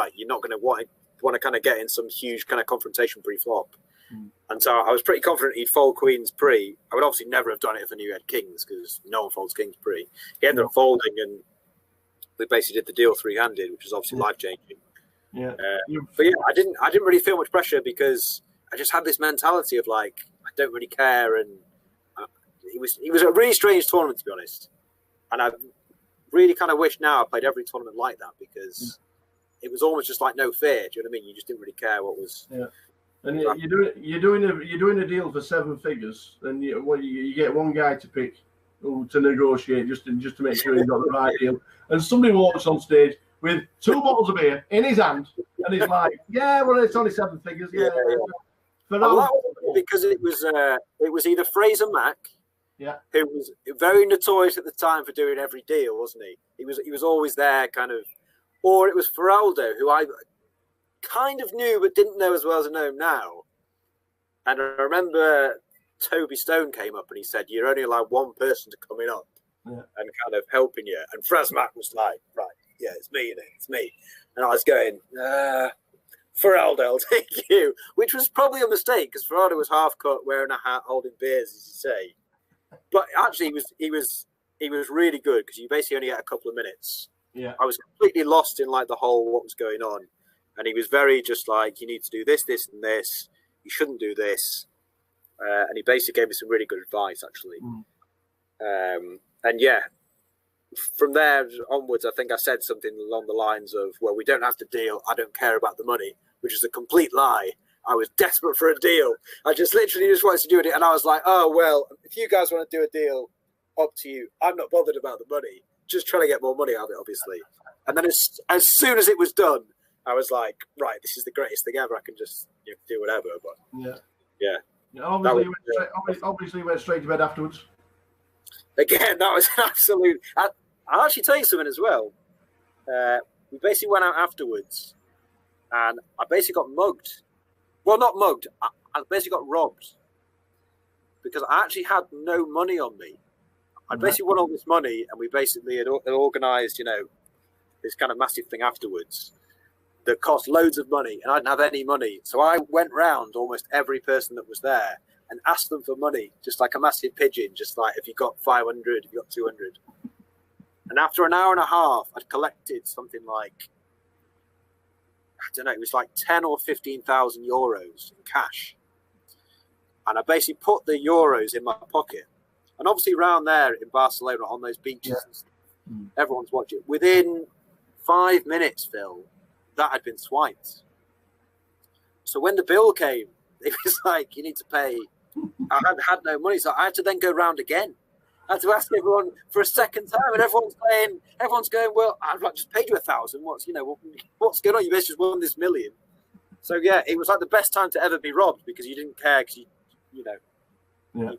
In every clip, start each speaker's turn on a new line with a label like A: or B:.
A: right, you're not going to want to kind of get in some huge kind of confrontation pre-flop. And so I was pretty confident he'd fold queens pre. I would obviously never have done it if I knew he had kings, because no one folds kings pre. He ended up folding, and we basically did the deal three-handed, which was obviously life-changing.
B: Yeah.
A: But yeah, I didn't really feel much pressure, because I just had this mentality of like, I don't really care. And it was a really strange tournament, to be honest. And I really kind of wish now I played every tournament like that, because it was almost just like no fear. Do you know what I mean? You just didn't really care what was.
B: Yeah. And you're doing a deal for 7 figures, and you get one guy to pick to negotiate just to make sure he's got the right deal. And somebody walks on stage with 2 bottles of beer in his hand, and he's like, "Yeah, well, it's only 7 figures." Yeah.
A: Because it was either Fraser Mack, who was very notorious at the time for doing every deal, wasn't he? He was always there, kind of, or it was Feraldo, who I kind of knew but didn't know as well as I know him now. And I remember Toby Stone came up and he said, "You're only allowed one person to come in up and kind of helping you." And Fraz Mack was like, "Right, yeah, it's me, it's me." And I was going, Feraldo, I'll take you, which was probably a mistake, because Feraldo was half cut, wearing a hat, holding beers, as you say. But actually, he was really good, because you basically only had a couple of minutes.
B: Yeah,
A: I was completely lost in like the whole what was going on. And he was very just like, you need to do this, this, and this. You shouldn't do this. And he basically gave me some really good advice, actually. And yeah, from there onwards, I think I said something along the lines of, well, we don't have to deal. I don't care about the money, which is a complete lie. I was desperate for a deal. I just literally just wanted to do it. And I was like, oh, well, if you guys want to do a deal, up to you. I'm not bothered about the money. Just trying to get more money out of it, obviously. And then as soon as it was done, I was like, right, this is the greatest thing ever. I can just do whatever. But yeah.
B: Obviously, you went straight to bed afterwards.
A: Again, that was an absolute. I'll actually tell you something as well. We basically went out afterwards, and I basically got mugged. Well, not mugged. I basically got robbed, because I actually had no money on me. I basically won all this money, and we basically had organised, this kind of massive thing afterwards that cost loads of money, and I didn't have any money. So I went round almost every person that was there and asked them for money, just like a massive pigeon, just like, if you got 500, if you got 200. And after an hour and a half, I'd collected something like, I don't know, it was like 10 or 15,000 euros in cash. And I basically put the euros in my pocket. And obviously around there in Barcelona on those beaches, and stuff, everyone's watching. Within 5 minutes, Phil, that had been swiped. So when the bill came, it was like, you need to pay. I had no money, so I had to then go round again. I had to ask everyone for a second time, and everyone's going, well, I've just paid you 1,000. What's going on? You basically just won this million. So yeah, it was like the best time to ever be robbed, because you didn't care, because you kind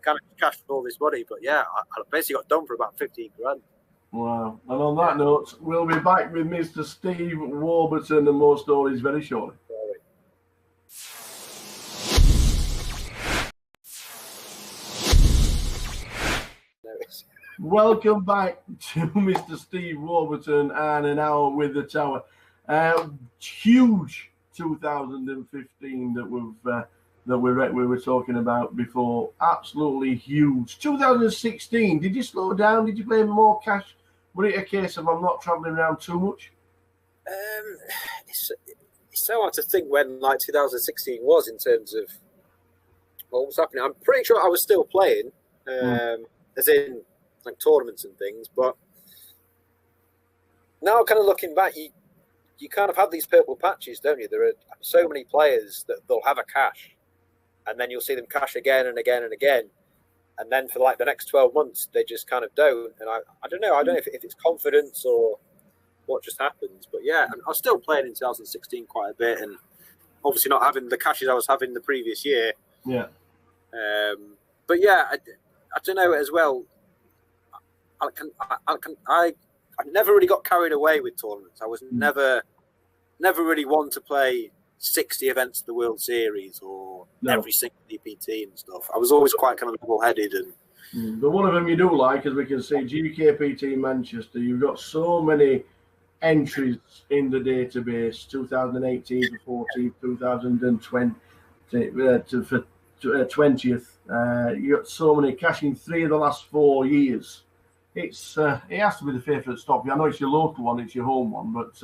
A: of cashed all this money. But yeah, I basically got done for about 15 grand.
B: Wow. And on that note, we'll be back with Mr. Steve Warburton and more stories very shortly. Welcome back to Mr. Steve Warburton and an hour with the Tower. Huge 2015 that we were talking about before. Absolutely huge. 2016. Did you slow down? Did you play more cash? Was it a case of I'm not travelling around too much?
A: It's so hard to think when 2016 was in terms of what was happening. I'm pretty sure I was still playing, as in like tournaments and things. But now, kind of looking back, you kind of have these purple patches, don't you? There are so many players that they'll have a cash, and then you'll see them cash again and again and again. And then for the next 12 months, they just kind of don't. And I don't know. I don't know if it's confidence or what just happens. But yeah, I was still playing in 2016 quite a bit, and obviously not having the cashes I was having the previous year.
B: Yeah.
A: But yeah, I don't know as well. I never really got carried away with tournaments. I was never really one to play 60 events of the World Series or every single GPT and stuff. I was always quite kind of level-headed.
B: But one of them you do like, as we can see, GUKPT Manchester. You've got so many entries in the database, 2018 to 14, 2020 for 20th. You got so many cashing 3 of the last 4 years. It has to be the favourite stop. I know it's your local one, it's your home one, but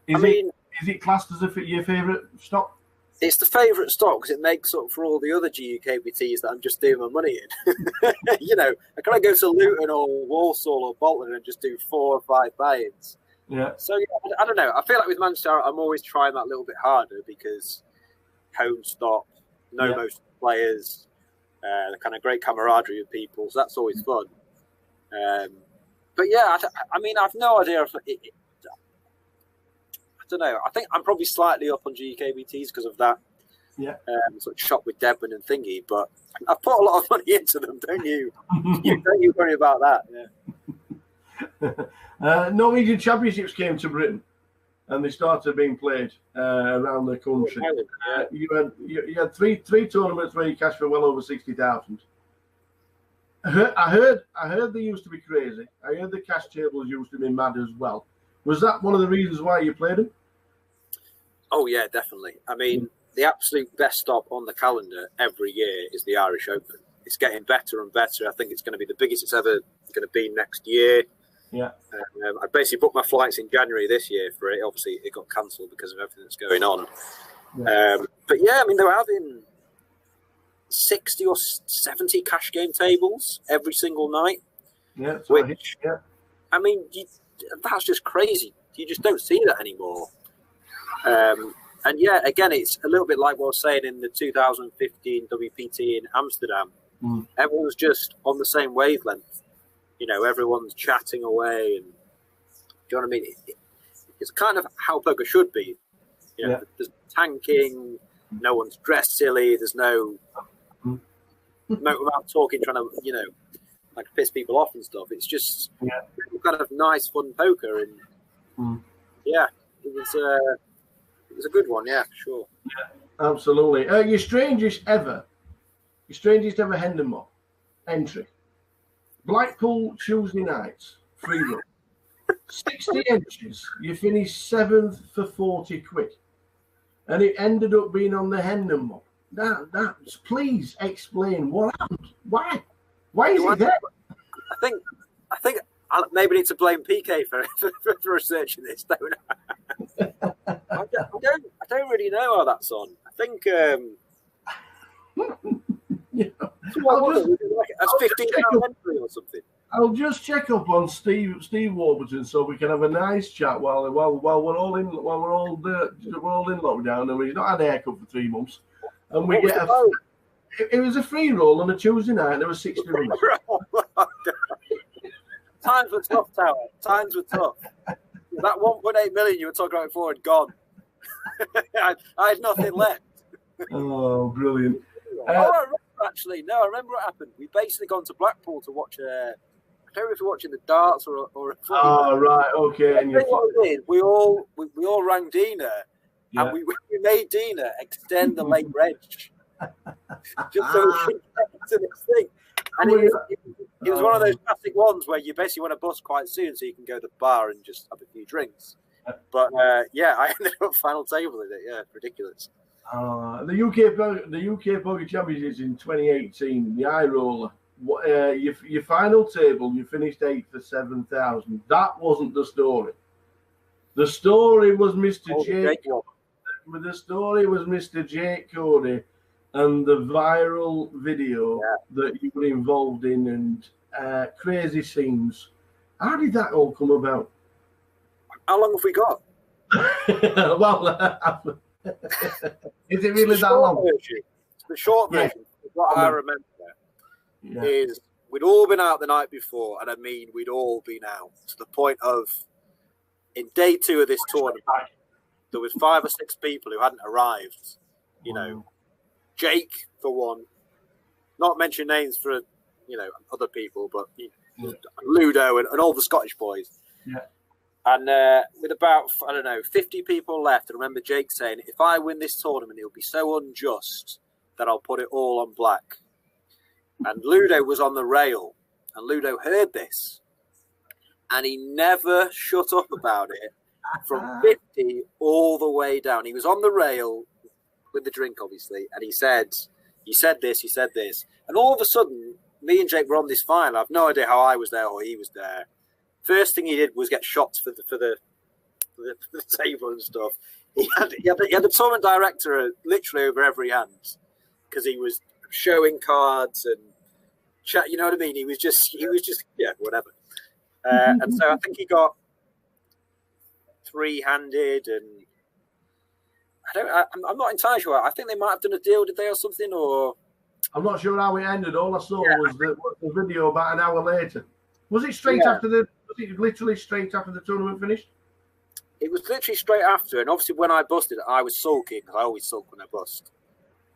B: is it classed as your favourite stop?
A: It's the favourite stop because it makes up for all the other GUKPTs that I'm just doing my money in. You know, I can't go to Luton or Walsall or Bolton and just do 4 or 5 buy-ins.
B: Yeah.
A: So yeah, I don't know. I feel like with Manchester, I'm always trying that little bit harder because home stop, most players, the kind of great camaraderie of people. So that's always fun. But yeah, I mean, I've no idea if I don't know. I think I'm probably slightly up on GUKPTs because of that.
B: Yeah.
A: Sort of shop with Devon and thingy, but I've put a lot of money into them, don't you? Don't you worry about that. Yeah.
B: Norwegian Championships came to Britain, and they started being played around the country. You had three tournaments where you cashed for well over 60,000. I heard they used to be crazy. I heard the cash tables used to be mad as well. Was that one of the reasons why you played them? Oh
A: yeah, definitely. I mean, the absolute best stop on the calendar every year is the Irish Open. It's getting better and better. I think it's going to be the biggest it's ever going to be next year.
B: Yeah.
A: I basically booked my flights in January this year for it. Obviously, it got cancelled because of everything that's going on. Yeah. But yeah, I mean, they were having 60 or 70 cash game tables every single night.
B: Yeah.
A: I mean, that's just crazy. You just don't see that anymore. And yeah, again, it's a little bit like what I was saying in the 2015 WPT in Amsterdam. Everyone's just on the same wavelength. You know, everyone's chatting away, and do you know what I mean? It's kind of how poker should be. You know, there's tanking, no one's dressed silly, there's no about talking, trying to, you know, like piss people off and stuff. It's just kind of nice, fun poker, and yeah, it was a good one, yeah, for sure.
B: Yeah, absolutely. Your strangest ever Hendon entry. Blackpool Tuesday nights, free run. 60 entries, you finished 7th for 40 quid. And it ended up being on the Hendon mob. That's please explain what happened. Why? Why is it there?
A: I think I maybe need to blame PK for researching this, don't I? I don't really know how that's on. I think that's 15 entry or something.
B: I'll just check up on Steve Warburton so we can have a nice chat while we're all in lockdown and we've not had a haircut for 3 months. And we get it was a free roll on a Tuesday night and there were 60 runs.
A: Times were tough, Tower. Times were tough. That 1.8 million you were talking about before had gone. I had nothing left.
B: Oh, brilliant.
A: I remember what happened. We basically gone to Blackpool to watch I don't know if we're watching the darts or a
B: oh, right, okay. And
A: what we did, we all rang Dina, and we made Dina extend the late reg just so we could get to this thing. And it was one of those classic ones where you basically want to bust quite soon so you can go to the bar and just have a few drinks. But I ended up final table in it. Yeah, ridiculous.
B: The UK Poker Championships in 2018, the High Roller. Your final table, you finished 8th for 7,000. That wasn't the story. The story was Mr. Jake. The story was Mr. Jake Cody and the viral video that you were involved in and crazy scenes. How did that all come about?
A: How long have we got?
B: Well, is it really that long?
A: The short version, what I remember is we'd all been out the night before, and I mean we'd all been out to the point of in day 2 of this tournament, there was 5 or 6 people who hadn't arrived. You know, Jake for one, not mention names for other people, but Ludo and all the Scottish boys.
B: Yeah.
A: And with about, 50 people left, I remember Jake saying, if I win this tournament, it'll be so unjust that I'll put it all on black. And Ludo was on the rail, and Ludo heard this, and he never shut up about it from 50 all the way down. He was on the rail with the drink, obviously, and he said this. And all of a sudden, me and Jake were on this final. I have no idea how I was there or he was there. First thing he did was get shots for the table and stuff. He had the tournament director literally over every hand because he was showing cards and chat. You know what I mean? He was just yeah, whatever. And so I think he got three-handed, and I'm not entirely sure. I think they might have done a deal, did they, or something? Or
B: I'm not sure how it ended. All I saw was the video about an hour later. Was it straight after the? Was it literally straight after the tournament finished?
A: It was literally straight after, and obviously when I busted, I was sulking because I always sulk when I bust.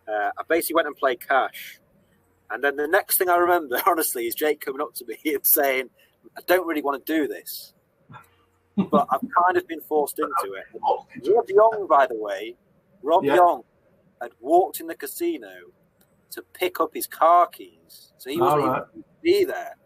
A: I basically went and played cash, and then the next thing I remember, honestly, is Jake coming up to me and saying, "I don't really want to do this, but I've kind of been forced into it." Rob Young, by the way, Young had walked in the casino to pick up his car keys, so he wasn't even going to be there,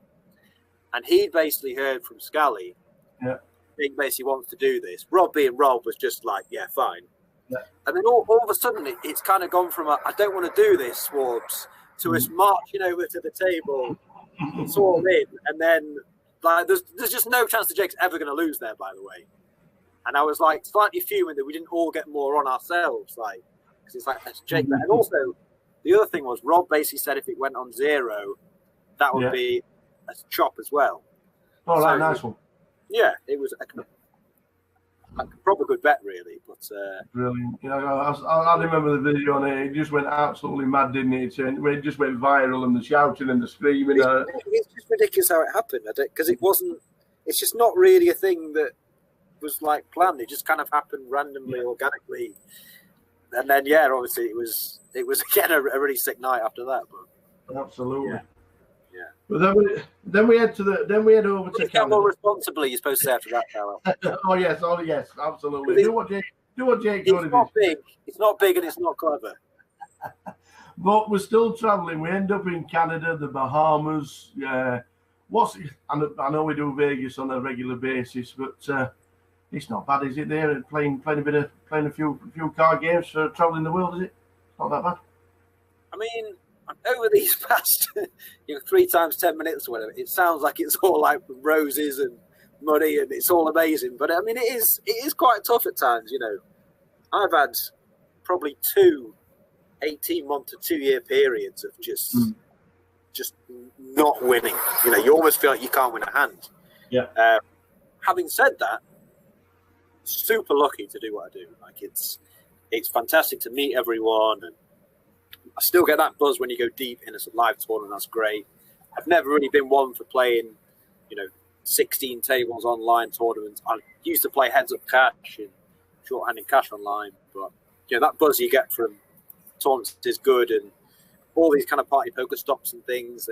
A: and he basically heard from Scally.
B: Yeah.
A: He basically wants to do this. Rob being Rob was just like, yeah, fine.
B: Yeah.
A: And then all of a sudden, it's kind of gone from I don't want to do this, Swabs, to us marching over to the table. It's all in. And then like, there's just no chance that Jake's ever going to lose there, by the way. And I was like slightly fuming that we didn't all get more on ourselves. Like, because it's like, that's Jake. And also, the other thing was Rob basically said if it went on 0, that would be a chop as well.
B: Oh, so, nice one.
A: Yeah, it was a proper good bet, really. But
B: brilliant. You know, I remember the video on it. It just went absolutely mad, didn't it? It just went viral, and the shouting and the screaming.
A: It's just ridiculous how it happened, because it wasn't. It's just not really a thing that was like planned. It just kind of happened randomly, organically, and then obviously it was again a really sick night after that. But
B: absolutely. Yeah. But then we head over to Canada.
A: More responsibly, you're supposed to say after that, Carol.
B: oh yes, absolutely. Do what Jake.
A: It's not big. It's not big, and it's not clever.
B: But we're still traveling. We end up in Canada, the Bahamas. I know we do Vegas on a regular basis, but it's not bad, is it? There playing a few card games for traveling the world, is it? It's not that bad.
A: I mean, over these past 3 times 10 minutes or whatever, it sounds like it's all like roses and money and it's all amazing. But I mean, it is quite tough at times. I've had probably 2 18-month to 2-year periods of just not winning. You almost feel like you can't win a hand.
B: Yeah.
A: Having said that, super lucky to do what I do. Like it's fantastic to meet everyone, and I still get that buzz when you go deep in a live tournament. That's great. I've never really been one for playing, 16 tables online tournaments. I used to play heads up cash and short-handed cash online, but that buzz you get from tournaments is good, and all these kind of party poker stops and things.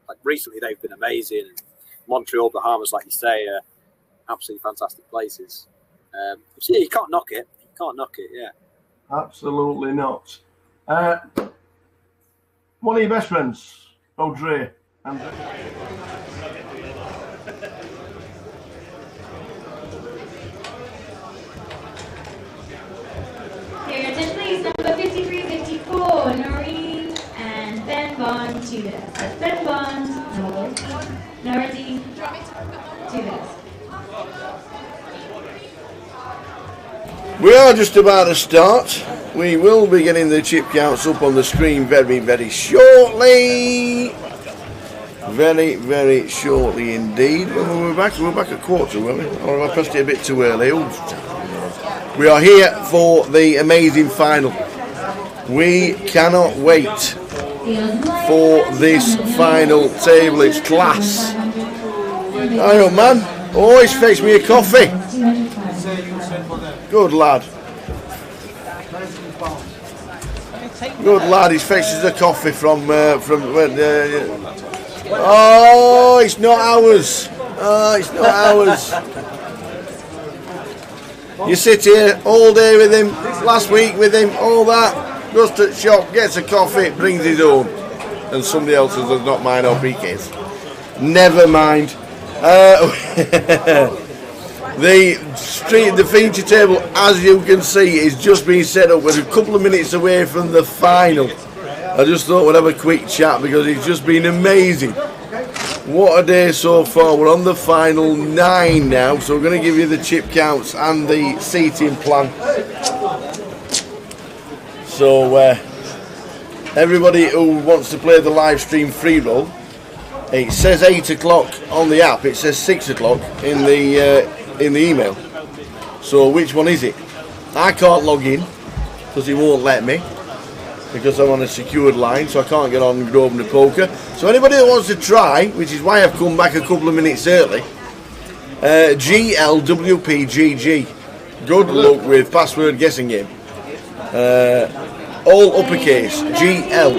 A: Like recently they've been amazing. And Montreal, Bahamas, like you say, are absolutely fantastic places. So you can't knock it. You can't knock it. Yeah.
B: Absolutely not. One of your best friends, Dre.
C: Here, attention please, number 5354, Noreen and Ben Bond to this. That's Ben Bond, Noreen, to this.
D: We are just about to start. We will be getting the chip counts up on the screen very, very shortly. Very, very shortly indeed. When we're back at quarter, weren't we? Or have I pressed it a bit too early? We are here for the amazing final. We cannot wait for this final table. It's class. Hang on, man. Always fetch me a coffee. Good lad. Good lad. He fetches the coffee from. Oh, it's not ours. Oh, it's not ours. You sit here all day with him, last week with him, all that. Goes to the shop, gets a coffee, brings his own, and somebody else's does not mind or PKs. Never mind. The feature table, as you can see, is just being set up. We're a couple of minutes away from the final. I just thought we'd have a quick chat because it's just been amazing. What a day so far. We're on the final 9 now, so we're going to give you the chip counts and the seating plan. So everybody who wants to play the live stream free roll, it says 8 o'clock on the app, it says 6 o'clock in the email. So which one is it? I can't log in because it won't let me, because I'm on a secured line, so I can't get on Grosvenor Poker. So anybody that wants to try, which is why I've come back a couple of minutes early, GLWPGG. Good luck with password guessing game. All uppercase, GLWPGG.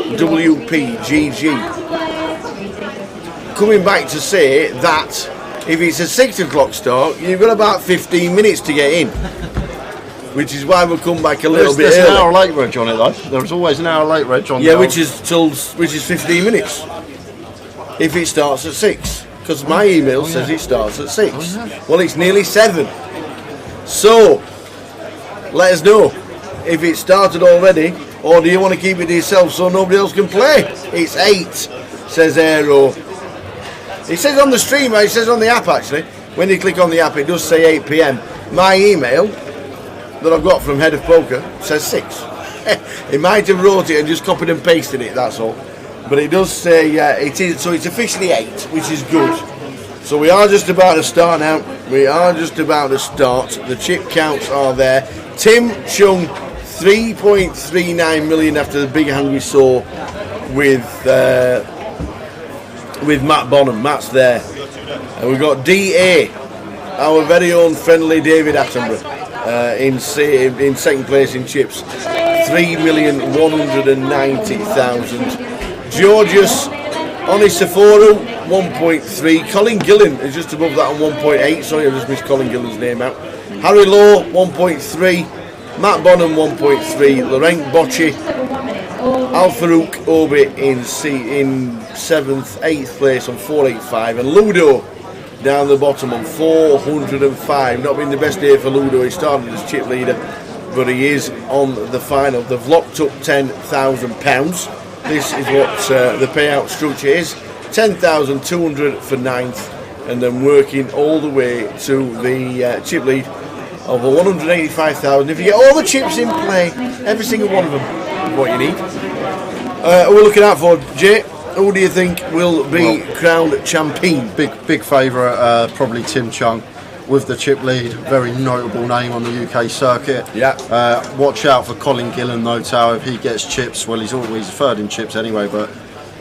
D: Coming back to say that if it's a 6 o'clock start, you've got about 15 minutes to get in. Which is why we'll come back a little bit early.
E: There's an hour late reg on it though. There's always an hour late reg on it.
D: Yeah, which is 15 minutes. If it starts at 6. Because my email says it starts at 6. Well, it's nearly 7. So, let us know if it started already, or do you want to keep it to yourself so nobody else can play? It's 8, says Aero. It says on the stream, it says on the app actually. When you click on the app, it does say 8 PM. My email that I've got from Head of Poker says 6. He might have wrote it and just copied and pasted it, that's all. But it does say it is, so it's officially 8, which is good. So we are just about to start now. We are just about to start. The chip counts are there. Tim Chung, 3.39 million after the big hand we saw with Matt Bonham. Matt's there. And we've got DA, our very own friendly David Attenborough. In second place in chips, 3,190,000. Georgius Onisaforo, 1.3. Colin Gillen is just above that on 1.8. Sorry, I just missed Colin Gillen's name out. Harry Law, 1.3. Matt Bonham, 1.3. Laurent Bocci, Al Farouk Obi in 7th, 8th place on 485, and Ludo down the bottom on 405. Not been the best day for Ludo. He started as chip leader, but he is on the final. They've locked up £10,000. This is what the payout structure is. 10,200 for 9th, and then working all the way to the chip lead of 185,000. If you get all the chips in play, every single one of them, is what you need. We're looking out for, Jay. Who do you think will be crowned champion?
E: Big favourite, probably Tim Chung with the chip lead. Very notable name on the UK circuit.
D: Yeah.
E: Watch out for Colin Gillen though, Tao. If he gets chips, well, he's always third in chips anyway, but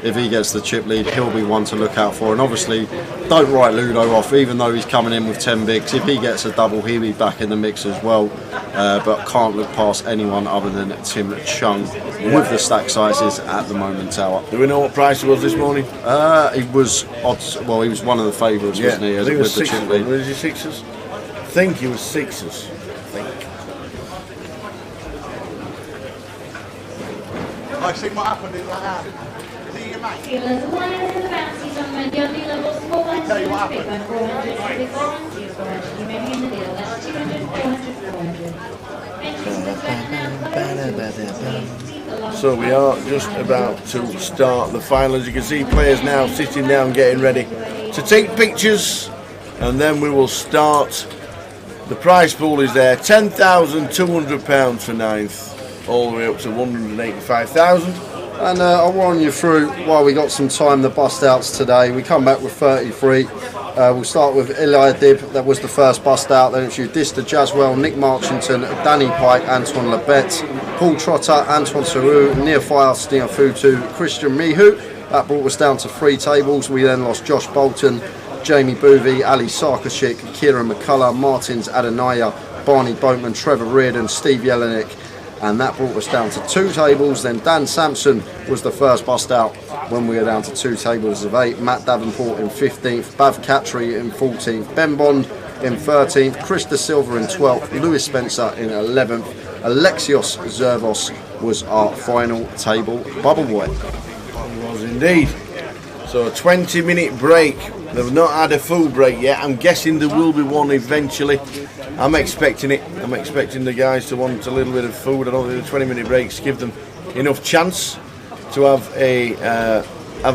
E: if he gets the chip lead, he'll be one to look out for. And obviously, don't write Ludo off, even though he's coming in with 10 bigs. If he gets a double, he'll be back in the mix as well. But can't look past anyone other than Tim Chung with the stack sizes at the moment, Tower.
D: Do we know what price it was this morning?
E: He was odds. Well, he was one of the favourites, wasn't he?
D: I think it was
E: with the chip lead.
D: Was he sixes? I think he was sixes.
F: I see what happened in that hand.
C: Fearless Alliance and the bounties on Monday levels 400,
F: Tell you what
C: big one 400, big 400, 400. You may be in the deal. That's 200, 400, 400.
D: So we are just about to start the final. As you can see, players now sitting down getting ready to take pictures, and then we will start. The prize pool is there, £10,200 for 9th, all the way up to 185,000.
E: And I'll run you through while we got some time the bust outs today. We come back with 33. We'll start with Eli Dib, that was the first bust out. Then it's Udista Jaswell, Nick Marchington, Danny Pike, Antoine Lebet, Paul Trotter, Antoine Saru, Neofire Stiafutu, Christian Mihu. That brought us down to 3 tables. We then lost Josh Bolton, Jamie Boovey, Ali Sarkashik, Kieran McCullough, Martins Adenaya, Barney Boatman, Trevor Reardon, Steve Jelinek. And that brought us down to 2 tables. Then Dan Sampson was the first bust out when we were down to 2 tables of 8. Matt Davenport in 15th, Bav Catry in 14th, Ben Bond in 13th, Chris De Silva in 12th, Lewis Spencer in 11th, Alexios Zervos was our final table bubble boy.
D: It was indeed. So a 20-minute break They've not had a full break yet. I'm guessing there will be one eventually. I'm expecting it. I'm expecting the guys to want a little bit of food. I don't think the 20-minute breaks give them enough chance to have a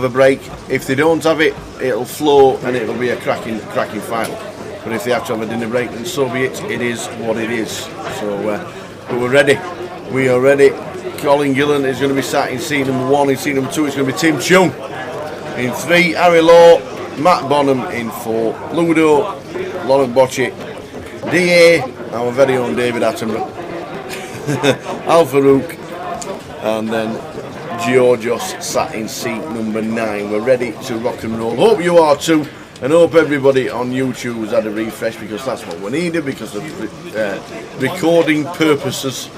D: break. If they don't have it, it'll flow and it'll be a cracking final. But if they have to have a dinner break, then so be it. It is what it is. So, but we're ready. We are ready. Colin Gillen is going to be sat in seat number 1. In seat number 2, it's going to be Tim Chung. In 3, Harry Law, Matt Bonham. In 4, Ludo, Lauren Bocci, DA, our very own David Attenborough, Al Farouk, and then Georgios sat in seat number 9. We're ready to rock and roll. Hope you are too, and hope everybody on YouTube has had a refresh, because that's what we needed because of recording purposes.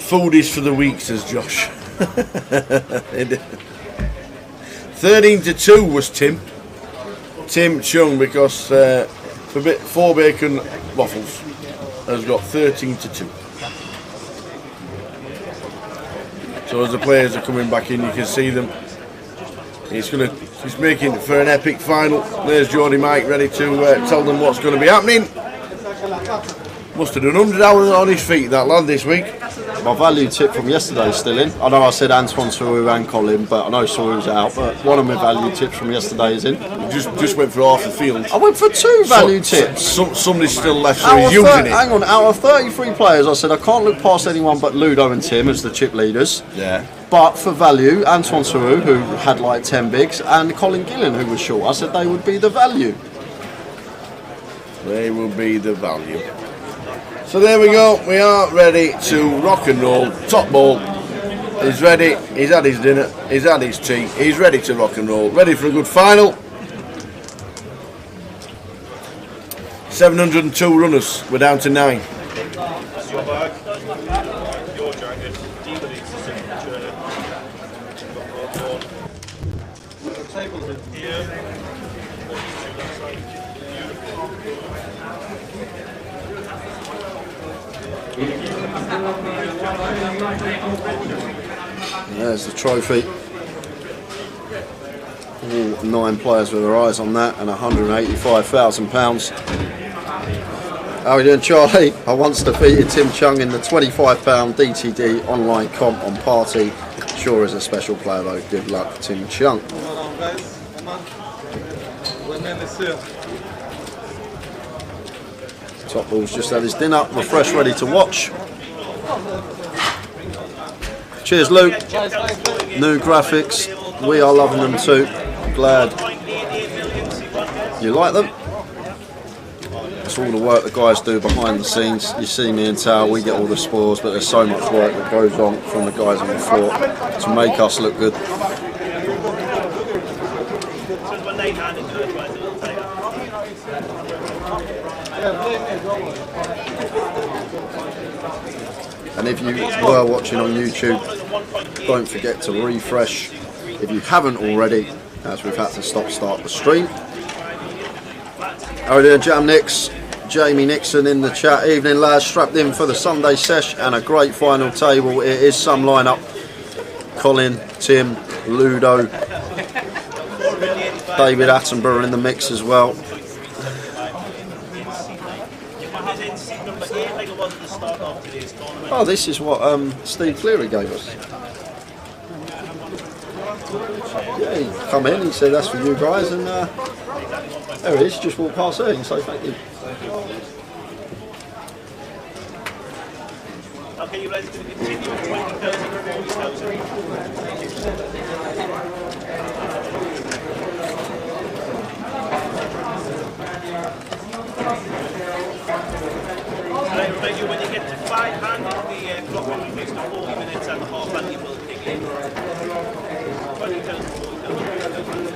D: Food is for the weak, says Josh. 13-2 was Tim Chung, because 4 bacon waffles has got 13-2. So as the players are coming back in, you can see them. He's making for an epic final. There's Geordie Mike ready to tell them what's going to be happening. Must have done 100 hours on his feet, that lad, this week.
E: My value tip from yesterday's still in. I know I said Antoine Saru and Colin, but I know Saru's out. But one of my value tips from yesterday is in.
D: Just went for half the field.
E: I went for 2 value tips.
D: Somebody's still left, so he's using it.
E: Hang on, out of 33 players, I said I can't look past anyone but Ludo and Tim as the chip leaders.
D: Yeah.
E: But for value, Antoine Saru, who had like 10 bigs, and Colin Gillen, who was short, I said they would be the value.
D: They will be the value. So there we go, we are ready to rock and roll. Top ball is ready, he's had his dinner, he's had his tea, he's ready to rock and roll, ready for a good final. 702 runners, we're down to 9.
E: There's the trophy. All 9 players with their eyes on that, and £185,000. How are we doing, Charlie? I once defeated Tim Chung in the £25 DTD online comp on Party. Sure is a special player though. Good luck, Tim Chung. Top Ball's just had his dinner, refreshed, ready to watch. Cheers, Luke. New graphics, we are loving them too. Glad you like them. It's all the work the guys do behind the scenes. You see me and Tal, we get all the spoils, but there's so much work that goes on from the guys on the floor to make us look good. And if you were watching on YouTube, don't forget to refresh if you haven't already, as we've had to start the stream. How are we doing, Jam Nicks? Jamie Nixon in the chat. Evening, lads. Strapped in for the Sunday sesh and a great final table. It is some lineup. Colin, Tim, Ludo, David Attenborough in the mix as well. Oh, this is what Steve Cleary gave us. Yeah, he come in, he said that's for you guys, and there he is, just walked past there, so thank you.
G: Okay, you guys are going to continue with 20,000 or 40,000. I remind you, when you get to 5 hand, the clock will increase to 40 minutes and the half hand you will kick in. 20,000, 40,000.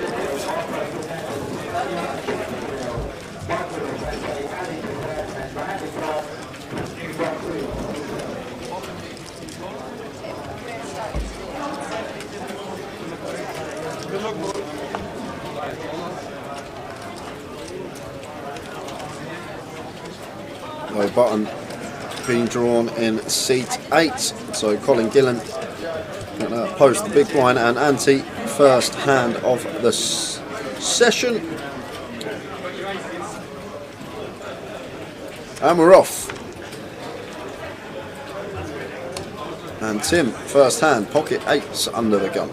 E: No button being drawn in seat 8. So Colin Gillen going to post the big blind and ante first hand of the session. And we're off. And Tim, first hand, pocket 8s under the gun.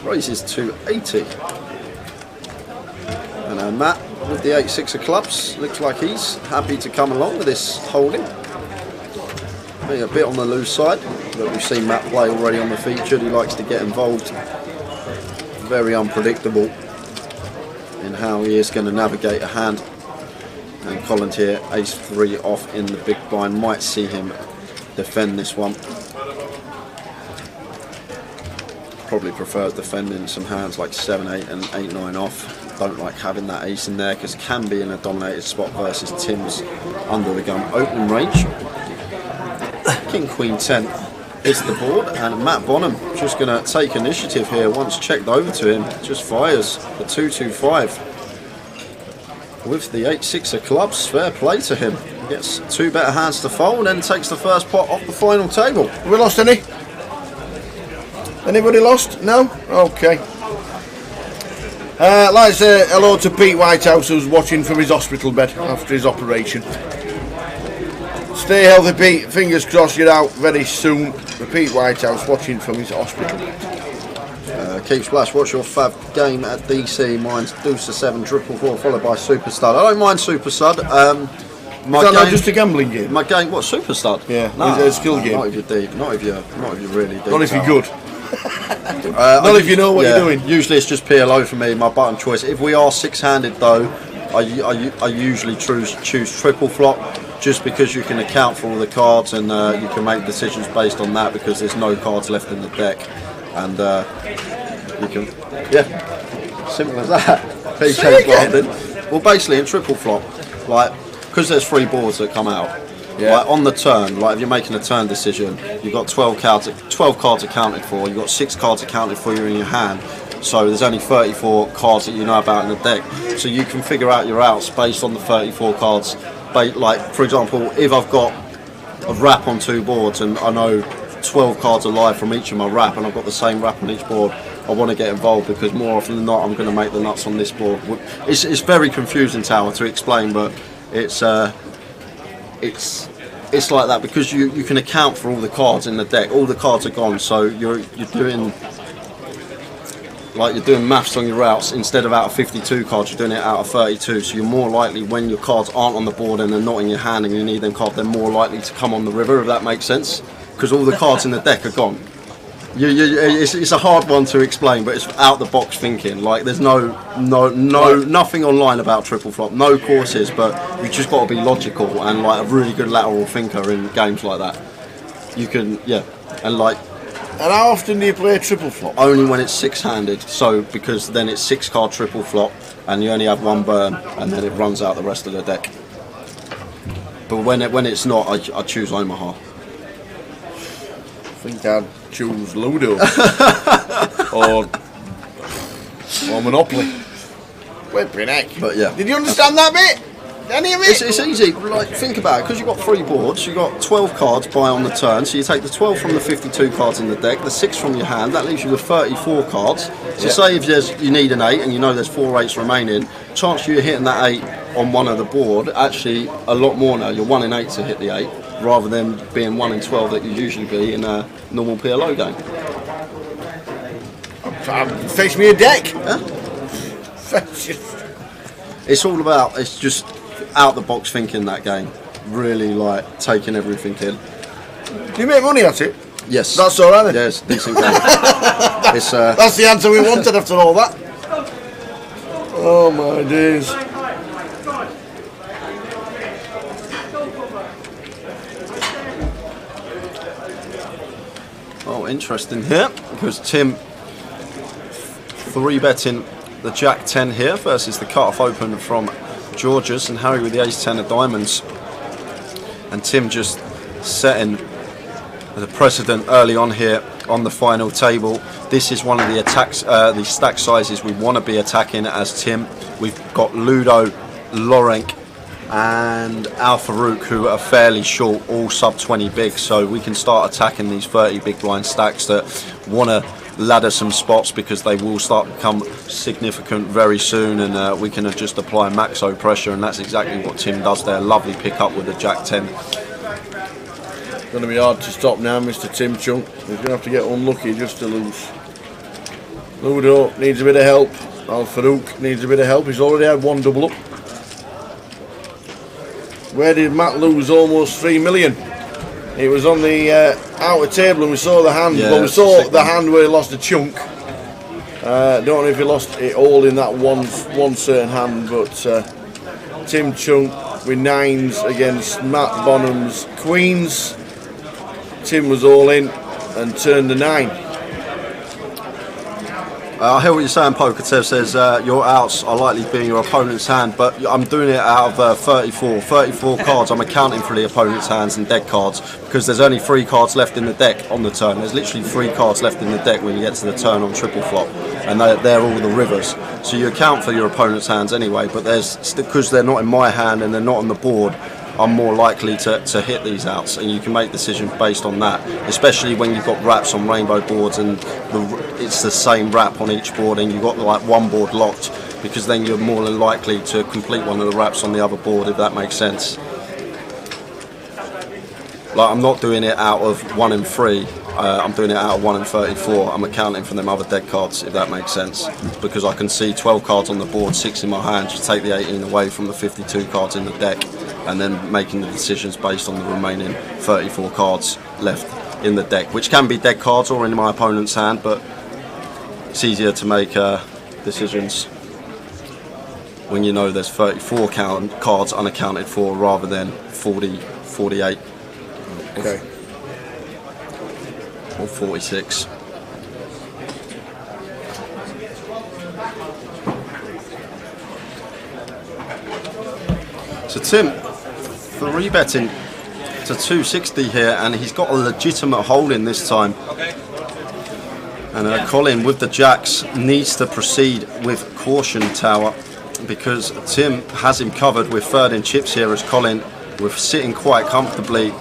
E: Raises to 80. And Matt with the 8-6 of clubs, looks like he's happy to come along with this holding. Being a bit on the loose side, but we've seen Matt play already on the featured. He likes to get involved. Very unpredictable in how he is going to navigate a hand. And Collins here, ace-3 off in the big blind, might see him defend this one. Probably prefers defending some hands like 7-8 and 8-9 off. Don't like having that ace in there because can be in a dominated spot versus Tim's under the gun opening range. King Queen 10 is the board, and Matt Bonham just going to take initiative here. Once checked over to him, just fires the 2-2-5 with the 8-6 of clubs. Fair play to him. Gets 2 better hands to fold and takes the first pot off the final table.
D: Have we lost any? Anybody lost? No? Okay. Like to say hello to Pete Whitehouse, who's watching from his hospital bed after his operation. Stay healthy, Pete. Fingers crossed you're out very soon. Pete Whitehouse watching from his hospital bed.
E: Keep Splash, what's your fav game at DC? Mine's Deuce to 7, triple 4, followed by Super Stud. I don't mind Super Stud.
D: My game, not just a gambling game?
E: My game, what, Super Stud?
D: Yeah, no, it's a skill game.
E: Not if you're deep, not if you're really deep.
D: Not if you're good. Not if you know what you're doing.
E: Usually it's just PLO for me, my button choice. If we are 6-handed though, I usually choose triple flop, just because you can account for all the cards and you can make decisions based on that because there's no cards left in the deck, and you can, simple as that. Well, basically in triple flop, like, because there's 3 boards that come out. Yeah. Like on the turn, like if you're making a turn decision, you've got 12 cards accounted for. You've got 6 cards accounted for you in your hand. So there's only 34 cards that you know about in the deck. So you can figure out your outs based on the 34 cards. Like for example, if I've got a wrap on 2 boards and I know 12 cards are live from each of my wrap, and I've got the same wrap on each board, I want to get involved because more often than not I'm going to make the nuts on this board. It's very confusing, Tower, to explain, but it's like that because you can account for all the cards in the deck. All the cards are gone, so you're doing maths on your routes. Instead of out of 52 cards, you're doing it out of 32. So you're more likely, when your cards aren't on the board and they're not in your hand and you need them cards, they're more likely to come on the river, if that makes sense. Because all the cards in the deck are gone. It's a hard one to explain, but it's out the box thinking. Like there's nothing online about triple flop, no courses, but you just got to be logical and like a really good lateral thinker in games like that. You can, and like.
D: And how often do you play triple flop?
E: Only when it's 6-handed. So because then it's 6-card triple flop, and you only have 1 burn, and then it runs out the rest of the deck. But when it's not, I choose Omaha.
D: I think I'd choose Ludo or Monopoly. Whipping heck.
E: But yeah.
D: Did you understand that bit? Any of it?
E: It's easy. Like, think about it. Because you've got 3 boards, you've got 12 cards by on the turn. So you take the 12 from the 52 cards in the deck, the 6 from your hand. That leaves you with 34 cards. So say if you need an 8 and you know there's 4 8s remaining, chance you're hitting that 8 on one of the board, actually a lot more now. You're 1 in 8 to hit the 8. Rather than being 1 in 12 that you usually be in a normal PLO game.
D: Fetch me a deck.
E: Yeah? It's all about, it's just out the box thinking, that game. Really like taking everything in.
D: Do you make money at it?
E: Yes.
D: That's alright then?
E: Yes, decent game.
D: That's the answer we wanted after all that. Oh my days.
E: Oh, interesting here, because Tim 3-betting the Jack 10 here versus the cut-off open from Georges, and Harry with the Ace 10 of diamonds. And Tim just setting the precedent early on here on the final table. This is one of the attacks, the stack sizes we want to be attacking as Tim. We've got Ludo, Lorenk and Al Farouk, who are fairly short, all sub 20 big, so we can start attacking these 30 big blind stacks that want to ladder some spots, because they will start to become significant very soon, and we can just apply maxo pressure, and that's exactly what Tim does there. Lovely pick up with the Jack 10.
D: Going to be hard to stop now, Mr. Tim Chung. He's going to have to get unlucky just to lose. Ludo needs a bit of help. Al Farouk needs a bit of help. He's already had one double up. Where did Matt lose almost 3 million? It was on the outer table, and we saw the hand.
E: Yeah,
D: well, we saw the hand where he lost a chunk. Don't know if he lost it all in that one certain hand, but Tim Chung with 9s against Matt Bonham's queens. Tim was all in and turned the 9.
E: I hear what you're saying, Pokatev says your outs are likely being your opponent's hand, but I'm doing it out of 34 cards. I'm accounting for the opponent's hands and deck cards, because there's only 3 cards left in the deck on the turn. There's literally 3 cards left in the deck when you get to the turn on triple flop, and they're all the rivers. So you account for your opponent's hands anyway, but because they're not in my hand and they're not on the board, I'm more likely to hit these outs, and you can make decisions based on that, especially when you've got wraps on rainbow boards and it's the same wrap on each board, and you've got like one board locked, because then you're more than likely to complete one of the wraps on the other board, if that makes sense. Like, I'm not doing it out of 1 and 3, I'm doing it out of 1 and 34. I'm accounting for them other deck cards, if that makes sense, because I can see 12 cards on the board, 6 in my hand, just take the 18 away from the 52 cards in the deck, and then making the decisions based on the remaining 34 cards left in the deck, which can be deck cards or in my opponent's hand, but it's easier to make decisions when you know there's 34 cards unaccounted for rather than 40, 48
D: okay.
E: or 46. So Tim, 3-betting to 260 here, and he's got a legitimate holding this time.
G: Okay.
E: And Colin, with the jacks, needs to proceed with caution, Tower, because Tim has him covered with 3rd in chips here as Colin, with sitting quite comfortably,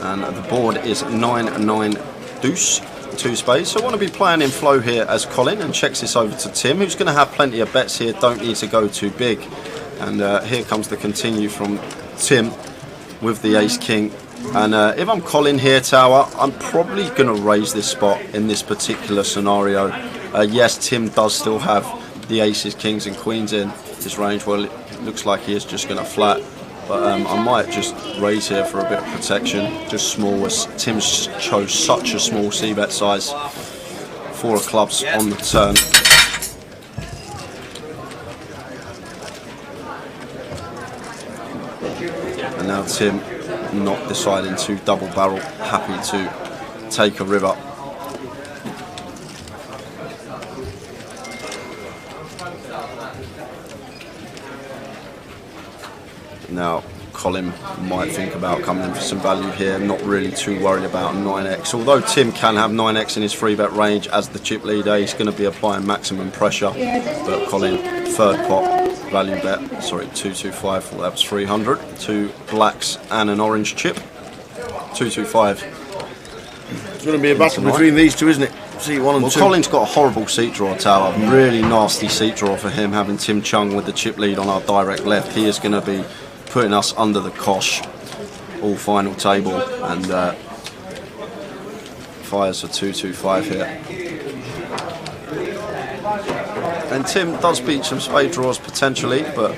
E: and the board is 9-9 deuce, 2 spades. So I want to be playing in flow here as Colin, and checks this over to Tim, who's going to have plenty of bets here, don't need to go too big. And here comes the continue from Tim with the ace-king. And if I'm Colin here, Tower, I'm probably going to raise this spot in this particular scenario. Yes, Tim does still have the aces, kings and queens in his range. Well, it looks like he is just going to flat. But I might just raise here for a bit of protection. Just small, as Tim's chose such a small c-bet size. 4 of clubs on the turn. And now Tim not deciding to double barrel, happy to take a river. Now Colin might think about coming in for some value here, not really too worried about 9x. Although Tim can have 9x in his 3-bet range as the chip leader, he's going to be applying maximum pressure. But Colin, 3rd pot, value bet, sorry, 225, well, that was 300. 2 blacks and an orange chip, 225.
D: It's going to be a battle between these two, isn't it? Seat 1 and 2.
E: Well, Colin's got a horrible seat draw, Tower. Really nasty seat draw for him, having Tim Chung with the chip lead on our direct left. He is going to be putting us under the cosh, all final table, and fires for 225 here. And Tim does beat some spade draws potentially, but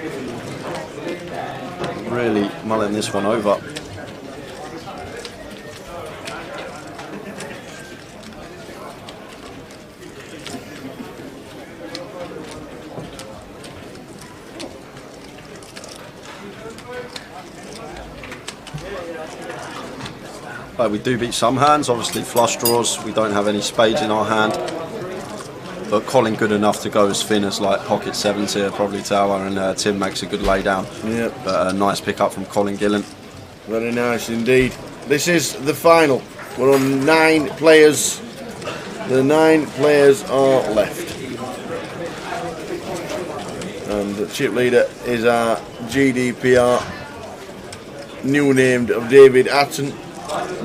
E: really mulling this one over. We do beat some hands, obviously flush draws. We don't have any spades in our hand, but Colin good enough to go as thin as like pocket 7s here, probably, Tower, and Tim makes a good lay down.
D: Yep.
E: But a nice pick up from Colin Gillen.
D: Very nice indeed. This is the final. We're on 9 players. The 9 players are left. And the chip leader is our GDPR, new named of David Attenborough.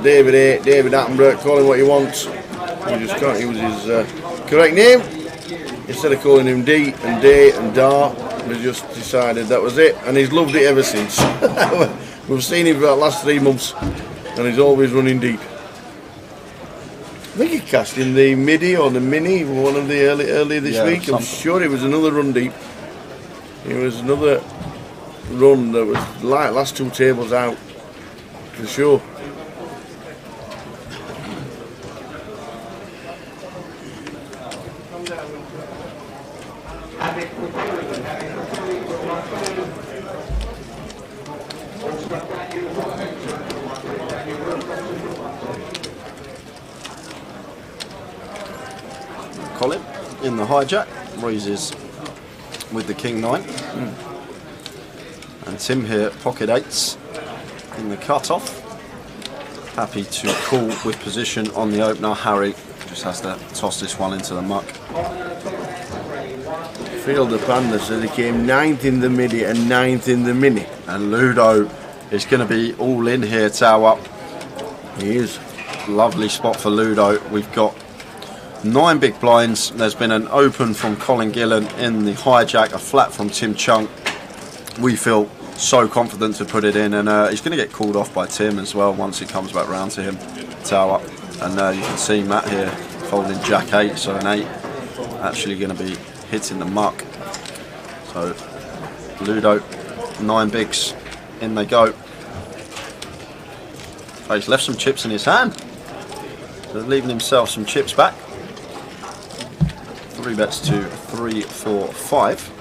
D: David Attenborough, call him what you want. We just can't use his correct name. Instead of calling him D and Day and Dar, we just decided that was it, and he's loved it ever since. We've seen him for the last 3 months, and he's always running deep. I think he cast in the midi or the mini, one of the earlier this week. I'm sure it was another run deep. It was another run that was like last 2 tables out, for sure.
E: Colin in the hijack, raises with the King 9. And Tim here, pocket 8s in the cut-off. Happy to call with position on the opener. Harry just has to toss this one into the muck.
D: Field of Panda says he came 9th in the midi and 9th in the mini.
E: And Ludo is going to be all in here, Tau up.
D: He is.
E: Lovely spot for Ludo. We've got 9 big blinds. There's been an open from Colin Gillen in the hijack, a flat from Tim Chung. We feel so confident to put it in, and he's going to get called off by Tim as well once it comes back round to him. Tau up. And you can see Matt here folding Jack 8, so an 8 actually going to be hitting the muck. So Ludo, 9 bigs, in they go. Oh, he's left some chips in his hand, so leaving himself some chips back. 3 bets to 3, 4, 5.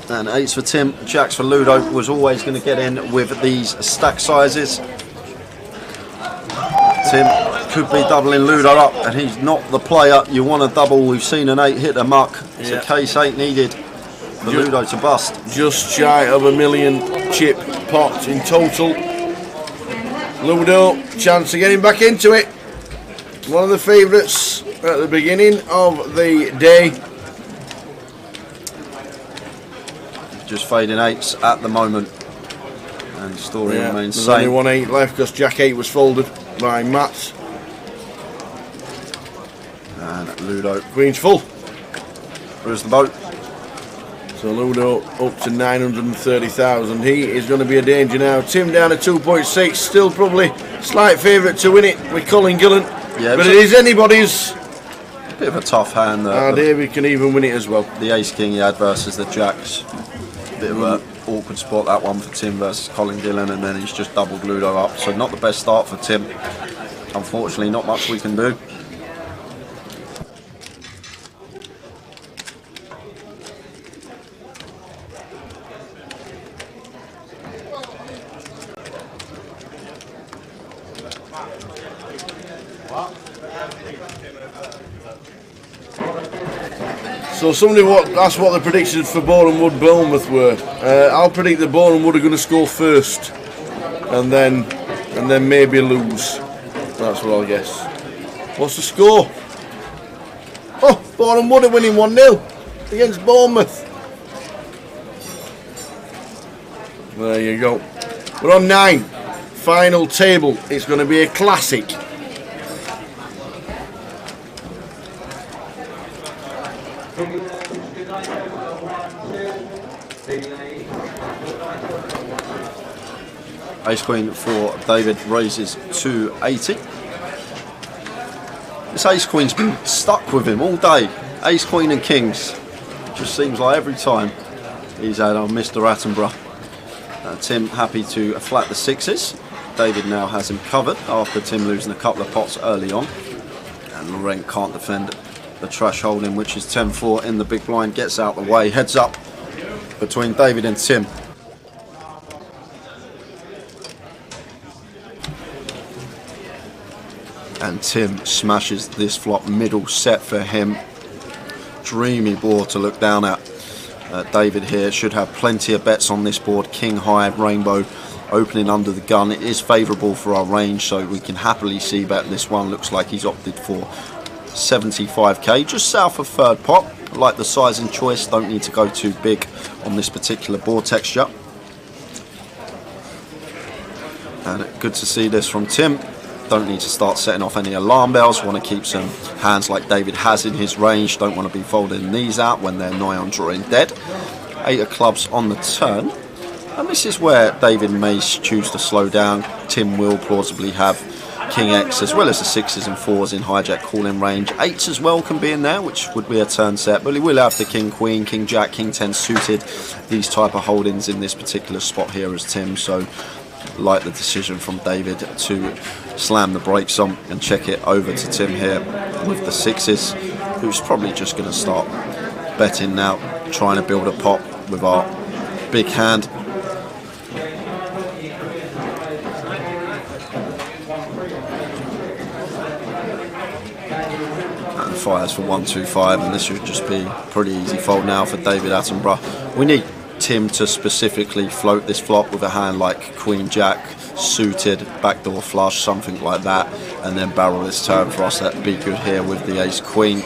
E: And 8s for Tim, Jacks for Ludo. Was always going to get in with these stack sizes. Tim could be doubling Ludo up, and he's not the player you want to double. We've seen an 8 hit a muck. It's a case 8 needed for Ludo to bust.
D: Just shy of $1 million chip pot in total. Ludo, chance of getting back into it. One of the favourites at the beginning of the day.
E: Just fading 8s at the moment, and the story remains
D: there's
E: same.
D: only 1 8 left because Jack 8 was folded by Matt.
E: And Ludo,
D: Queen's full.
E: where's the boat?
D: So Ludo up to 930,000. He is going to be a danger now. Tim down at 2.6, still probably slight favourite to win it with Colin Gillen.
E: Yeah,
D: but it is anybody's.
E: Bit of a tough hand.
D: David can even win it as well.
E: The ace king he had versus the jacks. Bit of an awkward spot, that one for Tim versus Colin Gillen, and then he's just doubled Ludo up. So not the best start for Tim. Unfortunately, not much we can do.
D: So somebody asked what the predictions for Bonham Wood Bournemouth were. I'll predict that Bonham Wood are going to score first, and then maybe lose. That's what I'll guess. What's the score? Oh, Bonham Wood are winning 1-0 against Bournemouth. There you go. We're on 9. Final table. It's going to be a classic.
E: Ace Queen for David raises 280. This Ace Queen's been stuck with him all day. Ace Queen and Kings. Just seems like every time he's had Mr. Attenborough. Tim happy to flat the 6s. David now has him covered after Tim losing a couple of pots early on. And Lorraine can't defend the trash holding, which is 10-4 in the big blind. Gets out the way. Heads up between David and Tim. And Tim smashes this flop, middle set for him. Dreamy board to look down at. David here should have plenty of bets on this board. King high, rainbow opening under the gun. It is favourable for our range, so we can happily see bet this one. Looks like he's opted for 75k, just south of third pot. I like the size and choice, don't need to go too big on this particular board texture. And good to see this from Tim. Don't need to start setting off any alarm bells. Want to keep some hands like David has in his range. Don't want to be folding these out when they're nigh on drawing dead. 8 of clubs on the turn. And this is where David may choose to slow down. Tim will plausibly have King X as well as the 6s and 4s in hijack calling range. 8s as well can be in there, which would be a turn set. But he will have the King Queen, King Jack, King 10 suited. These type of holdings in this particular spot here as Tim. So like the decision from David to slam the brakes on and check it over to Tim here with the 6s, who's probably just going to start betting now, trying to build a pot with our big hand. And fires for 125, and this should just be a pretty easy fold now for David Attenborough. We need Tim to specifically float this flop with a hand like Queen Jack suited, backdoor flush, something like that, and then barrel this turn for us. That'd be good here with the Ace Queen.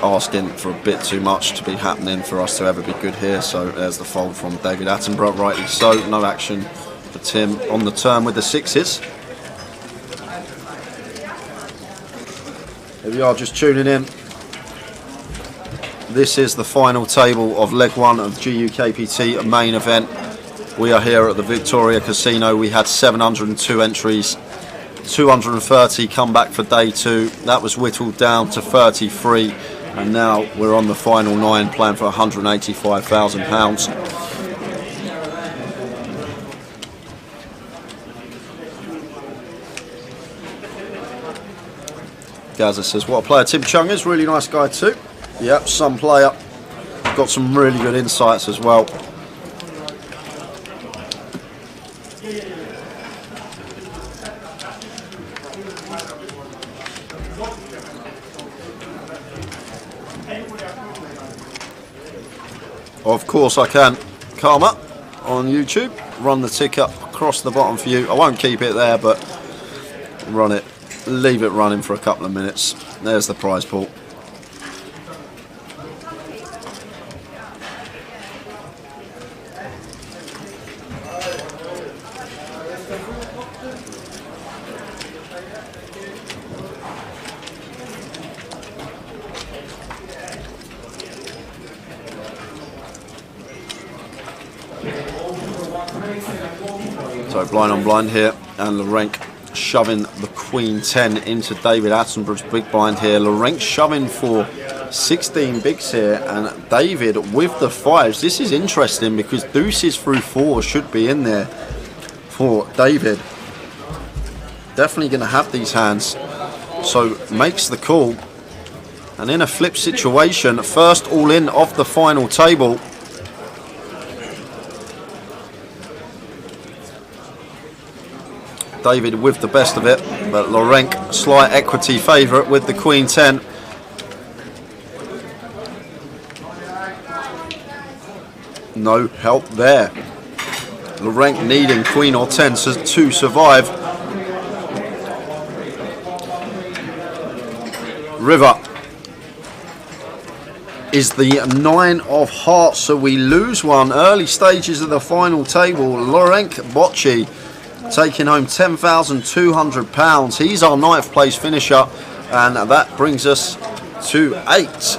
E: Asking for a bit too much to be happening for us to ever be good here. So there's the fold from David Attenborough, rightly so. No action for Tim on the turn with the 6s. Here we are, just tuning in. This is the final table of leg 1 of GUKPT main event. We are here at the Victoria Casino. We had 702 entries, 230 come back for day 2. That was whittled down to 33, and now we're on the final 9, playing for £185,000. Gaza says, what a player Tim Chung is, really nice guy too. Yep, some player. Got some really good insights as well. Of course I can. Karma on YouTube. Run the tick up across the bottom for you. I won't keep it there, but run it. Leave it running for a couple of minutes. There's the prize pool. So blind on blind here, and Lorenk shoving the Queen 10 into David Attenborough's big blind here. Lorenk shoving for 16 bigs here, and David with the 5s. This is interesting because deuces through 4 should be in there for David. Definitely going to have these hands. So makes the call, and in a flip situation, first all in off the final table. David with the best of it, but Lorenk slight equity favourite with the Queen 10. No help there. Lorenk needing Queen or 10 to survive. River is the 9 of hearts, so we lose one. Early stages of the final table. Lorenk Bocci taking home £10,200. He's our 9th place finisher, and that brings us to 8.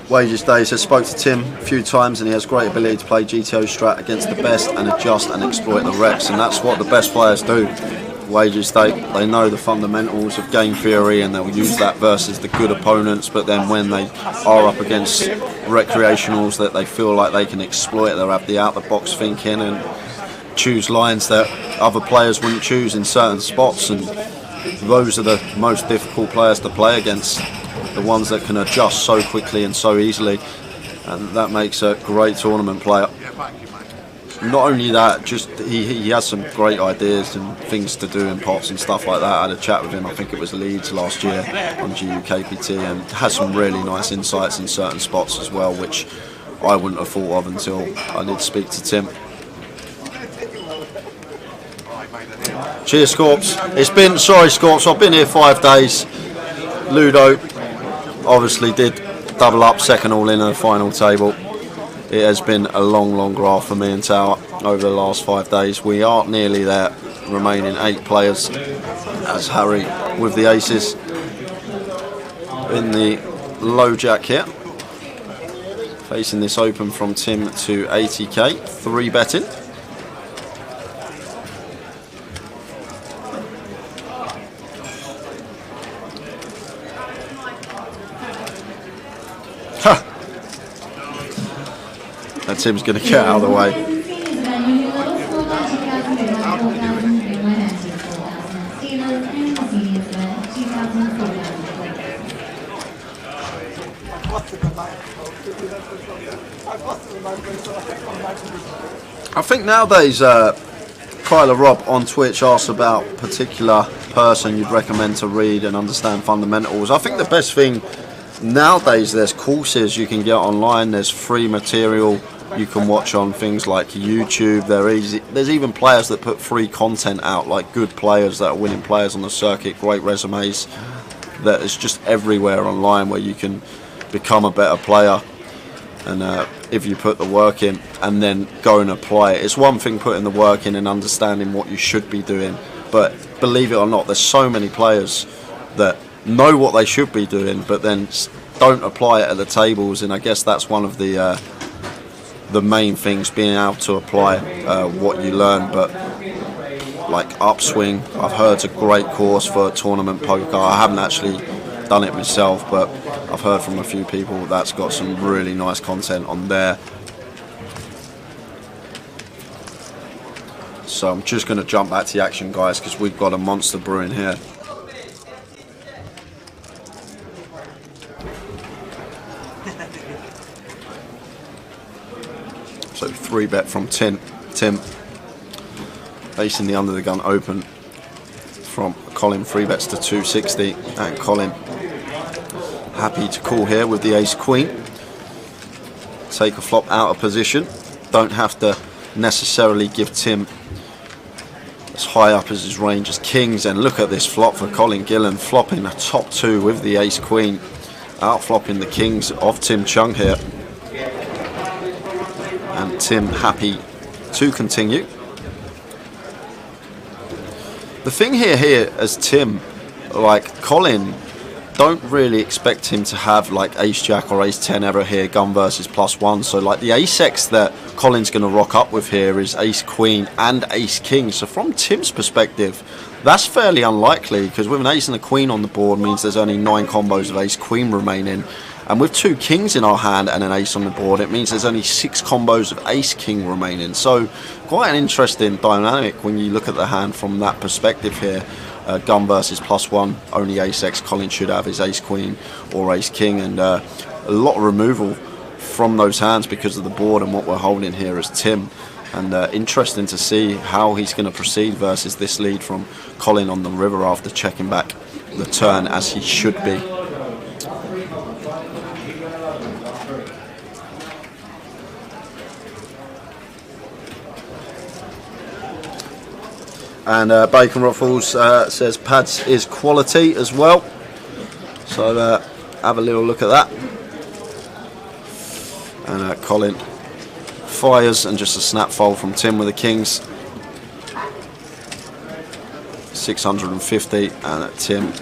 E: Wages Days has spoke to Tim a few times, and he has great ability to play GTO strat against the best and adjust and exploit the reps, and that's what the best players do. Wages Day, they know the fundamentals of game theory, and they'll use that versus the good opponents, but then when they are up against recreationals that they feel like they can exploit, they'll have the out-the-box thinking and choose lines that other players wouldn't choose in certain spots, and those are the most difficult players to play against. the ones that can adjust so quickly and so easily, and that makes a great tournament player. Not only that, just he has some great ideas and things to do in pots and stuff like that. I had a chat with him, I think it was Leeds last year on GUKPT, and has some really nice insights in certain spots as well, which I wouldn't have thought of until I did speak to Tim. Cheers, Scorps. Sorry Scorps, I've been here 5 days. Ludo obviously did double up second all in the final table. It has been a long graft for me and Tower over the last 5 days. We are nearly there, remaining 8 players, as Harry with the aces in the low jack here. Facing this open from Tim to 80k, 3 betting. And Tim's going to get out of the way. I think nowadays, Kyler Rob on Twitch asks about a particular person you'd recommend to read and understand fundamentals. I think the best thing nowadays, there's courses you can get online, there's free material you can watch on things like YouTube. There's even players that put free content out, like good players that are winning players on the circuit, great resumes. That is just everywhere online where you can become a better player. And if you put the work in and then go and apply it. It's one thing putting the work in and understanding what you should be doing, but believe it or not, there's so many players that know what they should be doing but then don't apply it at the tables, and I guess that's one of the main things, being able to apply what you learn. But like Upswing, I've heard, is a great course for tournament poker. I haven't actually done it myself, but I've heard from a few people that's got some really nice content on there. So I'm just going to jump back to the action, guys, because we've got a monster brewing here. So 3-bet from Tim. Facing the under the gun open from Colin, 3-bets to 260, and Colin happy to call here with the ace queen. Take a flop out of position. Don't have to necessarily give Tim as high up as his range as kings, and look at this flop for Colin Gillen, flopping a top 2 with the ace queen, out flopping the kings of Tim Chung here. And Tim happy to continue. The thing here as Tim, like Colin, don't really expect him to have like ace jack or ace 10 ever here, gun versus +1. So like the ace X that Colin's going to rock up with here is ace queen and ace king. So from Tim's perspective, that's fairly unlikely, because with an ace and a queen on the board means there's only 9 combos of ace queen remaining. And with 2 kings in our hand and an ace on the board, it means there's only 6 combos of ace king remaining. So quite an interesting dynamic when you look at the hand from that perspective here. Gun versus +1, only ace X Colin should have is ace queen or ace king, and a lot of removal from those hands because of the board and what we're holding here as Tim. And interesting to see how he's going to proceed versus this lead from Colin on the river after checking back the turn as he should be. And Bacon Ruffles says pads is quality as well. So have a little look at that. And Colin fires, and just a snap fold from Tim with the kings. 650, and Tim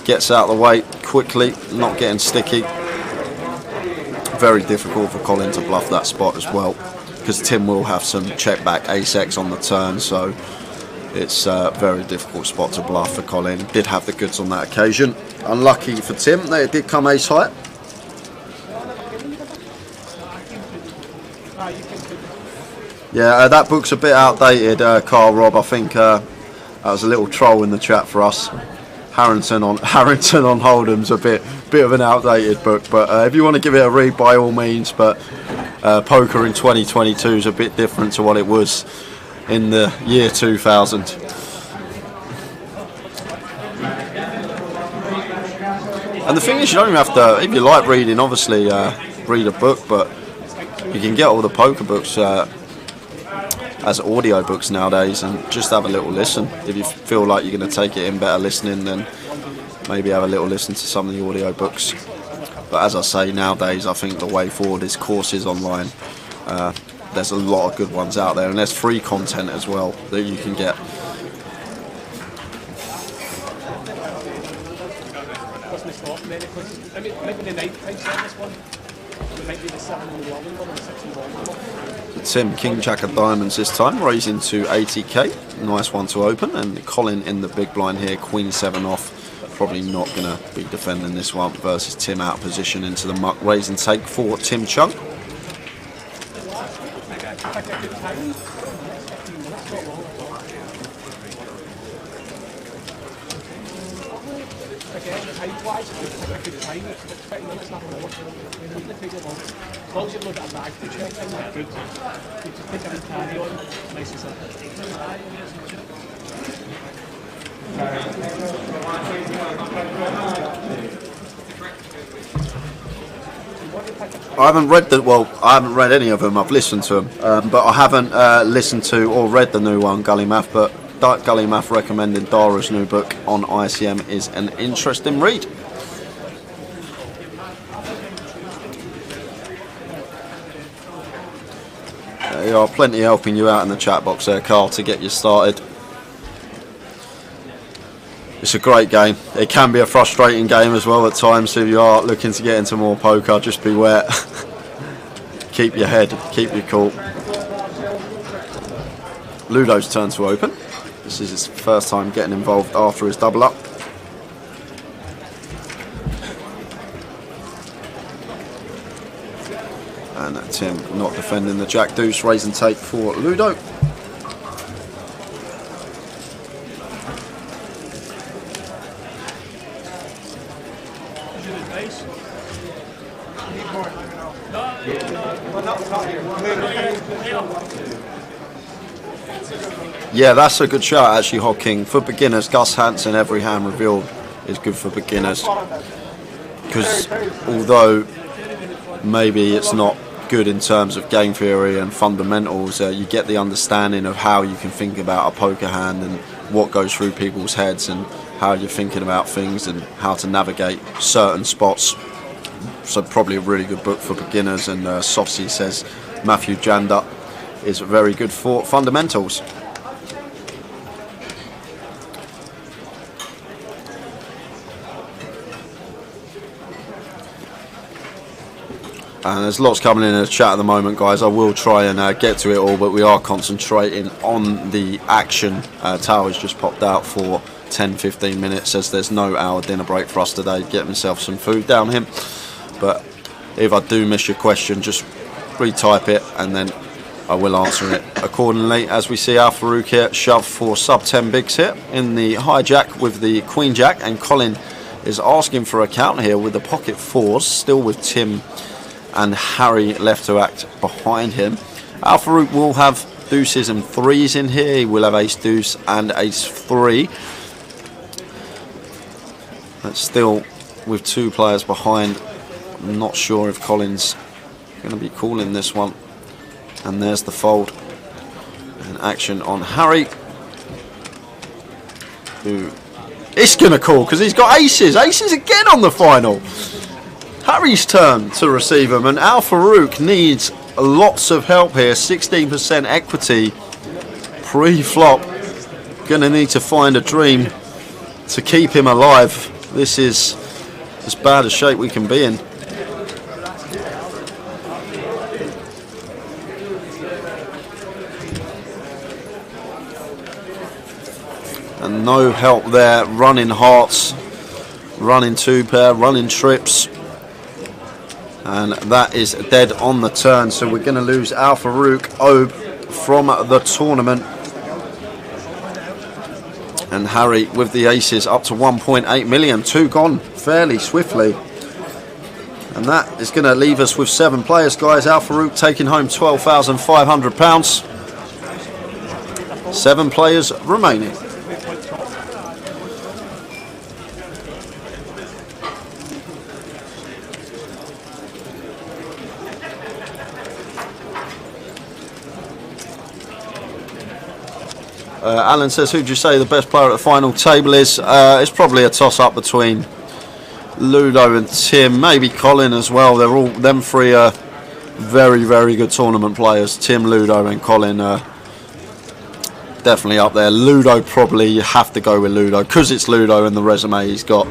E: gets out of the way quickly, not getting sticky. Very difficult for Colin to bluff that spot as well, because Tim will have some check back ace X on the turn, so it's a very difficult spot to bluff for Colin. Did have the goods on that occasion. Unlucky for Tim that it did come ace high. Yeah, that book's a bit outdated, Carl Rob. I think that was a little troll in the chat for us. Harrington on Hold'em's a bit of an outdated book, but if you want to give it a read, by all means. But poker in 2022 is a bit different to what it was in the year 2000. And the thing is, you don't even have to, if you like reading, obviously read a book, but you can get all the poker books as audio books nowadays and just have a little listen. If you feel like you're going to take it in better listening, then maybe have a little listen to some of the audio books. But as I say, nowadays I think the way forward is courses online. There's a lot of good ones out there, and there's free content as well that you can get. Tim, King Jack of Diamonds this time, raising to 80k. Nice one to open, and Colin in the big blind here, Queen 7 off. Probably not going to be defending this one versus Tim out of position into the muck. Raise and take for Tim Chung. I haven't read any of them. I've listened to them, but I haven't listened to or read the new one, Gully Math. But Gully Math recommending Dara's new book on ICM is an interesting read. There are plenty helping you out in the chat box there, Carl, to get you started. It's a great game. It can be a frustrating game as well at times, so if you are looking to get into more poker, just beware. Keep your head, keep your cool. Ludo's turn to open. This is his first time getting involved after his double up. And Tim not defending the Jack Deuce, raise and take for Ludo. Yeah, that's a good shout actually, Hog King. For beginners, Gus Hansen, every hand revealed is good for beginners. Because although maybe it's not good in terms of game theory and fundamentals, you get the understanding of how you can think about a poker hand and what goes through people's heads and how you're thinking about things and how to navigate certain spots. So probably a really good book for beginners, and Sofsy says Matthew Janda is very good for fundamentals. And there's lots coming in the chat at the moment, guys. I will try and get to it all, but we are concentrating on the action. Tower's just popped out for 10-15 minutes. Says there's no hour dinner break for us today. Get myself some food down here. But if I do miss your question, just retype it and then I will answer it accordingly. As we see Al Farouk here shove for sub 10 bigs here in the hijack with the Queen Jack, and Colin is asking for a count here with the pocket fours, still with Tim and Harry left to act behind him. Al Farouk will have deuces and threes in here. He will have ace deuce and ace three. But still with two players behind. I'm not sure if Colin's going to be calling this one. And there's the fold. And action on Harry, who is going to call because he's got aces. Aces again on the final. Harry's turn to receive them, and Al Farouk needs lots of help here. 16% equity pre-flop. Going to need to find a dream to keep him alive. This is as bad a shape we can be in. And no help there. Running hearts, running two pair, running trips. And that is dead on the turn. So we're going to lose Al Farouk Obe from the tournament. And Harry with the aces up to 1.8 million. 2 gone fairly swiftly. And that is going to leave us with 7 players, guys. Al Farouk taking home £12,500. 7 players remaining. Alan says, who do you say the best player at the final table is? It's probably a toss-up between Ludo and Tim, maybe Colin as well. They're all, them 3 are very, very good tournament players. Tim, Ludo and Colin definitely up there. Ludo, probably you have to go with Ludo because it's Ludo and the resume he's got.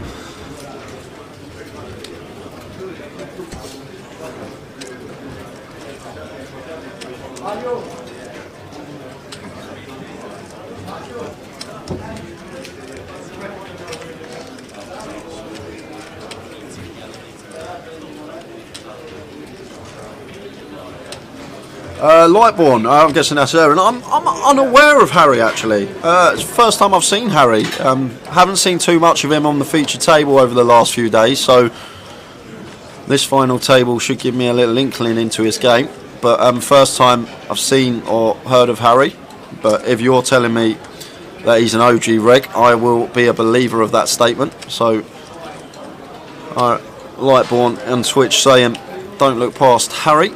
E: Lightborn, I'm guessing that's her, and I'm unaware of Harry actually. It's the first time I've seen Harry. Haven't seen too much of him on the feature table over the last few days, so this final table should give me a little inkling into his game. But first time I've seen or heard of Harry. But if you're telling me that he's an OG reg, I will be a believer of that statement. So, Lightborn on Twitch saying, don't look past Harry.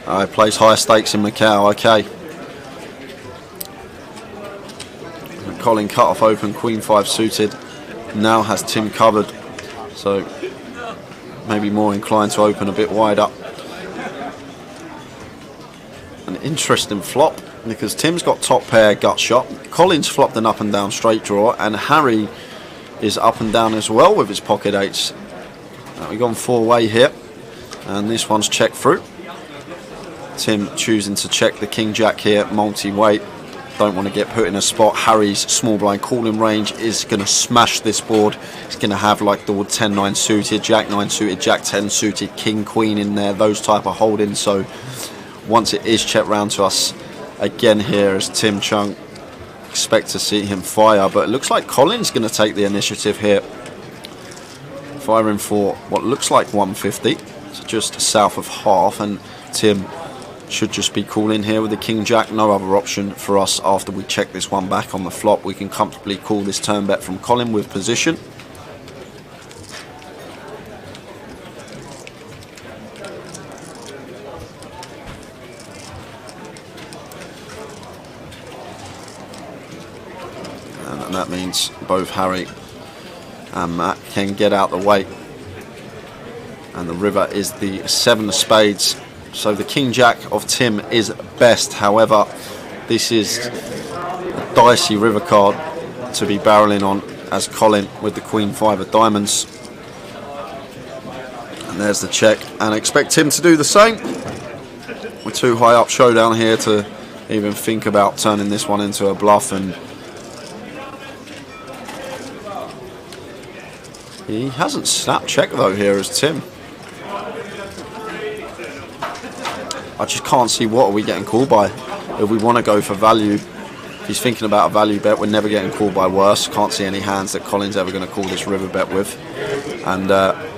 E: I place high stakes in Macau, okay. Colin cut off open, Queen 5 suited. Now has Tim covered, so maybe more inclined to open a bit wider. An interesting flop because Tim's got top pair gut shot. Colin's flopped an up and down straight draw, and Harry is up and down as well with his pocket 8s. We've gone 4-way here, and this one's checked through. Tim choosing to check the King Jack here, multi-weight. Don't want to get put in a spot. Harry's small blind calling range is going to smash this board. It's going to have like the 10-9 suited, Jack 9 suited, Jack 10 suited, King Queen in there, those type of holdings. So once it is checked round to us again here as Tim Chung, expect to see him fire, but it looks like Colin's going to take the initiative here, firing for what looks like 150, so just south of half, and Tim should just be calling here with the King Jack. No other option for us after we check this one back on the flop. We can comfortably call this turn bet from Colin with position. And that means both Harry and Matt can get out the way. And the river is the 7 of spades. So the King Jack of Tim is best. However, this is a dicey river card to be barreling on as Colin with the Queen 5 of diamonds. And there's the check, and I expect him to do the same. We're too high up showdown here to even think about turning this one into a bluff, and he hasn't snapped check though here as Tim. I just can't see what are we getting called by. If we want to go for value, if he's thinking about a value bet, we're never getting called by worse. Can't see any hands that Colin's ever going to call this river bet with. And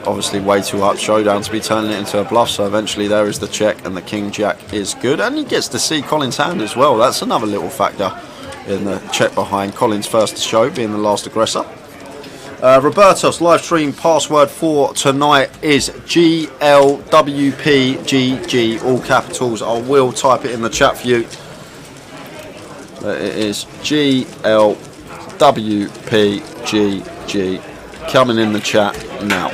E: obviously way too up showdown to be turning it into a bluff. So eventually there is the check, and the King Jack is good. And he gets to see Colin's hand as well. That's another little factor in the check behind Colin's first show, being the last aggressor. Roberto's live stream password for tonight is GLWPGG, all capitals. I will type it in the chat for you. But it is GLWPGG, coming in the chat now.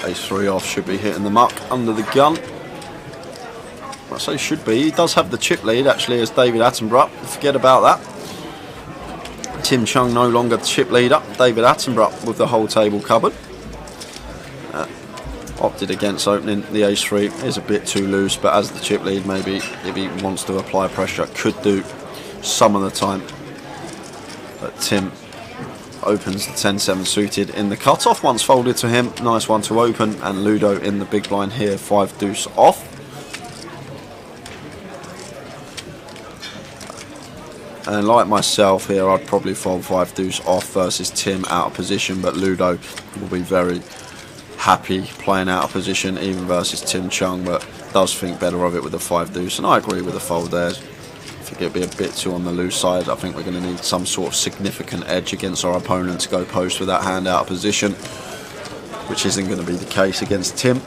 E: Ace 3 off should be hitting the muck under the gun.
D: I say should be. He does have the chip lead actually as David Attenborough. Forget about that. Tim Chung no longer the chip leader. David Attenborough with the whole table covered. Opted against opening the ace-3. Is a bit too loose, but as the chip lead, maybe if he wants to apply pressure, could do some of the time. But Tim opens the 10-7 suited in the cutoff. Once folded to him, nice one to open, and Ludo in the big blind here, 5 deuce off. And like myself here, I'd probably fold 5 deuce off versus Tim out of position, but Ludo will be very happy playing out of position even versus Tim Chung, but does think better of it with the 5 deuce, and I agree with the fold there. I think it'd be a bit too on the loose side. I think we're going to need some sort of significant edge against our opponent to go post with that hand out of position, which isn't going to be the case against Tim.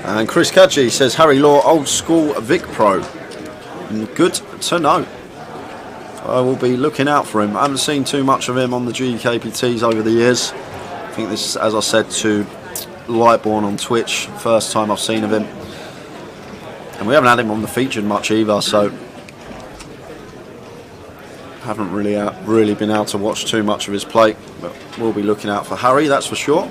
D: And Chris Kadji says, Harry Law, old school Vic Pro. Good to know. I will be looking out for him. I haven't seen too much of him on the GUKPTs over the years. I think this is, as I said to Lightborn on Twitch, first time I've seen of him. And we haven't had him on the featured much either, so haven't really been able to watch too much of his play. But we'll be looking out for Harry, that's for sure.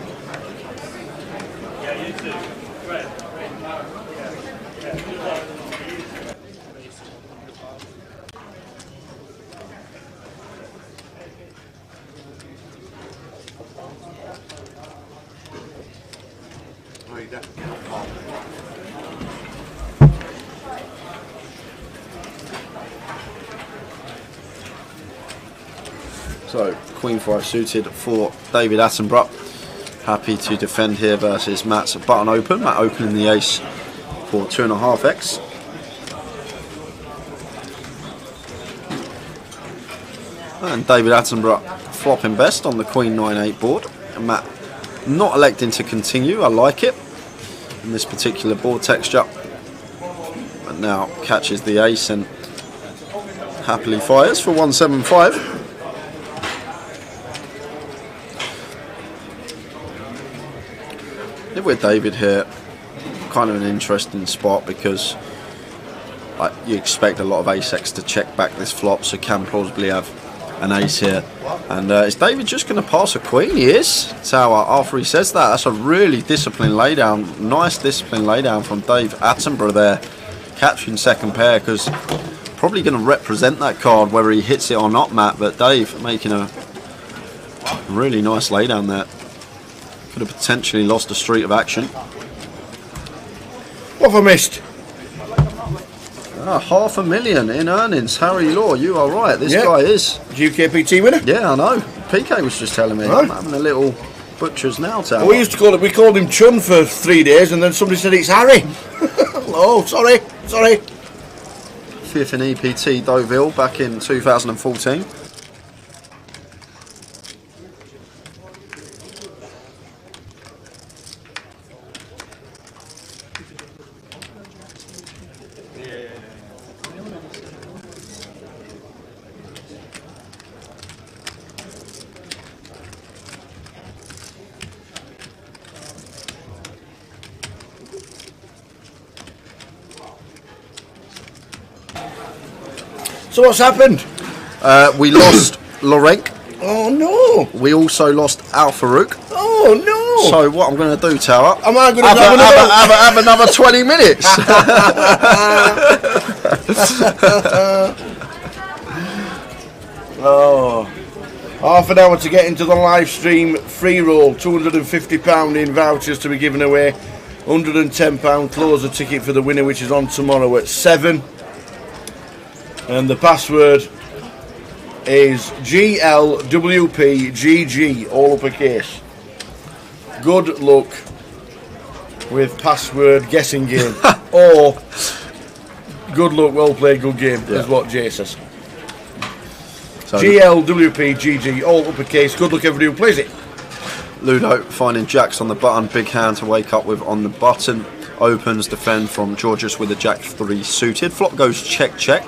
D: So, Queen 5 suited for David Attenborough. Happy to defend here versus Matt's button open. Matt opening the ace for 2.5x. And David Attenborough flopping best on the Queen 9-8 board. And Matt not electing to continue. I like it in this particular board texture. But now catches the ace and happily fires for 175. With David here, kind of an interesting spot because you expect a lot of ace-x to check back this flop, so can plausibly have an ace here. And is David just going to pass a queen? He is. Tower after he says that. That's a really disciplined laydown. Nice disciplined laydown from Dave Attenborough there, catching second pair, because probably going to represent that card whether he hits it or not, Matt. But Dave making a really nice laydown there. Could have potentially lost a streak of action. What have I missed? $500,000 in earnings. Harry Law, you are right. This guy is
F: GUKPT winner.
D: Yeah, I know. PK was just telling me. I'm having a little butcher's now tower.
F: Well, we called him Chun for 3 days, and then somebody said it's Harry. Oh, sorry.
D: Fifth in EPT Deauville back in 2014.
F: So what's happened?
D: We lost Lorenk.
F: Oh no!
D: We also lost Al Farouk.
F: Oh no!
D: So what I'm going to do, Tower?
F: Am I going to
D: have another 20 minutes?
F: Oh, half an hour to get into the live stream free roll. £250 in vouchers to be given away. £110 closer ticket for the winner, which is on tomorrow at 7. And the password is GLWPGG, all uppercase. Good luck with password guessing game. Or good luck, well played, good game, is what Jay says. So GLWPGG, all uppercase. Good luck everybody who plays it.
D: Ludo finding jacks on the button, big hand to wake up with on the button. Opens, defend from Georges with a jack 3 suited. Flop goes check.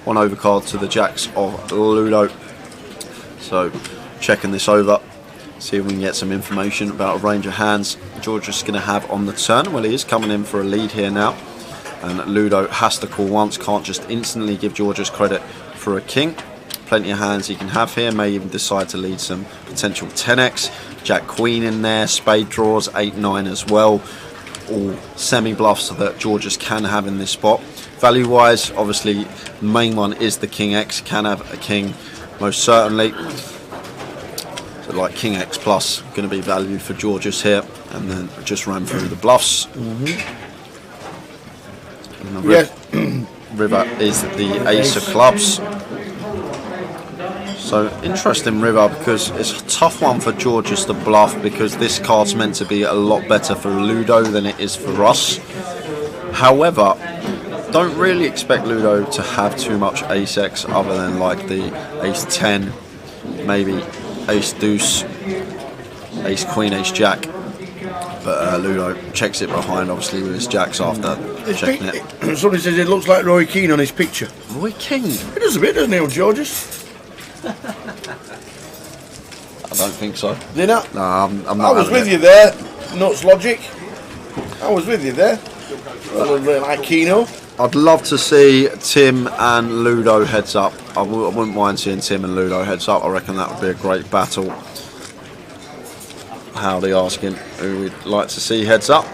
D: One overcard to the jacks of Ludo.
E: So checking this over, see if we can get some information about a range of hands George is going to have on the turn. Well, he is coming in for a lead here now, and Ludo has to call once, can't just instantly give George's credit for a king. Plenty of hands he can have here, may even decide to lead some potential 10x. Jack Queen in there, spade draws, 8-9 as well. All semi-bluffs that Georges can have in this spot. Value-wise, obviously, the main one is the King X. Can have a king, most certainly. So like King X plus, going to be value for Georges here. And then just ran through the bluffs. And the river is the ace of clubs. So interesting river, because it's a tough one for Georges to bluff, because this card's meant to be a lot better for Ludo than it is for us. However, don't really expect Ludo to have too much ace X other than like the ace 10, maybe ace deuce, ace queen, ace jack. But Ludo checks it behind, obviously, with his jacks after checking it.
F: Somebody says it looks like Roy Keane on his picture.
E: Roy Keane?
F: It does a bit, doesn't it, on Georges?
E: I don't think so.
F: Did not?
E: No, I'm not.
F: I was with you there, Nuts Logic. I was with you there. A little bit like Keno.
E: I'd love to see Tim and Ludo heads up. I wouldn't mind seeing Tim and Ludo heads up. I reckon that would be a great battle. Howdy asking who we'd like to see heads up.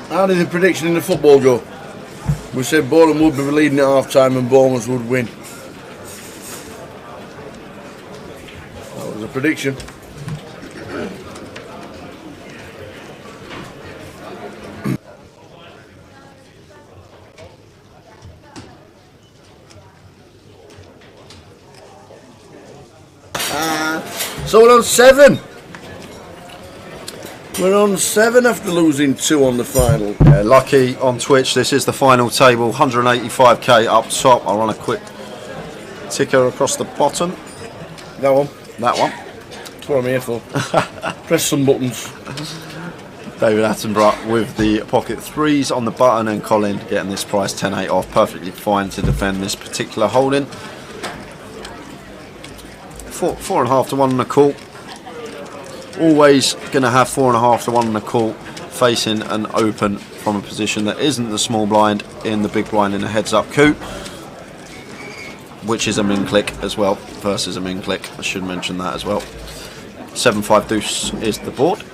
F: How did the prediction in the football go? We said Bonham would be leading at half time and Bournemouth would win. That was a prediction. So we're on 7. We're on 7 after losing 2 on the final.
E: Yeah, lucky on Twitch, this is the final table, 185k up top. I'll run a quick ticker across the bottom.
F: That one?
E: That one.
F: That's what I'm here for. Press some buttons.
E: David Attenborough with the pocket 3s on the button, and Colin getting this price 10-8 off. Perfectly fine to defend this particular holding. 4.5 to 1 on the call. Always going to have 4.5 to 1 on the call, facing an open from a position that isn't the small blind in the big blind in a heads up coup, which is a min click as well versus a min click. I should mention that as well. 7-5 deuce is the board,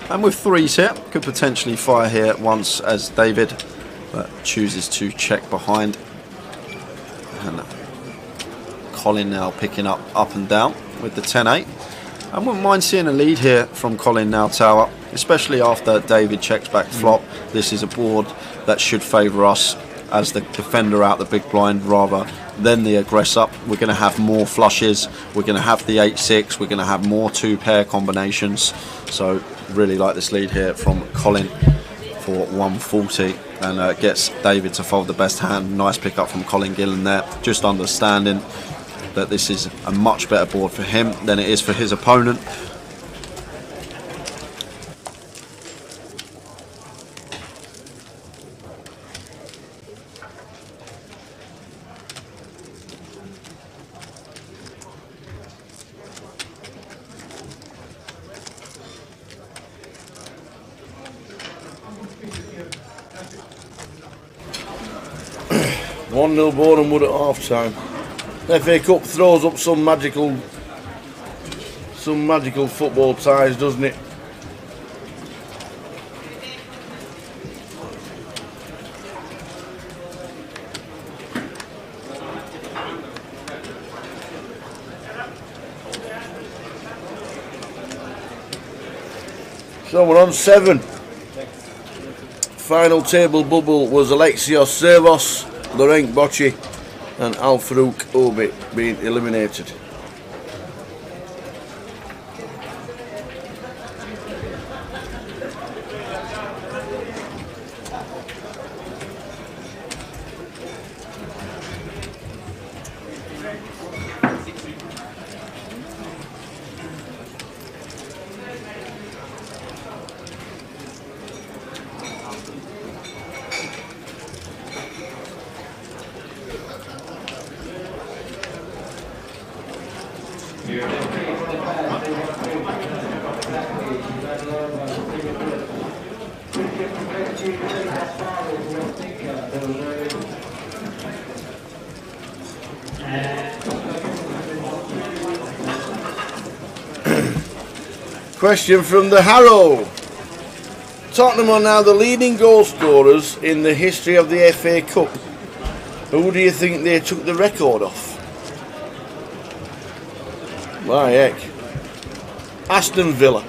E: and with 3s here, could potentially fire here once as David, but chooses to check behind. And Colin now picking up and down with the 10-8. I wouldn't mind seeing a lead here from Colin now tower, especially after David checks back flop. This is a board that should favour us as the defender out the big blind rather than the aggressor. We're going to have more flushes, we're going to have the 8-6, we're going to have more 2-pair combinations. So really like this lead here from Colin for 140, and gets David to fold the best hand. Nice pick up from Colin Gillen there, just understanding that this is a much better board for him than it is for his opponent.
F: One 0 Bonham would at half time. FA Cup throws up some magical football ties, doesn't it? So we're on 7. Final table bubble was Alexios Servos, Laurent Bocci and Al Farouk Obi being eliminated. Question from the Harrow. Tottenham are now the leading goal scorers in the history of the FA Cup. Who do you think they took the record off? My heck. Aston Villa.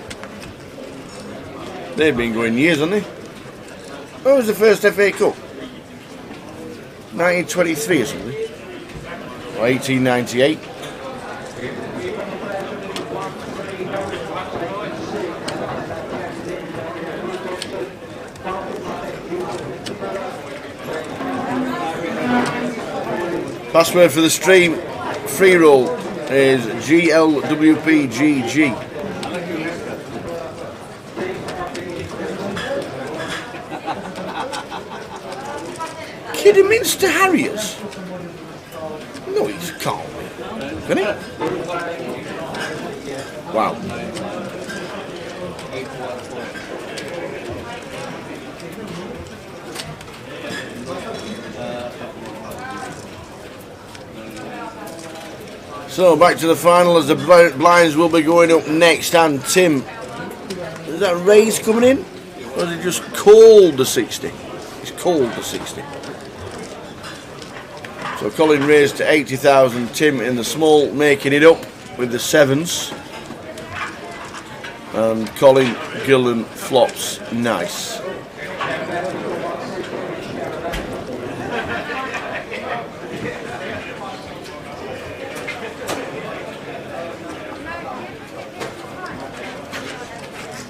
F: They've been going years, haven't they? When was the first FA Cup? 1923 or something? Or 1898? Password for the stream free roll is GLWPGG. Kidderminster Harriers? No, he can't. Can he? Wow. So back to the final as the blinds will be going up next. And Tim, is that raise coming in? Or is it just called the 60? It's called the 60. So Colin raised to 80,000. Tim in the small making it up with the sevens. And Colin Gillen flops nice.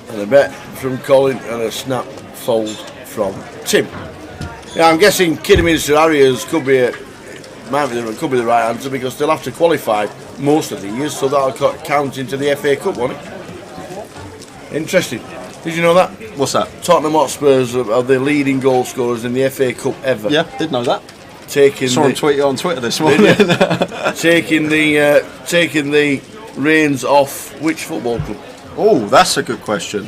F: And a bet from Colin and a snap fold from Tim. Yeah, I'm guessing Kidderminster Harriers could be the right answer because they'll have to qualify most of the years, so that'll count into the FA Cup, won't it? Interesting. Did you know that?
E: What's that?
F: Tottenham Hotspurs are the leading goal scorers in the FA Cup ever.
E: Yeah, did know that.
F: Saw
E: him tweet on Twitter this morning.
F: taking the reins off which football club?
E: Oh, that's a good question.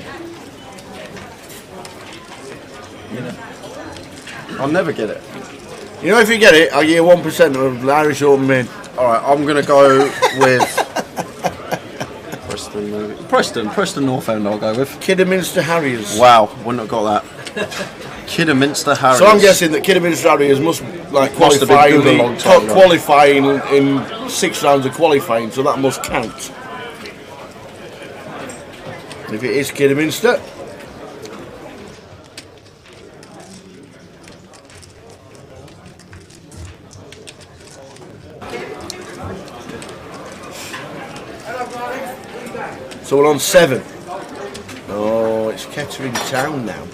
E: I'll never get it.
F: You know, if you get it, I'll give you 1% of the Irish Open Main.
E: Alright, I'm going to go with Preston North End, I'll go with.
F: Kidderminster Harriers.
E: Wow, wouldn't have got that. Kidderminster Harriers.
F: So I'm guessing that Kidderminster Harriers must qualify in 6 rounds of qualifying, so that must count. And if it is Kidderminster, so we're on 7. Oh, it's Kettering Town now.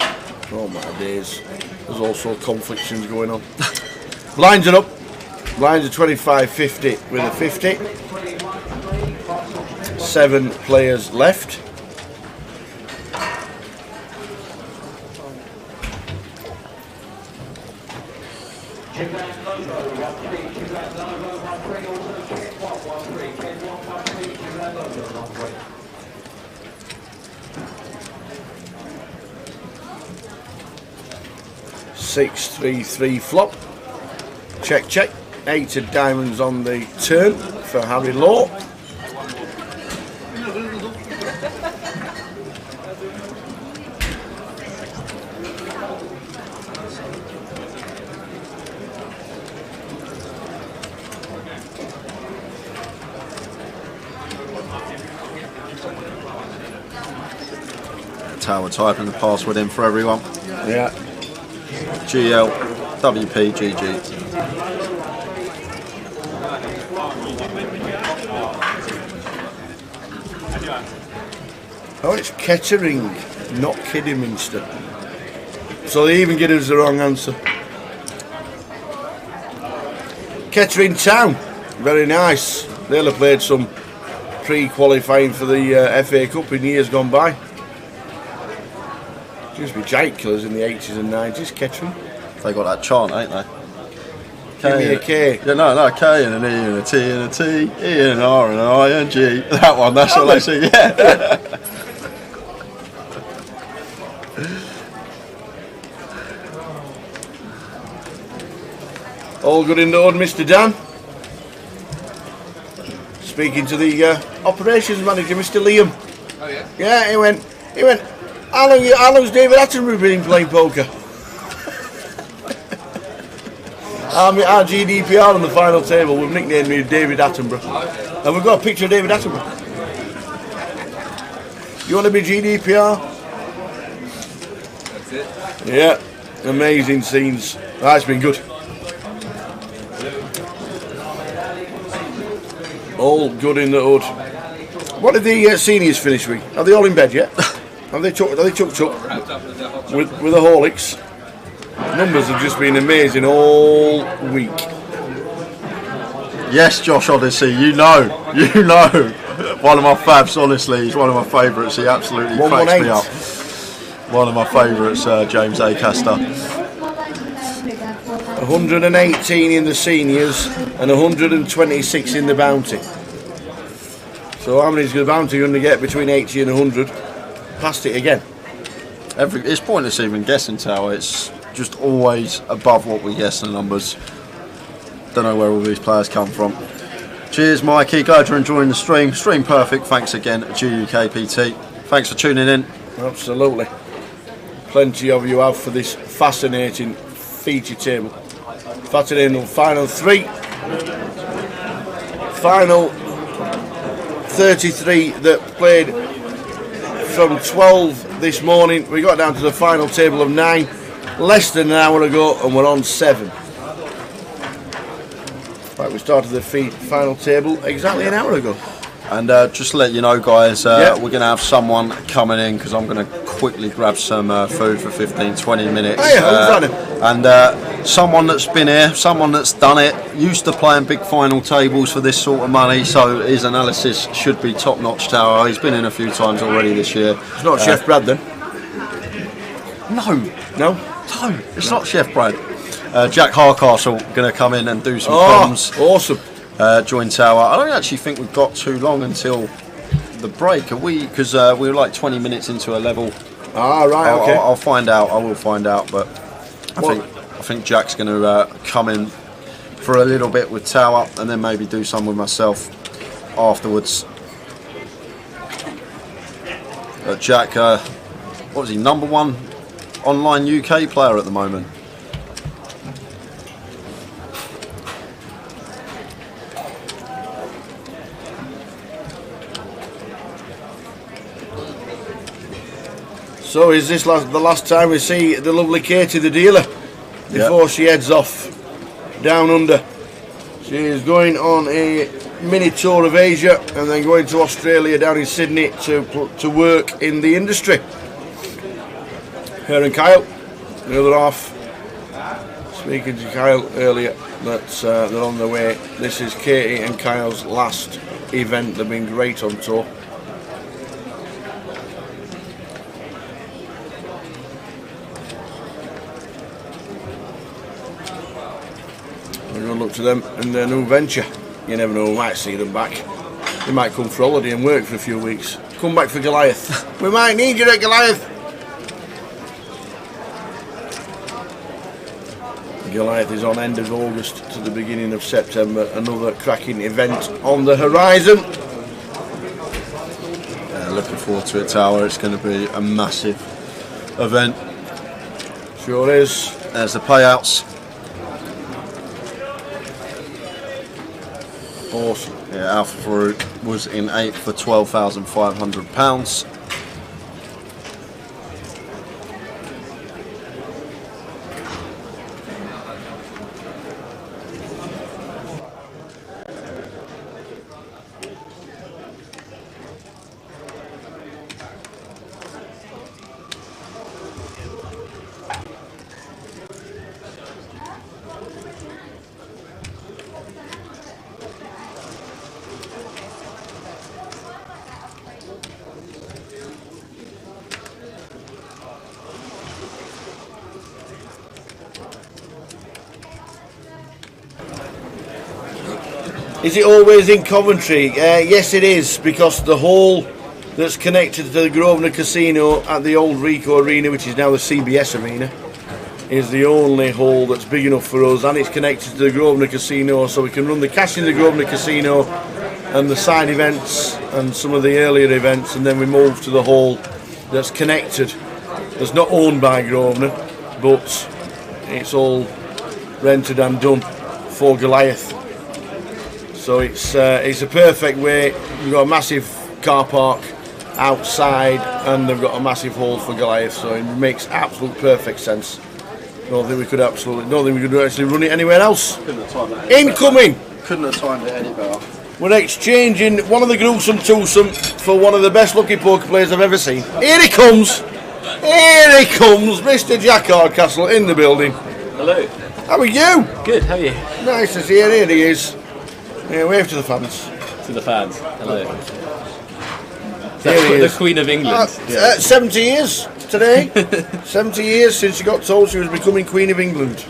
F: Oh my days. There's also conflictions going on. Blinds are up. Blinds are 25.50 with a 50. 7 players left. Six, 3-3 flop. Check, check. 8 of diamonds on the turn for Harry Law.
E: Tower typing the password in for everyone.
F: Yeah.
E: GLWPGG.
F: Oh, it's Kettering, not Kidderminster. So they even give us the wrong answer. Kettering Town, very nice. They'll have played some pre-qualifying for the FA Cup in years gone by. Used to be giant killers in the 80s and 90s, Kettering.
E: They got that chant, ain't they?
F: Give me a K.
E: Yeah, no, K and an E and a T and a T, E and an R and an I and G. That one, that's what they sing, yeah.
F: All good in the hood, Mr. Dan. Speaking to the operations manager, Mr. Liam. Oh yeah. Yeah, he went. How long's David Attenborough been playing poker? Our GDPR on the final table. We've nicknamed me David Attenborough, and we've got a picture of David Attenborough. You want to be GDPR? That's it. Yeah, amazing scenes. That's been good. All good in the hood. What did the seniors finish with? Are they all in bed yet? Are they chucked up with the Horlicks? Numbers have just been amazing all week.
E: Yes, Josh Odyssey, you know. One of my fabs, honestly, he's one of my favourites. He absolutely cracks me up. One of my favourites, James Acaster.
F: 118 in the seniors and 126 in the bounty. So how many's the bounty going to get between 80 and 100? Past it again.
E: It's pointless even guessing, Tower. It's just always above what we guess the numbers. Don't know where all these players come from. Cheers, Mikey. Glad you're enjoying the stream. Stream perfect. Thanks again, GUKPT. Thanks for tuning in.
F: Absolutely. Plenty of you have for this fascinating feature table. Fascinating final three. Final 33 that played from 12 this morning. We got down to the final table of 9 less than an hour ago, and we're on 7. Right, we started the final table exactly an hour ago.
E: And just to let you know, guys, we're going to have someone coming in because I'm going to quickly grab some food for 15-20 minutes. And someone that's been here, someone that's done it, used to playing big final tables for this sort of money, so his analysis should be top-notch, Tower. He's been in a few times already this year.
F: It's not Chef Brad then?
E: No, it's not Chef Brad. Jack Harcastle going to come in and do some comms.
F: Awesome.
E: Join Tower. I don't actually think we've got too long until the break, are we? Because we were like 20 minutes into a level.
F: Right, okay.
E: I'll find out. I will find out, but I think Jack's going to come in for a little bit with Tower, and then maybe do some with myself afterwards. Jack, what was he? #1 online UK player at the moment.
F: So is this the last time we see the lovely Katie, the dealer, before she heads off down under? She is going on a mini tour of Asia and then going to Australia down in Sydney to work in the industry. Her and Kyle, the other half, speaking to Kyle earlier, that they're on their way. This is Katie and Kyle's last event. They've been great on tour. We're going to look to them in their new venture. You never know, we might see them back. They might come for holiday and work for a few weeks. Come back for Goliath. We might need you at Goliath. Goliath is on end of August to the beginning of September. Another cracking event on the horizon.
E: Looking forward to it, Tower. It's going to be a massive event.
F: Sure is.
E: There's the payouts.
F: Awesome.
E: Yeah, Alpha Farouk was in 8th for £12,500.
F: Is it always in Coventry? Yes, it is, because the hall that's connected to the Grosvenor Casino at the old Rico Arena, which is now the CBS Arena, is the only hall that's big enough for us, and it's connected to the Grosvenor Casino, so we can run the cash in the Grosvenor Casino and the side events and some of the earlier events, and then we moved to the hall that's connected, that's not owned by Grosvenor, but it's all rented and done for Goliath. So it's a perfect way. We've got a massive car park outside, and they've got a massive hall for Goliath, so it makes absolute perfect sense. Don't think we could actually run it anywhere else. Incoming!
E: Couldn't have timed it any better.
F: We're exchanging one of the gruesome twosome for one of the best looking poker players I've ever seen. Here he comes! Here he comes! Mr. Jack Hardcastle in the building.
H: Hello.
F: How are you?
H: Good, how are you?
F: Nice to see you. Here he is. Yeah, wave to the fans.
H: To the fans. Hello.
F: Here he
H: The
F: is.
H: Queen of England.
F: 70 years today. 70 years since she got told she was becoming Queen of England.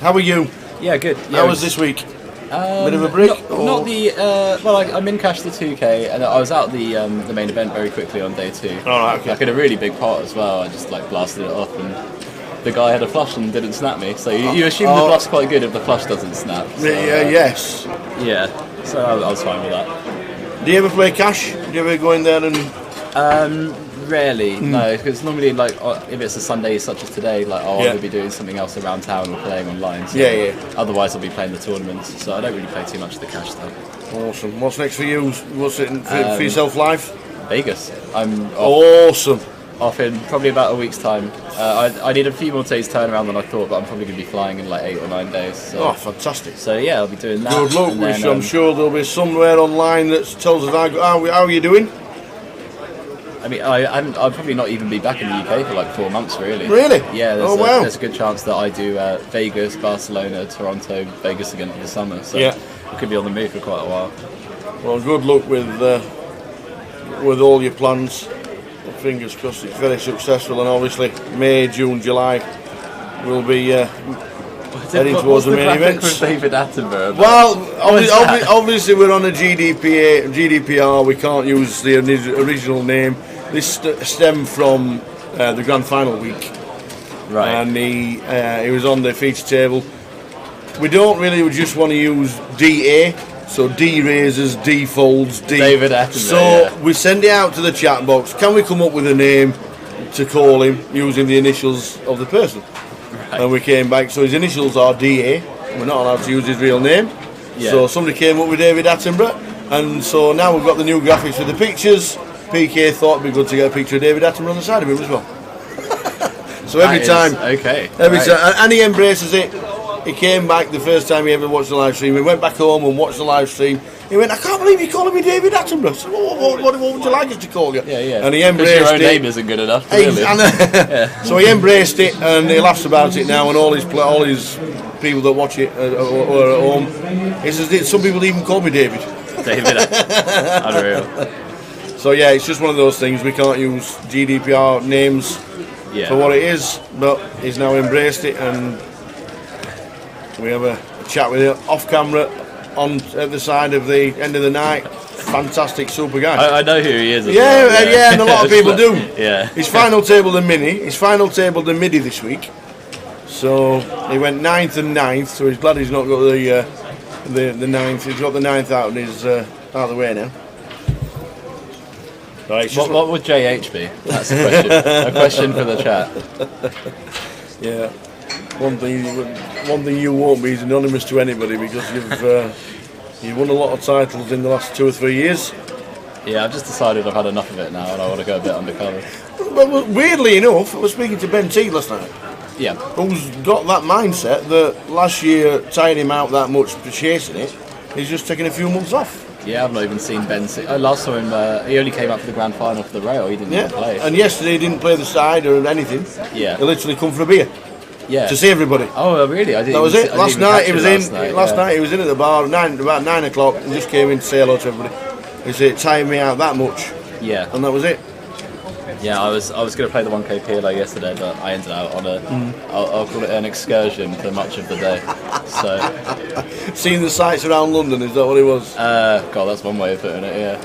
F: How are you?
H: Yeah, good. Yeah,
F: How was this week? Bit of a break?
H: Not the. Well, I'm in cash the 2K, and I was out the main event very quickly on day 2.
F: All right, okay.
H: Like in a really big pot as well. I just like blasted it off, and the guy had a flush and didn't snap me. So you assume the bluff's quite good if the flush doesn't snap. So,
F: Yes.
H: Yeah. So I was fine with that.
F: Do you ever play cash? Do you ever go in there and...
H: Rarely, no, because normally, like, if it's a Sunday such as today, like, I'll either be doing something else around town or playing online. So otherwise, I'll be playing the tournaments, so I don't really play too much of the cash stuff.
F: Awesome. What's next for you? What's it for yourself live?
H: Vegas. I'm
F: Awesome.
H: off in probably about a week's time. I need a few more days turnaround than I thought, but I'm probably going to be flying in like 8 or 9 days. So.
F: Oh, fantastic.
H: So yeah, I'll be doing that.
F: Good luck.
H: Then,
F: I'm sure there'll be somewhere online that tells us how are you doing?
H: I mean, I'll probably not even be back in the UK for like 4 months, really.
F: Really?
H: Yeah,
F: there's
H: a good chance that I do Vegas, Barcelona, Toronto, Vegas again for the summer. So I could be on the move for quite a while.
F: Well, good luck with all your plans. Fingers crossed it's very successful, and obviously May, June, July will be heading towards the main events.
H: With David Attenborough?
F: Well, obviously we're on a GDPR. We can't use the original name. This stemmed from the grand final week,
H: right?
F: And he was on the feature table. We don't really just want to use DA, so D raises, D folds, D.
H: David Attenborough.
F: So we send it out to the chat box. Can we come up with a name to call him using the initials of the person? Right. And we came back. So his initials are DA. We're not allowed to use his real name. Yeah. So somebody came up with David Attenborough, and so now we've got the new graphics with the pictures. PK thought it'd be good to get a picture of David Attenborough on the side of him as well. So every time, and he embraces it. He came back the first time he ever watched the live stream. He went back home and watched the live stream. He went, I can't believe you're calling me David Attenborough. So what would you like us to call you?
H: Yeah.
F: And he embraced
H: your own
F: it.
H: name isn't good enough. Really.
F: So he embraced it, and he laughs about it now. And all his people that watch it or at home, he says some people even call me David.
H: David, unreal.
F: So yeah, it's just one of those things. We can't use GDPR names for what it is, but he's now embraced it, and we have a chat with him off camera at the side of the end of the night. Fantastic, super guy.
H: I know who he is.
F: And a lot of people do.
H: Yeah.
F: His final table the mini. His final table the midi this week. So he went 9th and 9th. So he's glad he's not got the 9th. He's got the 9th out of the way now. Right,
H: what would JH be? That's a question. A question for the chat.
F: Yeah. One thing you won't be is anonymous to anybody, because you've won a lot of titles in the last 2 or 3 years.
H: Yeah, I've just decided I've had enough of it now, and I want to go a bit undercover.
F: But weirdly enough, I was speaking to Ben T last night.
H: Yeah.
F: Who's got that mindset that last year tired him out that much for chasing it. He's just taking a few months off.
H: Yeah, I've not even seen Ben. Last saw him, he only came up for the grand final for the rail. He didn't even play.
F: And yesterday he didn't play the side or anything.
H: Yeah.
F: He literally come for a beer.
H: Yeah.
F: To see everybody.
H: Oh, really? I didn't.
F: That was it. Last night he was in.
H: Last
F: night he was in at the bar about 9 o'clock and just came in to say hello to everybody. He said it tired me out that much.
H: Yeah.
F: And that was it.
H: Yeah, I was going to play the 1K PLA yesterday, but I ended out on I'll call it an excursion for much of the day. So,
F: seeing the sights around London, is that what it was?
H: God, that's one way of putting it. Yeah.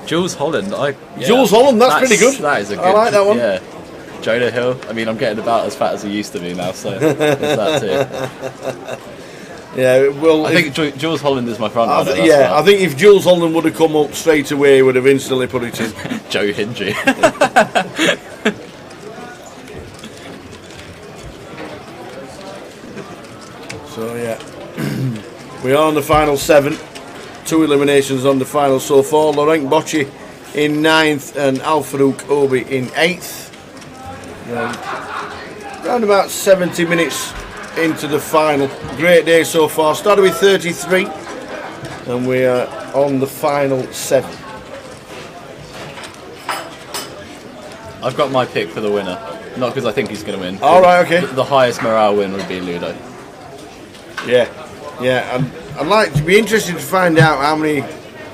H: Jules Holland.
F: Jules Holland, that's pretty good.
H: That is a good.
F: I like that one.
H: Yeah. Jonah Hill. I mean, I'm getting about as fat as he used to be now, so there's that too.
F: Yeah, well,
H: I think Jules Holland is my front runner.
F: I think if Jules Holland would have come up straight away, he would have instantly put it in.
H: Joe Hindry.
F: So yeah, we are on the final 7. 2 eliminations on the final so far. Laurent Bocci in 9th and Al Farouk Obi in 8th. Around about 70 minutes into the final. Great day so far. Started with 33 and we are on the final 7.
H: I've got my pick for the winner. Not because I think he's going to win.
F: Alright, okay.
H: The highest morale win would be Ludo.
F: Yeah, I'd like to be interested to find out how many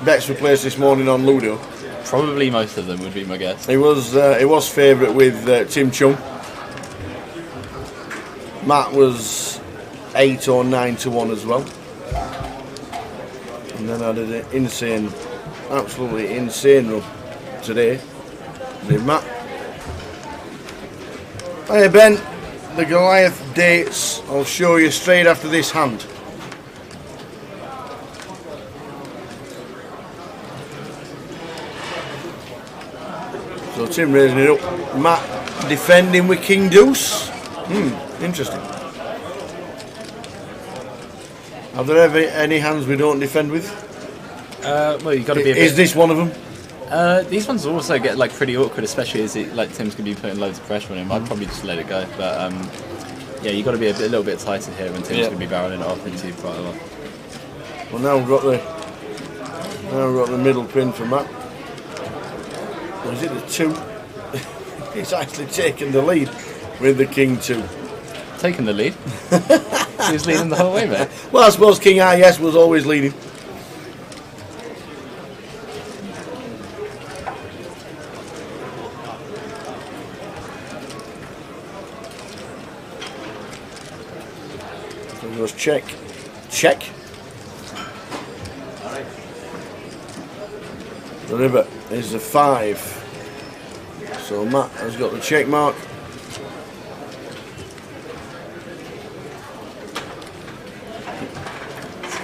F: bets were placed this morning on Ludo.
H: Probably most of them would be my guess.
F: He was favourite with Tim Chung. Matt was 8 or 9 to 1 as well. And then I did an insane, absolutely insane run today. Did Matt. Hey Ben, the Goliath dates I'll show you straight after this hand. So Tim raising it up. Matt defending with King Deuce. Interesting. Are there ever any hands we don't defend with?
H: Well, you've got to be.
F: Is this one of them?
H: These ones also get like pretty awkward, especially as Tim's gonna be putting loads of pressure on him. I'd probably just let it go, but yeah, you've got to be a little bit tighter here when Tim's gonna be barreling it off into you quite a lot.
F: Well, now we've got the middle pin for Matt. Or is it the 2? He's actually taken the lead with the King 2.
H: Taking the lead? He was leading the whole way, mate.
F: Well, I suppose King IS was always leading. So it goes check. The river is the 5. So Matt has got the check mark.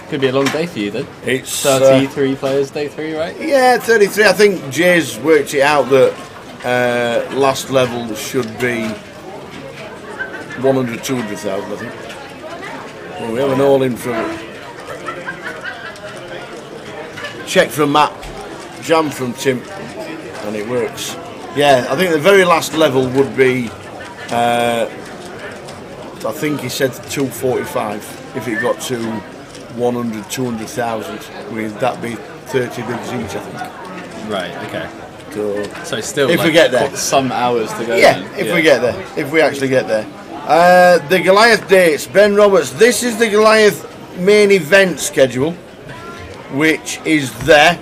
H: Could be a long day for you then.
F: It's
H: 33 players, day 3, right?
F: Yeah, 33. I think Jay's worked it out that last level should be 100, 200,000, I think. Well, we have an all-in from check from Matt, jam from Tim, and it works. Yeah, I think the very last level would be, I think he said 245 if it got to 100, 200,000. Would that be 30 bigs each, I think.
H: Right, okay.
F: So
H: still,
F: if
H: like,
F: we get there,
H: some hours to go.
F: Yeah, if we get there, if we actually get there. The Goliath dates, Ben Roberts. This is the Goliath main event schedule, which is there.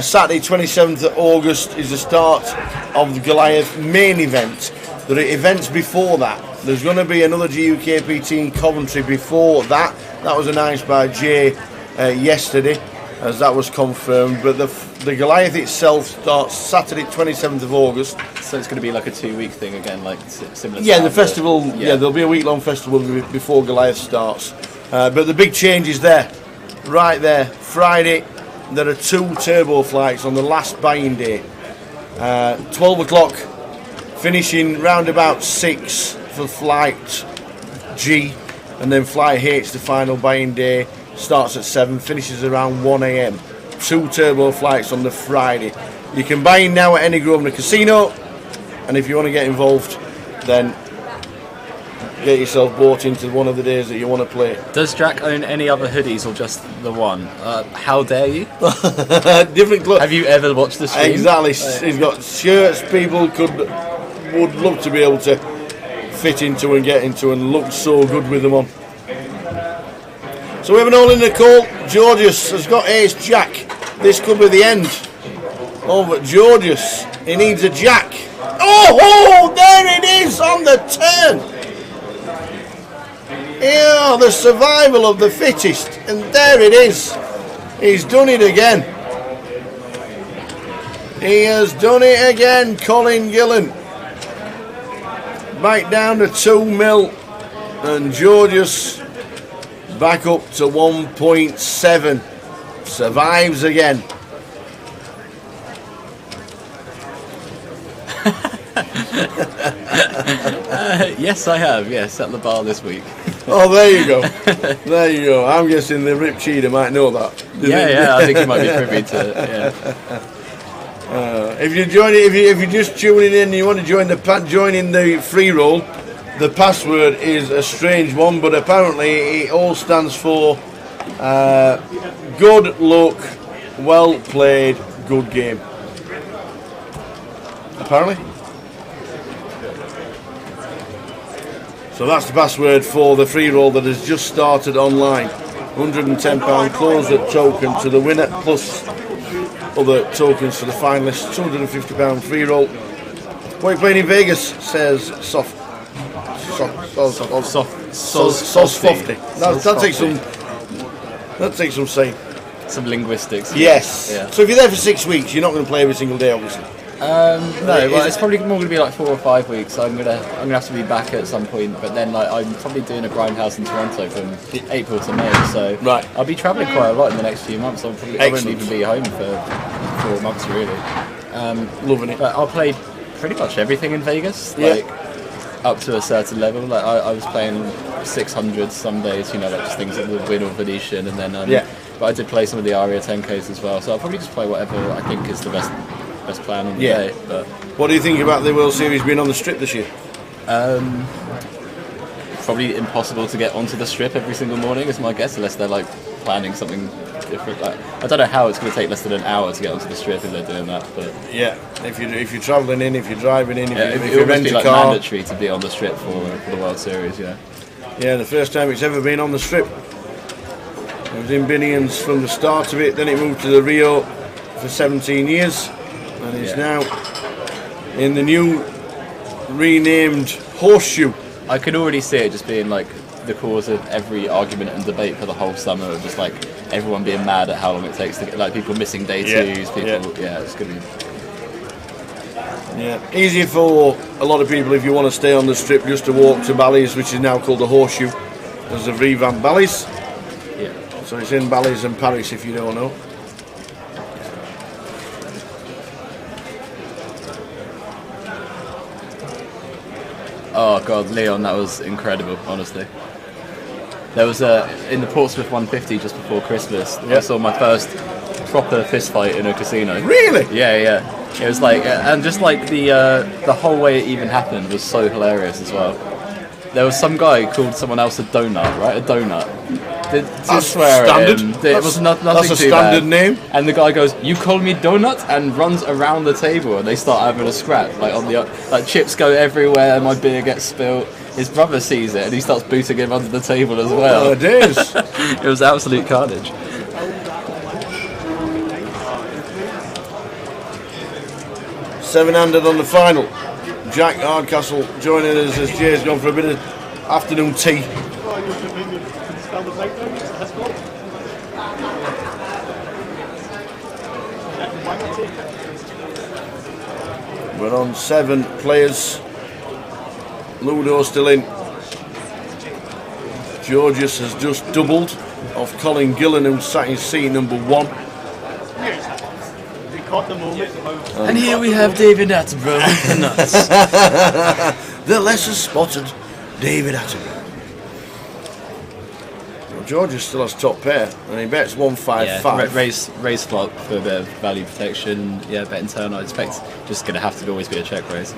F: Saturday 27th of August is the start of the Goliath main event. There are events before that. There's going to be another GUKPT in Coventry before that. That was announced by Jay yesterday, as that was confirmed. But the Goliath itself starts Saturday 27th of August.
H: So it's going to be like a 2-week thing again, like similar.
F: Yeah, the festival. Yeah, there'll be a week-long festival before Goliath starts. But the big change is there, right there. Friday, there are 2 turbo flights on the last buying day. 12 o'clock, finishing round about 6 for flight G, and then flight H, the final buying day, starts at 7, finishes around 1 AM. 2 turbo flights on the Friday. You can buy in now at any Grosvenor Casino, and if you want to get involved, then get yourself bought into one of the days that you want to play.
H: Does Jack own any other hoodies or just the one? How dare you?
F: Different clothes.
H: Have you ever watched the stream?
F: Exactly. He's got shirts people would love to be able to fit into and get into, and look so good with them on. So we have an all in the call. Georgius has got ace jack. This could be the end of Georgius. He needs a jack. Oh, there it is on the turn. Yeah, the survival of the fittest, and there it is. He's done it again. He has done it again, Colin Gillen. Back down to 2 mil, and Georgius Back up to 1.7. Survives again.
H: Yes, I have. Yes, at the bar this week.
F: Oh, there you go. There you go. I'm guessing the Rip Cheetah might know that.
H: Yeah, I think he might be privy to it. Yeah.
F: If you're just tuning in and you want to join the free roll, the password is a strange one, but apparently it all stands for good luck, well played, good game. Apparently. So that's the password for the free roll that has just started online. £110 closed at token to the winner, plus other tokens for the finalists. £250 free roll. What are you playing in Vegas? Says Soft. Softy. That takes some saying.
H: Some linguistics.
F: Yes.
H: Yeah.
F: So if you're there for 6 weeks, you're not going to play every single day, obviously.
H: No, well, it's probably more going to be like 4 or 5 weeks. So I'm gonna have to be back at some point. But then, like, I'm probably doing a grindhouse in Toronto from April to May. So
F: right.
H: I'll be travelling quite a lot in the next few months. I won't even be home for 4 months really.
F: Loving it.
H: But I'll play pretty much everything in Vegas. Like up to a certain level. Like I was playing 600 some days. You know, like just things that would win or Venetian, and then But I did play some of the Aria 10Ks as well. So I'll probably just play whatever I think is the best plan on the day. But
F: what do you think about the World Series being on the Strip this year?
H: Probably impossible to get onto the Strip every single morning, is my guess, unless they're like planning something different. Like, I don't know how it's going to take less than an hour to get onto the Strip if they're doing that. But
F: yeah, if you're travelling in, if you're driving in, if
H: it
F: you
H: would
F: rent
H: be
F: a
H: like
F: car,
H: mandatory to be on the Strip for the World Series. Yeah,
F: the first time it's ever been on the Strip. It was in Binions from the start of it. Then it moved to the Rio for 17 years. And it's now in the new renamed Horseshoe.
H: I could already see it just being like the cause of every argument and debate for the whole summer, of just like everyone being mad at how long it takes to get, like people missing day twos, it's going to be
F: easier for a lot of people if you want to stay on the Strip just to walk to Bally's, which is now called the Horseshoe. There's a revamped Bally's.
H: Yeah.
F: So it's in Bally's and Paris if you don't know.
H: Oh god, Leon, that was incredible, honestly. There was in the Portsmouth 150 just before Christmas, I saw my first proper fist fight in a casino.
F: Really?
H: Yeah. It was like, and just like the whole way it even happened was so hilarious as well. There was some guy who called someone else a donut, right? A donut.
F: That's standard.
H: It was nothing
F: that's a
H: too
F: standard
H: bad.
F: Name.
H: And the guy goes, "You call me donut," and runs around the table, and they start having a scrap. Like like chips go everywhere, my beer gets spilt. His brother sees it, and he starts booting him under the table as well.
F: Oh, it is.
H: It was absolute carnage.
F: Seven-handed on the final. Jack Hardcastle joining us as Jay's gone for a bit of afternoon tea. We're on 7 players. Ludo still in. Georgius has just doubled off Colin Gillen, who sat in seat number 1.
H: And here we have David Attenborough with the nuts.
F: The lesser spotted David Attenborough. Well, Georgius still has top pair, and he bets 155.
H: Raise flop for a bit of value protection. Yeah, bet in turn. I expect just going to have to always be a check raise.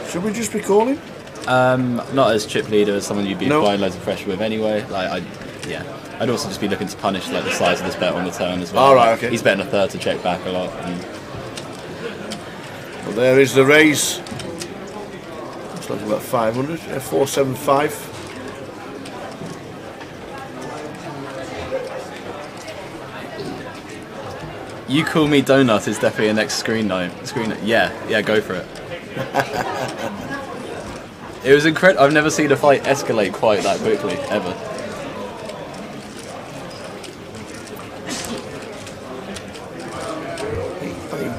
F: Should we just be calling?
H: Not as chip leader, as someone you'd be applying loads of pressure with anyway. I'd also just be looking to punish like the size of this bet on the turn as well.
F: All right, okay.
H: He's betting a third to check back a lot.
F: Well, there is the raise. Looks like about 500. 475.
H: You call me donut is definitely a next screen note. Yeah, go for it. It was incredible. I've never seen a fight escalate quite that quickly ever.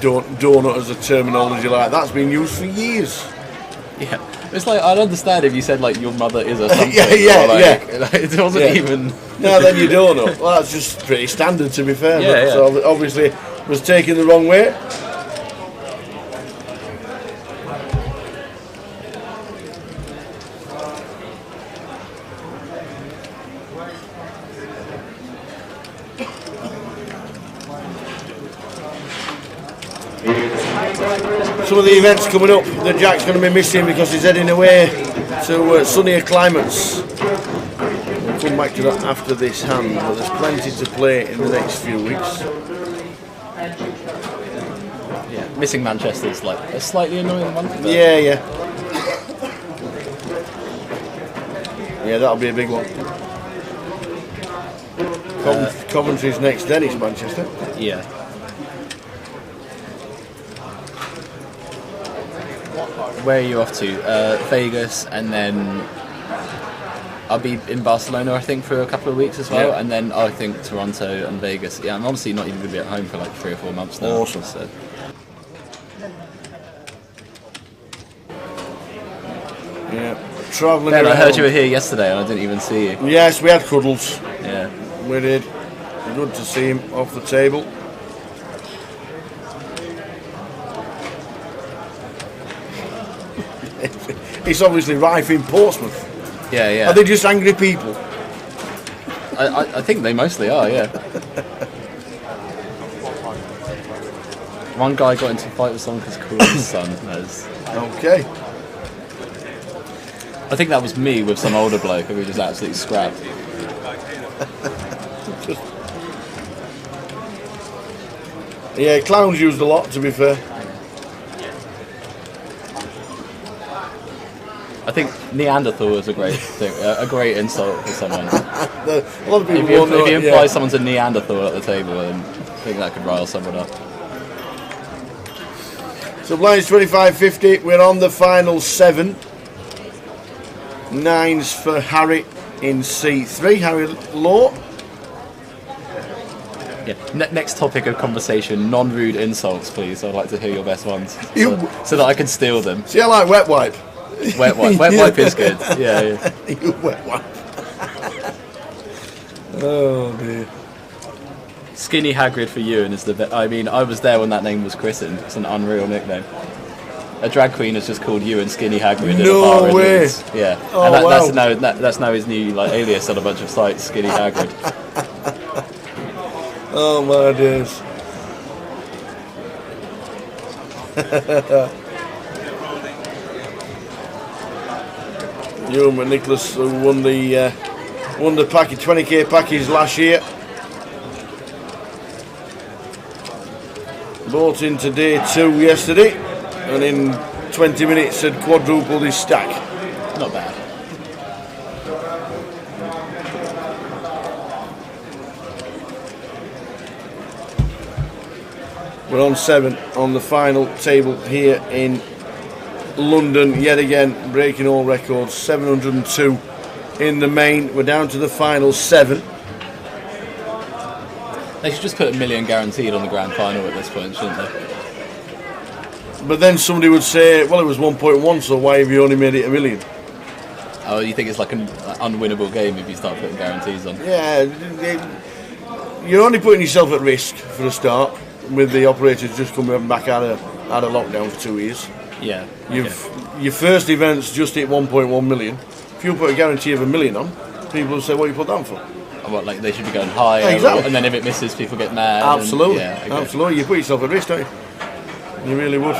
F: Donut as a terminology like that's been used for years.
H: Yeah, it's like I'd understand if you said like your mother is or something.
F: Yeah,
H: or, like, it wasn't even.
F: No, then you don't know. Well, that's just pretty standard, to be fair.
H: Yeah, yeah.
F: So obviously, was taken the wrong way. Some of the events coming up that Jack's going to be missing because he's heading away to sunnier climates. We'll come back to that after this hand, but there's plenty to play in the next few weeks.
H: Yeah, missing Manchester's like a slightly annoying one. But
F: Yeah, that'll be a big one. Coventry's next, then it's Manchester.
H: Yeah. Where are you off to? Vegas, and then I'll be in Barcelona, I think, for a couple of weeks as well, and then I think Toronto and Vegas. Yeah, I'm honestly not even going to be at home for like 3 or 4 months now.
F: Awesome.
H: So.
F: Yeah, travelling
H: Ben,
F: around.
H: I heard you were here yesterday and I didn't even see you.
F: Yes, we had cuddles.
H: Yeah.
F: We did. Good to see him off the table. It's obviously rife in Portsmouth.
H: Yeah, yeah.
F: Are they just angry people?
H: I think they mostly are, yeah. One guy got into a fight with someone because Cool's son.
F: Okay.
H: I think that was me with some older bloke and we just absolutely scrapped.
F: Yeah, clowns used a lot, to be fair.
H: I think Neanderthal is a great thing, a great insult for someone.
F: A lot of people
H: If you imply someone's a Neanderthal at the table, then I think that could rile someone up.
F: So blinds 25.50, we're on the final 7. 9s for Harry in C3. Harry Law.
H: Yeah. Next topic of conversation: non-rude insults, please. I'd like to hear your best ones, so that I can steal them.
F: See, I like wet wipe.
H: Wet wipe is good. Yeah.
F: You wet wipe. Oh dear.
H: Skinny Hagrid for Ewan is the. I mean, I was there when that name was christened. It's an unreal nickname. A drag queen has just called Ewan Skinny Hagrid in a bar in
F: way.
H: Leeds. Yeah.
F: Oh,
H: and
F: wow.
H: that's now his new like alias on a bunch of sites. Skinny Hagrid.
F: Oh my days. Ewan and Nicholas who won the package, 20k package last year. Bought into day 2 yesterday, and in 20 minutes had quadrupled his stack.
H: Not bad.
F: We're on 7 on the final table here in London, yet again breaking all records. 702 in the main. We're down to the final 7.
H: They should just put $1 million guaranteed on the grand final at this point, shouldn't they?
F: But then somebody would say, well, it was 1.1, so why have you only made it $1 million?
H: Oh, you think it's like an unwinnable game if you start putting guarantees on?
F: Yeah, you're only putting yourself at risk for a start, with the operators just coming back out of lockdown for 2 years.
H: Yeah.
F: Your first event's just hit 1.1 million. If you put a guarantee of $1 million on, people will say, what you put that for?
H: What, like they should be going higher,
F: exactly.
H: And then if it misses, people get mad.
F: Absolutely,
H: And,
F: absolutely. You put yourself at risk, don't you? You really would.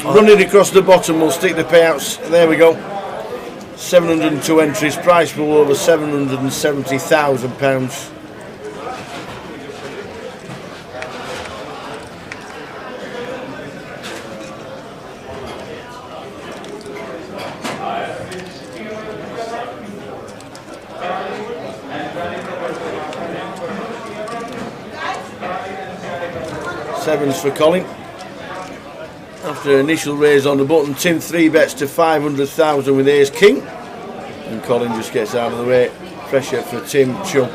F: Running across the bottom, we'll stick the payouts. There we go. 702 entries, prize pool over £770,000. Sevens for Colin. After an initial raise on the button, Tim 3 bets to 500,000 with Ace King, and Colin just gets out of the way. Pressure for Tim Chum.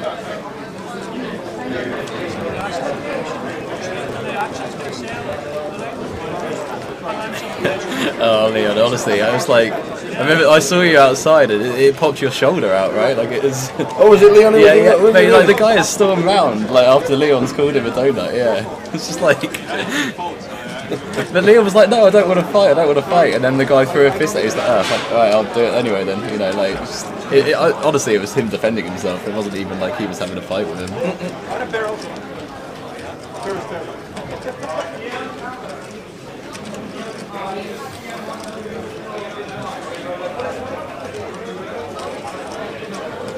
H: Oh, Leon, honestly, I was like, I remember I saw you outside and it popped your shoulder out, right? Like it was.
F: Oh, was it Leon?
H: Yeah, yeah. Mate, like the guy has stormed round like after Leon's called him a donut. Yeah, it's just like. But Leon was like, "No, I don't want to fight. I don't want to fight." And then the guy threw a fist at him. He's like, "Oh, fuck, all right, I'll do it anyway." Then you know, like, honestly, it was him defending himself. It wasn't even like he was having a fight with him.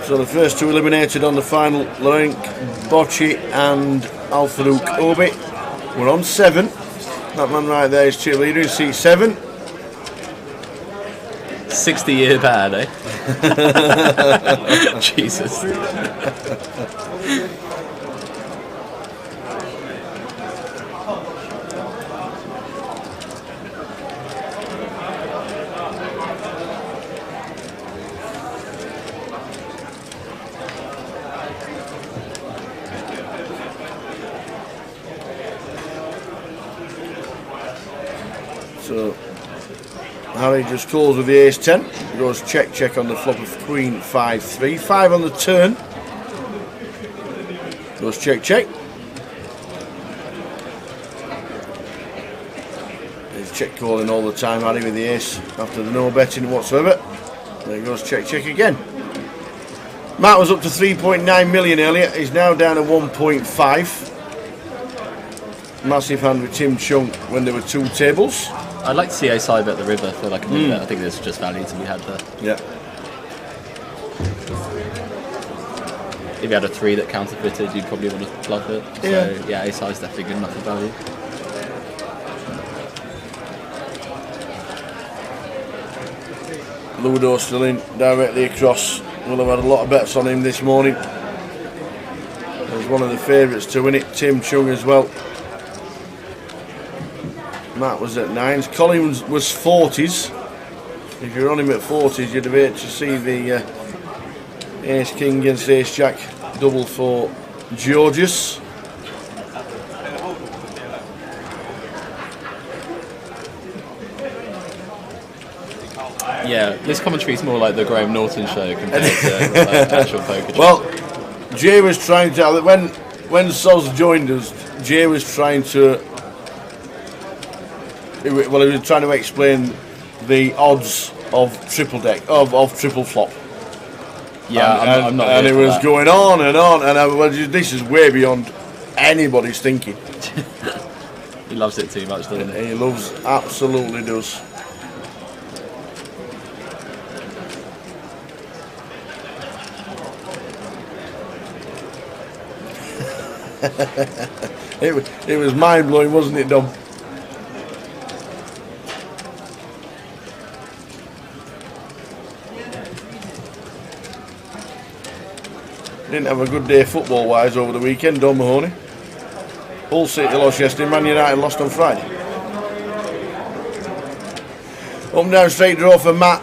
F: So the first two eliminated on the final, Lorenk Bocci and Al Farouk Obi. We're on 7. That man right there is cheerleader in seat 7.
H: 60-year ban, eh? Jesus.
F: So Harry just calls with the ace 10. Goes check on the flop of queen 5-3. 5 on the turn. Goes check. He's check calling all the time, Harry, with the ace after the no betting whatsoever. There he goes check again. Matt was up to 3.9 million earlier. He's now down to 1.5. Massive hand with Tim Chung when there were 2 tables.
H: I'd like to see a side bet the river for like a minute. I think there's just value to be had there.
F: Yeah.
H: If you had a 3 that counterfeited, you'd probably want to bluff it.
F: Yeah.
H: So yeah, a side's definitely good enough for value.
F: Ludo still in directly across. We'll have had a lot of bets on him this morning. There's one of the favourites to win it, Tim Chung as well. Matt was at 9s. Colin was 40s. If you're on him at 40s, you'd have had to see the Ace King against Ace Jack double for Georges.
H: Yeah, this commentary is more like the Graham Norton show compared to like, actual poker.
F: Well, Jay was trying to, when Soz joined us, Jay was trying to, he was trying to explain the odds of triple deck, of triple flop.
H: Yeah, I'm not.
F: And it was going on, and this is way beyond anybody's thinking.
H: He loves it too much, doesn't he?
F: He absolutely does. It was mind blowing, wasn't it, Dom? Didn't have a good day football wise over the weekend, Don Mahoney. Hull City lost yesterday, Man United lost on Friday. Up and down straight draw for Matt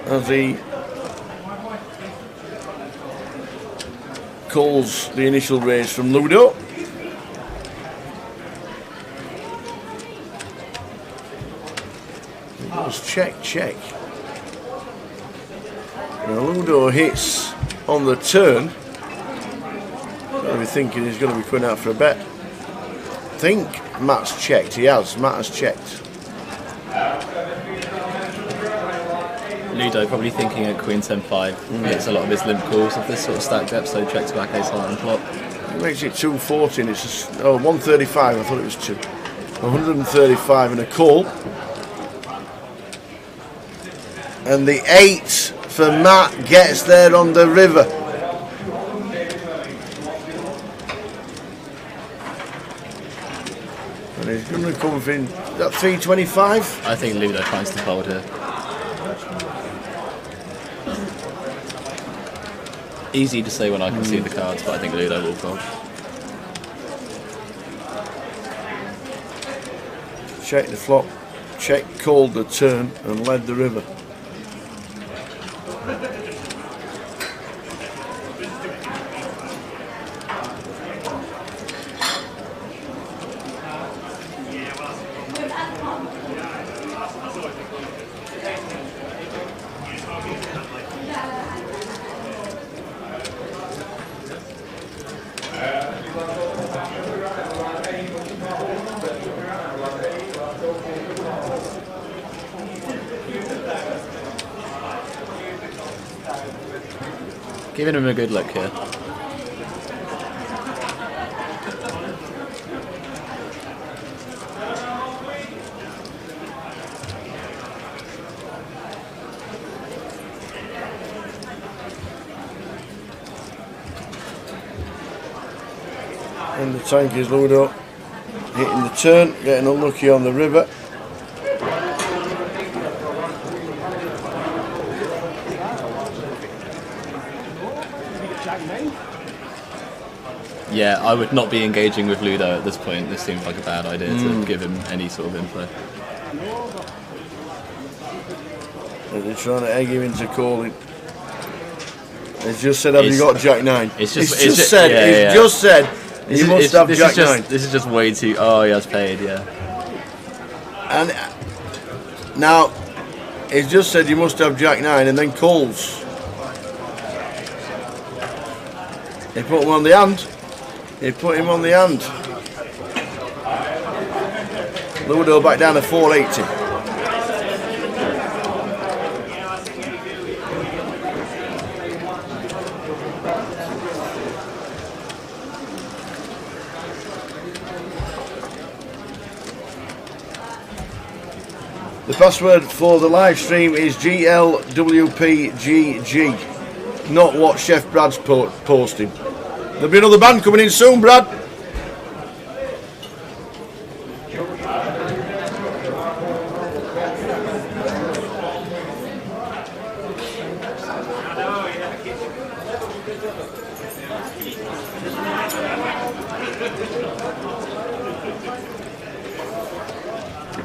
F: as he calls the initial raise from Ludo. It goes check. Now Ludo hits on the turn. I'll be thinking he's going to be putting out for a bet. I think Matt's checked. He has. Matt has checked.
H: Ludo probably thinking at Queen 10-5. It's a lot of his limp calls of this sort of stack depth, so checks back ace high on the flop.
F: It makes it 240 and it's just, 135. I thought it was 135 and a call. And the 8 for Matt gets there on the river. And he's going to come in at 325.
H: I think Ludo tries to fold here. Easy to say when I can see the cards, but I think Ludo will fold.
F: Check the flop, check called the turn and led the river.
H: Giving him a good look here.
F: And the tank is loaded up, hitting the turn, getting unlucky on the river.
H: Yeah, I would not be engaging with Ludo at this point. This seems like a bad idea to give him any sort of info.
F: They're trying to egg him into calling. It's just said, have you got Jack 9?
H: It's just
F: said,
H: yeah.
F: Just said, you must have Jack 9.
H: This is just way too... Oh, he has paid, yeah.
F: And now, it's just said you must have Jack 9 and then calls. He put him on the hand. He put him on the hand. Ludo back down to 480. The password for the live stream is GLWPGG, not what Chef Brad's posting. There'll be another band coming in soon, Brad.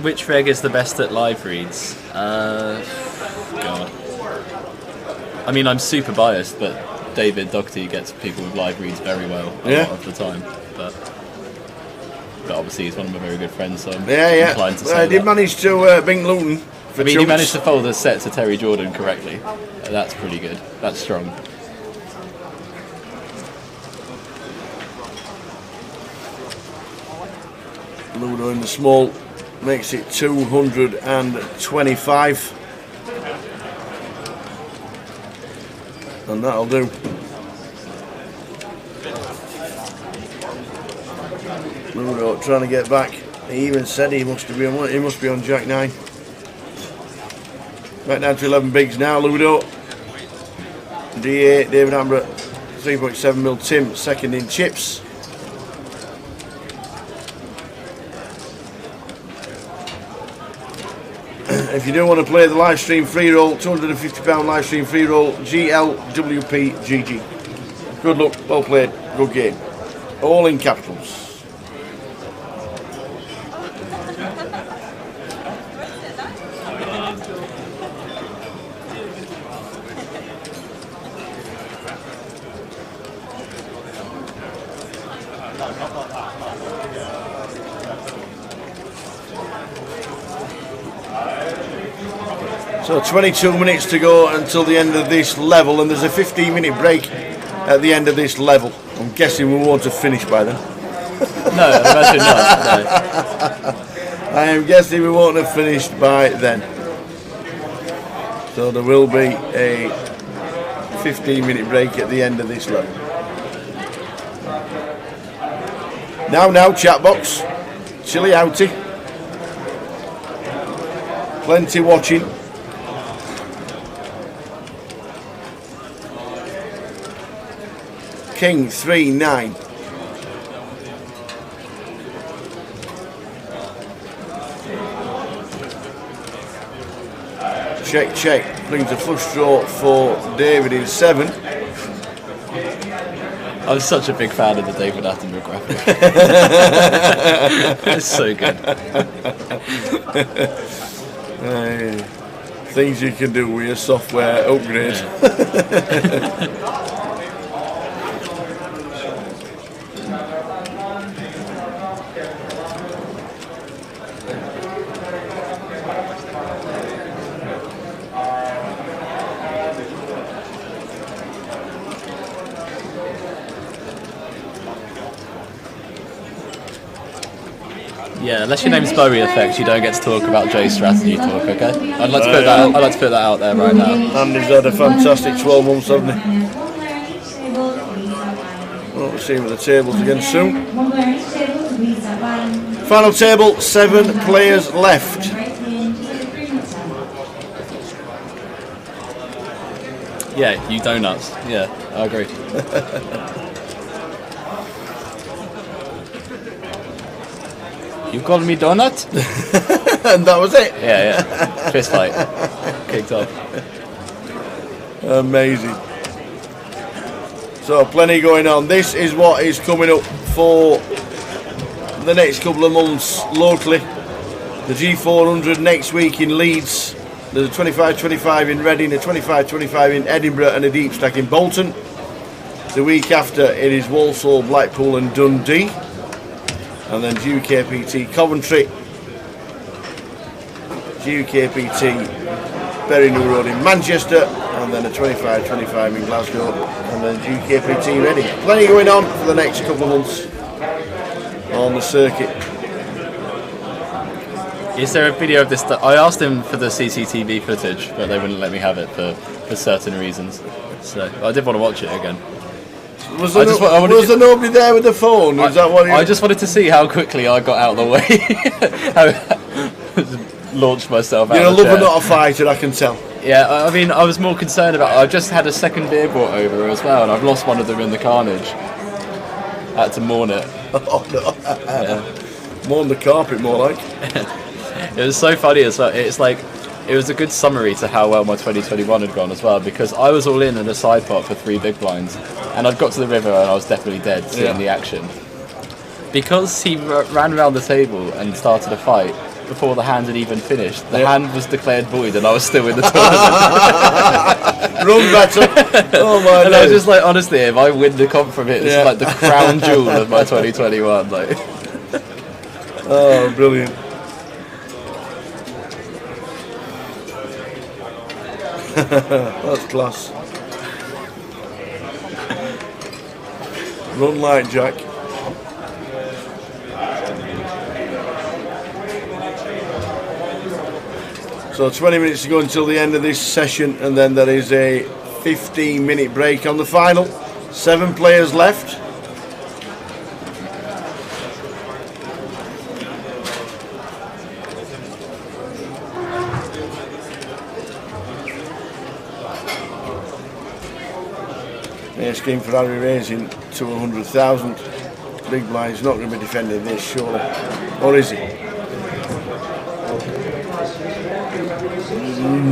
H: Which reg is the best at live reads? God. I mean, I'm super biased, but David Doherty gets people with live reads very well a lot of the time. But obviously he's one of my very good friends, so I'm inclined to say
F: I did manage to bing Luton.
H: I mean, he managed to fold a set to Terry Jordan correctly. That's pretty good. That's strong.
F: Ludo in the small makes it 225. And that'll do. Ludo trying to get back. He even said he must be on Jack 9. Back down to 11 bigs now, Ludo. D8, David Attenborough, 3.7 mil Tim, second in chips. If you do want to play the live stream free roll, £250 live stream free roll, GLWPGG. Good luck, well played, good game. All in capitals. So 22 minutes to go until the end of this level, and there's a 15-minute break at the end of this level. I'm guessing we won't have finished by then.
H: No, I imagine not. No.
F: I am guessing we won't have finished by then. So there will be a 15-minute break at the end of this level. Now, chat box. Chilly outy. Plenty watching. King 3-9. Check. Brings a flush draw for David in 7.
H: I'm such a big fan of the David Attenborough graphic. It's so good.
F: Things you can do with your software upgrade.
H: Yeah, unless your name's Bowie Effect, you don't get to talk about J strategy talk, okay? I'd like to put that out there right now.
F: And he's had a fantastic 12 months, hasn't he? see him at the tables again soon.
C: One player on each table to please stand by.
F: Final table, 7 players left.
H: Yeah, you donuts. Yeah, I agree. You called me donut?
F: And that was it.
H: Yeah. Fist fight. Kicked off.
F: Amazing. So plenty going on. This is what is coming up for the next couple of months locally. The G400 next week in Leeds. There's a 25-25 in Reading, a 25-25 in Edinburgh, and a deep stack in Bolton. The week after it is Walsall, Blackpool and Dundee. And then GUKPT Coventry, GUKPT Bury New Road in Manchester, and then a 25-25 in Glasgow, and then GUKPT Reading. Plenty going on for the next couple of months on the circuit.
H: Is there a video of this? I asked them for the CCTV footage, but they wouldn't let me have it for certain reasons. So I did want to watch it again.
F: Was there nobody there with the phone? Is that what
H: I just wanted to see how quickly I got out of the way. How launched myself out
F: You're a
H: of the
F: lover,
H: chair.
F: not a fighter, I can tell.
H: Yeah, I mean, I was more concerned about... I just had a second beer brought over as well, and I've lost one of them in the carnage. I had to mourn it.
F: Oh, no.
H: Yeah.
F: Mourn the carpet, more like.
H: It was so funny as well. It's like... It was a good summary to how well my 2021 had gone as well, because I was all in a side pot for 3 big blinds, and I'd got to the river and I was definitely dead seeing the action. Because he ran around the table and started a fight before the hand had even finished, the hand was declared void and I was still in the tournament.
F: Run better. Oh my
H: And I was just like, honestly, if I win the comp from it, it's like the crown jewel of my 2021. Like.
F: Oh, brilliant. That's class. Run like Jack. So 20 minutes to go until the end of this session, and then there is a 15-minute break on the final. 7 players left. Scheme for Harry raising to 100,000. Big blind is not going to be defending this, surely. Or is he?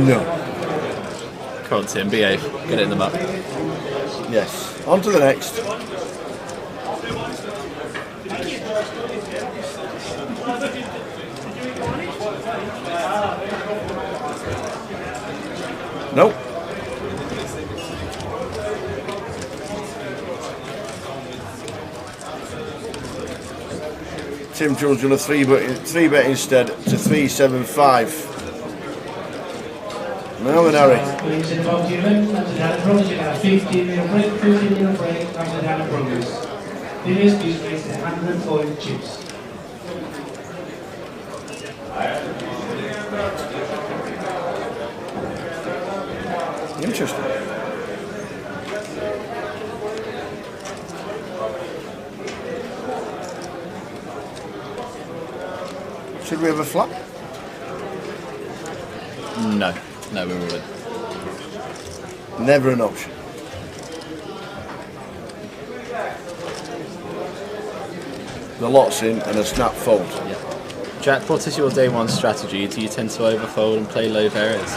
F: No.
H: Come on, Tim, behave. Get it in the map.
F: Yes. On to the next. Nope. Tim Jones on a 3-bet instead to 375. Now then, Harry.
I: Please involve you in Attenborough. You got a 15-minute break after Attenborough. This is raised to 100 foil chips.
F: Interesting. Should we have a flap?
H: No, we wouldn't.
F: Never an option. The lot's in and a snap fold.
H: Yeah. Jack, what is your day one strategy? Do you tend to overfold and play low variance?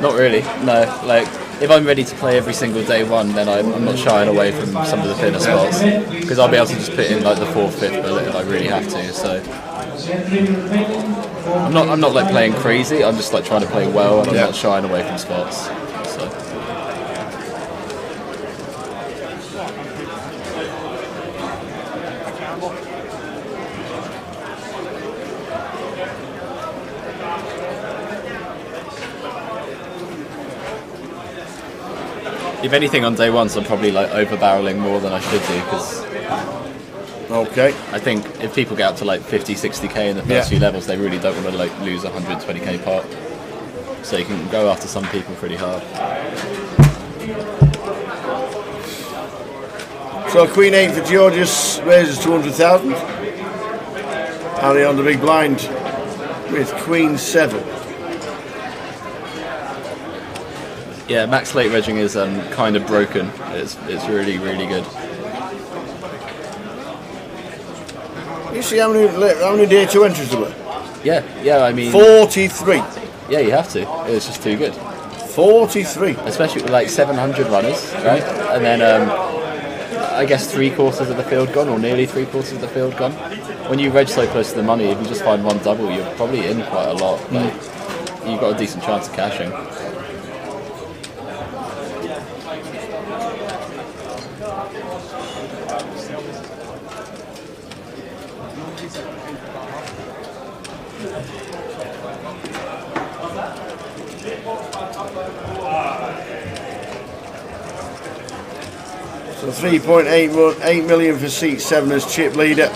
H: Not really, no. Like, if I'm ready to play every single day one, then I'm not shying away from some of the thinner spots, because I'll be able to just put in like the 4th, 5th bullet if I really have to. So I'm not like playing crazy. I'm just like trying to play well, and I'm not shying away from spots. So. If anything, on day ones, I'm probably like over-barreling more than I should do, because I think if people get up to like 50, 60k in the first few levels, they really don't want to like lose 120k pot. So you can go after some people pretty hard.
F: So Queen 8 for Georgius raises 200,000. Harry on the big blind with Queen 7.
H: Yeah, max late regging is kind of broken. It's really, really good.
F: You see how many day 2 entries there were?
H: Yeah, I mean...
F: 43.
H: Yeah, you have to. It's just too good.
F: 43.
H: Especially with like 700 runners, right? And then I guess 3/4 of the field gone, or nearly 3/4 of the field gone. When you reg so close to the money, if you just find one double, you're probably in quite a lot. Like, you've got a decent chance of cashing.
F: So 3.8 million for seat 7 as chip leader.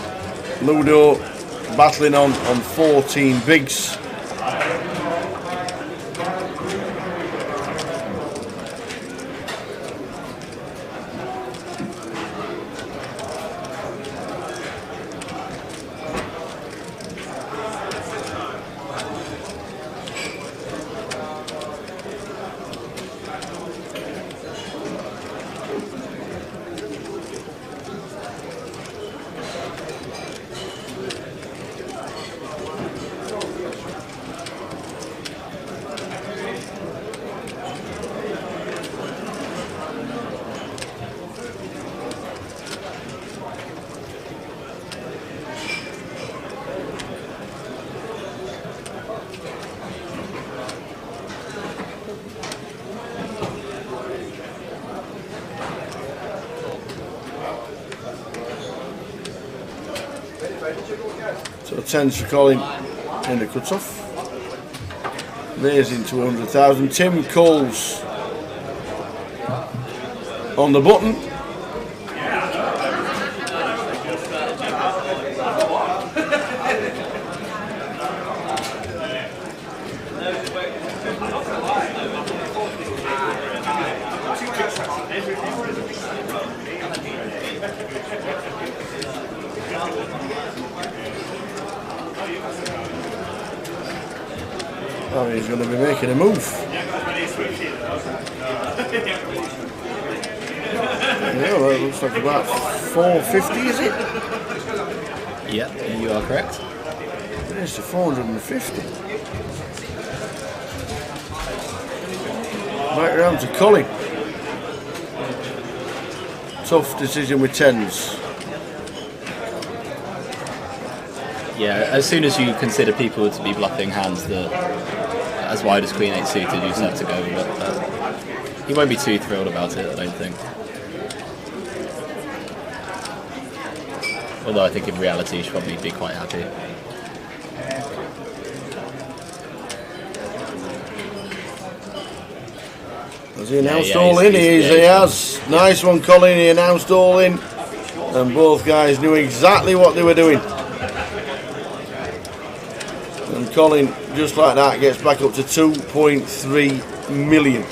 F: Ludo battling on 14 bigs. So 10s for Colin in the cut-off. Raising 200,000. Tim Coles on the button. Oh, he's going to be making a move. Yeah, well, it looks like about 450, is it?
H: Yeah, you are correct.
F: It's to 450. Back around to Colin. Tough decision with 10s.
H: Yeah, as soon as you consider people to be bluffing hands that as wide as Queen 8 suited, you just have to go with it. But he won't be too thrilled about it, I don't think. Although I think in reality he should probably be quite happy.
F: Has he announced all in? He has. Nice one, Colin. He announced all in. And both guys knew exactly what they were doing. And Colin, just like that, gets back up to 2.3 million.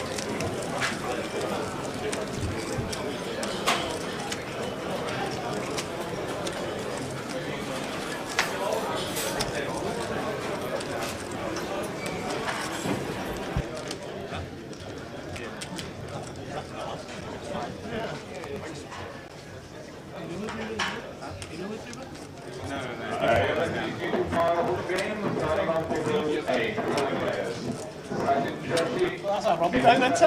J: That's a rugby game, isn't it?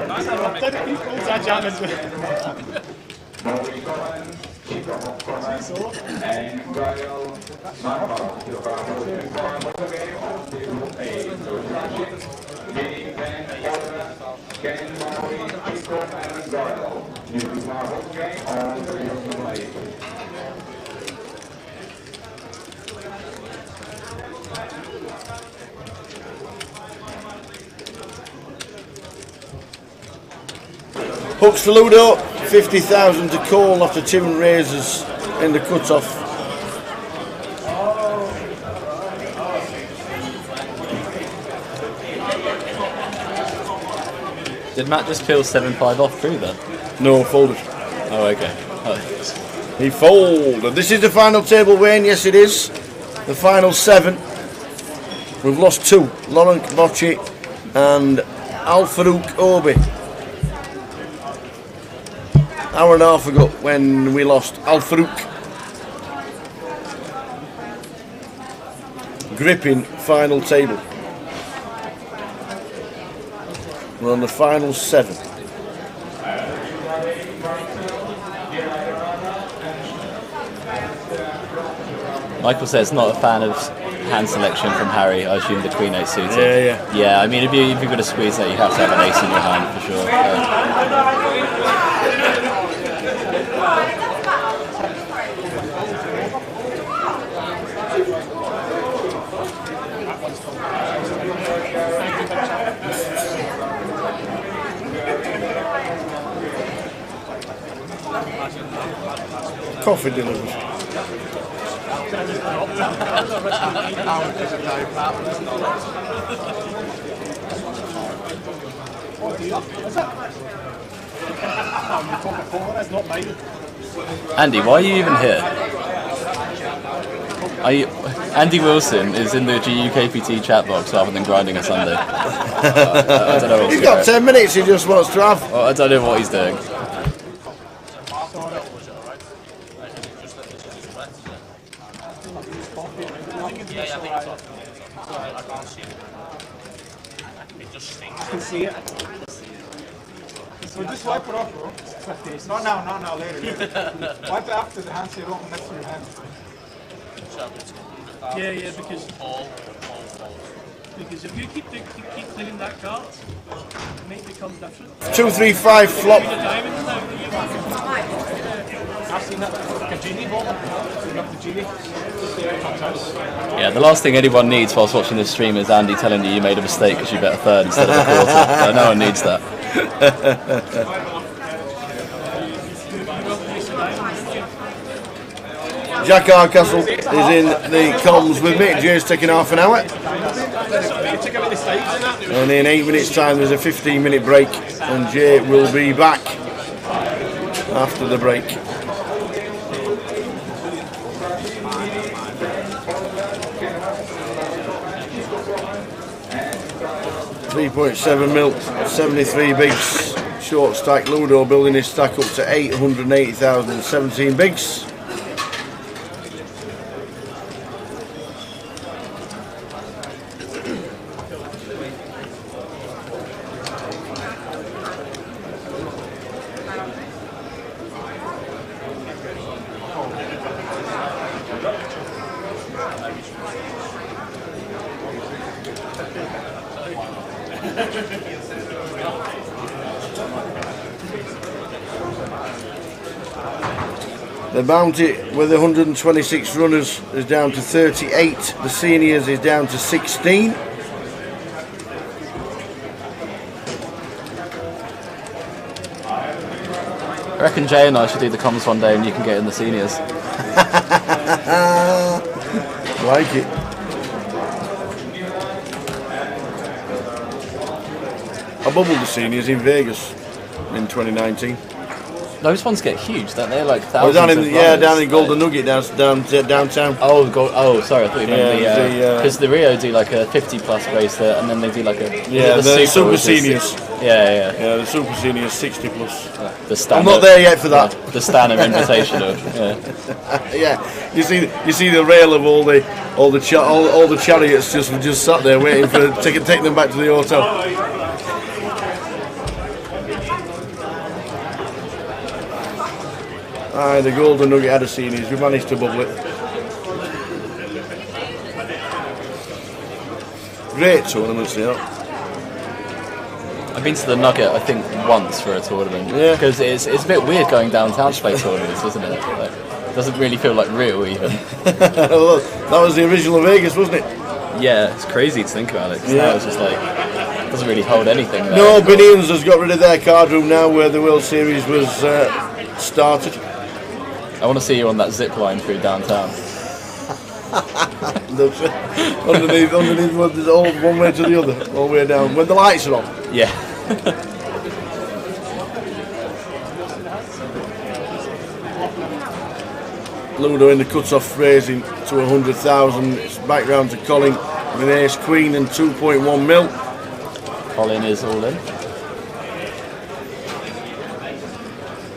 J: That's a rugby game. What's that jam into?
F: Hooks for Ludo, 50,000 to call after Tim raises in the cut-off.
H: Did Matt just peel 7-5 off through there?
F: No, folded.
H: Oh, okay. Oh.
F: He folded. This is the final table, Wayne. Yes, it is. The final 7. We've lost 2. Laurent Bocci and Al Farouk Obi. Hour and a half ago when we lost Al Farouk. Gripping final table. We're on the final 7.
H: Michael says not a fan of hand selection from Harry. I assume the Queen 8 suited.
F: Yeah.
H: Yeah, I mean, if you're going to squeeze that, you have to have an ace in your hand for sure.
F: Coffee delivers.
H: Andy, why are you even here? Andy Wilson is in the GUKPT chat box rather than grinding a Sunday. I don't know what's
F: He's got 10 minutes he just wants to have.
H: I don't know what he's doing.
J: I can see it. So just wipe it off, bro. Not now, later. Wipe it after the hand so you don't mess with your hands.
K: Yeah, because if you keep cleaning that card, it may become different.
F: 2-3-5 flop.
J: I've seen that like a genie ball.
H: Yeah, the last thing anyone needs whilst watching this stream is Andy telling you made a mistake because you bet a third instead of a quarter. No one needs that.
F: Jack Hardcastle is in the comms with me. Jay's taking half an hour. And in 8 minutes time there's a 15-minute break and Jay will be back after the break. $3.7 mil, 73 bigs, short stack Ludo building his stack up to 880,000, 17 bigs. The bounty with 126 runners is down to 38. The seniors is down to 16.
H: I reckon Jay and I should do the comms one day and you can get in the seniors.
F: Like it. I bubbled the seniors in Vegas in 2019.
H: Those ones get huge, don't they? Like thousands.
F: Down in Golden Nugget downtown.
H: Oh, sorry, I thought you meant because the Rio do like a 50+ bracelet, and then they do like a
F: the super seniors.
H: Yeah,
F: the super seniors 60+.
H: The Stan.
F: I'm not there yet for that.
H: The Stanner Invitational.
F: Yeah, you see the rail of all the chariots just sat there waiting for take them back to the hotel. Aye, the Golden Nugget had a seniors. We managed to bubble it. Great tournaments, you know.
H: I've been to the Nugget, I think, once for a tournament.
F: Yeah.
H: Because it's a bit weird going downtown to play tournaments, isn't it? Like, it doesn't really feel like real, even.
F: Well, that was the original Vegas, wasn't it?
H: Yeah, it's crazy to think about it. Because now it's just like, it doesn't really hold anything there.
F: No, Binions has got rid of their card room now where the World Series was started.
H: I want to see you on that zip line through downtown.
F: underneath one way to the other, all the way down, when the lights are on.
H: Yeah.
F: Ludo in the cut-off raising to 100,000. It's back round to Colin with ace queen and 2.1 mil.
H: Colin is all in.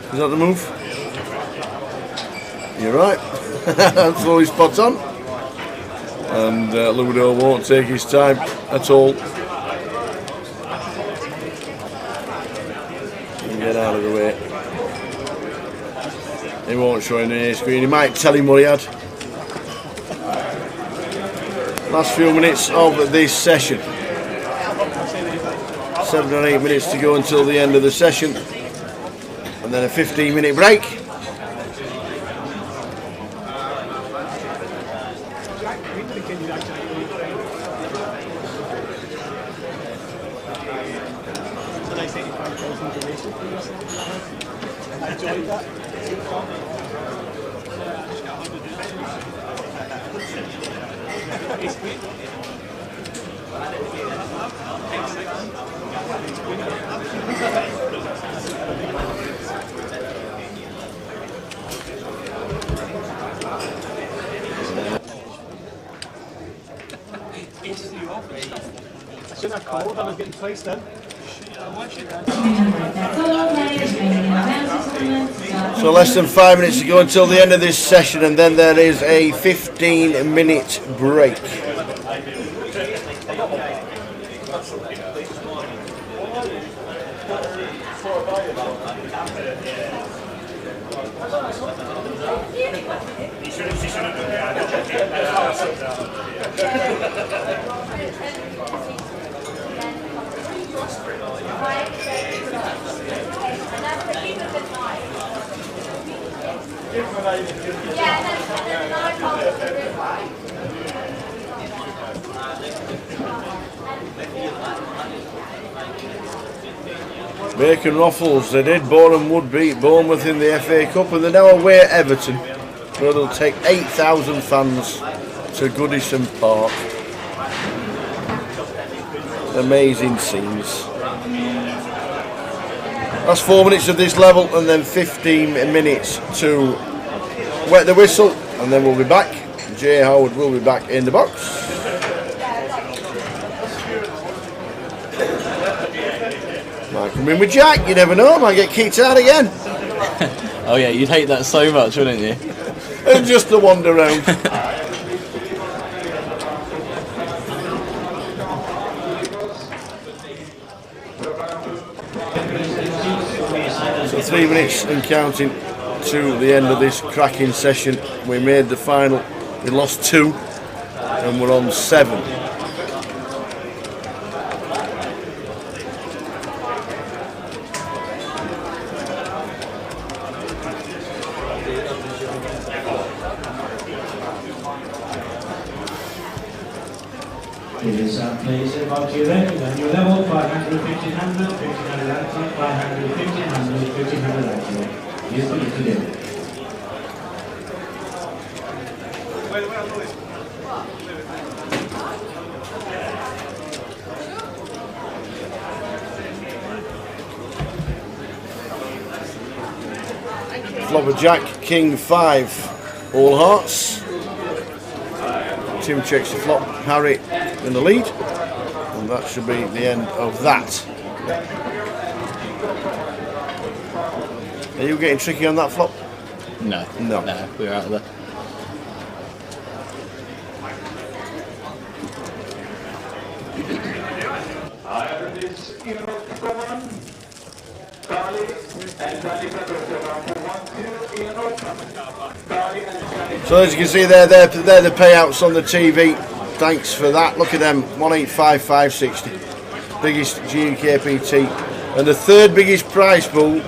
F: Is that the move? You're right. That's fully spot on. And Ludo won't take his time at all. Get out of the way. He won't show him the ace queen. He might tell him what he had. Last few minutes of this session. 7 or 8 minutes to go until the end of the session. And then a 15-minute break.
J: Shouldn't have called, I was getting placed in.
F: So less than 5 minutes to go until the end of this session, and then there is a 15-minute break. Bacon Ruffles, they did. Bonham would beat Bournemouth in the FA Cup, and they're now away at Everton, where they'll take 8,000 fans to Goodison Park. Amazing scenes. That's 4 minutes of this level, and then 15 minutes to wet the whistle, and then we'll be back. Jay Howard will be back in the box. Might come in with Jack, you never know, might get kicked out again.
H: Oh yeah, you'd hate that so much, wouldn't you?
F: And just to wander around. So 3 minutes and counting to the end of this cracking session. We made the final, we lost 2 and we're on 7.
I: Please about your ranking and your level 500, 1500, 1500 active, 500, 1500, 1500 active. Yes, please today.
F: Flopper Jack, King 5, all hearts. Tim checks the flop, Harry in the lead, and that should be the end of that. Are you getting tricky on that flop?
H: No, we're out of there.
F: So as you can see there, they're the payouts on the TV. Thanks for that. Look at them, 185,560. Biggest GUKPT. And the third biggest prize pool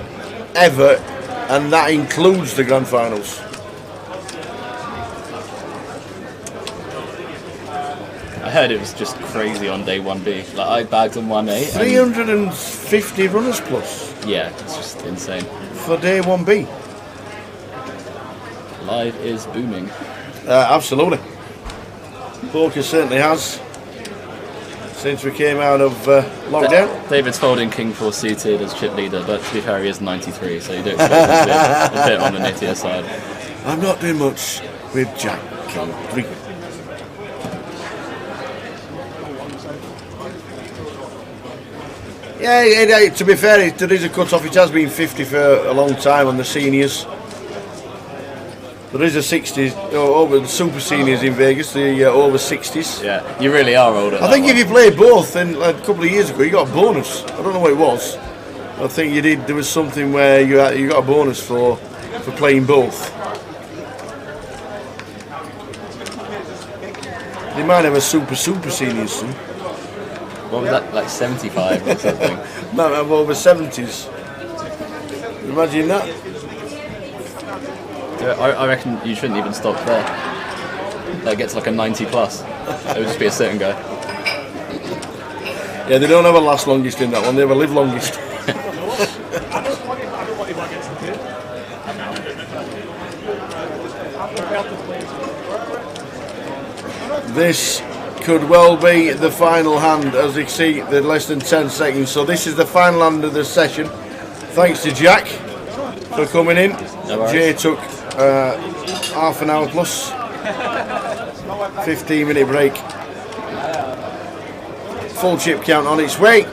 F: ever, and that includes the grand finals.
H: I heard it was just crazy on day 1B. Like I bagged on 1A.
F: 350 runners plus.
H: Yeah, it's just insane.
F: For day 1B.
H: Live is booming.
F: Absolutely. Poker certainly has. since we came out of lockdown.
H: David's folding King 4 suited as chip leader, but to be fair, he is 93, so you do expect him to be a bit on the nittier side.
F: I'm not doing much with Jack King 3. Yeah, to be fair, there is a cut-off. It has been 50 for a long time on the seniors. There is a 60s, over the super seniors in Vegas, the over 60s.
H: Yeah, you really are older.
F: I think if you played both, then a couple of years ago, you got a bonus. I don't know what it was. I think you did. There was something where you got a bonus for playing both. They might have a super seniors soon.
H: What was that, like 75 or something?
F: Might have over 70s. Imagine that.
H: I reckon you shouldn't even stop there. That gets like a 90 plus. It would just be a sit and go.
F: Yeah, they don't have a last longest in that one, they have a live longest. This could well be the final hand, as you see, the less than 10 seconds. So this is the final hand of the session. Thanks to Jack for coming in.
H: No
F: Jay took half an hour plus, 15-minute break. Full chip count on its way.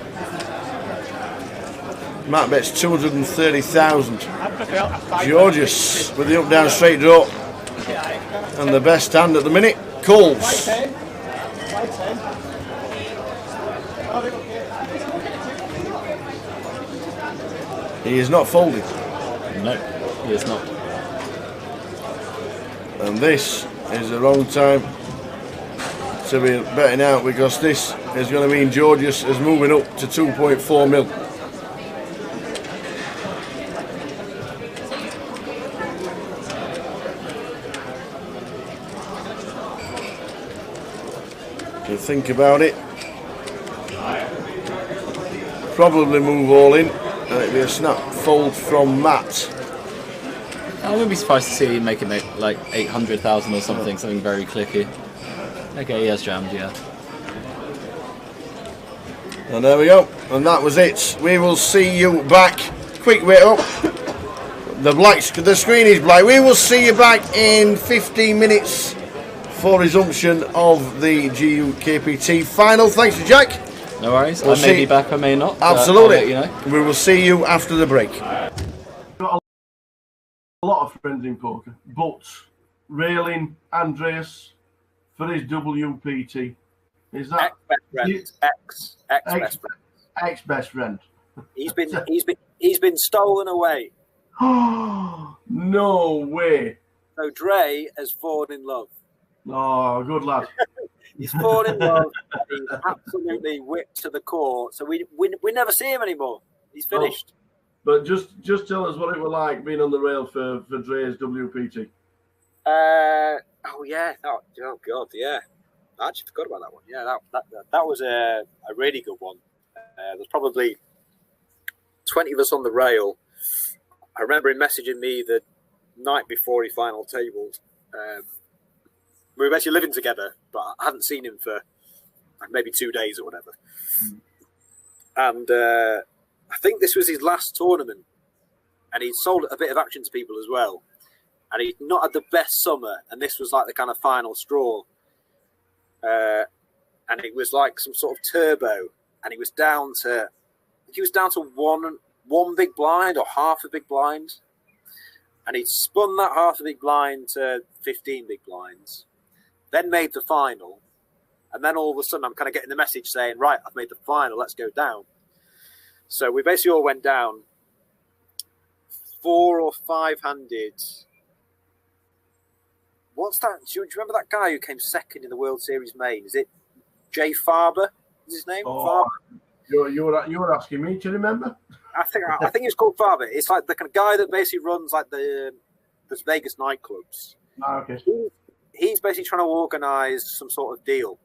F: Matt bets 230,000. Georgius with the up down straight draw and the best hand at the minute, calls. He is not folded.
H: No, he is not.
F: And this is the wrong time to be betting out, because this is going to mean Georgius is moving up to 2.4 mil. If you think about it, probably move all in, and it'd be a snap fold from Matt.
H: I wouldn't be surprised to see him make it like 800,000 or something very clicky. Okay, he has jammed, yeah.
F: And there we go, and that was it. We will see you back. Quick wait up. The screen is black. We will see you back in 15 minutes for resumption of the GUKPT final. Thanks to Jack.
H: No worries.
F: We'll
H: I may be back, I may not.
F: Absolutely.
H: I'll let you know.
F: We will see you after the break.
B: Got a lot of friends in poker, but railing Andreas for his WPT. Is that ex best friend?
A: He's been stolen away.
B: No way.
A: So Dre has fallen in love.
B: Oh, good lad.
A: He's fallen in love. He's absolutely whipped to the court. So we never see him anymore. He's finished.
B: But just tell us what it was like being on the rail for Dre's WPT.
A: Oh yeah. Oh god, yeah. I actually forgot about that one. Yeah, that was a really good one. There's probably 20 of us on the rail. I remember him messaging me the night before he final tabled. We were actually living together, but I hadn't seen him for maybe 2 days or whatever. And I think this was his last tournament, and he'd sold a bit of action to people as well. And he'd not had the best summer, and this was like the kind of final straw. And it was like some sort of turbo, and he was down to one big blind or half a big blind, and he'd spun that half a big blind to 15 big blinds, then made the final, and then all of a sudden I'm kind of getting the message saying, right, I've made the final, let's go down. So we basically all went down 4 or 5 handed. What's that? Do you remember that guy who came second in the World Series main? Is it Jay Farber? Is his name?
B: Oh,
A: Farber?
B: you were asking me. Do you remember?
A: I think it's called Farber. It's like the kind of guy that basically runs like the Vegas nightclubs.
B: Oh, okay.
A: He's basically trying to organise some sort of deal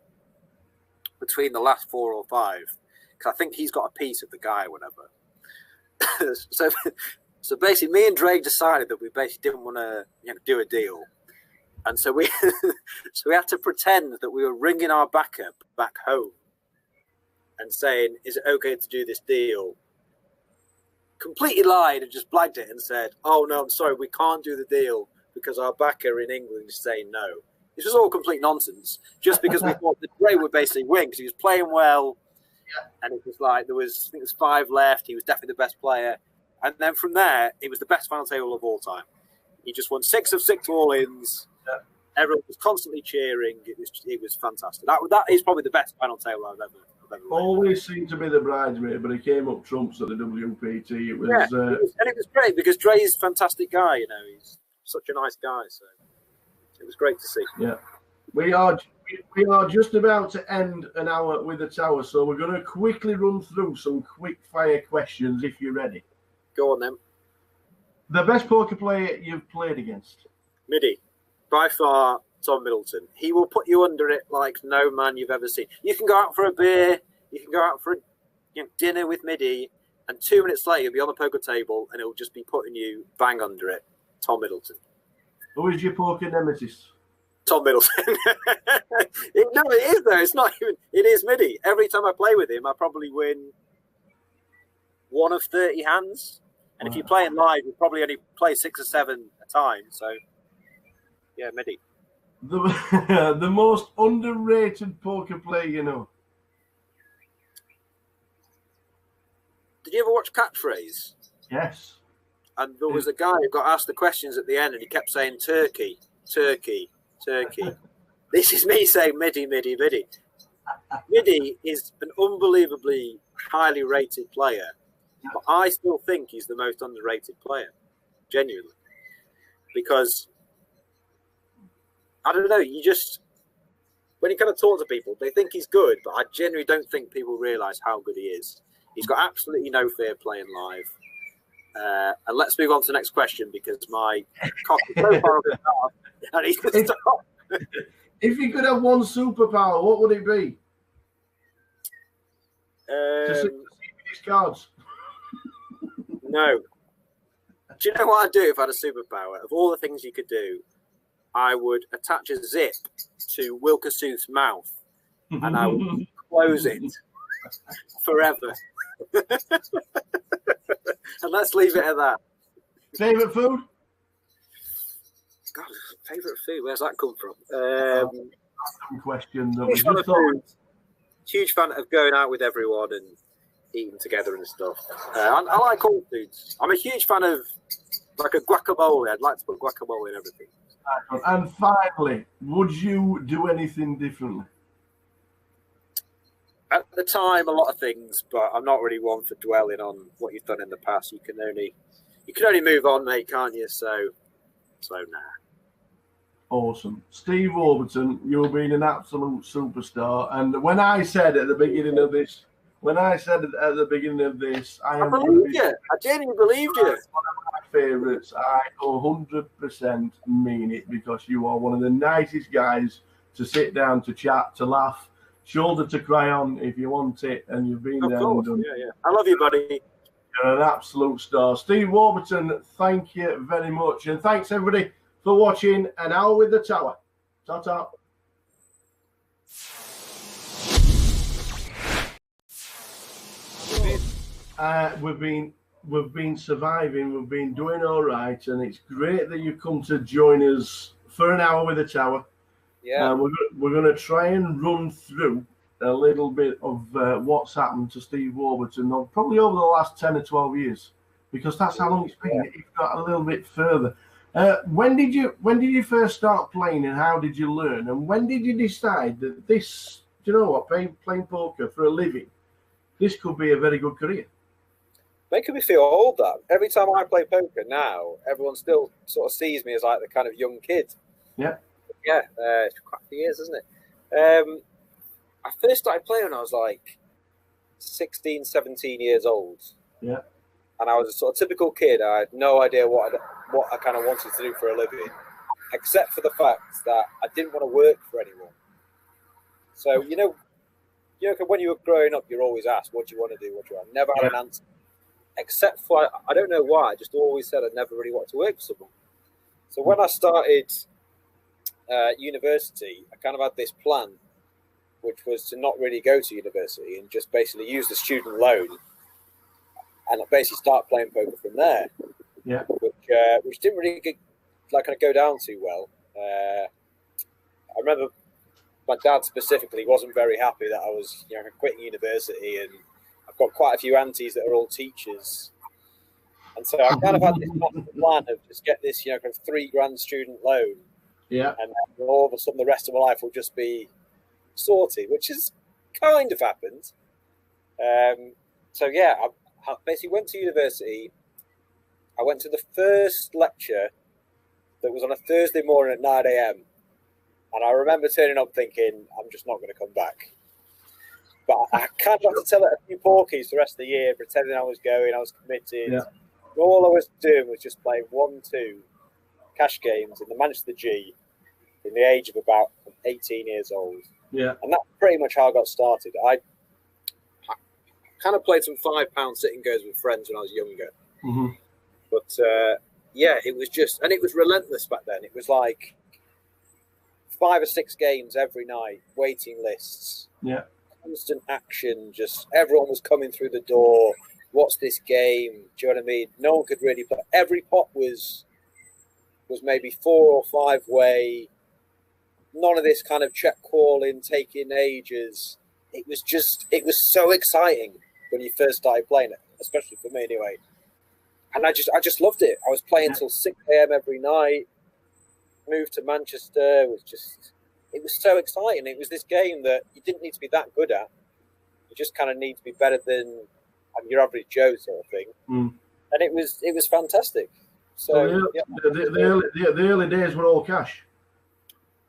A: between the last 4 or 5, because I think he's got a piece of the guy or whatever. so basically, me and Drake decided that we basically didn't want to do a deal. And so we had to pretend that we were ringing our backup back home and saying, "Is it okay to do this deal?" Completely lied and just blagged it and said, "Oh no, I'm sorry, we can't do the deal because our backer in England is saying no." This was all complete nonsense. Just because we thought that Dre would basically win because he was playing well, and it was like I think it was 5 left. He was definitely the best player, and then from there, it was the best final table of all time. He just won 6 of 6 all-ins. Yeah. Everyone was constantly cheering. It was fantastic. That is probably the best final table I've ever
B: always seemed to be the bridesmaid, but he came up trumps at the WPT. It was,
A: and it was great because Dre's a fantastic guy. You know, he's such a nice guy. So it was great to see.
B: Yeah, we are just about to end an hour with the tower, so we're going to quickly run through some quick fire questions. If you're ready,
A: go on then.
B: The best poker player you've played against?
A: Midi, by far. Tom Middleton. He will put you under it like no man you've ever seen. You can go out for a beer, you can go out for dinner with Midi, and 2 minutes later you'll be on the poker table and it'll just be putting you bang under it. Tom Middleton.
B: Who is your poker nemesis?
A: Tom Middleton. No, it is though. It's not even. It is Midi. Every time I play with him, I probably win 1 of 30 hands. And if you play it live, you probably only play 6 or 7 a time. So, yeah, Midi.
B: The most underrated poker player you know?
A: Did you ever watch Catchphrase?
B: Yes.
A: And there was a guy who got asked the questions at the end and he kept saying Turkey, Turkey, Turkey. This is me saying Midi, Midi, Midi. Midi is an unbelievably highly rated player, but I still think he's the most underrated player, genuinely. Because I don't know, when you kind of talk to people, they think he's good, but I genuinely don't think people realise how good he is. He's got absolutely no fear playing live. And let's move on to the next question because my cock is so far up his arse, and he's going to stop.
B: If you could have one superpower, what would it be? To see these cards.
A: No. Do you know what I'd do if I had a superpower? Of all the things you could do, I would attach a zip to Wilkersooth's mouth and I would close it forever. And let's leave it at that.
B: Favourite food?
A: God, favourite food? Where's that come from?
B: Question.
A: Huge fan of going out with everyone and eating together and stuff. I like all foods. I'm a huge fan of like a guacamole. I'd like to put guacamole in everything.
B: And finally, would you do anything differently?
A: At the time, a lot of things, but I'm not really one for dwelling on what you've done in the past. You can only move on, mate, can't you? So nah.
B: Awesome. Steve Warburton, you've been an absolute superstar. And when I said at the beginning of this, I
A: believed you. I genuinely believed you.
B: One of my favourites. I 100% mean it because you are one of the nicest guys to sit down, to chat, to laugh, shoulder to cry on if you want it, and you've been there.
A: Of course. Yeah. I love you, buddy.
B: You're an absolute star. Steve Warburton, thank you very much. And thanks, everybody, for watching An Hour with the Tower. Ta-ta. We've been surviving, we've been doing all right, and it's great that you've come to join us for An Hour with the Tower.
A: Yeah.
B: We're going to try and run through a little bit of what's happened to Steve Warburton, probably over the last 10 or 12 years, because that's how long it's been. If got a little bit further. When did you first start playing, and how did you learn? And when did you decide that this, do you know what, playing poker for a living, this could be a very good career?
A: Making me feel old, that. Every time I play poker now, everyone still sort of sees me as like the kind of young kid.
B: Yeah.
A: Yeah, it's quite a few years, isn't it? I first started playing when I was like 16, 17 years old.
B: Yeah.
A: And I was a sort of typical kid. I had no idea what I kind of wanted to do for a living, except for the fact that I didn't want to work for anyone. So, you know, when you were growing up, you're always asked, what do you want to do? What do you want? I never had an answer. Except for, I don't know why, I just always said I never really wanted to work for someone. So when I started university, I kind of had this plan which was to not really go to university and just basically use the student loan and basically start playing poker from there.
B: Yeah.
A: Which didn't really go down too well. I remember my dad specifically wasn't very happy that I was quitting university, and I've got quite a few aunties that are all teachers. And so I kind of had this plan of just get this, kind of $3,000 student loan.
B: Yeah.
A: And then all of a sudden the rest of my life will just be sorted, which has kind of happened. So yeah, I basically went to university. I went to the first lecture that was on a Thursday morning at 9 a.m. And I remember turning up thinking, I'm just not going to come back. But I kind of had to tell it a few porkies the rest of the year, pretending I was going, I was committed.
B: Yeah.
A: All I was doing was just playing 1-2 cash games in the Manchester G in the age of about 18 years old.
B: Yeah.
A: And that's pretty much how I got started. I kind of played some £5 sitting goes with friends when I was younger.
B: Mm-hmm.
A: But yeah, it was just, and it was relentless back then. It was like 5 or 6 games every night, waiting lists.
B: Yeah.
A: Constant action, just everyone was coming through the door. What's this game? Do you know what I mean? No one could really play. Every pot was maybe 4 or 5 way. None of this kind of check calling, taking ages. It was so exciting when you first started playing it, especially for me anyway. And I just loved it. I was playing till 6 a.m. every night. Moved to Manchester. It was so exciting. It was this game that you didn't need to be that good at. You just kind of need to be better than your average Joe sort of thing.
B: Mm.
A: And it was fantastic. So
B: the early days were all cash.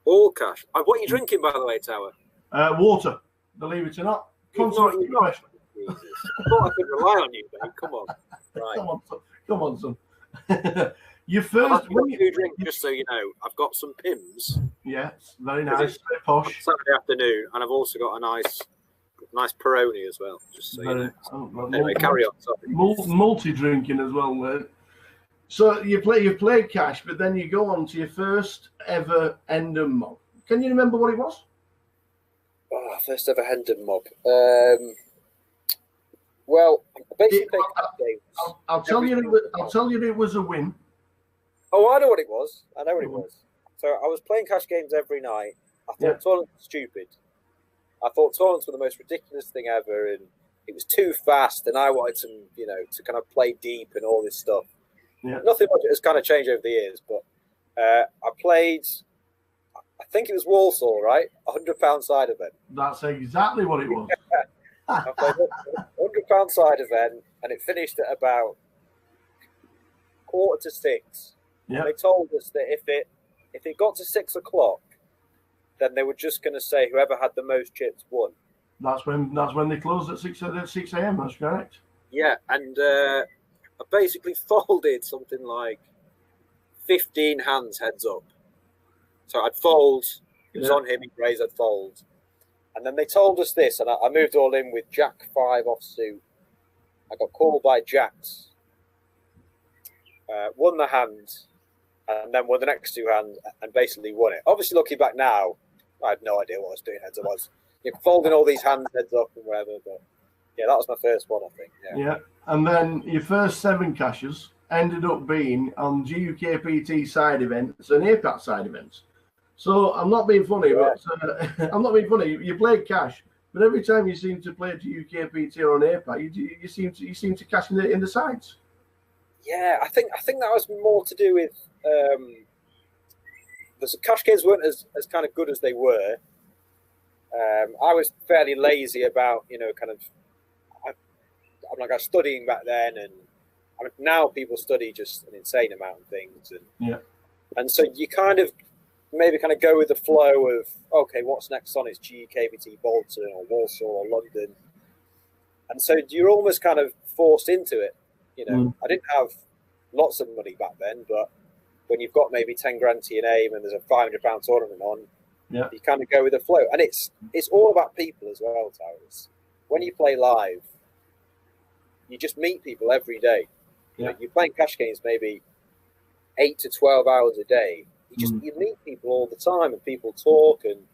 A: All cash. What are you drinking, by the way, Tower?
B: Water, believe it or not. Consummate professional.
A: Jesus. I thought I could rely on you, mate. Come on. Right.
B: Come on, son. Your first
A: drink, just so you know, I've got some Pims.
B: Yes, very nice, very posh.
A: Saturday afternoon, and I've also got a nice Peroni as well. Just so you know. Anyway, carry on. Sorry.
B: Multi-drinking as well, mate. So you've played cash, but then you go on to your first ever Hendon mob. Can you remember what it was?
A: Oh, first ever Hendon mob. Well, basically,
B: I'll tell you it was a win.
A: Oh, I know what it was. So I was playing cash games every night. I thought tournaments were stupid. I thought tournaments were the most ridiculous thing ever, and it was too fast. And I wanted to kind of play deep and all this stuff.
B: Yeah.
A: Nothing much has kind of changed over the years, but I played. I think it was Walsall, right? £100 side event.
B: That's exactly what it was.
A: I played £100 side event, and it finished at about 5:45.
B: Yeah.
A: They told us that if it got to 6 o'clock, then they were just going to say whoever had the most chips won.
B: That's when they closed at 6 a.m. That's correct.
A: Yeah, and I basically folded something like 15 hands heads up. So I'd fold. It was on him. He'd raise. I'd fold. And then they told us this, and I moved all in with Jack 5 offsuit. I got called by Jacks. Won the hand, and then won the next 2 hands, and basically won it. Obviously, looking back now, I had no idea what I was doing heads up. I was folding all these hands heads up and whatever, but yeah, that was my first one, I think.
B: Yeah, and then your first 7 cashes ended up being on GUKPT side events and APAT side events. So I'm not being funny, but I'm not being funny. You played cash, but every time you seem to play GUKPT or an APAT, you seem to cash in the sides.
A: Yeah, I think that was more to do with the cash games weren't as kind of good as they were. I was fairly lazy about I was studying back then, and now people study just an insane amount of things, and so you kind of go with the flow of, okay, what's next on is GUKPT Bolton or Walsall or London, and so you're almost kind of forced into it. I didn't have lots of money back then, but when you've got maybe 10 grand to your name and there's a £500 tournament on, you kind of go with the flow. And it's all about people as well, Towers. When you play live, you just meet people every day. You're playing cash games maybe 8 to 12 hours a day. You meet people all the time, and people talk, and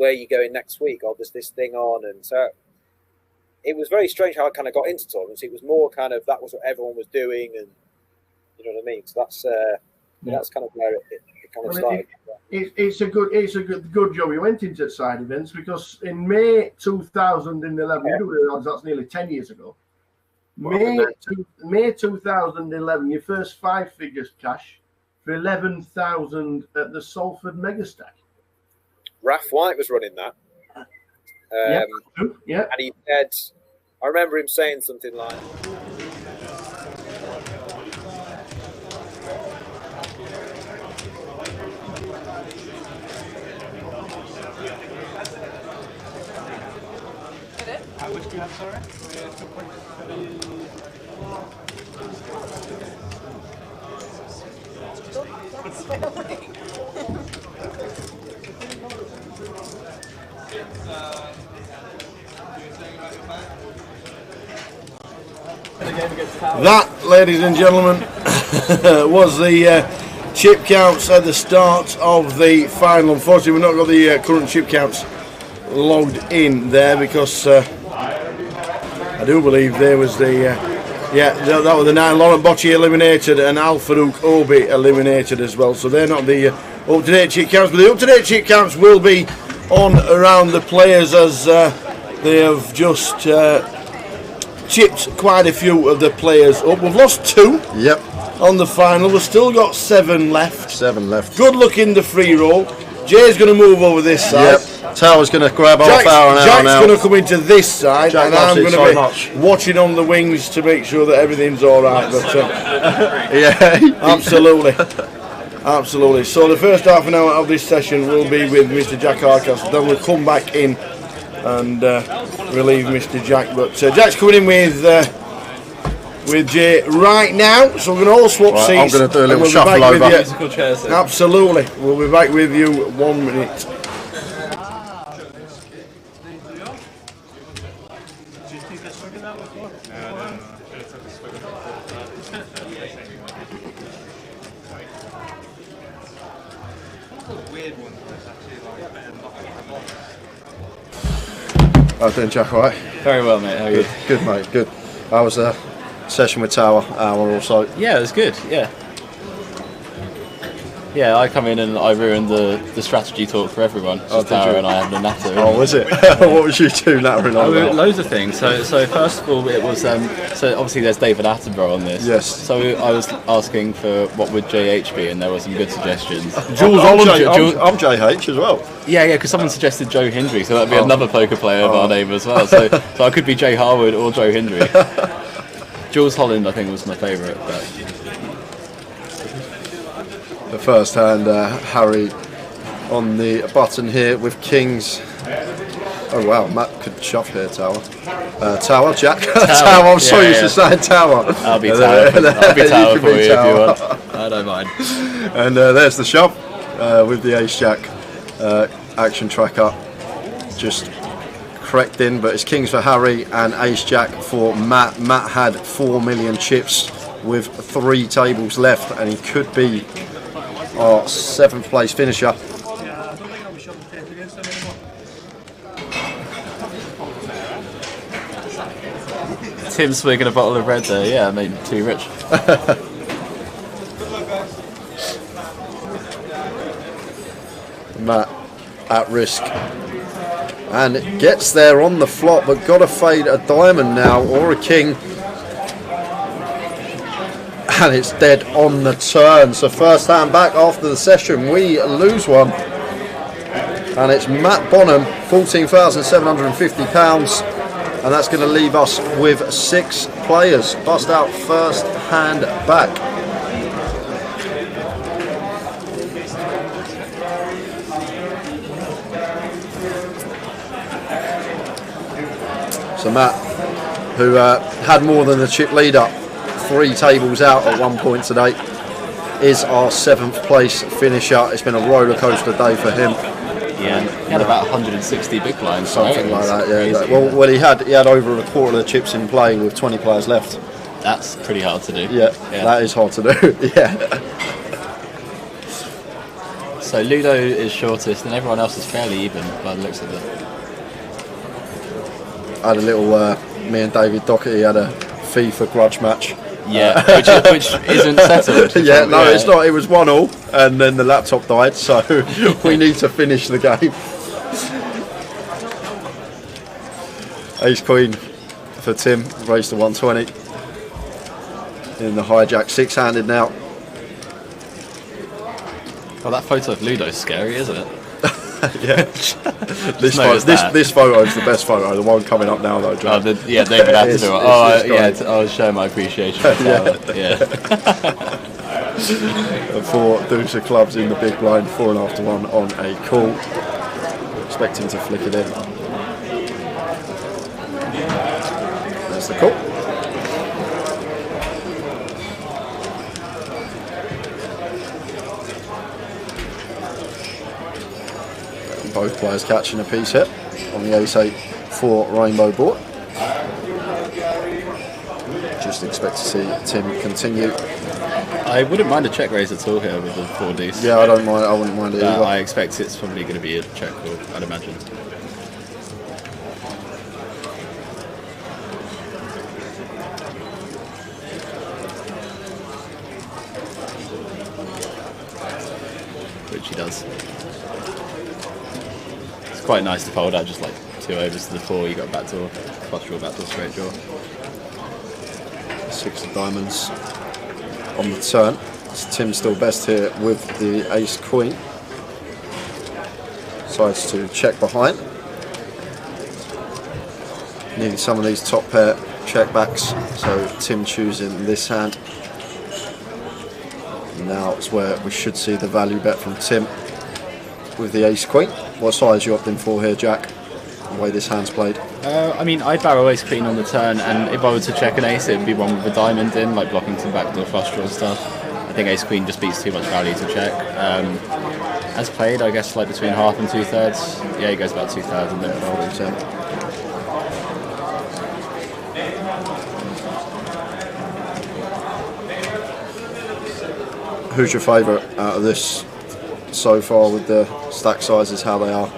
A: where are you going next week? Or there's this thing on. And so it was very strange how I kind of got into tournaments. It was more kind of, that was what everyone was doing, and you know what I mean? So that's kind of where it kind of started.
B: It's a good job you went into side events, because in May 2011, you do realize that's nearly 10 years ago. May 2011, your first 5 figures cash for 11,000 at the Salford Megastack.
A: Raf White was running that.
B: Yeah.
A: And he said, I remember him saying something like,
J: which do you have, sorry?
F: That, ladies and gentlemen, was the chip counts at the start of the final. Unfortunately, we've not got the current chip counts logged in there, because I do believe there was the that was the 9. Laurent Bocci eliminated and Al Farouk Obi eliminated as well. So they're not the up-to-date chip counts, but the up-to-date chip counts will be on around the players, as they have just chipped quite a few of the players up. We've lost 2 on the final. We've still got 7 left. Good luck in the free roll. Jay's going to move over this side.
E: Tower's going to grab half hour now.
F: Jack's going to come into this side,
E: Jack
F: and I'm going to be watching on the wings to make sure that everything's all right. But absolutely. So the first half an hour of this session will be with Mr. Jack Arcas. Then we'll come back in and relieve Mr. Jack. But Jack's coming in with Jay right now, so we're going to all swap seats.
E: I'm going to do a little shuffle over.
F: Absolutely, we'll be back with you 1 minute.
E: How you doing, Jack? All right?
H: Very well, mate. How are you?
E: Good, mate. Good. I was session with Tower, hour or so.
H: Yeah, it was good. Yeah, I come in and I ruined the strategy talk for everyone. Tower and I had a natter.
E: Oh, was it? What was you two nattering on about?
H: Loads of things. So first of all, it was so obviously there's David Attenborough on this.
E: Yes.
H: So I was asking for what would JH be, and there were some good suggestions.
E: I'm JH as well.
H: Yeah, because someone suggested Joe Hindry, so that'd be another poker player of our name as well. So I could be Jay Harwood or Joe Hindry. Jules Holland, I think, was my favourite.
E: The first hand, Harry on the button here with kings. Oh wow, Matt could shove here, Tower. Tower, Jack. Tower, I'm so used to saying Tower.
H: I'll be Tower for you if you want. I don't mind.
E: And there's the shove with the Ace Jack action tracker. Just correct in, but it's kings for Harry and Ace Jack for Matt. Matt had 4 million chips with 3 tables left, and he could be our 7th place finisher.
K: Yeah, I don't think I'll be shoving tape against them anymore.
H: Tim swigging a bottle of red there. Yeah, I made too rich.
E: Matt at risk. And it gets there on the flop, but got to fade a diamond now or a king. And it's dead on the turn. So first hand back after the session, we lose one. And it's Matt Bonham, £14,750. And that's going to leave us with 6 players. Bust out first hand back. So Matt, who had more than the chip leader, 3 tables out at one point today, is our 7th place finisher. It's been a roller coaster day for him.
H: Yeah, he had about 160 big blinds.
E: Something like that, yeah. Well, he had over a quarter of the chips in play with 20 players left.
H: That's pretty hard to do.
E: Yeah, that is hard to do, yeah.
H: So Ludo is shortest, and everyone else is fairly even by the looks of it.
E: I had a little, me and David Doherty had a FIFA grudge match.
H: Yeah, which isn't settled.
E: Yeah, no, it's not. It was 1-1, and then the laptop died, so we need to finish the game. Ace Queen for Tim, raised to 120. In the hijack, 6-handed now.
H: Oh, that photo of Ludo's scary, isn't it?
E: Yeah. This photo is the best photo. The one coming up now, though. John.
H: Yeah, David had to do it. I was showing my appreciation. Yeah.
E: 4 deuce of clubs in the big blind, 4.5 to 1 on a call. Expecting to flick it in. There's the call. Both players catching a piece hit on the ace-8 4 rainbow board. Just expect to see Tim continue.
H: I wouldn't mind a check raise at all here with the 4 deuce.
E: Yeah, I don't mind. I wouldn't mind it either.
H: I expect it's probably going to be a check call, I'd imagine. Which he does. It's quite nice to fold out just like 2 overs to the 4. You got backdoor, flush draw, backdoor, straight draw.
E: 6 of diamonds on the turn. It's Tim still best here with the ace queen. Decides to check behind. Needing some of these top pair check backs, so Tim choosing this hand. Now it's where we should see the value bet from Tim with the ace queen. What size you opting for here, Jack? The way this hand's played.
H: I mean, I'd barrel ace queen on the turn, and if I were to check an ace, it'd be one with a diamond in, like blocking some backdoor flush draw stuff. I think ace queen just beats too much value to check. As played, I guess like between half and 2/3. Yeah, he goes about 2/3 and then folding 10.
E: Who's your favourite out of this so far with the stack sizes, how they are?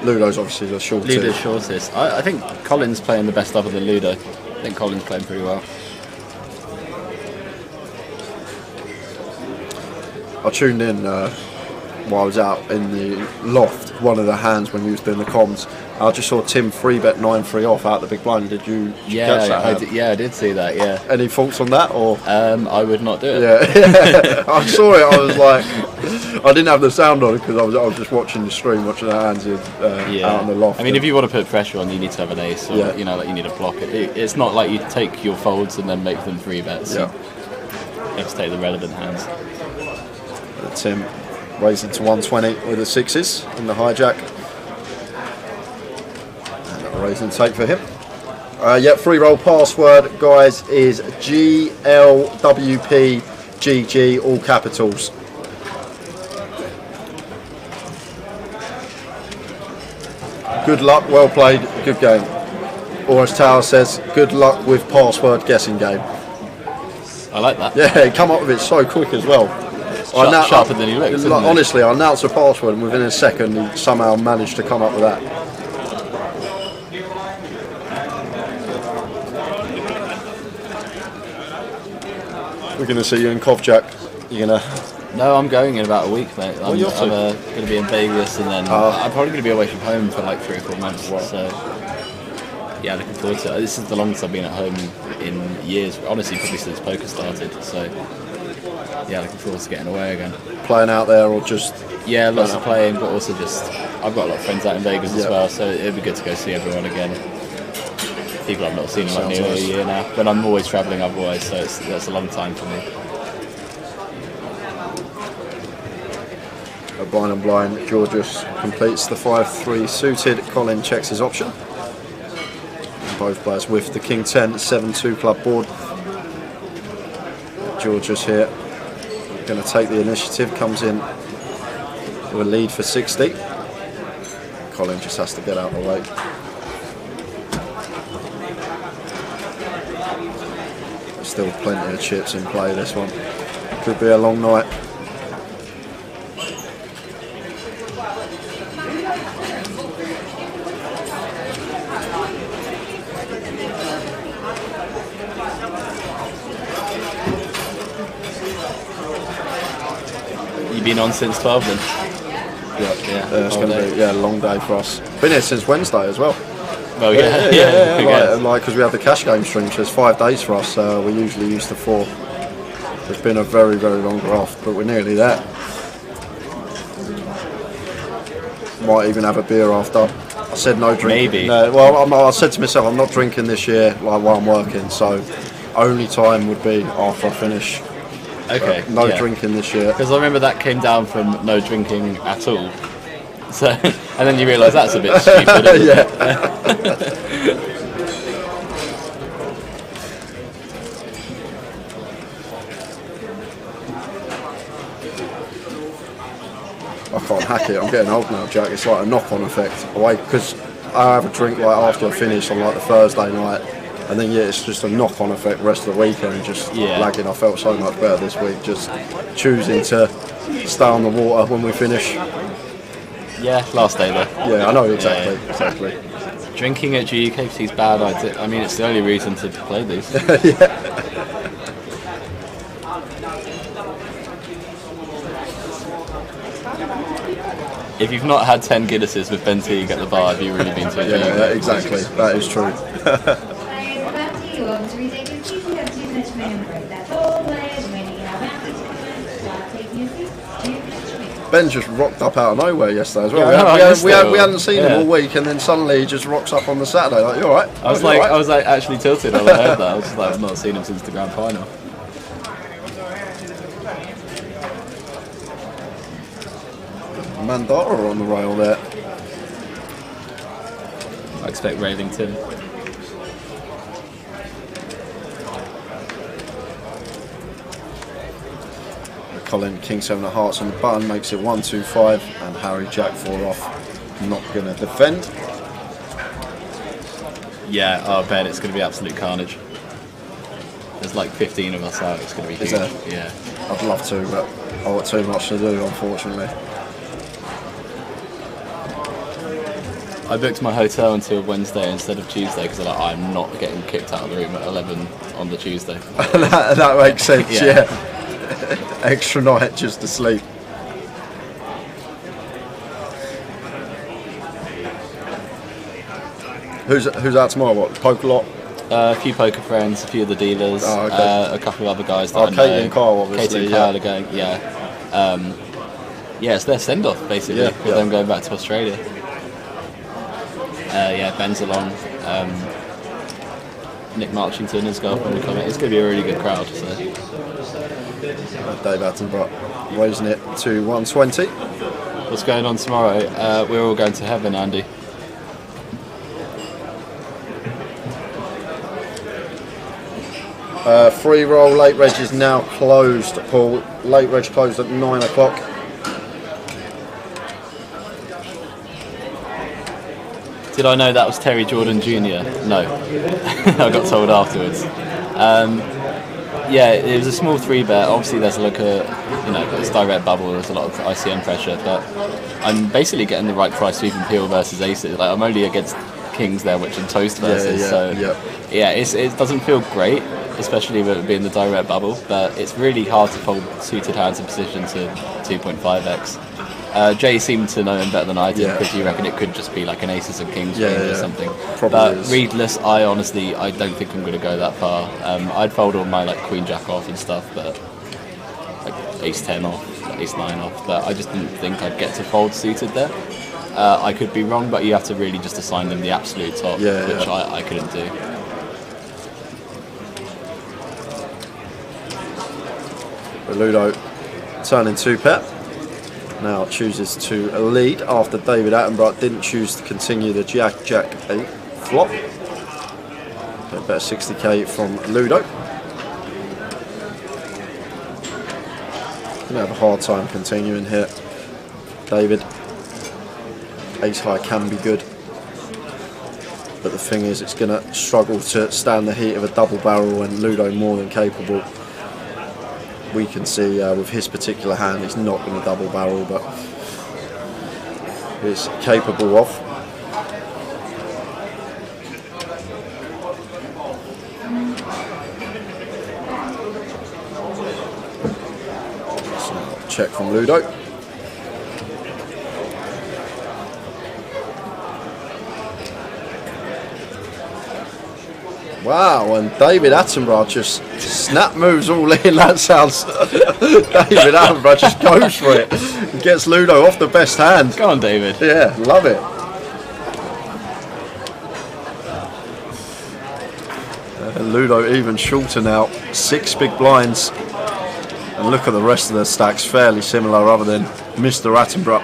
E: Ludo's obviously the shortest.
H: Ludo's shortest. I think Colin's playing the best other than Ludo. I think Colin's playing pretty well.
E: I tuned in while I was out in the loft, one of the hands when you was doing the comms. I just saw Tim 3-bet 9-3 off out the big blind. Did you catch that?
H: I did see that, yeah.
E: Any thoughts on that? Or
H: I would not do it.
E: Yeah. I saw it, I was like, I didn't have the sound on it because I was just watching the stream, watching the hands out in the loft.
H: I mean, if you want to put pressure on, you need to have an ace, or you know, like you need to block it. It's not like you take your folds and then make them 3-bets.
E: Yeah.
H: You have to take the relevant hands.
E: Tim raising to 120 with the 6s in the hijack. And a raising take for him. Free roll password, guys, is GLWPGG, all capitals. Good luck, well played, good game. Or as Tower says, good luck with password guessing game.
H: I like that.
E: Yeah, he come up with it so quick as well.
H: Sharper than he looks.
E: Honestly, I announced the password and within a second he somehow managed to come up with that. We're going to see you in Cov, Jack. You're going to...
H: No, I'm going in about a week, mate. I'm going to be in Vegas, and then I'm probably going to be away from home for like 3 or 4 months. Wow. So, yeah, looking forward to it. This is the longest I've been at home in years. Honestly, probably since poker started. So, yeah, looking forward to getting away again.
E: Playing out there or just...
H: Yeah, lots of playing, but also just... I've got a lot of friends out in Vegas as well, so it'd be good to go see everyone again. People I've not seen in like nearly a year now. But I'm always travelling otherwise, so that's a long time for me.
E: A Bonham blind, Georgius completes the 5-3 suited. Colin checks his option. And both players with the King 10 7-2 club board. Georgius here going to take the initiative, comes in with a lead for 60. Colin just has to get out of the way. Still plenty of chips in play this one. Could be a long night.
H: You been on since 12 then?
E: Yeah, it's going to be a long day for us. Been here since Wednesday as well.
H: Well, yeah.
E: Like because we have the cash game stream, so it's 5 days for us. We usually used to 4. It's been a very, very long graft, but we're nearly there. Might even have a beer after. I said no drinking.
H: Maybe.
E: No, well, I said to myself, I'm not drinking this year, like while I'm working. So, only time would be after I finish.
H: Okay.
E: No drinking this year.
H: Because I remember that came down from no drinking at all. So, and then you realise that's a bit stupid.
E: I can't hack it. I'm getting old now, Jack. It's like a knock-on effect. Because I have a drink like after I finish on like the Thursday night, and then it's just a knock-on effect the rest of the weekend. Just lagging. I felt so much better this week. Just choosing to stay on the water when we finish.
H: Yeah, last day though.
E: Yeah, I know exactly.
H: Drinking at GUKPT is bad. I mean, it's the only reason to play these. If you've not had 10 Guinnesses with Ben Teague at the bar, have you really been to a GUKPT?
E: Yeah, exactly. That is true. Ben just rocked up out of nowhere yesterday as well. We hadn't seen him all week, and then suddenly he just rocks up on the Saturday. Like, you all right?
H: I was like actually tilted when I heard that. I was just like, I've not seen him since the grand final.
E: Mandara on the rail there.
H: I expect Raving Tim.
E: Colin King 7 of Hearts on the button makes it 1-2-5, and Harry Jack 4 off. Not going to defend.
H: Yeah, oh Ben, it's going to be absolute carnage. There's like 15 of us out. It's going to be huge. Yeah.
E: I'd love to, but I've got too much to do, unfortunately.
H: I booked my hotel until Wednesday instead of Tuesday because I'm not getting kicked out of the room at 11 on the Tuesday.
E: that makes sense, yeah. Extra night just to sleep. Who's out tomorrow? What, poker lot?
H: A few poker friends, a few of the dealers, a couple of other guys that I know.
E: Katie and Carl, obviously.
H: Katie and Carl are going, it's their send-off, basically, with them going back to Australia. Ben's along. Nick Marchington, his girlfriend, will come in. It's going to be a really good crowd. So.
E: Dave Attenborough raising it to 120.
H: What's going on tomorrow? We're all going to heaven, Andy.
E: Free roll late reg is now closed, Paul. Late reg closed at 9 o'clock.
H: Did I know that was Terry Jordan Jr.? No. I got told afterwards. It was a small 3-bet. Obviously there's it's direct bubble, there's a lot of ICM pressure, but I'm basically getting the right price to even peel versus aces. Like, I'm only against kings there, which I'm toast versus, it doesn't feel great, especially with it being the direct bubble, but it's really hard to fold suited hands in position to 2.5x. Jay seemed to know him better than I did because he reckoned it could just be like an aces and kings range or something.
E: Probably
H: but
E: is.
H: Readless, I don't think I'm going to go that far. I'd fold all my like queen jack off and stuff, but like ace 10 off, ace 9 off. But I just didn't think I'd get to fold suited there. I could be wrong, but you have to really just assign them the absolute top, which I couldn't do.
E: Ludo turning 2-pet. Now chooses to lead after David Attenborough didn't choose to continue the Jack 8 flop. So better 60k from Ludo. Gonna have a hard time continuing here. David. Ace high can be good, but the thing is it's gonna struggle to stand the heat of a double barrel, and Ludo more than capable. We can see with his particular hand he's not going to double barrel, but is capable of. So, check from Ludo. Wow, and David Attenborough just snap moves all in. That sounds. David Attenborough just goes for it. Gets Ludo off the best hand.
H: Go on, David.
E: Yeah, love it. Ludo even shorter now. 6 big blinds. And look at the rest of the stacks, fairly similar other than Mr. Attenborough.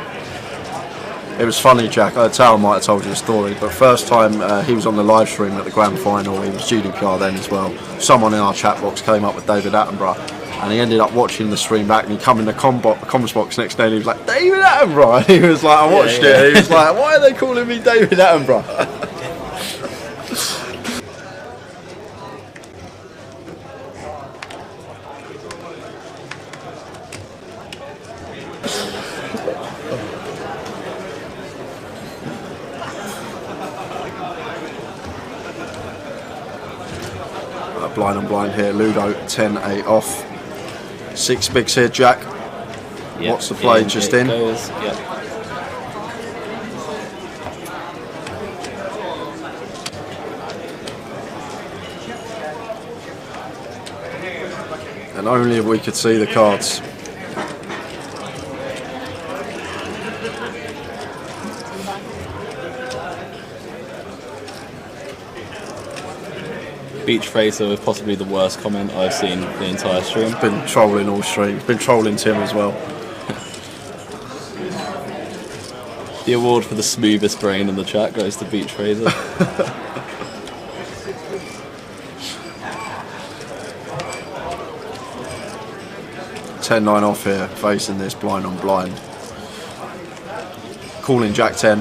E: It was funny, Jack. Tal might have told you the story, but first time he was on the live stream at the grand final, he was GDPR then as well. Someone in our chat box came up with David Attenborough, and he ended up watching the stream back, and he come in the comms box next day and he was like, David Attenborough! And he was like, I watched it, and he was like, why are they calling me David Attenborough? Blind on blind here, Ludo 10-8 off. 6 bigs here, Jack.
H: Yep.
E: What's the play just in?
H: Goes. Yep.
E: And only if we could see the cards.
H: Beach Fraser with possibly the worst comment I've seen the entire stream.
E: Been trolling all stream. Been trolling Tim as well.
H: The award for the smoothest brain in the chat goes to Beach Fraser.
E: 10-9 off here, facing this blind on blind. Calling Jack 10.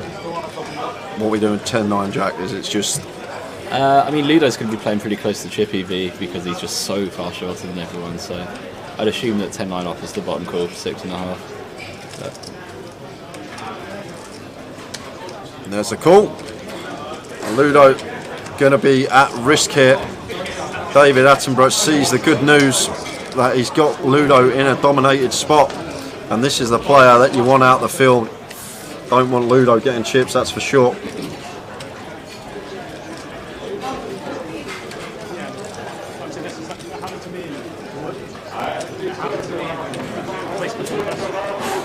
E: What we doing 10-9 Jack is it's just...
H: I mean, Ludo's going to be playing pretty close to Chip EV because he's just so far shorter than everyone, so I'd assume that 10-9 off is the bottom call for 6.5.
E: And there's the call. And Ludo going to be at risk here. David Attenborough sees the good news that he's got Ludo in a dominated spot, and this is the player that you want out the field. Don't want Ludo getting chips, that's for sure.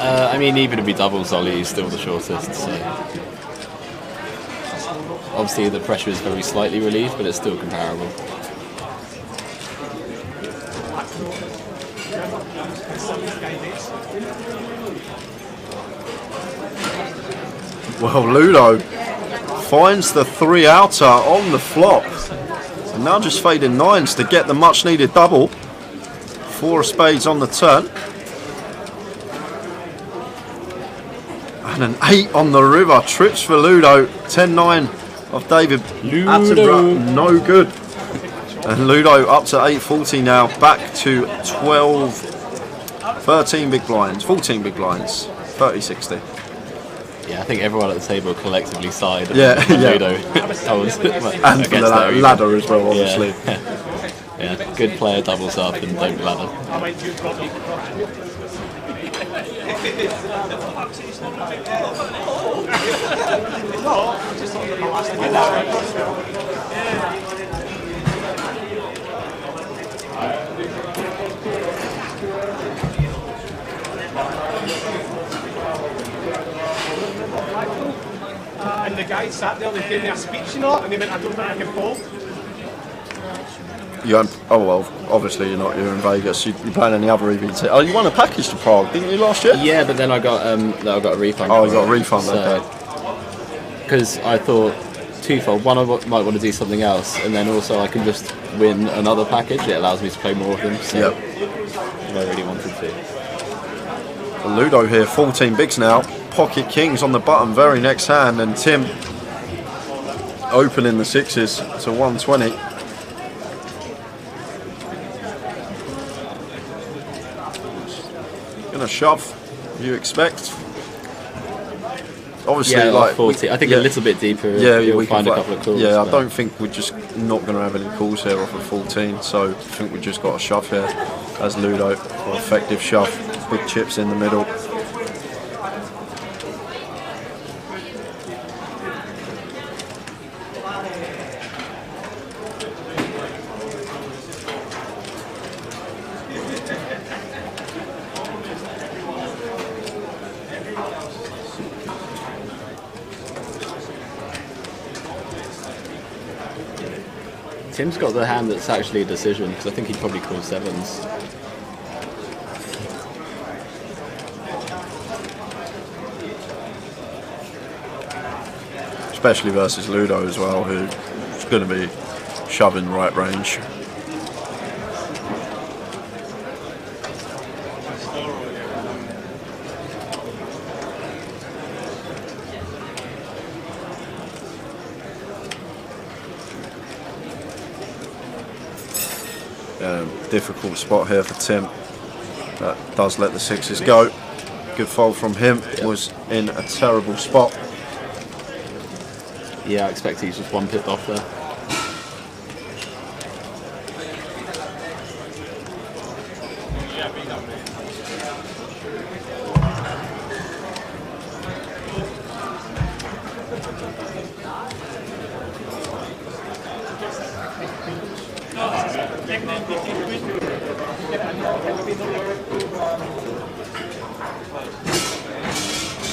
H: I mean, even if he doubles Ollie, he's still the shortest, so... Obviously the pressure is very slightly relieved, but it's still comparable.
E: Well, Ludo finds the 3 outer on the flop, and now just fading 9s to get the much needed double. 4 of spades on the turn. And an 8 on the river. Trips for Ludo. 10-9 of David Attenborough. No good. And Ludo up to 840 now. Back to 12, 13 big blinds. 14 big blinds. 30-60.
H: Yeah, I think everyone at the table collectively sighed.
E: Yeah,
H: Ludo.
E: And for the ladder as well, obviously.
H: Yeah. Yeah, good player doubles up and don't ladder.
K: And the guy sat there, they gave me a speech, you know, and he went, I don't think I can fold.
E: Oh well, obviously you're in Vegas. You're playing any other EVT. Oh, you won a package to Prague, didn't you, last year?
H: Yeah, but then I got a refund.
E: Oh, you got a refund,
H: so,
E: okay.
H: Because I thought twofold. One, I might want to do something else, and then also I can just win another package. It allows me to play more of them. So I really wanted to.
E: Well, Ludo here, 14 bigs now. Pocket kings on the button, very next hand, and Tim opening the 6s to 120. Gonna shove, you expect. Obviously,
H: Yeah,
E: like
H: 40. I think a little bit deeper.
E: Yeah,
H: you'll
E: we
H: find
E: can
H: a couple of calls.
E: Yeah, I
H: but-
E: don't think we're just not going to have any calls here off of 14. So I think we just got a shove here as Ludo, or effective shove, big chips in the middle.
H: Tim's got the hand that's actually a decision, because I think he'd probably call 7s.
E: Especially versus Ludo as well, who's going to be shoving right range. Difficult spot here for Tim. That does let the 6s go. Good fold from him. Was in a terrible spot.
H: Yeah, I expect he's just 1 pip off there.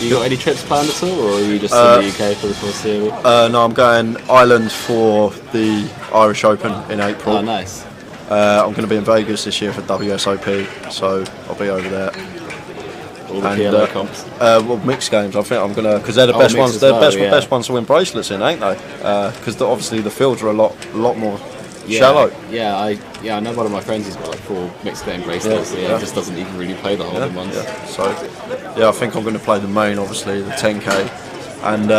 H: You got any trips planned at all, or are you just in the UK for the foreseeable?
E: No, I'm going Ireland for the Irish Open in April.
H: Oh, nice.
E: I'm going to be in Vegas this year for WSOP, so I'll be over there.
H: All the PLO comps?
E: Well, mixed games. I think I'm going to, because they're the best ones. They're best ones to win bracelets in, ain't they? Because obviously the fields are a lot more shallow.
H: Yeah, I know one of my friends who's got like 4 mixed game bracelets. He just doesn't even really play the Hold'em ones.
E: Yeah. So, yeah, I think I'm going to play the main, obviously, the 10k, and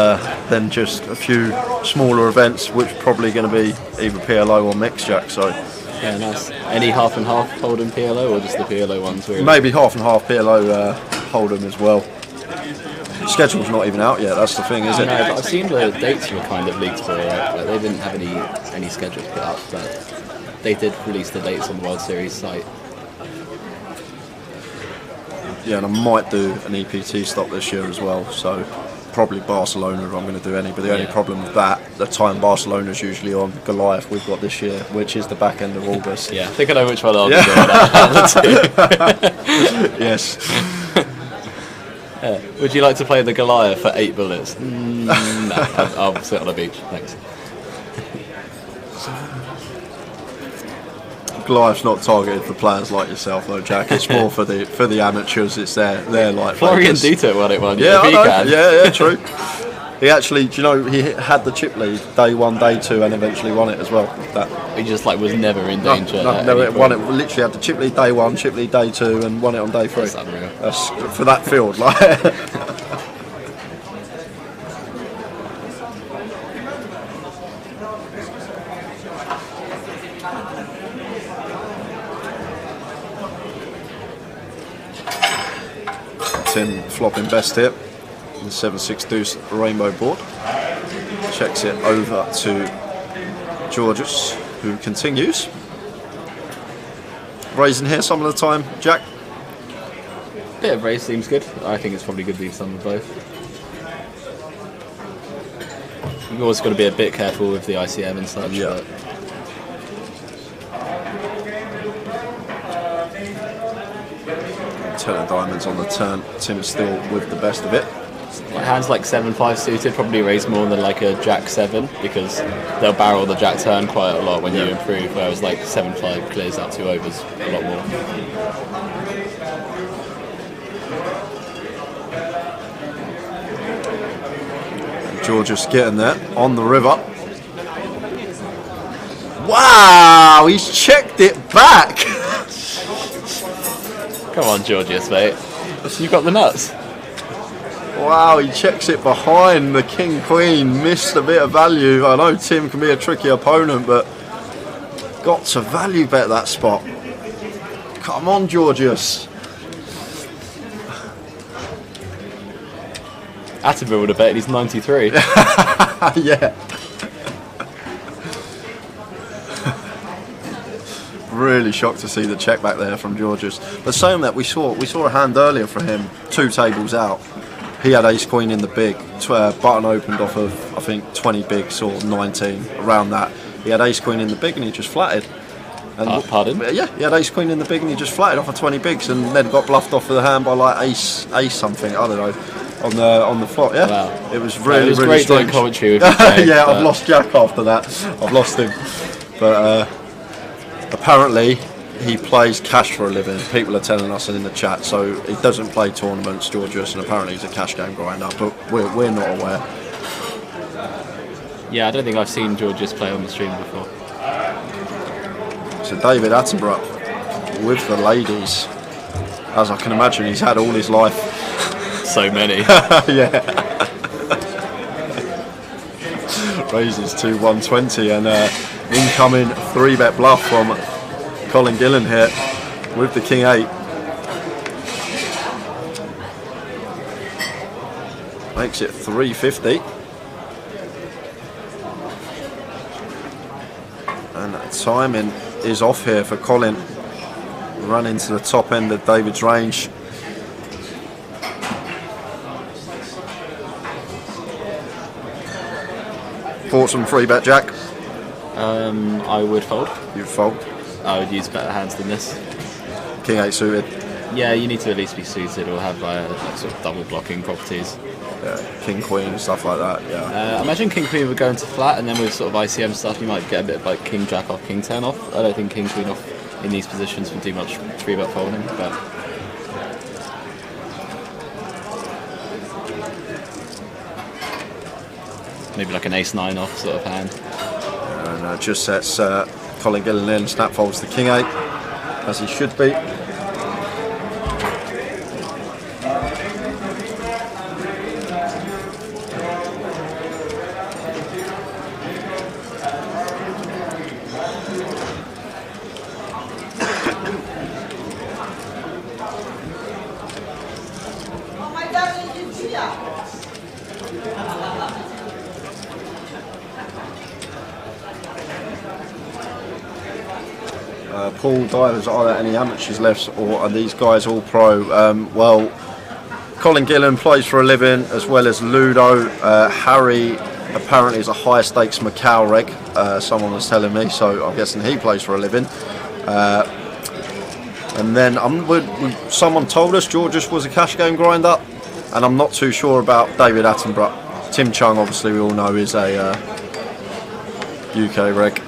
E: then just a few smaller events, which are probably going to be either PLO or mixed jack. So,
H: yeah, nice. Any half and half Hold'em PLO, or just the PLO ones? Really?
E: Maybe half and half PLO Hold'em as well. The schedule's not even out yet. That's the thing, is it?
H: No, but I've seen the dates were kind of leaked for it. Like, they didn't have any schedules put up, but they did release the dates on the World Series site.
E: Yeah, and I might do an EPT stop this year as well. So probably Barcelona if I'm going to do any. But the only problem with that, the time Barcelona's usually on Goliath we've got this year, which is the back end of August.
H: Yeah, I think I know which one I'll be doing out of the two.
E: Yes.
H: Would you like to play the Goliath for 8 bullets? No, I'll sit on a beach, thanks.
E: Goliath's not targeted for players like yourself, though, Jack. It's more for the amateurs. It's they're like
H: Florian Dieter won it one year.
E: Yeah, I know. Yeah, true. He actually, do you know, he had the chip lead day 1, day 2, and eventually won it as well.
H: He just was never in danger.
E: No, never won it. Literally had the chip lead day 1, chip lead day 2, and won it on day 3.
H: That's unreal.
E: That's for that field, like. Tim flopping best hit. The 7-6 deuce rainbow board. Checks it over to Georges, who continues. Raising here some of the time, Jack.
H: Bit of raise seems good. I think it's probably good to leave some of both. You've always got to be a bit careful with the ICM and such.
E: Yeah.
H: But
E: 10 of diamonds on the turn. Tim's still with the best of it.
H: my hands like 7-5 suited probably raise more than like a Jack 7 because they'll barrel the Jack turn quite a lot when you improve, whereas like 7-5 clears out 2 overs a lot more.
E: Georges getting there on the river. Wow, he's checked it back.
H: Come on, Georgius, mate. You got the nuts.
E: Wow, he checks it behind the King Queen. Missed a bit of value. I know Tim can be a tricky opponent, but got to value bet that spot. Come on, Georgius.
H: Attenborough would have bet he's 93.
E: Yeah. Really shocked to see the check back there from Georges. But saying that, we saw a hand earlier for him 2 tables out. He had ace queen in the big. Button opened off of, I think, 20 bigs or 19, around that. He had ace queen in the big and he just flatted. And
H: pardon?
E: Yeah, he had ace queen in the big and he just flatted off of 20 bigs and then got bluffed off of the hand by like ace something, I don't know, on the flop. Yeah,
H: wow.
E: It was really,
H: it was
E: really
H: great
E: strange.
H: doing commentary with you today,
E: yeah,
H: but...
E: I've lost Jack after that. I've lost him. But apparently he plays cash for a living. People are telling us in the chat. So he doesn't play tournaments, Georgios, and apparently he's a cash game grinder. But we're not aware.
H: Yeah, I don't think I've seen Georges play on the stream before.
E: So David Attenborough with the ladies. As I can imagine, he's had all his life.
H: So many.
E: Yeah. Raises to 120 and incoming 3-bet bluff from Colin Gillen here with the King 8. Makes it 350. And timing is off here for Colin. Run into the top end of David's range. Thoughts on 3-bet, Jack?
H: I would fold.
E: You'd fold?
H: I would use better hands than this.
E: King 8 suited?
H: Yeah, you need to at least be suited or have like sort of double blocking properties.
E: Yeah, King Queen, stuff like that, yeah.
H: I imagine King Queen would go into flat, and then with sort of ICM stuff you might get a bit of like King Jack off, King 10 off. I don't think King Queen off in these positions would do much 3-bet folding, but... maybe like an ace 9 off sort of hand.
E: And just sets Colin Gillen in, snap folds the King 8, as he should be. Paul Divers, are there any amateurs left, or are these guys all pro? Well, Colin Gillen plays for a living, as well as Ludo. Harry apparently is a higher stakes Macau reg, someone was telling me, so I'm guessing he plays for a living. And then someone told us Georges was a cash game grinder, and I'm not too sure about David Attenborough. Tim Chung, obviously we all know, is a UK reg.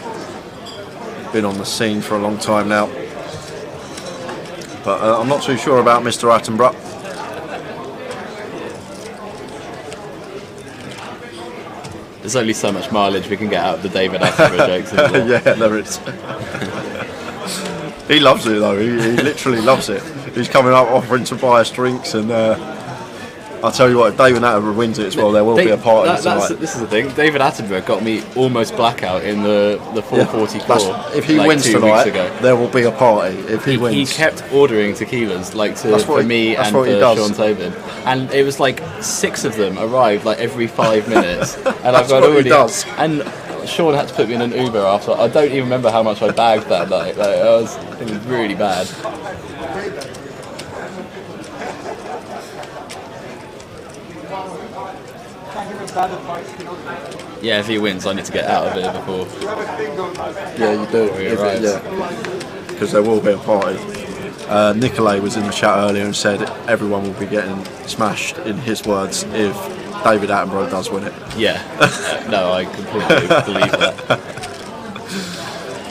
E: Been on the scene for a long time now, but I'm not too sure about Mr. Attenborough.
H: There's only so much mileage we can get out of the David Attenborough jokes. Well.
E: Yeah, there is. He loves it though. He literally loves it. He's coming up offering to buy us drinks, and I'll tell you what, if David Attenborough wins it as well, there will be a party tonight.
H: This is the thing. David Attenborough got me almost blackout in the 444.
E: Yeah, if he wins tonight, there will be a party. If he wins,
H: he kept ordering tequilas for me and for Sean Tobin, and it was like 6 of them arrived like every 5 minutes, and I've got already. And Sean had to put me in an Uber after. I don't even remember how much I bagged that night. Like, it was really bad. Yeah, if he wins, I need to get out of here before.
E: Yeah, you do. Because there will be a party. Nicolay was in the chat earlier and said everyone will be getting smashed, in his words, if David Attenborough does win it.
H: Yeah, no, I completely believe that.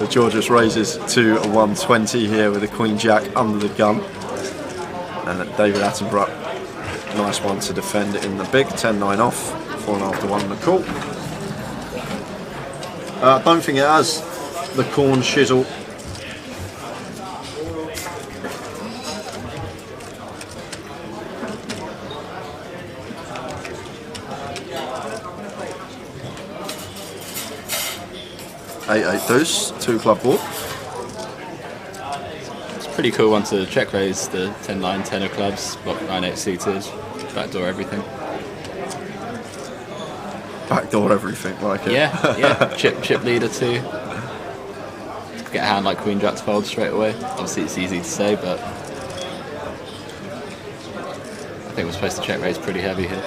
E: The Georges raises to a 120 here with a Queen Jack under the gun, and David Attenborough, nice one to defend in the big, 10-9 off, 4.5 to 1 in the call. I don't think it has the corn shizzle. Eight deuce, 2 club board.
H: It's a pretty cool one to check raise, the 10-9, 10 of clubs, block 9-8 suited, backdoor everything.
E: Backdoor everything, like it.
H: Yeah. Chip leader too. Get a hand like Queen Jack's fold straight away. Obviously, it's easy to say, but I think we're supposed to check raise pretty heavy here.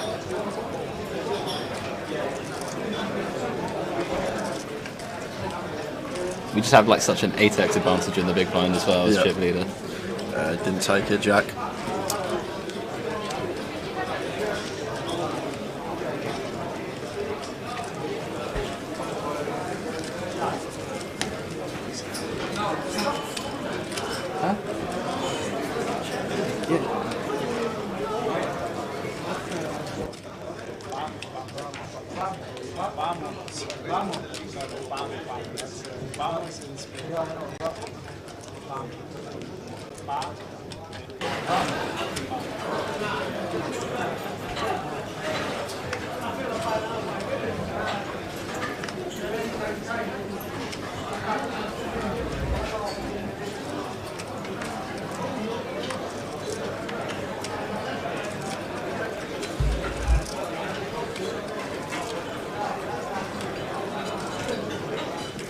H: We just have like such an 8x advantage in the big blind as well as chip leader.
E: Didn't take it, Jack.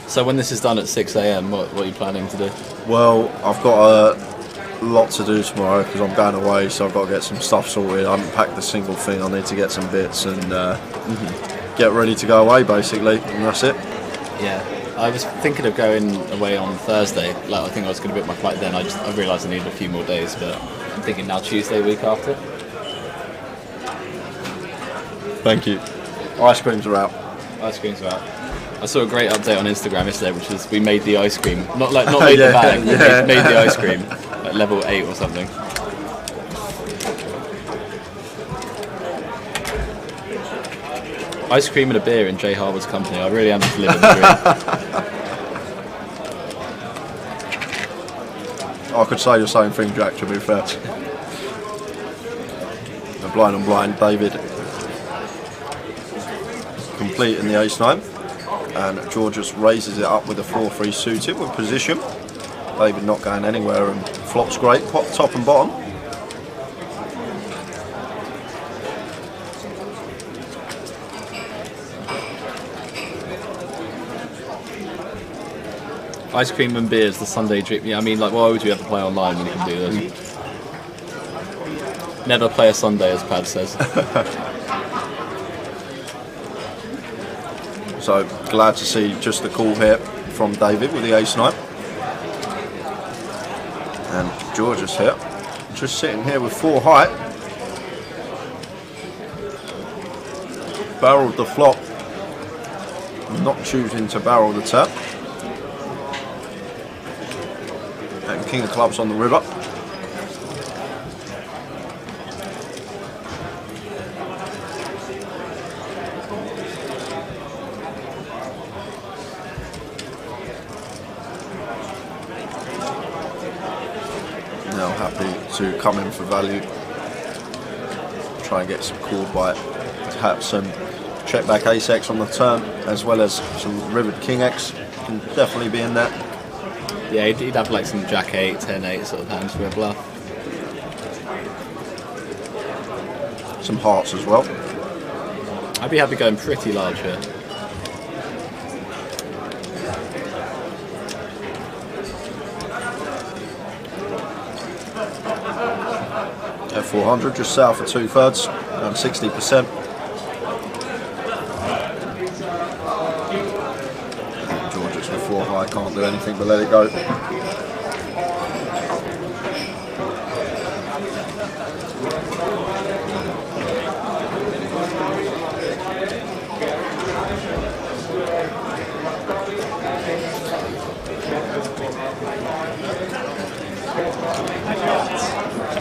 H: So when this is done at 6 AM, what are you planning to do?
E: Well, I've got a lot to do tomorrow because I'm going away, so I've got to get some stuff sorted. I haven't packed a single thing. I need to get some bits and get ready to go away, basically, and that's it.
H: Yeah, I was thinking of going away on Thursday. Like, I think I was going to book my flight then. I realised I needed a few more days, but I'm thinking now Tuesday week after.
E: Thank you. Ice creams are out.
H: Ice creams are out. I saw a great update on Instagram yesterday, which was we made the ice cream. Not made the bag, we made the ice cream at level 8 or something. Ice cream and a beer in Jay Harbour's company. I really am just living the dream.
E: I could say the same thing, Jack, to be fair. The blind on blind, David complete in the ace-9. And Georges raises it up with a 4-3 suited with position. David not going anywhere and flops great, pot top and bottom.
H: Ice cream and beer is the Sunday drink. Yeah, I mean, like, why would you ever play online when you can do this? Never play a Sunday, as Pad says.
E: So glad to see just the call here from David with the ace-9. And Georges here, just sitting here with 4 height. Barreled the flop, not choosing to barrel the tap. And king of clubs on the river. Now happy to come in for value. Try and get some called by perhaps some check back ace X on the turn, as well as some rivered king X. Can definitely be in that.
H: Yeah, he'd have like some jack 8, 10 8 sort of hands for a bluff.
E: Some hearts as well.
H: I'd be happy going pretty large here.
E: F400 just south of 2/3, around 60%. Georges with 4 high, can't do anything but let it go.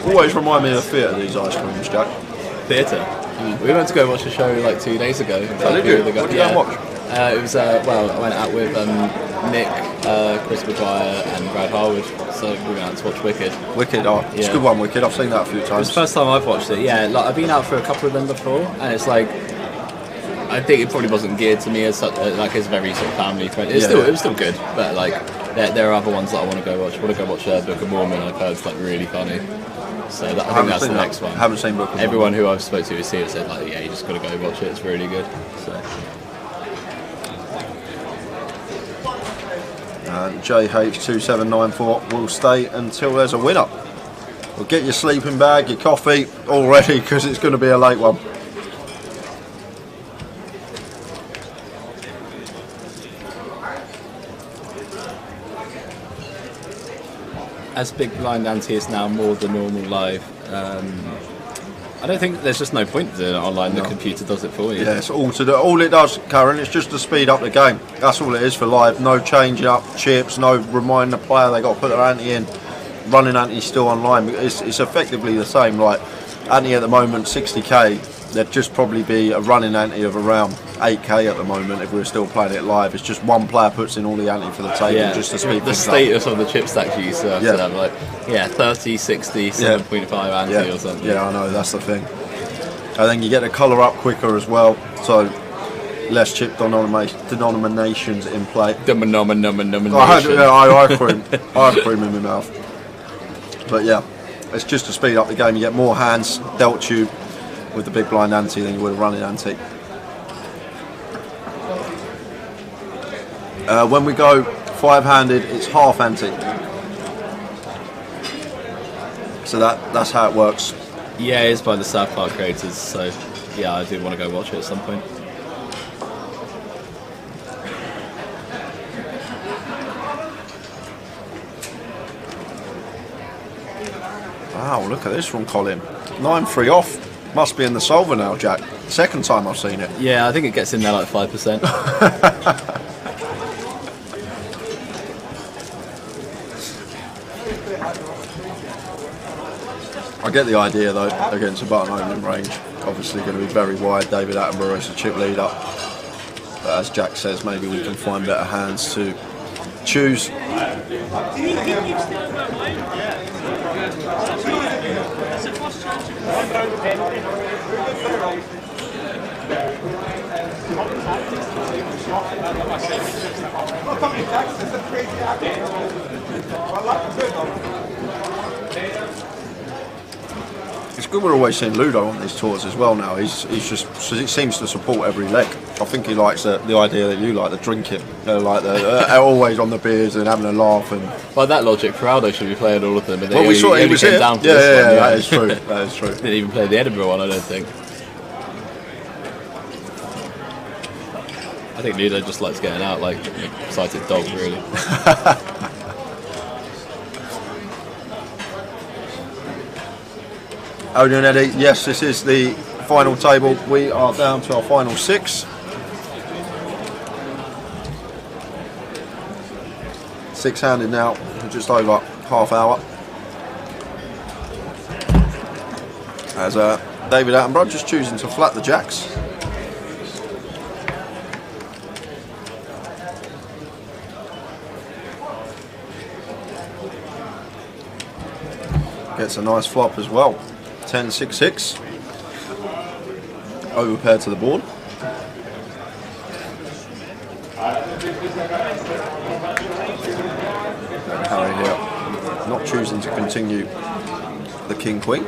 E: Always remind me of theatre, these ice creams, Jack.
H: Theatre? We went to go watch a show like 2 days ago.
E: Oh, did you? What did you go and watch?
H: It was, well, I went out with Nick, Chris Maguire and Brad Harwood, so we went out to watch Wicked.
E: Wicked, oh, it's a good one, Wicked. I've seen that a few times.
H: It's the first time I've watched it, yeah. Like, I've been out for a couple of them before, and it's like, I think it probably wasn't geared to me as such, like as very sort of family friendly. It was still good, but like there are other ones that I want to go watch. I want to go watch Book of Mormon. I've heard it's like really funny. So I think that's the next one.
E: I haven't seen Book of Mormon.
H: Everyone who I've spoke to who see it said like, yeah, you just got to go watch it. It's really good. So.
E: JH2794 will stay until there's a winner. Well, get your sleeping bag, your coffee all ready because it's going to be a late one.
H: As Big Blind Ante is now more the normal live, I don't think there's just no point to doing it online. The computer does it for you.
E: Yeah, it's all it does, Karen. It's just to speed up the game. That's all it is for live. No changing up chips, no reminding the player they got to put their ante in. Running ante still online. It's effectively the same. Like ante at the moment, 60k. There'd just probably be a running ante of around 8k at the moment if we were still playing it live. It's just one player puts in all the ante for the table just to speed
H: the
E: things
H: status
E: up.
H: of the chip stacks you used to have like 30, 60, 7.5 ante or something.
E: Yeah, I know, that's the thing. And then you get the colour up quicker as well, so less chip denominations in play.
H: I had
E: ice cream in my mouth. But yeah, it's just to speed up the game. You get more hands dealt to you with the big blind ante than you would a running ante. When we go five-handed, it's half ante. So that's how it works.
H: Yeah, it's by the South Park creators, so yeah, I do want to go watch it at some point.
E: Wow, look at this from Colin. 9-3 off. Must be in the solver now, Jack. Second time I've seen it.
H: Yeah, I think it gets in there like 5%.
E: I get the idea though, against a button opening range. Obviously going to be very wide. David Attenborough is a chip leader. But as Jack says, maybe we can find better hands to choose. It's good we're always seeing Ludo on these tours as well now. He seems to support every leg. I think he likes the idea that you like, the drinking, like the always on the beers and having a laugh. And
H: by that logic, Feraldo should be playing all of them. But
E: well, we saw he was here.
H: Down for this one,
E: that is true. That is true.
H: Didn't even play the Edinburgh one, I don't think. I think Ludo just likes getting out like an excited dog, really.
E: Odin and Eddie, yes, this is the final table. We are down to our final 6. 6-handed now, just over half hour. As David Attenborough just choosing to flat the jacks. Gets a nice flop as well. 10-6-6. Over pair to the board. Harry here not choosing to continue the king-queen.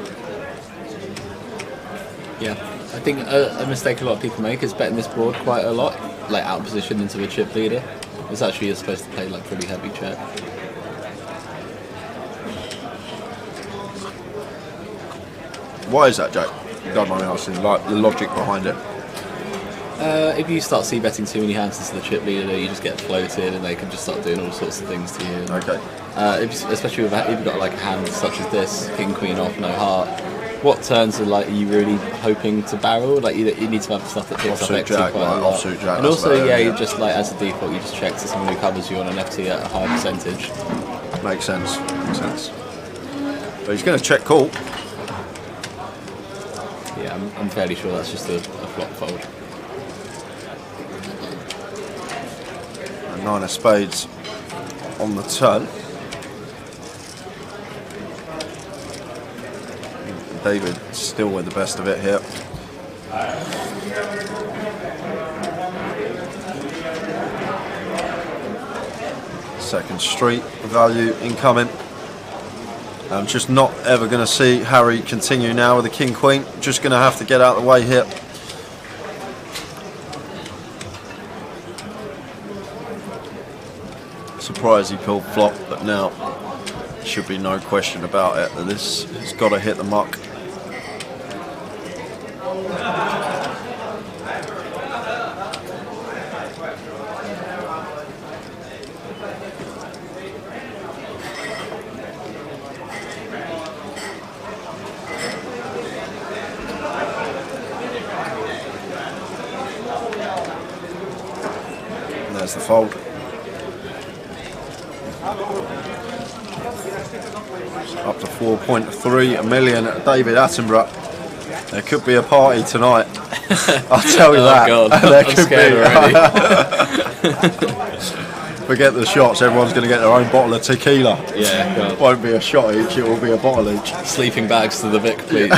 H: Yeah, I think a mistake a lot of people make is betting this board quite a lot, like out of position into a chip leader. It's actually supposed to play like pretty heavy check.
E: Why is that, Jack? You don't mind me asking, like the logic behind it.
H: If you start c-betting too many hands into the chip leader, you just get floated and they can just start doing all sorts of things to you.
E: Okay.
H: Especially if you've got like a hand such as this, king, queen off, no heart. What turns are you really hoping to barrel? Like you need to have stuff that picks up XT quite a lot.
E: Offsuit jack,
H: and also, you just like as a default, you just check to someone who covers you on an FT at a high percentage.
E: Makes sense. Makes sense. But he's going to check call.
H: Yeah, I'm fairly sure that's just a flop fold.
E: And 9 of spades on the turn. David still with the best of it here. Second street value incoming. I'm just not ever going to see Harry continue now with the king queen. Just going to have to get out of the way here. Surprised he pulled flop, but now should be no question about it that this has got to hit the muck. And there's the fold. Up to 4.3 million at David Attenborough. There could be a party tonight. I'll tell you that.
H: God.
E: There
H: I'm
E: could
H: scared
E: be. Forget the shots, everyone's going to get their own bottle of tequila.
H: Yeah, God.
E: It won't be a shot each, it will be a bottle each.
H: Sleeping bags to the Vic, please.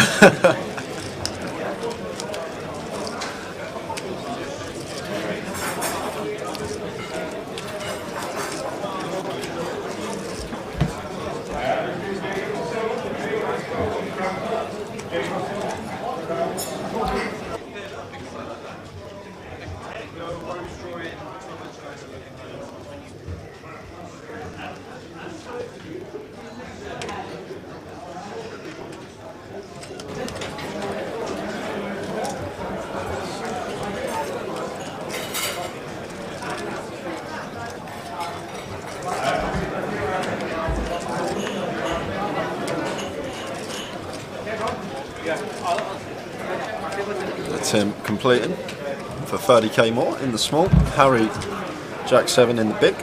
E: Tim completing for 30k more in the small. Harry Jack 7 in the big.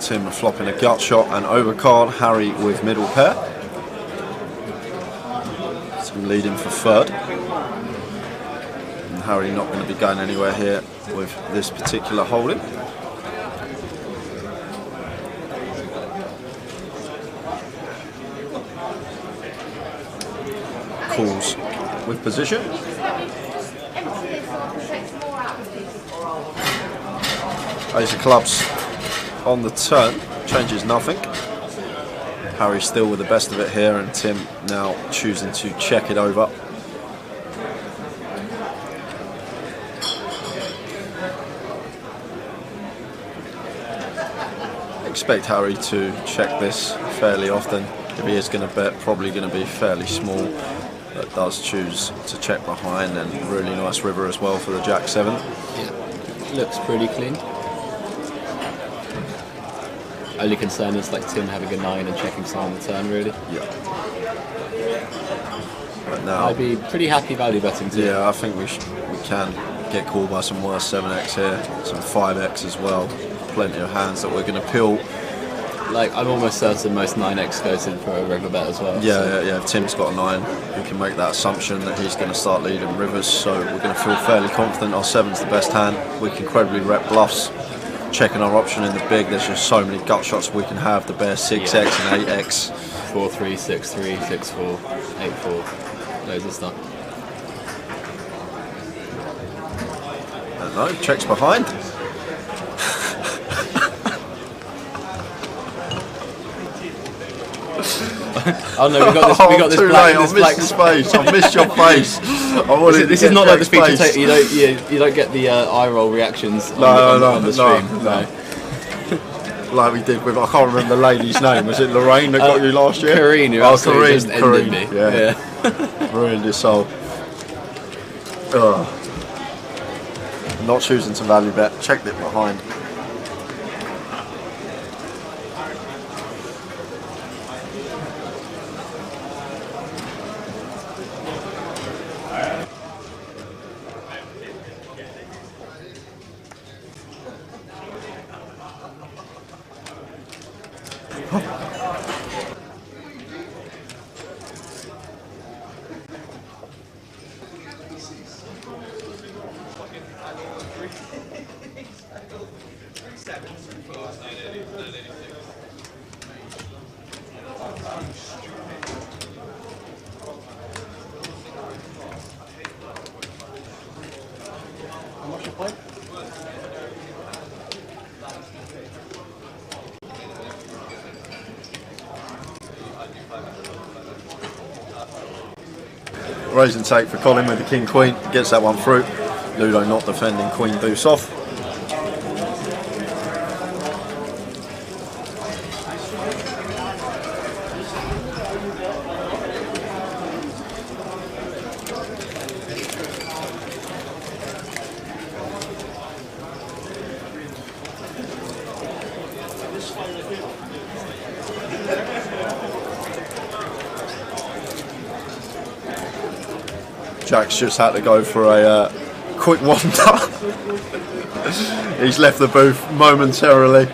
E: Tim flopping a gut shot and overcard. Harry with middle pair. Tim leading for third. And Harry not going to be going anywhere here with this particular holding. Calls with position. Ace of clubs on the turn, changes nothing. Harry still with the best of it here, and Tim now choosing to check it over. Expect Harry to check this fairly often. If he is going to bet, probably going to be fairly small, but does choose to check behind, and really nice river as well for the Jack 7.
H: Yeah, looks pretty clean. Only concern is like Tim having a 9 and checking some on the turn, really.
E: Yeah. But now
H: I'd be pretty happy value betting too.
E: Yeah, I think we can get called by some worse 7x here, some 5x as well. Plenty of hands that we're going to peel.
H: Like, I'm almost certain most 9x goes in for a river bet as well.
E: Yeah,
H: so.
E: yeah. If Tim's got a 9, we can make that assumption that he's going to start leading rivers. So we're going to feel fairly confident our 7's the best hand. We can credibly rep bluffs. Checking our option in the big, there's just so many gut shots we can have. The bear 6x and 8x.
H: 4-3, 6-3, 6-4, 8-4. Loads of stuff.
E: I don't know, checks behind.
H: Oh no, we got this
E: too
H: black.
E: Late. I missed his face. I missed your face.
H: This is not like the feature tape. You don't get the eye roll reactions on the stream. No.
E: Like we did with, I can't remember the lady's name. Was it Lorraine that got you last year?
H: Corinne.
E: Corinne.
H: Yeah.
E: Ruined his soul. Ugh. Not choosing to value bet. Checked it behind.
H: How much you play?
E: Raise and take for Colin with the king queen, gets that one through. Ludo not defending, queen deuce off. Jack's just had to go for a quick wander. He's left the booth momentarily.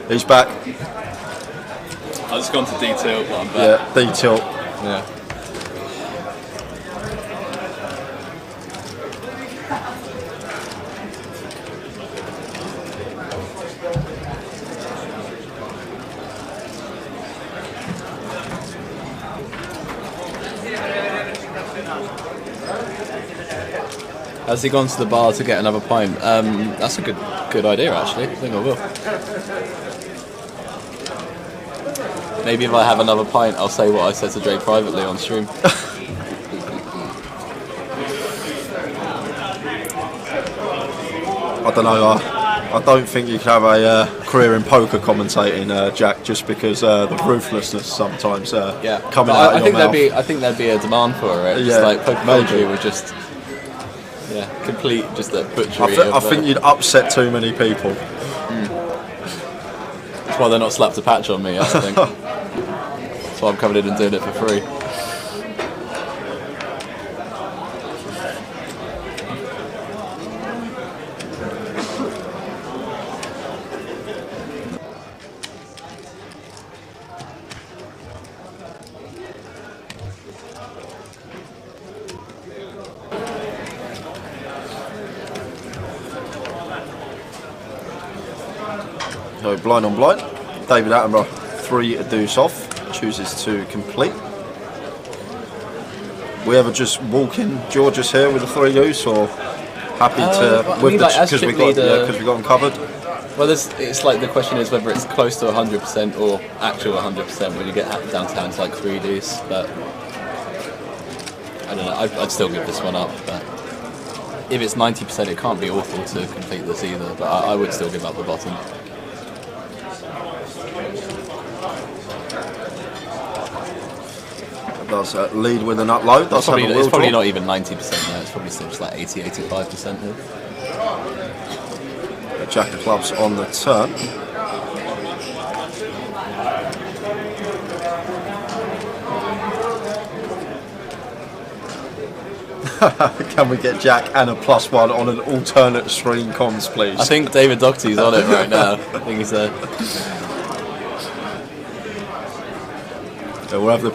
E: He's back.
H: I just gone to D-tilt, but I'm back.
E: Yeah, D-tilt.
H: Yeah. Has he gone to the bar to get another pint? That's a good idea, actually. I think I will. Maybe if I have another pint, I'll say what I said to Drake privately on stream.
E: I don't know. I don't think you can have a career in poker commentating, Jack, just because the ruthlessness sometimes coming out of your mouth.
H: I think there'd be a demand for it. Just like poker commentary would just. Yeah, complete just that butchery.
E: I think you'd upset too many people.
H: That's why they're not slapped a patch on me, I think. That's why I'm coming in and doing it for free.
E: So blind on blind, David Attenborough 3 deuce off, chooses to complete. We ever just walk in George's here with a 3 deuce, or happy to with because we got them covered.
H: Well, it's like the question is whether it's close to 100% or actual 100% when you get downtown to like 3 deuce. But I don't know. I'd still give this one up. But if it's 90%, it can't be awful to complete this either. But I would still give up the bottom.
E: Does lead with an upload.
H: It's probably not even 90% there. It's probably still just like 80-85% here.
E: Jack of clubs on the turn. Can we get Jack and a +1 on an alternate stream comms, please?
H: I think David Doherty's on it right now. I think he's there.
E: We'll have the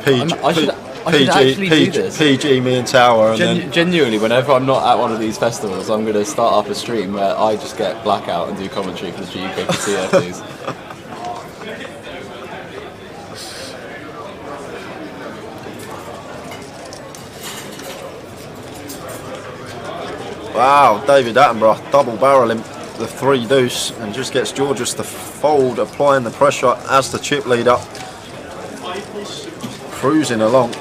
E: PG me and Tower. And
H: genuinely, whenever I'm not at one of these festivals, I'm going to start up a stream where I just get blackout and do commentary for the GUKPT FDs.
E: Wow, David Attenborough double barreling the 3 deuce and just gets Georges to fold, applying the pressure as the chip leader. Cruising along.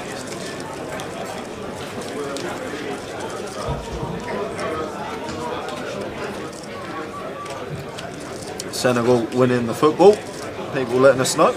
E: Senegal winning the football. People letting us know.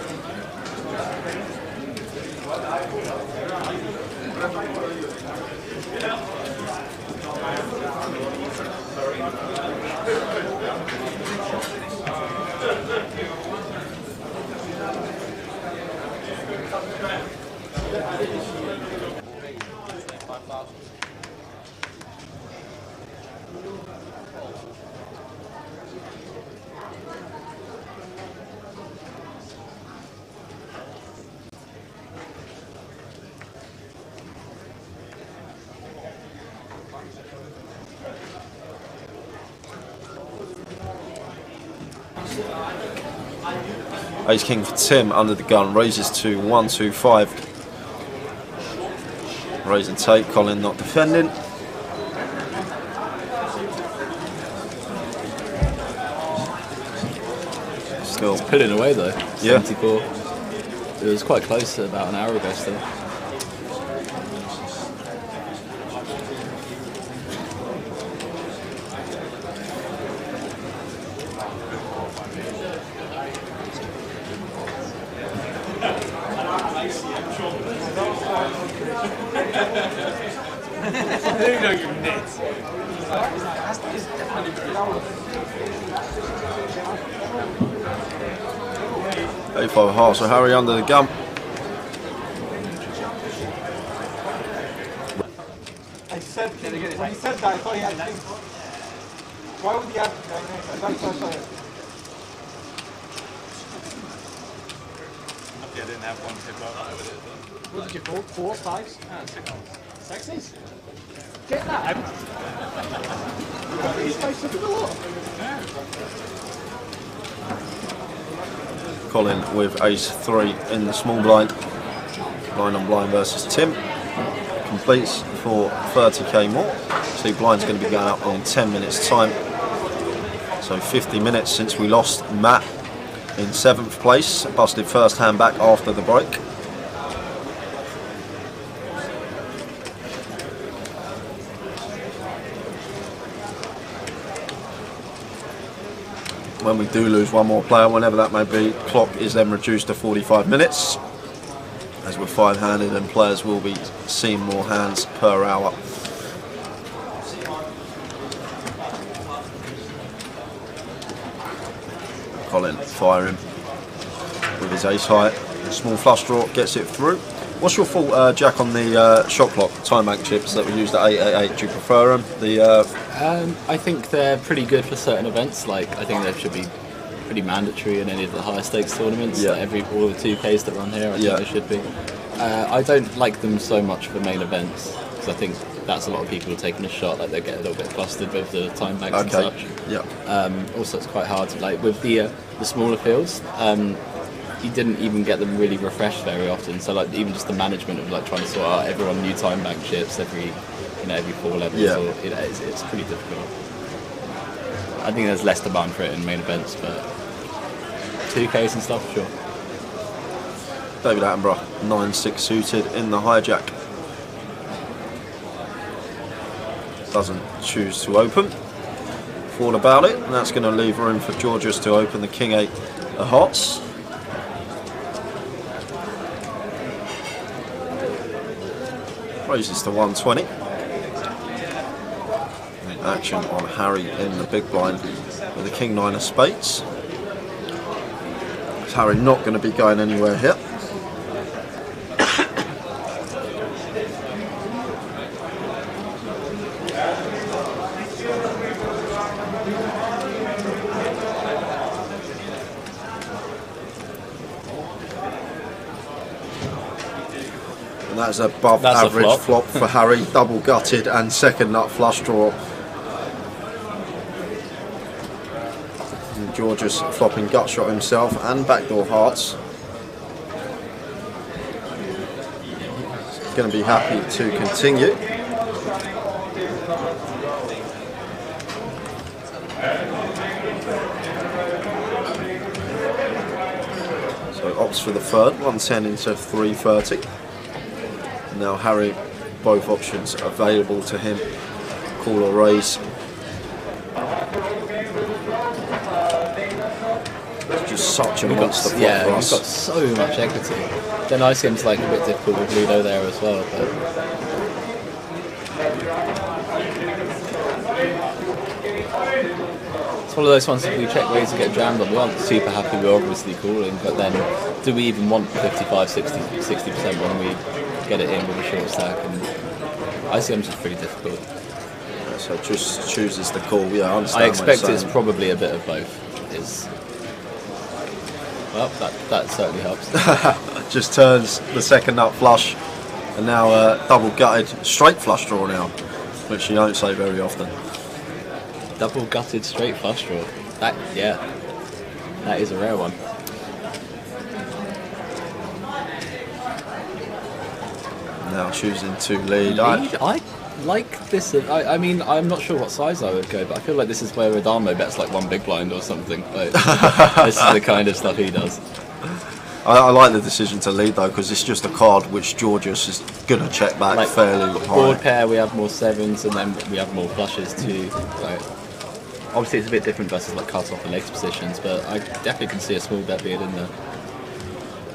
L: Ace King for Tim under the gun, raises to 1-2-5. Raise and take, Colin not defending. Still
H: it's pulling away though.
L: Yeah.
H: 74. It was quite close about an hour ago still.
L: A5 of hearts, so Harry under the gun.
J: I said, when he said that, I thought he had things. Why would he have?
G: I didn't have one to go.
J: What did you fold? 4, 5s? 6s? Get that! These guys took it a lot.
L: Colin with ace 3 in the small blind. Blind on blind versus Tim. Completes for 30k more. So blind's going to be going up in 10 minutes time. So 50 minutes since we lost Matt in 7th place. Busted first hand back after the break. When we do lose one more player, whenever that may be, clock is then reduced to 45 minutes. As we're 5-handed and players will be seeing more hands per hour. Colin firing with his ace high. Small flush draw gets it through. What's your thought, Jack, on the shot clock time bank chips that we used at 888? Do you prefer them?
H: I think they're pretty good for certain events. Like, I think they should be pretty mandatory in any of the higher stakes tournaments.
L: Yeah.
H: Like all the 2Ks that run here, I think they should be. I don't like them so much for main events because I think that's a lot of people taking a shot. Like, they get a little bit flustered with the time banks and such.
L: Yeah.
H: Also, it's quite hard to, like, with the smaller fields. You didn't even get them really refreshed very often. So, like, even just the management of, like, trying to sort out everyone new time bank chips every 4 levels,
L: Yeah.
H: or, it's pretty difficult. I think there's less demand for it in main events, but 2Ks and stuff, sure.
L: David Attenborough, 9-6 suited in the hijack. Doesn't choose to open. Thought about it, and that's going to leave room for Georgios to open the King 8 of hearts. Raises to 120. Action on Harry in the big blind with the King 9 of spades. Is Harry not going to be going anywhere here? And that's above average flop for Harry, double gutted and second nut flush draw. And Georgios flopping gut shot himself and backdoor hearts. Going to be happy to continue. So opts for the third, 110 into 330. Now Harry, both options available to him, call or raise. It's just such a monster flop for us.
H: We've got so much equity. Then ICM's like a bit difficult with Ludo there as well, but it's one of those ones that we check ways to get jammed on. We aren't super happy, we're obviously calling, but then do we even want 55, 60% when we get it in with a short stack? And ICM's just pretty difficult.
L: Yeah, so just chooses the call. Yeah, I understand.
H: I expect it's probably a bit of both. Well, that certainly helps.
L: Just turns the second nut flush, and now double gutted straight flush draw now, which you don't say very often.
H: Double gutted straight flush draw. That is a rare one.
L: Now choosing to lead.
H: I like this. I mean, I'm not sure what size I would go, but I feel like this is where Adamo bets like one big blind or something. Like, this is the kind of stuff he does.
L: I like the decision to lead though, because it's just a card which Georgius is gonna check back
H: like,
L: fairly high.
H: Board pair, we have more sevens, and then we have more flushes too. Like, obviously, it's a bit different versus like cut off and later positions, but I definitely can see a small bet being in there.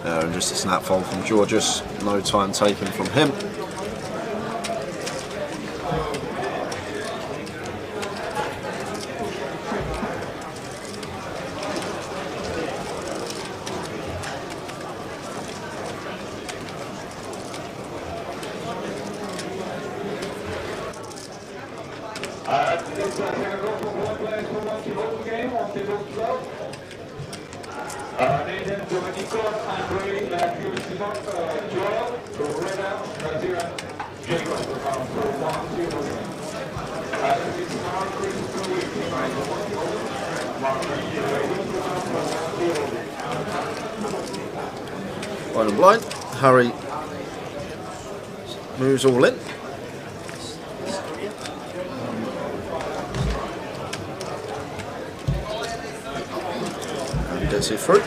L: And just a snap fold from Georgius, no time taken from him. Bonham blind. Harry moves all in. And gets it through.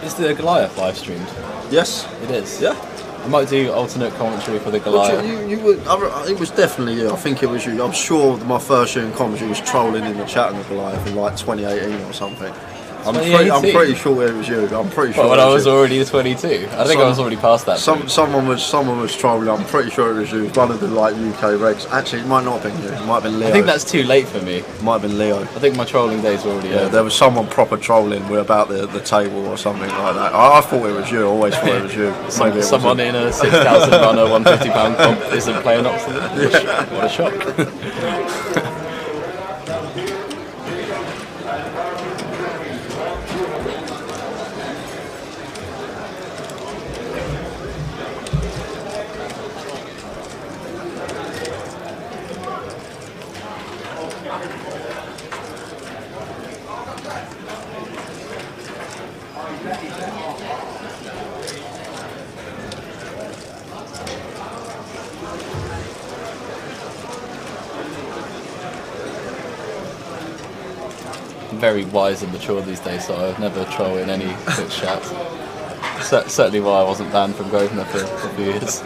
H: Is the Goliath live streamed?
L: Yes.
H: It is?
L: Yeah.
H: I might do alternate commentary for the Goliath.
L: It was definitely you. I think it was you. I'm sure my first year in commentary was trolling in the chat in the Goliath in like 2018 or something. I'm pretty sure it was you. I'm pretty sure.
H: When I was already 22, I think I was already past that.
L: Someone was trolling. I'm pretty sure it was you. One of the like UK regs. Actually, it might not have been you. It might have been Leo.
H: I think that's too late for me.
L: It might have been Leo.
H: I think my trolling days were already over.
L: There was someone proper trolling about the table or something like that. I thought it was you. I always thought it was you. Maybe
H: someone in a 6,000 runner, £150 comp isn't playing Oxford. Yeah. What a shock. Very wise and mature these days, so I would never troll in any Twitch chats. Certainly why I wasn't banned from Grosvenor for a few years.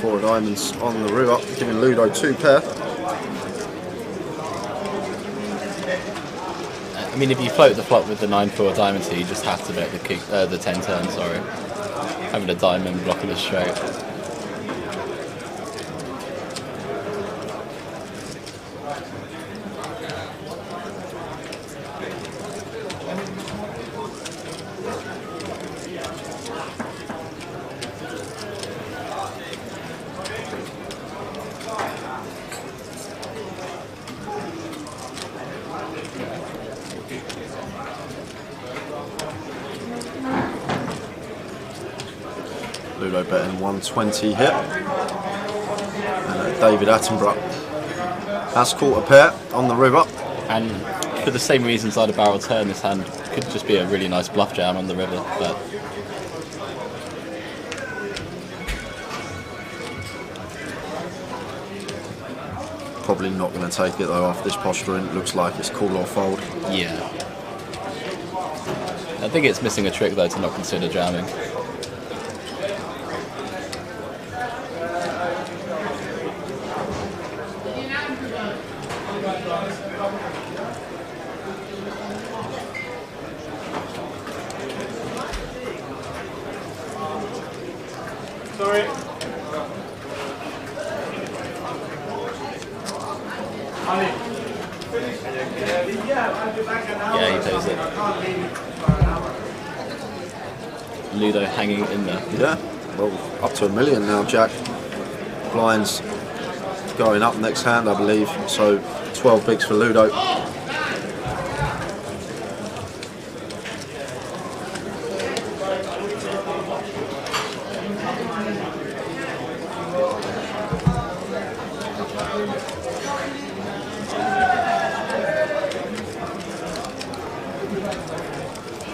L: Four diamonds on the river, giving Ludo 2 pair.
H: I mean, if you float the flop with the 9-4 diamond, you just have to bet the 10 turn. Sorry, having a diamond blocking a straight.
L: Ludo betting 120 here. And David Attenborough has caught a pair on the river.
H: And for the same reasons I'd a barrel turn, this hand could just be a really nice bluff jam on the river. But
L: probably not going to take it though after this posturing. It looks like it's call or fold.
H: Yeah. I think it's missing a trick though to not consider jamming.
J: Sorry.
H: Yeah, he plays it. Ludo hanging in there.
L: Yeah, well, up to $1 million now, Jack. Blinds going up next hand, I believe. So 12 bigs for Ludo.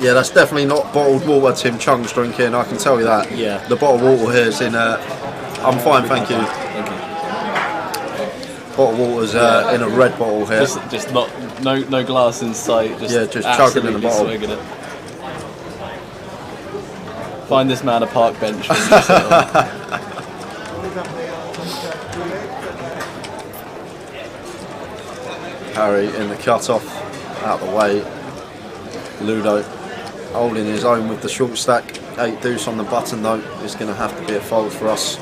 L: Yeah, that's definitely not bottled water Tim Chung's drinking, I can tell you that.
H: Yeah.
L: The bottled water here is in I'm fine, thank you. Bottled water's in a red bottle here.
H: Just not no glass in sight.
L: Just chugging in the bottle.
H: Swigging it. Find this man a park bench.
L: Harry in the cut-off, out the way. Ludo holding his own with the short stack. 8 deuce on the button though. It's going to have to be a fold for us.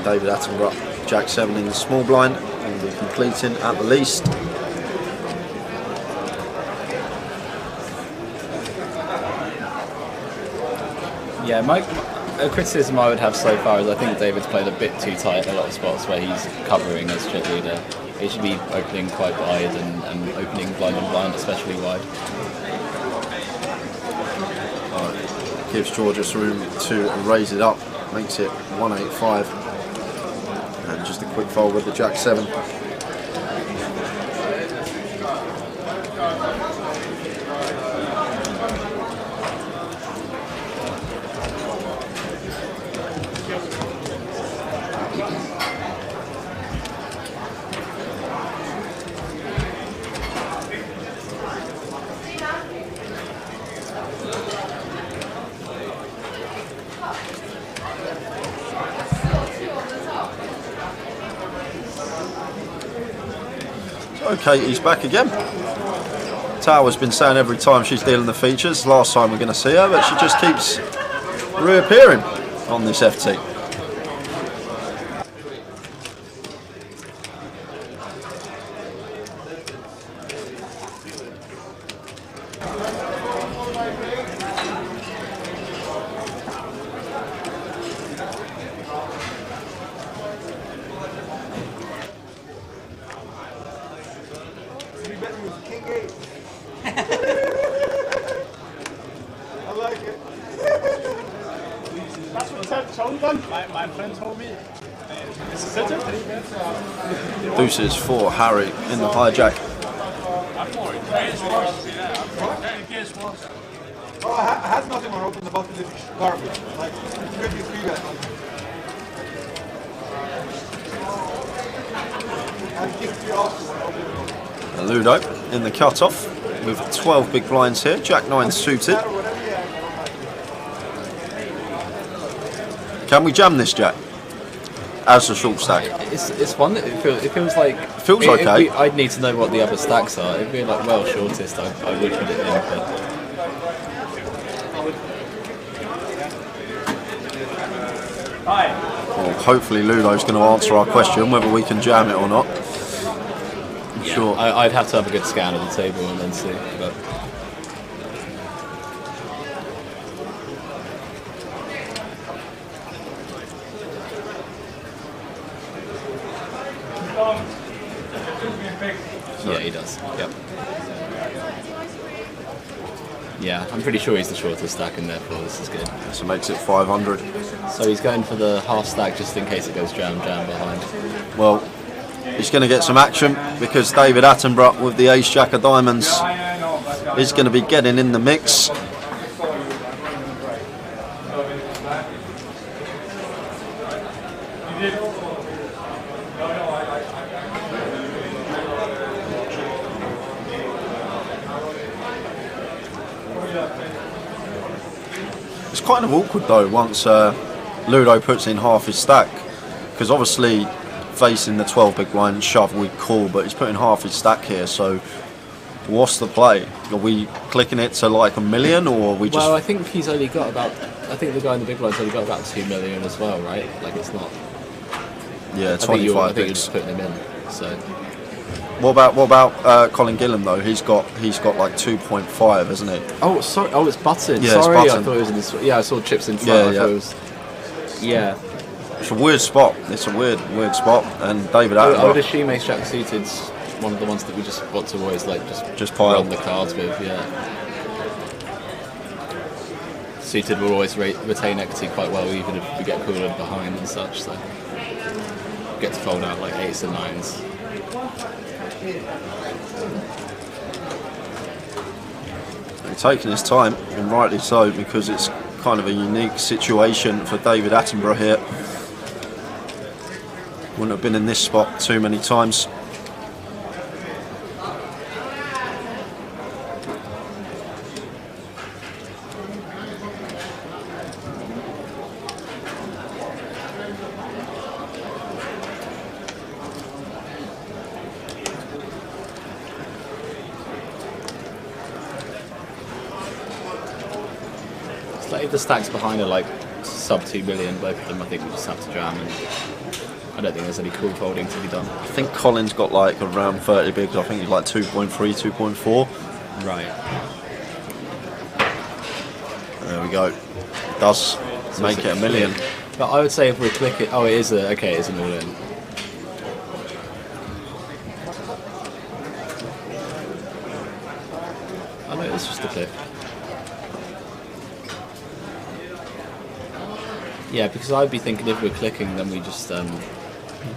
L: David Attenborough, Jack 7 in the small blind, and we're completing at the least.
H: Yeah, a criticism I would have so far is I think David's played a bit too tight in a lot of spots where he's covering as chip leader. He should be opening quite wide and opening blind and blind, especially wide.
L: Gives Georges room to raise it up, makes it 185. And just a quick fold with the Jack 7. Okay, he's back again. Tower's been saying every time she's dealing the features, last time we're going to see her, but she just keeps reappearing on this FT.
K: My friend told me.
L: Deuces for Harry in the hijack.
J: Oh, I had nothing when I opened the button, it's garbage. Like, it could be 3 bets.
L: Ludo in the cut-off with 12 big blinds here. Jack 9 suited. Can we jam this, Jack? As a short stack.
H: It's one that it feels like.
L: Feels okay.
H: I'd need to know what the other stacks are. It'd be like, well, shortest. I would put it in, but.
L: Well, hopefully Ludo's going to answer our question whether we can jam it or not. I'm sure.
H: I'd have to have a good scan of the table and then see. But. Yeah, he does. Yep. Yeah, I'm pretty sure he's the shortest stack and therefore this is good.
L: So makes it 500.
H: So he's going for the half stack just in case it goes jam behind.
L: Well, he's going to get some action because David Attenborough with the ace jack of diamonds is going to be getting in the mix. It's kind of awkward though once Ludo puts in half his stack, because obviously facing the 12 big blind shove we'd call, but he's putting half his stack here, so What's the play? Are we clicking it to like 1 million, or are we just?
H: Well, I think he's only got about. I think the guy in the big blind's only got about 2 million as well, right? Like it's not.
L: Yeah, 25
H: I think you're
L: bigs.
H: just putting him in. So.
L: What about Colin Gillan though? He's got like 2.5, isn't he?
H: Oh, sorry. Oh, it's Button.
L: Yeah,
H: sorry,
L: it's Button.
H: I thought it was in this. Yeah, I saw Chips in front.
L: Yeah,
H: I thought it was. Yeah.
L: It's a weird spot. It's a weird spot. And David
H: I would
L: Attenborough.
H: assume Ace Jack Suited's one of the ones that we just want to always like
L: just pile
H: run the cards with. Yeah. Suited will always retain equity quite well, even if we get cooler behind and such. So get to fold out like 8s and 9s.
L: He's taking his time, and rightly so, because it's kind of a unique situation for David Attenborough here. Wouldn't have been in this spot too many times.
H: Like if the stacks behind are like sub 2 million, both of them, I think we just have to jam, and I don't think there's any cool folding to be done.
L: I think Colin's got like around 30 bigs. I think he's like 2.3, 2.4.
H: Right.
L: There we go. Does make it 1 million.
H: But I would say if we're clicking, oh, it is okay, it's an all in. Oh no, it's just a click. Yeah, because I'd be thinking if we're clicking, then we just jam.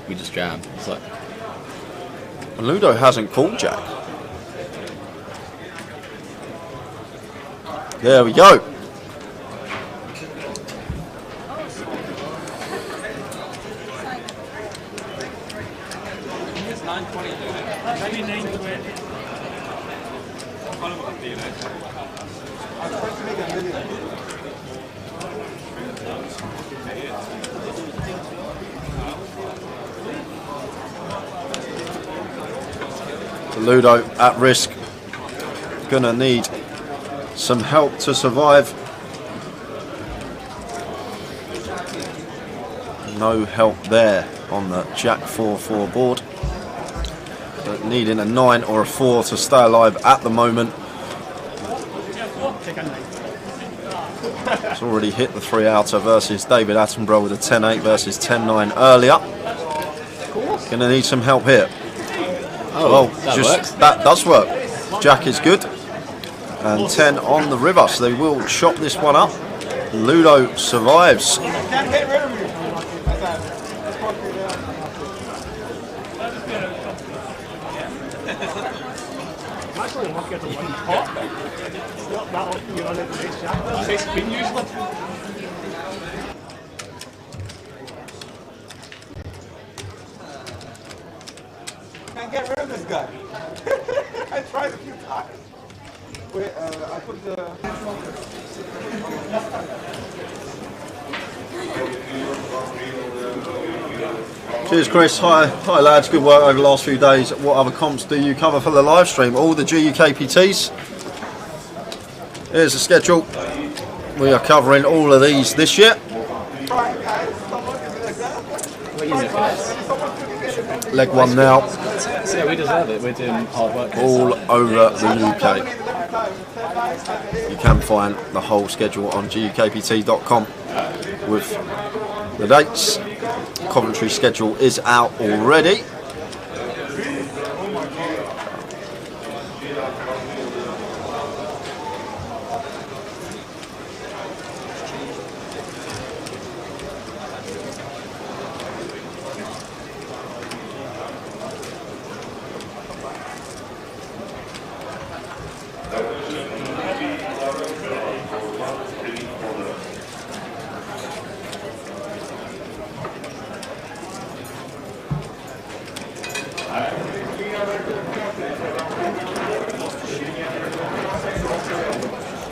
H: It's like
L: And Ludo hasn't called Jack. There we go.
K: It's 920. Maybe 920.
L: Ludo at risk. Gonna need some help to survive. No help there on the Jack 4-4 board. But needing a 9 or a 4 to stay alive at the moment. It's already hit the 3 outer versus David Attenborough with a 10-8 versus 10-9 earlier. Gonna need some help here.
H: oh,
L: Well,
H: that works.
L: that does work. Jack is good. And 10 on the river, so they will chop this one up. Ludo survives.
J: Can't get rid of you.
K: Actually, I'm not getting one pot. That'll be on it the next chapter. Say spin usually.
J: Can't get rid of this guy. I tried a few times. Wait, I put the.
L: Cheers, Chris. Hi lads. Good work over the last few days. What other comps do you cover for the live stream? All the GUKPTs. Here's the schedule. We are covering all of these this year. Leg one now.
H: So yeah, we deserve it. We're doing hard work.
L: All over the UK. You can find the whole schedule on GUKPT.com with the dates. Coventry schedule is out already.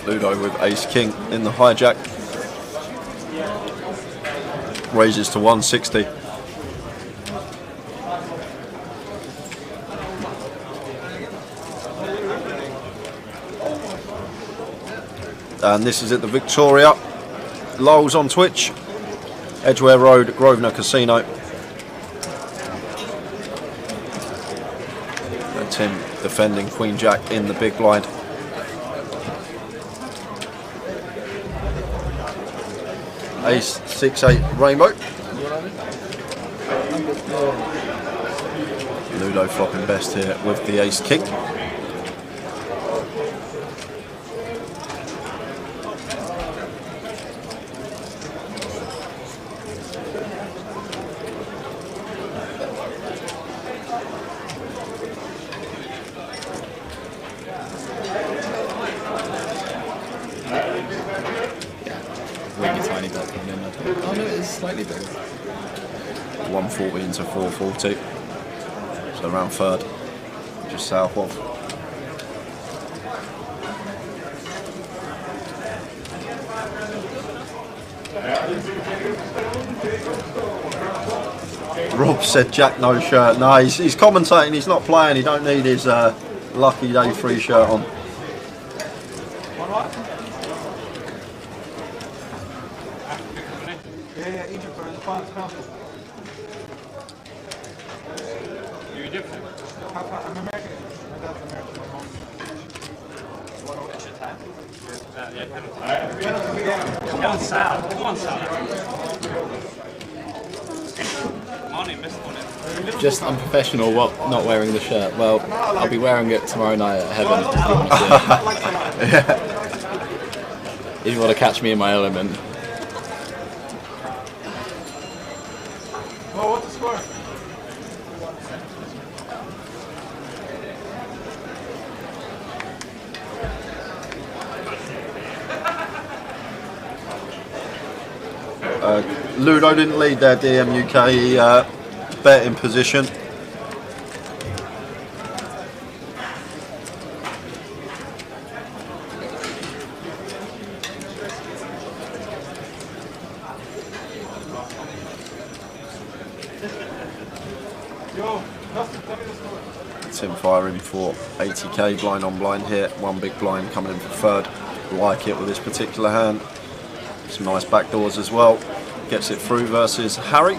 L: Ludo with ace king in the hijack. Raises to 160. And this is at the Victoria. Lowell's on Twitch. Edgware Road, Grosvenor Casino. And Tim defending Queen Jack in the big blind. Ace 6-8 Rainbow. Ludo flopping best here with the Ace King.
H: Tiny bit coming in, I think. Oh no, it is slightly bigger.
L: 140 into 440. So around third, just south of. Rob said Jack no shirt. No, he's commentating, he's not playing, he don't need his lucky day free shirt on.
J: You're different. I'm American. My dad's American.
G: Come on, Sal. Come on, Sal. Marnie missed one.
H: Just unprofessional, what? Not wearing the shirt. Well, I'll be wearing it tomorrow night at Heaven. If you want to catch me in my element.
J: Oh, what's the score?
L: Ludo didn't lead their DMUK betting position. Tim firing for 80k blind on blind here. One big blind coming in for third. Like it with this particular hand. Some nice backdoors as well. Gets it through versus Harry.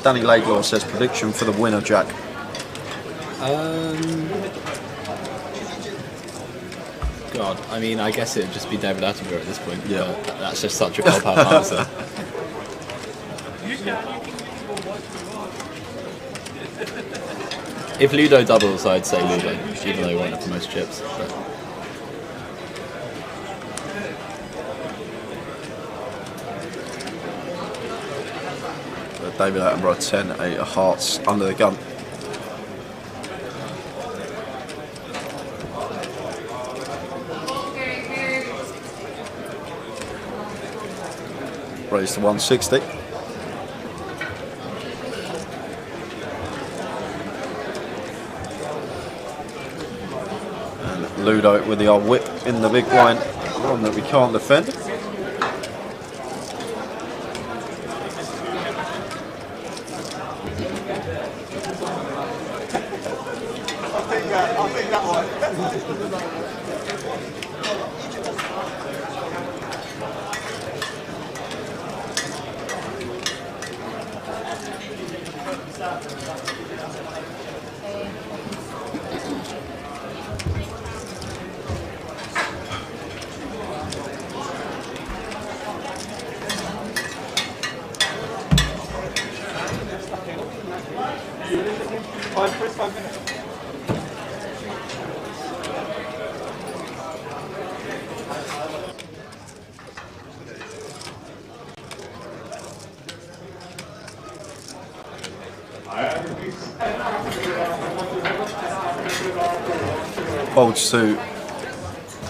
L: Danny Laidlaw says prediction for the winner, Jack.
H: God, I mean, I guess it'd just be David Attenborough at this point. Yeah, that's just such a cop-out answer. If Ludo doubles, I'd say Ludo, even though he won't have the most chips. But.
L: David Attenborough 10, 8 of hearts under the gun. Raised to 160. And Ludo with the old whip in the big blind, one that we can't defend.
J: I'll take that one. First 5 minutes.
L: Folds to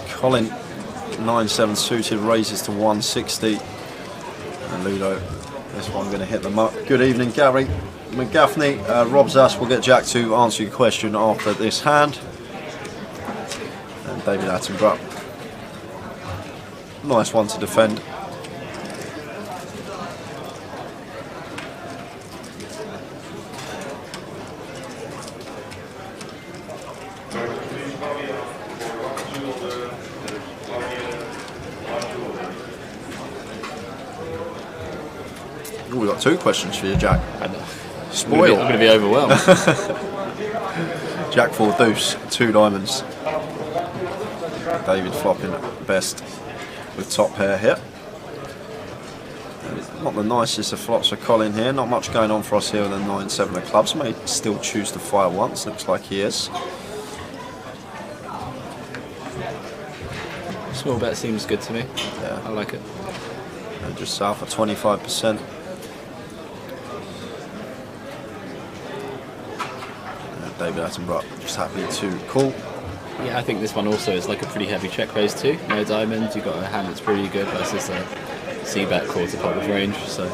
L: Colin, 9-7 suited, raises to 160. And Ludo, this one going to hit the mark. Good evening, Gary McGaffney. Rob's asked, we'll get Jack to answer your question after this hand. And David Attenborough. Nice one to defend. Oh, we've got 2 questions for you, Jack.
H: Spoil. I'm going to be overwhelmed.
L: Jack 4 deuce, 2 diamonds. David flopping best with top pair here. Not the nicest of flops for Colin here. Not much going on for us here with the 9-7 of clubs. May still choose to fire once. Looks like he is.
H: Small bet seems good to me.
L: Yeah,
H: I like it.
L: And just south of 25%. David Attenborough just happy to call.
H: Yeah, I think this one also is like a pretty heavy check raise too. No diamonds, you've got a hand that's pretty good versus a C-bet quarter pot with range, so.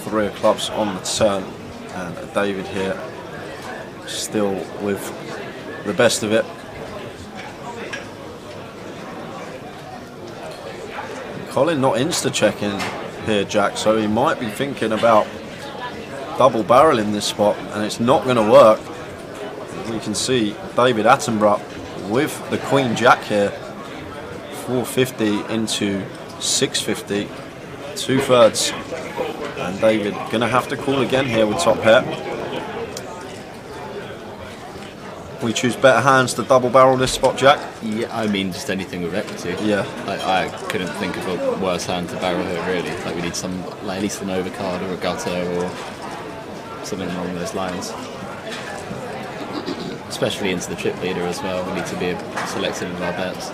L: Three of clubs on the turn, and David here still with the best of it. Colin not insta-checking here, Jack, so he might be thinking about double barreling this spot, and it's not going to work. We can see David Attenborough with the Queen Jack here, 450 into 650, 2/3, and David going to have to call again here with top pair. We choose better hands to double barrel this spot, Jack?
H: Yeah, I mean just anything with equity.
L: Yeah.
H: I couldn't think of a worse hand to barrel here really. Like we need some, like at least an overcard or a gutter or something along those lines. Especially into the chip leader as well. We need to be selective of our bets.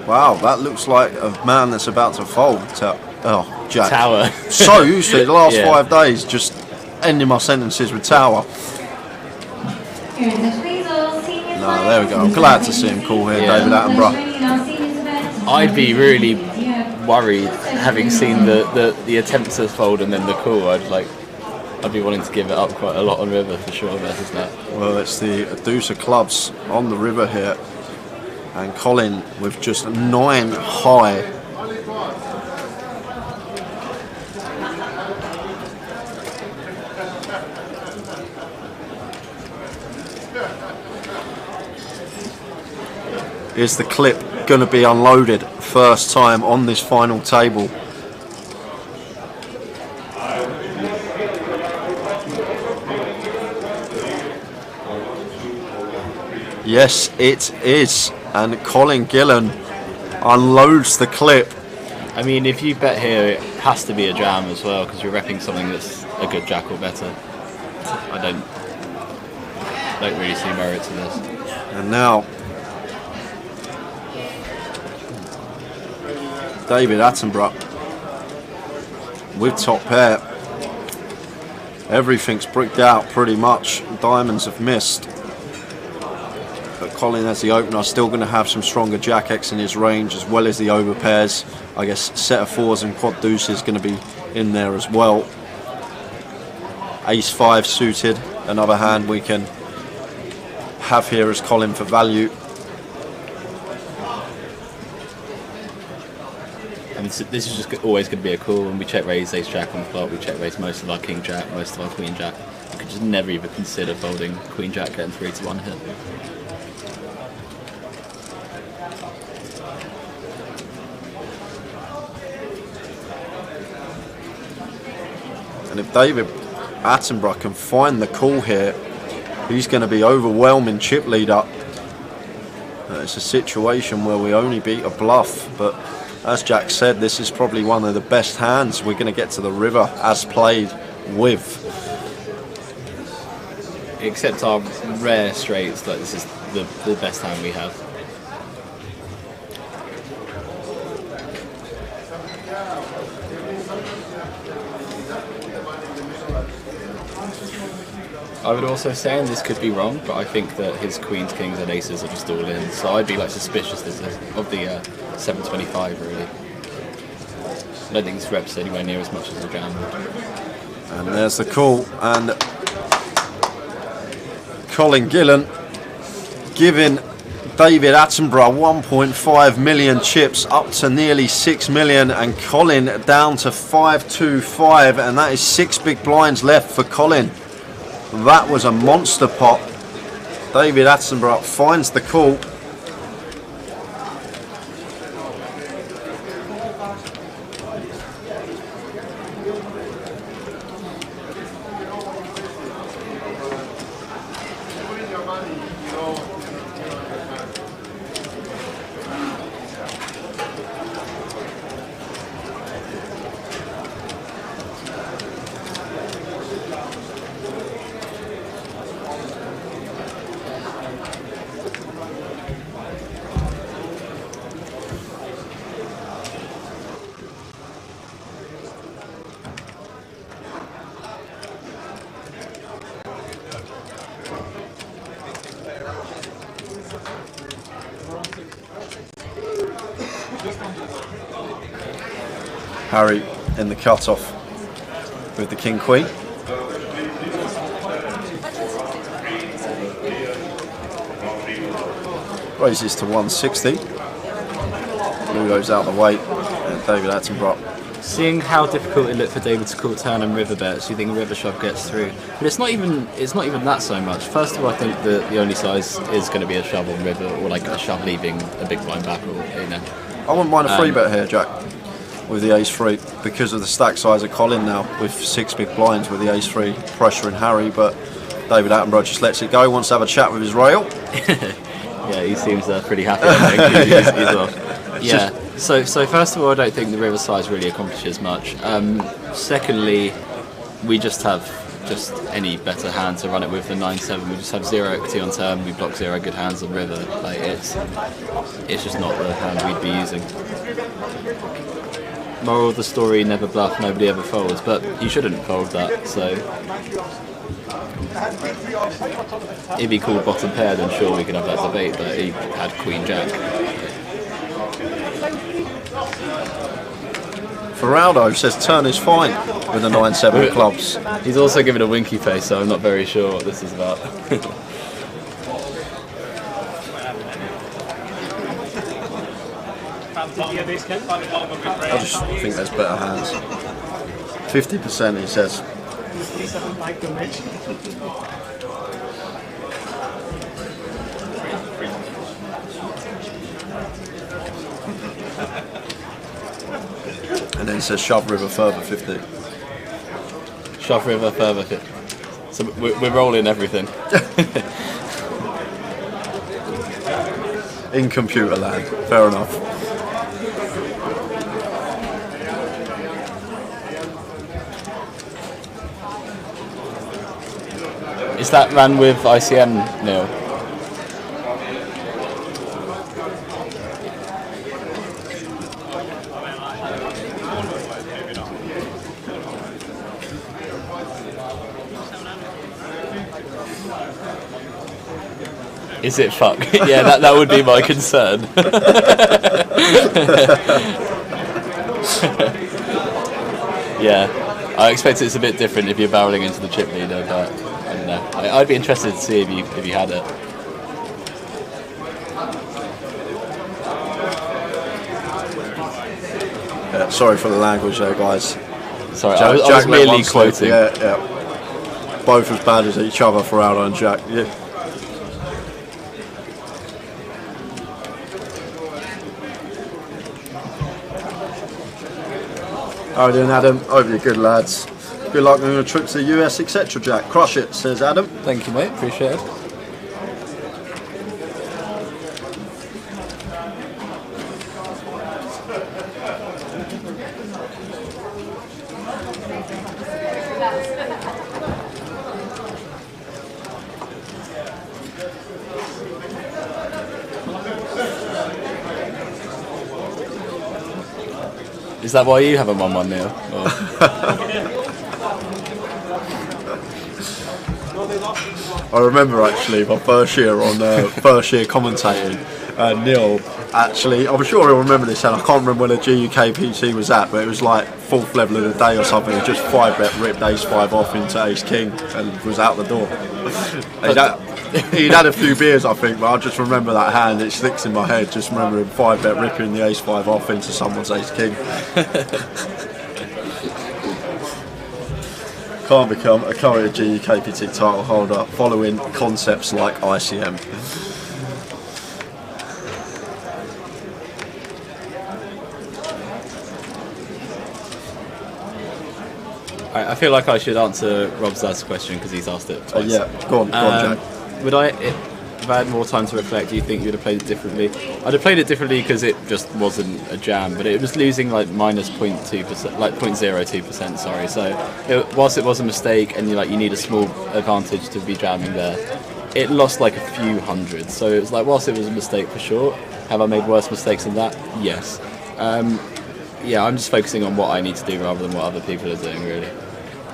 L: Wow, that looks like a man that's about to fold. Oh, Jack.
H: Tower.
L: So used to it the last
H: Yeah.
L: 5 days, just ending my sentences with tower. No, there we go. I'm glad to see him call here,
H: Yeah.
L: David Attenborough.
H: I'd be really worried having seen the attempt to fold and then the call. I'd be wanting to give it up quite a lot on river for sure versus that.
L: Well, it's the deuce of clubs on the river here, and Colin with just 9 high. Is the clip going to be unloaded first time on this final table? Yes, it is, and Colin Gillen unloads the clip.
H: I mean, if you bet here, it has to be a jam as well because you're repping something that's a good jack or better. I don't really see merit to this.
L: And now David Attenborough with top pair. Everything's bricked out pretty much. Diamonds have missed. But Colin as the opener still going to have some stronger jack X in his range as well as the over pairs. I guess set of fours and quad deuces going to be in there as well. Ace 5 suited, another hand we can have here as Colin for value.
H: And this is just always going to be a call. When we check raise ace jack on the flop, we check raise most of our king jack, most of our queen jack. We could just never even consider folding queen jack getting 3-1 hit.
L: And if David Attenborough can find the call here, he's going to be overwhelming chip leader. It's a situation where we only beat a bluff, but as Jack said, this is probably one of the best hands we're going to get to the river as played with.
H: Except our rare straights, like this is the best hand we have. I would also say, and this could be wrong, but I think that his queens, kings, and aces are just all in. So I'd be like suspicious of the 725 really. I don't think this reps anywhere near as much as the jam.
L: And there's the call, and Colin Gillen giving David Attenborough 1.5 million chips up to nearly 6 million, and Colin down to 525, and that is 6 big blinds left for Colin. That was a monster pot. David Attenborough finds the call. Harry in the cut-off with the king queen. Raises to 160. Blue goes out of the way, and David Attenborough.
H: Seeing how difficult it looked for David to call turn and river bets, you think a river shove gets through. But it's not even that so much. First of all, I think the only size is going to be a shove on river, or like a shove leaving a big blind back, or you know.
L: I wouldn't mind a free bet here, Jack, with the ace-3, because of the stack size of Colin now, with 6 big blinds with the ace-3 pressuring Harry, but David Attenborough just lets it go, wants to have a chat with his rail.
H: Yeah, he seems pretty happy, I think. He's off. Yeah, so first of all, I don't think the river size really accomplishes much. Secondly, we just have any better hand to run it with than 9-7. We just have 0 equity on turn, we block 0 good hands on river. Like it's just not the hand we'd be using. Moral of the story, never bluff, nobody ever folds, but he shouldn't fold that, so if he called bottom pair, then sure we could have that debate, but he had queen jack.
L: Ferraldo says turn is fine with the 9-7 clubs.
H: He's also given a winky face, so I'm not very sure what this is about.
L: I just think there's better hands. 50% he says. And then he says shove river further 50.
H: Shove river further 50. So we're rolling everything.
L: In computer land, fair enough.
H: Is that ran with ICM, Neil? Is it fuck? Yeah, that would be my concern. Yeah, I expect it's a bit different if you're barreling into the chip leader, but I don't know. I'd be interested to see if you had it.
L: Yeah, sorry for the language there, guys.
H: Sorry, I was merely quoting.
L: Yeah. Both as bad as each other, Ferraldo and Jack. Yeah. How are you doing, Adam? Hope you're good, lads. Good luck on your trip to the US, etc. Jack. Crush it, says Adam.
H: Thank you, mate. Appreciate it. Is that why you haven't won one, Neil?
L: I remember actually my first year commentating. Neil, actually, I'm sure he'll remember this, and I can't remember when the GUKPT was at, but it was like 4th level of the day or something. He just 5-bet ripped ace-5 off into ace-king and was out the door. He'd had a few beers, I think, but I just remember that hand. It sticks in my head. Just remembering 5-bet ripping the ace-5 off into someone's ace-king. Can't become a current GUKPT title holder following concepts like ICM.
H: I feel like I should answer Rob's last question because he's asked it twice.
L: Yeah, go on, Jack.
H: If I had more time to reflect, do you think you would have played it differently? I'd have played it differently because it just wasn't a jam, but it was losing like minus 0.2%, like 0.02%. Sorry. So whilst it was a mistake, and you need a small advantage to be jamming there, it lost like a few hundred. So it was like, whilst it was a mistake for sure, have I made worse mistakes than that? Yes. Yeah, I'm just focusing on what I need to do rather than what other people are doing, really.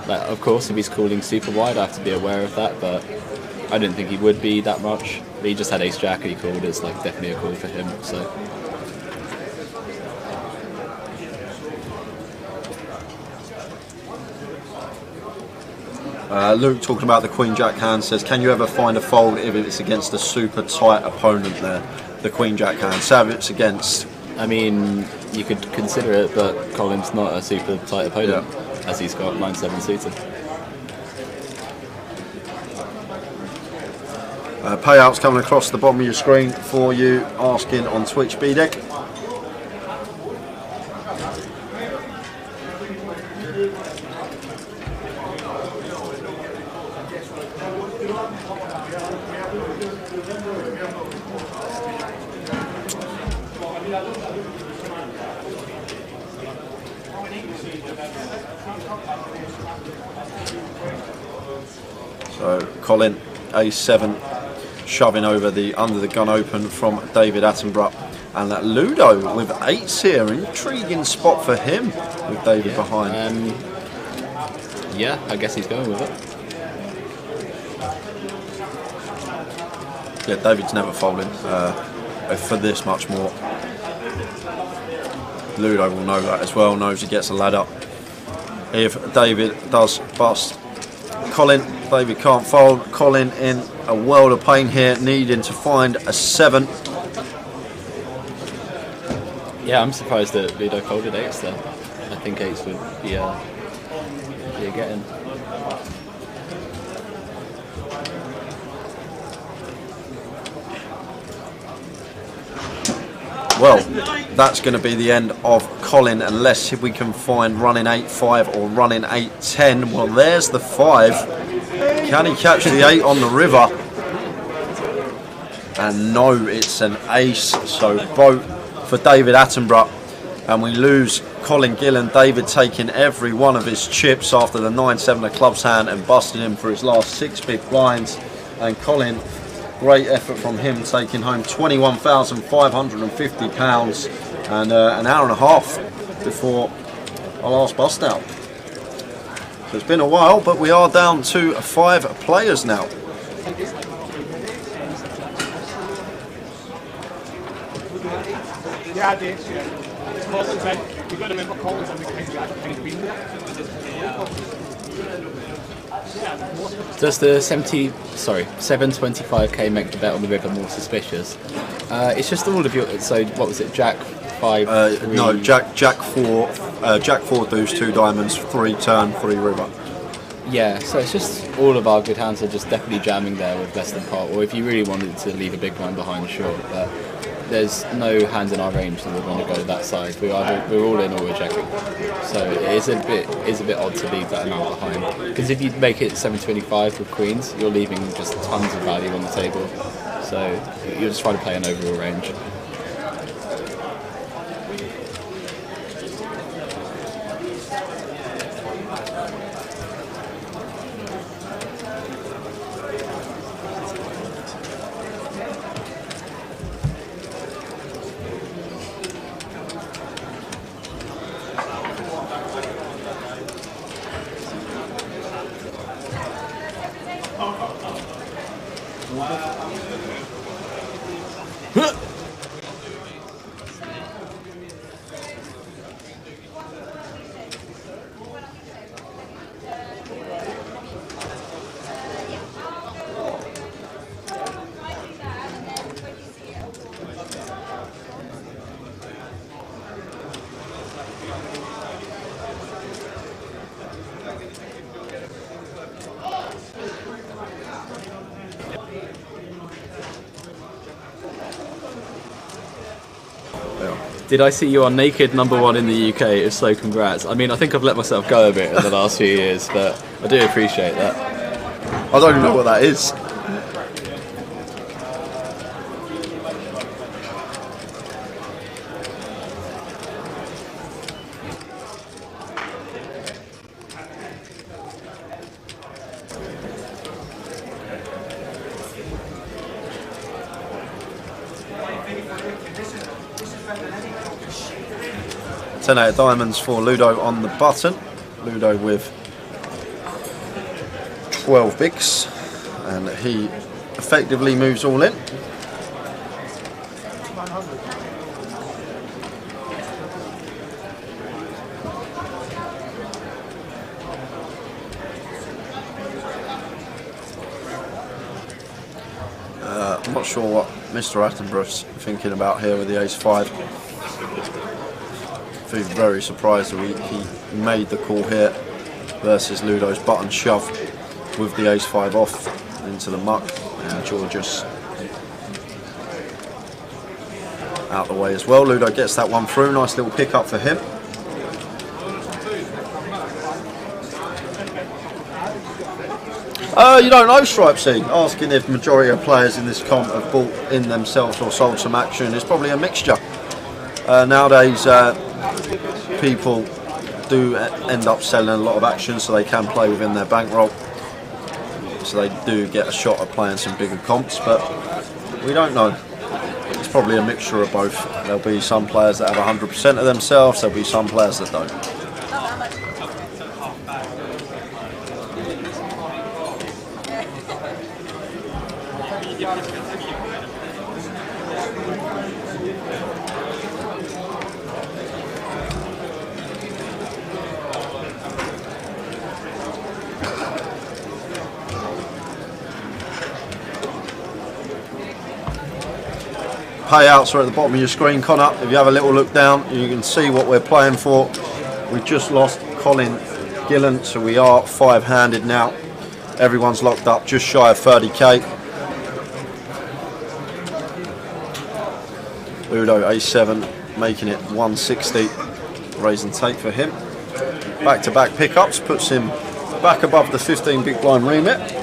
H: Like, of course, if he's calling super wide, I have to be aware of that, but I didn't think he would be that much. But he just had ace jack and he called. It's like definitely a call for him. So
L: Luke, talking about the Queen Jack hand, says, can you ever find a fold if it's against a super tight opponent there? The Queen Jack hand. So if it's against...
H: I mean, you could consider it, but Colin's not a super tight opponent, as he's got 9-7 suited.
L: Payouts coming across the bottom of your screen for you, asking on Twitch BDEC. So Colin, A7, shoving over the under the gun open from David Attenborough, and that Ludo with 8s here. Intriguing spot for him with David behind.
H: Yeah, I guess he's going with it.
L: Yeah, David's never folding for this much more. Ludo will know that as well, knows he gets a ladder. If David does bust Colin, David can't fold. Colin in a world of pain here, needing to find a 7.
H: Yeah, I'm surprised that Ludo folded 8s there. I think 8s would be a get-in.
L: Well, that's going to be the end of Colin, unless we can find running 8-5 or running 8-10. Well, there's the 5. Can he catch the 8 on the river? And no, it's an ace. So vote for David Attenborough. And we lose Colin Gillen. David taking every one of his chips after the 9-7 of clubs hand and busting him for his last 6 big blinds. And Colin, great effort from him, taking home £21,550 and an hour and a half before our last bust out. So it's been a while, but we are down to 5 players now.
K: Yeah, it is, yeah. Colin's in. You've got to remember Colin's in the King Jack kind of been there.
H: Does the 725k make the bet on the river more suspicious? It's just all of your. So what was it? Jack 5. 3.
L: No, Jack 4. Jack 4 deuce 2 diamonds, 3 turn, 3 river.
H: Yeah, so it's just all of our good hands are just definitely jamming there with less than pot. Or if you really wanted to leave a big blind behind, sure. But there's no hands in our range that would want to go that side. We're all in or we're checking. So it is a bit odd to leave that amount behind. Because if you make it 725 with queens, you're leaving just tons of value on the table. So you're just trying to play an overall range. Did I see you on Naked #1 in the UK? If so, congrats. I mean, I think I've let myself go a bit in the last few years, but I do appreciate that.
L: I don't even know what that is. 10 out of diamonds for Ludo on the button. Ludo with 12 bigs, and he effectively moves all in. I'm not sure what Mr. Attenborough's thinking about here with the ace-5. I feel very surprised that he made the call here versus Ludo's button shove with the ace-5 off into the muck, and Georgius out the way as well. Ludo gets that one through, nice little pick up for him. You don't know, Stripesy? Asking if majority of players in this comp have bought in themselves or sold some action. It's probably a mixture. Nowadays, people do end up selling a lot of action so they can play within their bankroll. So they do get a shot at playing some bigger comps, but we don't know. It's probably a mixture of both. There'll be some players that have 100% of themselves, there'll be some players that don't. Payouts are at the bottom of your screen, Connor. If you have a little look down, you can see what we're playing for. We've just lost Colin Gillen, so we are 5-handed now. Everyone's locked up just shy of 30k. Ludo A7 making it 160. Raise and take for him. Back-to-back pickups puts him back above the 15 big blind remit.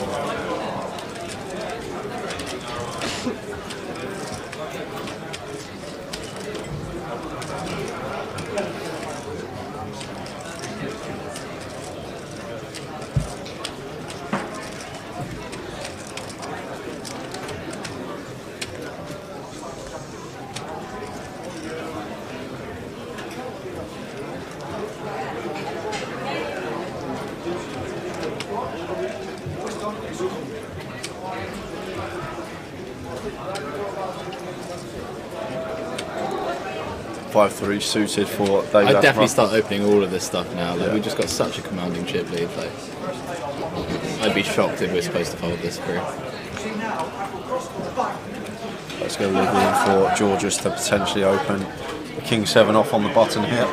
L: .53 suited for Dave.
H: I'd definitely start opening all of this stuff now. Like, we've just got such a commanding chip lead. Like, I'd be shocked if we're supposed to fold this through.
L: Let's go leave in for Georgius to potentially open the King-7 off on the button here.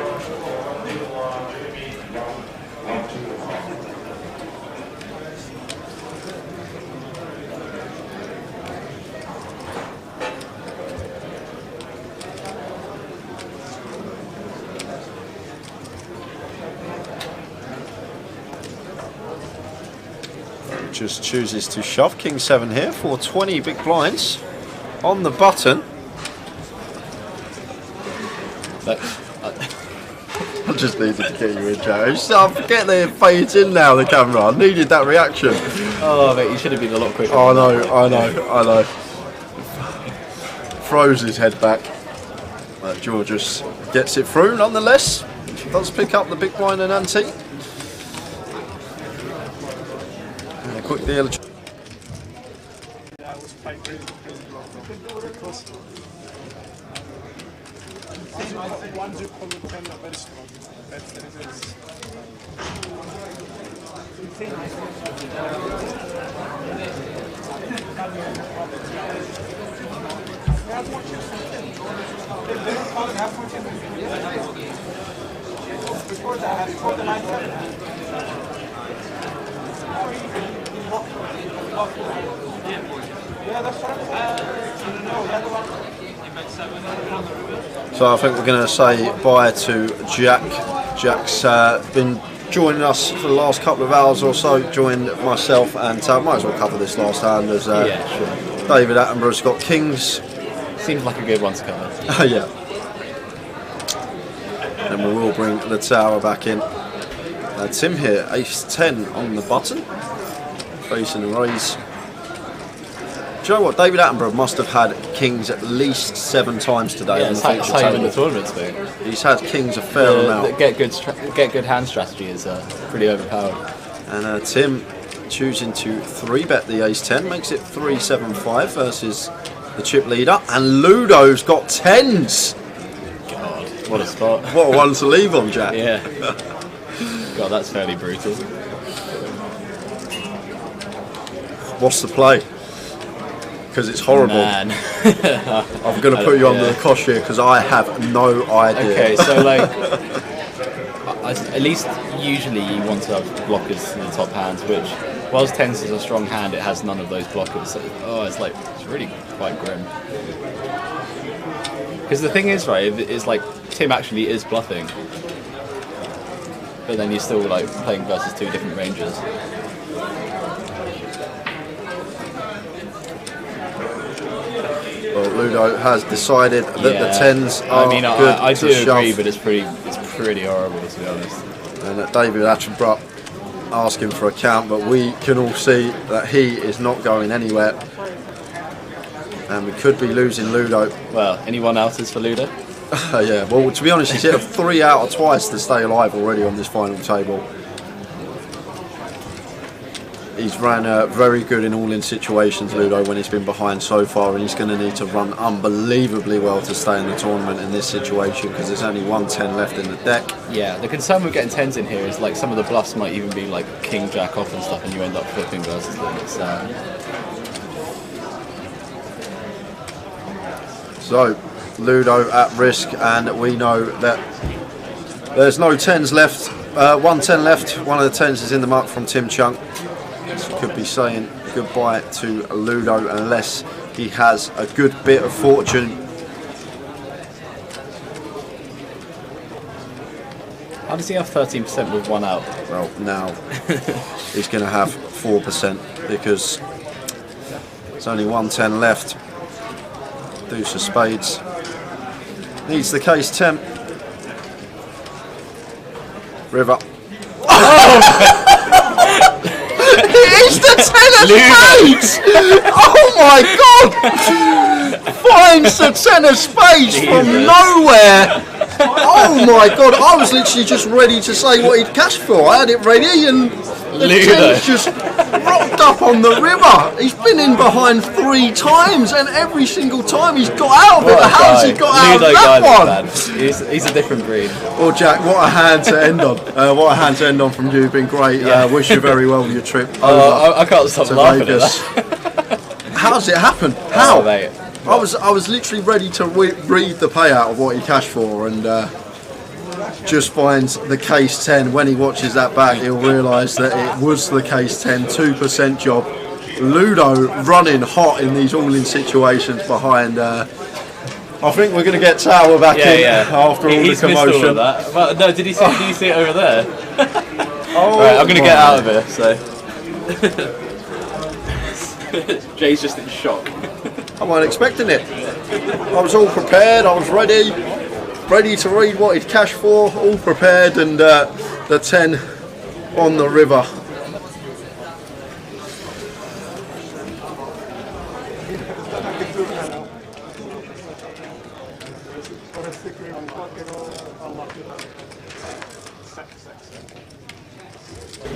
L: Just chooses to shove King-7 here for 20 big blinds on the button. I just needed to get you in, Joe. I forget they fades in now, the camera. I needed that reaction.
H: Oh, mate, you should have been a lot quicker.
L: Oh, I know. Throws his head back. Georgius gets it through nonetheless. Does pick up the big blind and ante.
J: was quite crazy. Because once you call it 10, are very strong. That's the difference. Before that, before the 9
L: So I think we're going to say bye to Jack. Jack's been joining us for the last couple of hours or so, joined myself and might as well cover this last hand as
H: yeah, sure.
L: David Attenborough's got kings.
H: Seems like a good one to cover.
L: Yeah. And we will bring the tower back in. Tim here, ace 10 on the button, facing the raise. Do you know what? David Attenborough must have had kings at least 7 times today.
H: Yeah, it's how you win the tournament, too.
L: He's had kings a fair amount.
H: Get good hand strategy is pretty overpowered.
L: And Tim choosing to 3-bet the ace 10, makes it 3-7-5 versus the chip leader. And Ludo's got 10s.
H: God, what a spot.
L: What a one to leave on, Jack.
H: Yeah. God, that's fairly brutal.
L: What's the play? Because it's horrible.
H: Man.
L: I'm going to put you under the cosh here because I have no idea.
H: Okay, so like, at least usually you want to have blockers in the top hands, which, whilst 10s is a strong hand, it has none of those blockers. So, it's really quite grim. Because the thing is, right, it's like Tim actually is bluffing, but then he's still like playing versus 2 different ranges.
L: Well, Ludo has decided that the 10s are good.
H: I do agree,
L: shove.
H: but it's pretty horrible, to be honest.
L: And David Attenborough asking for a count, but we can all see that he is not going anywhere. And we could be losing Ludo.
H: Well, anyone else is for Ludo?
L: Yeah, well, to be honest, he's hit a 3 out of twice to stay alive already on this final table. He's ran very good in all-in situations, Ludo, when he's been behind so far, and he's going to need to run unbelievably well to stay in the tournament in this situation because there's only 1 10 left in the deck.
H: Yeah, the concern with getting 10s in here is like some of the bluffs might even be like king, jack off and stuff, and you end up flipping versus them. It's,
L: So, Ludo at risk, and we know that there's no 10s left. 1 10 left, one of the 10s is in the muck from Tim Chunk. So could be saying goodbye to Ludo unless he has a good bit of fortune.
H: How does he have 13% with 1 out?
L: Well, now he's going to have 4% because there's only 1 10 left. Deuce of spades. Needs the case 10. River. It's the 10 of spades! Oh my god! Finds the 10 of spades from nowhere! Oh my god, I was literally just ready to say what he'd cashed for. I had it ready and the 10's just rocked up on the river. He's been in behind 3 times and every single time he's got out of it. How's he got out of that one?
H: He's a different breed.
L: Well, Jack, what a hand to end on. What a hand to end on from you. Been great. Wish you very well with your trip.
H: I can't stop laughing at that.
L: How's it happen? How?
H: Oh, mate.
L: I was literally ready to read the payout of what he cashed for, and just finds the case 10. When he watches that back, he'll realise that it was the case 10, 2% job. Ludo running hot in these all-in situations behind. I think we're going to get Tower back in after all the commotion.
H: Missed all of that. Well, no, did you see it over there? Right, I'm going to get out of here. So Jay's just in shock.
L: I wasn't expecting it. I was all prepared. I was ready to read what he'd cashed for. All prepared, and the 10 on the river.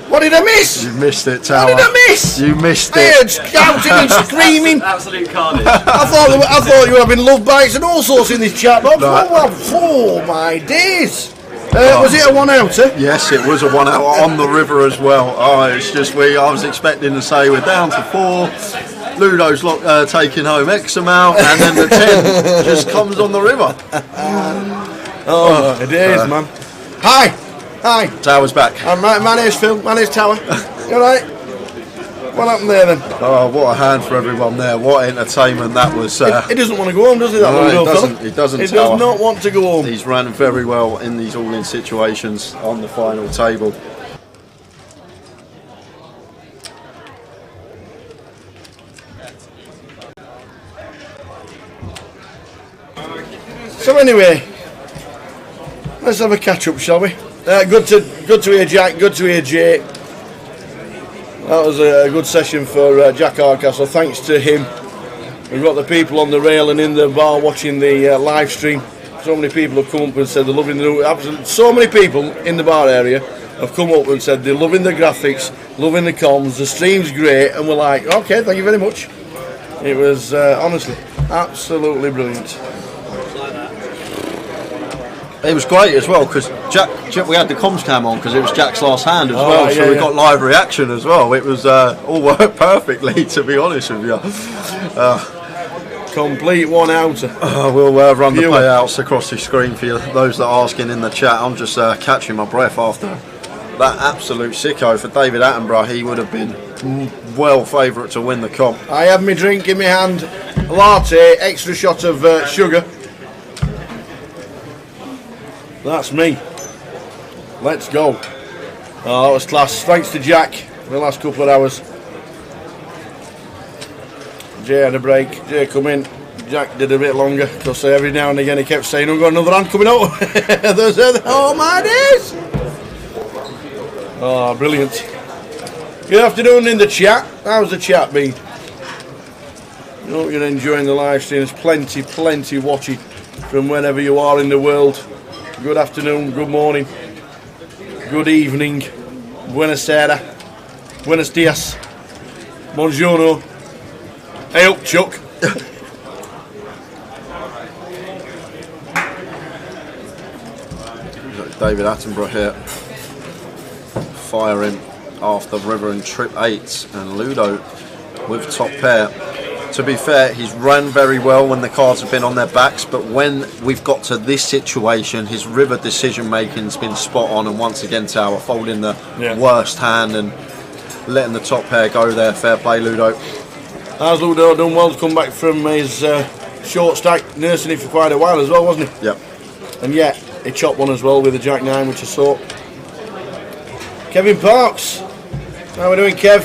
F: What did I miss?
E: You missed it, Tower.
F: What did I miss?
E: You missed
F: I
E: it.
F: heard shouting and screaming.
H: Absolute carnage.
F: I thought you were having love bites and all sorts in this chat box. Oh my days! Was it a 1-outer?
E: Yes, it was a 1-outer on the river as well. Oh, it's just I was expecting to say we're down to 4. Ludo's taking home X amount, and then the 10 just comes on the river.
F: It is, man. Hi.
E: Tower's back.
F: My name's Phil. My name's Tower. You alright? What happened there then?
E: Oh, what a hand for everyone there. What entertainment that was.
F: He doesn't want to go home, does he?
E: He doesn't.
F: He does not want to go home.
E: He's ran very well in these all-in situations on the final table.
F: So anyway, let's have a catch up, shall we? Good to hear Jack. Good to hear Jay. That was a good session for Jack Hardcastle. Thanks to him. We've got the people on the rail and in the bar watching the live stream. So many people have come up and said they're loving the. So many people in the bar area have come up and said they're loving the graphics, loving the comms. The stream's great, and we're like, okay, thank you very much. It was honestly absolutely brilliant.
E: It was great as well because Jack, we had the comms cam on because it was Jack's last hand as well, so we got live reaction as well. It was all worked perfectly, to be honest with you.
F: Complete 1-outer.
E: We'll run the payouts across the screen for you. Those that are asking in the chat, I'm just catching my breath after that absolute sicko for David Attenborough. He would have been well favourite to win the comp.
F: I have my drink in my hand, latte, extra shot of sugar. That's me. Let's go. Oh, that was class. Thanks to Jack for the last couple of hours. Jay had a break. Jay come in. Jack did a bit longer because every now and again he kept saying, "I've got another hand coming out." Oh my days! Oh, brilliant. Good afternoon in the chat. How's the chat been? I hope you're enjoying the live stream. There's plenty watching from wherever you are in the world. Good afternoon, good morning, good evening, buenas tardes, buenos dias, buongiorno, hey up Chuck.
E: David Attenborough here, firing after river and trip 8, and Ludo with top pair. To be fair, he's run very well when the cards have been on their backs, but when we've got to this situation, his river decision making's been spot on, and once again Tower folding the worst hand and letting the top pair go there. Fair play, Ludo.
F: How's Ludo done well to come back from his short stack, nursing it for quite a while as well, wasn't he?
E: Yep.
F: And yet he chopped one as well with a Jack 9, which I saw. Kevin Parks, how are we doing, Kev?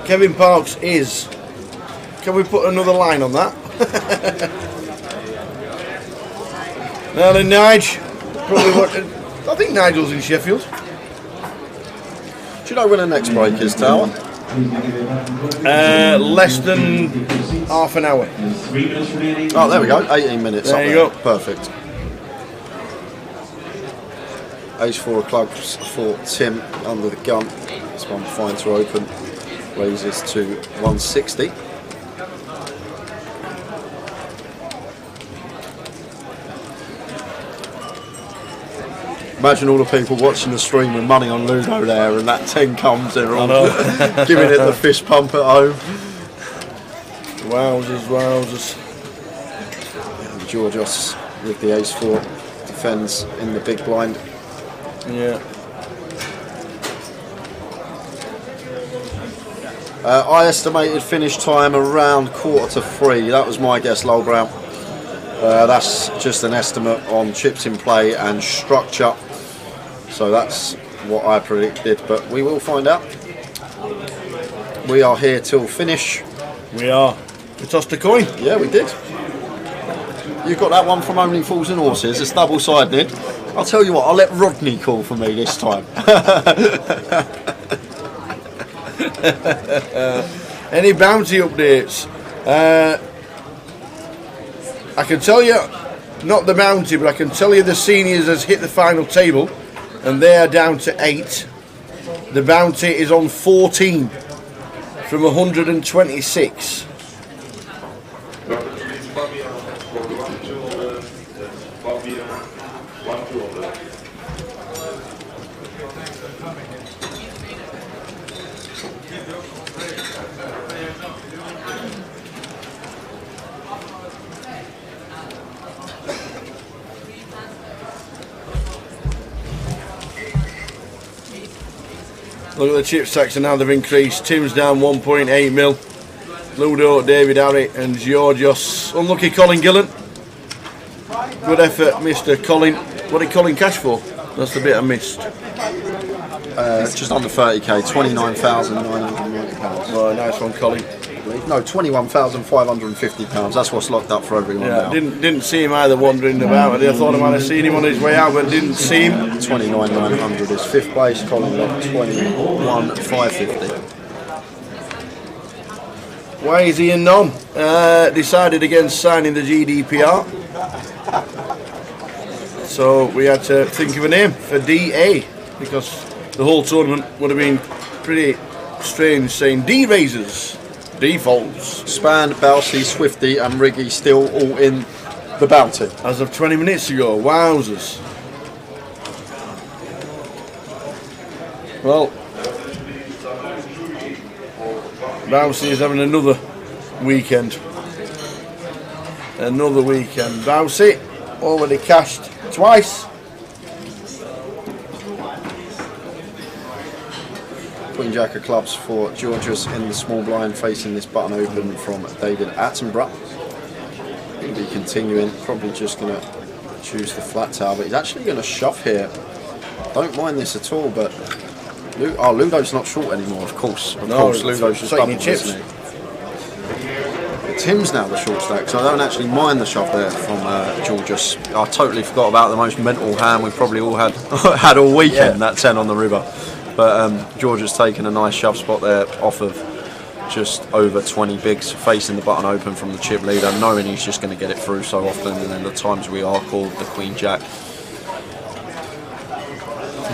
F: Kevin Parks is. Can we put another line on that? Now then, Nige. I think Nigel's in Sheffield.
E: Do you know when the next break is, Tower?
F: Less than half an hour.
E: Oh, there we go. 18 minutes.
F: There you go.
E: Perfect. Ace 4 of clubs for Tim under the gun. This one fine to open. Raises to 160. Imagine all the people watching the stream with money on Ludo there, and that 10 comes, they're all giving it the fist pump at home.
F: Wowzers.
E: Georgios with the ace 4 defends in the big blind.
F: Yeah.
E: I estimated finish time around 2:45. That was my guess, Lowbrow. That's just an estimate on chips in play and structure. So that's what I predicted, but we will find out. We are here till finish.
F: We are. We tossed a coin.
E: Yeah, we did. You got that one from Only Fools and Horses. It's double-sided. I'll tell you what, I'll let Rodney call for me this time.
F: Any bounty updates? I can tell you, not the bounty, but I can tell you the seniors has hit the final table, and they are down to 8. The bounty is on 14 from 126. Look at the chip stacks and now they've increased. Tim's down 1.8 mil. Ludo, David, Harry and Georgios. Unlucky Colin Gillen. Good effort, Mr. Colin. What did Colin cash for? That's the bit I missed.
E: Just under 30k, £29,990.
F: Oh, nice one, Colin.
E: No, £21,550. That's what's locked up for everyone now.
F: Didn't see him either wandering about. I thought I might have seen him on his way out, but didn't see him.
E: 29,900 is 5th place. Colin got 21,550.
F: Why is he in none? Decided against signing the GDPR. So we had to think of a name for DA because the whole tournament would have been pretty strange saying D-Razors. Defaults.
E: Span, Bousey, Swifty and Riggy still all in the bounty.
F: As of 20 minutes ago. Wowzers. Well, Bousey is having another weekend. Another weekend. Bousey already cashed twice.
E: Queen Jack of clubs for Georgios in the small blind, facing this button open from David Attenborough. He'll be continuing, probably just going to choose the flat tower, but he's actually going to shove here. Don't mind this at all, but Ludo's not short anymore, of course. Ludo's just double chips. Tim's now the short stack, so I don't actually mind the shove there from Georgios. I totally forgot about the most mental hand we probably all had had all weekend, that 10 on the river. But George has taken a nice shove spot there off of just over 20 bigs, facing the button open from the chip leader, knowing he's just going to get it through so often, and then the times we are called the Queen Jack.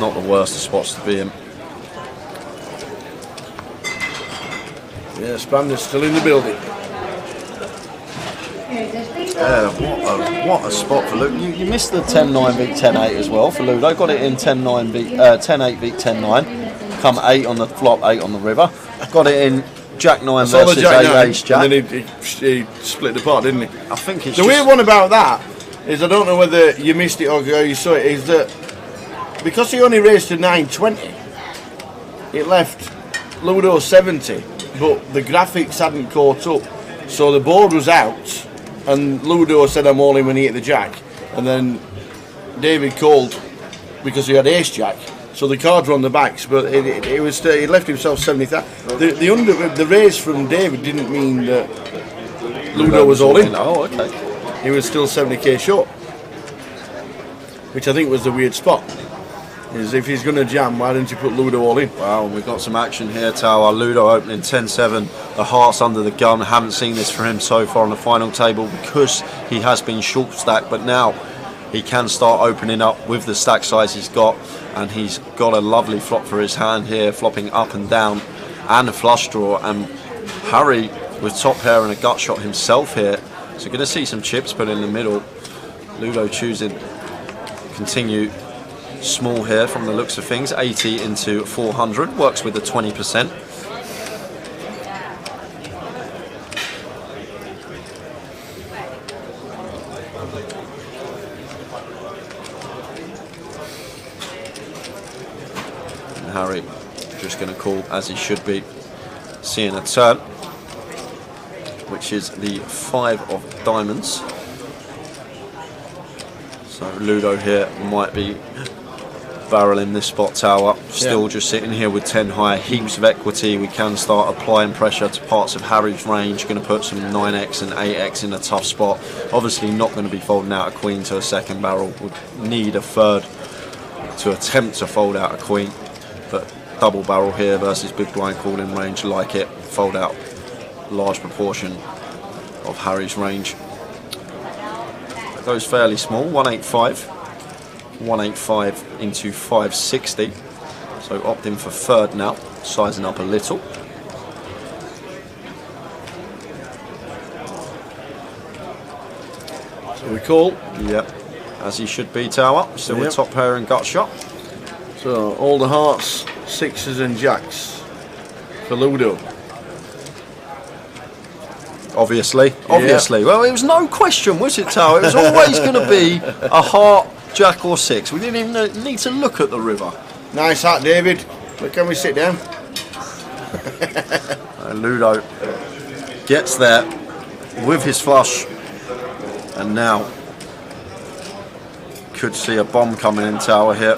E: Not the worst of spots to be in.
F: Yeah, Spander's still in the building.
E: What a spot for Ludo. You missed the 10-9 beat 10-8 as well for Ludo. Got it in 10-9 beat 10-8 beat 10-9. Come 8 on the flop, 8 on the river. Got it in Jack 9 versus 8 Ace Jack.
F: And then he split the pot, didn't he?
E: I think it's
F: the weird one about that is, I don't know whether you missed it or you saw it, is that because he only raised to 920, it left Ludo 70, but the graphics hadn't caught up, so the board was out. And Ludo said I'm all in when he hit the jack, and then David called because he had ace jack, so the cards were on the backs, but it was he left himself 70,000. The raise from David didn't mean that Ludo was all in.
E: Oh, okay.
F: He was still 70k short, which I think was the weird spot. Is if he's going to jam, why don't you put Ludo all in?
L: Wow, we've got some action here, Tower. Ludo opening 10-7, the hearts under the gun. Haven't seen this for him so far on the final table because he has been short stacked, but now he can start opening up with the stack size he's got, and he's got a lovely flop for his hand here, flopping up and down, and a flush draw, and Harry with top pair and a gut shot himself here, so going to see some chips put in the middle. Ludo choosing continue small here from the looks of things, 80 into 400, works with the 20%. And Harry just going to call as he should be, seeing a turn, which is the 5 of diamonds. So Ludo here might be barreling this spot, Tower. Still just sitting here with 10 high, heaps of equity. We can start applying pressure to parts of Harry's range. Going to put some 9x and 8x in a tough spot. Obviously not going to be folding out a queen to a second barrel. Would need a third to attempt to fold out a queen. But double barrel here versus big blind calling range, like it. Fold out large proportion of Harry's range. Goes fairly small, 185. 185 into 560. So opting for third now, sizing up a little.
F: So we call.
L: Yep, as he should be, Tower. Still with top pair and gut shot.
F: So all the hearts, sixes and jacks for Ludo.
L: Obviously. Well, it was no question, was it, Tower? It was always going to be a heart, jack or six. We didn't even need to look at the river.
F: Nice hat, David. But can we sit down?
L: Ludo gets there with his flush, and now could see a bomb coming in, Tower, here.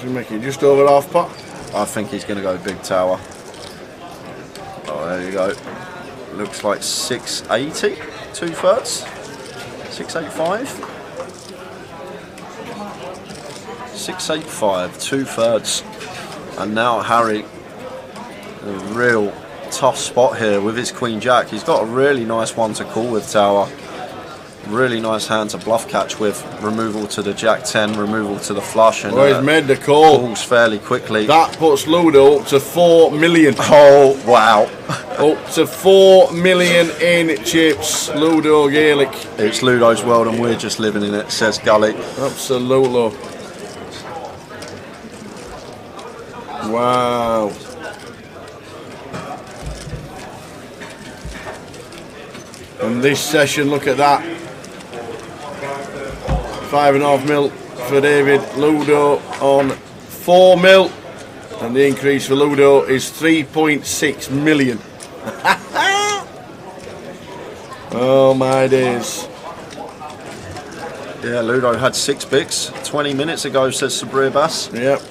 F: Make it just over half pot.
L: I think he's going to go big, Tower. Oh, there you go. Looks like 680, 2/3. 685. 685, 2/3. And now Harry, a real tough spot here with his Queen Jack. He's got a really nice one to call with, Tower. Really nice hand to bluff catch with. Removal to the Jack 10, removal to the flush, and
F: he's made the call.
L: Calls fairly quickly.
F: That puts Ludo up to 4 million.
L: Oh wow!
F: Up to 4 million in chips. Ludo Gaelic.
L: It's Ludo's world, and we're just living in it, says Gully.
F: Absolutely. Wow. And this session, look at that. 5.5 mil for David. Ludo on 4 mil. And the increase for Ludo is 3.6 million. Oh my days.
L: Yeah, Ludo had 6 bigs 20 minutes ago, says Sabria Bass.
F: Yep.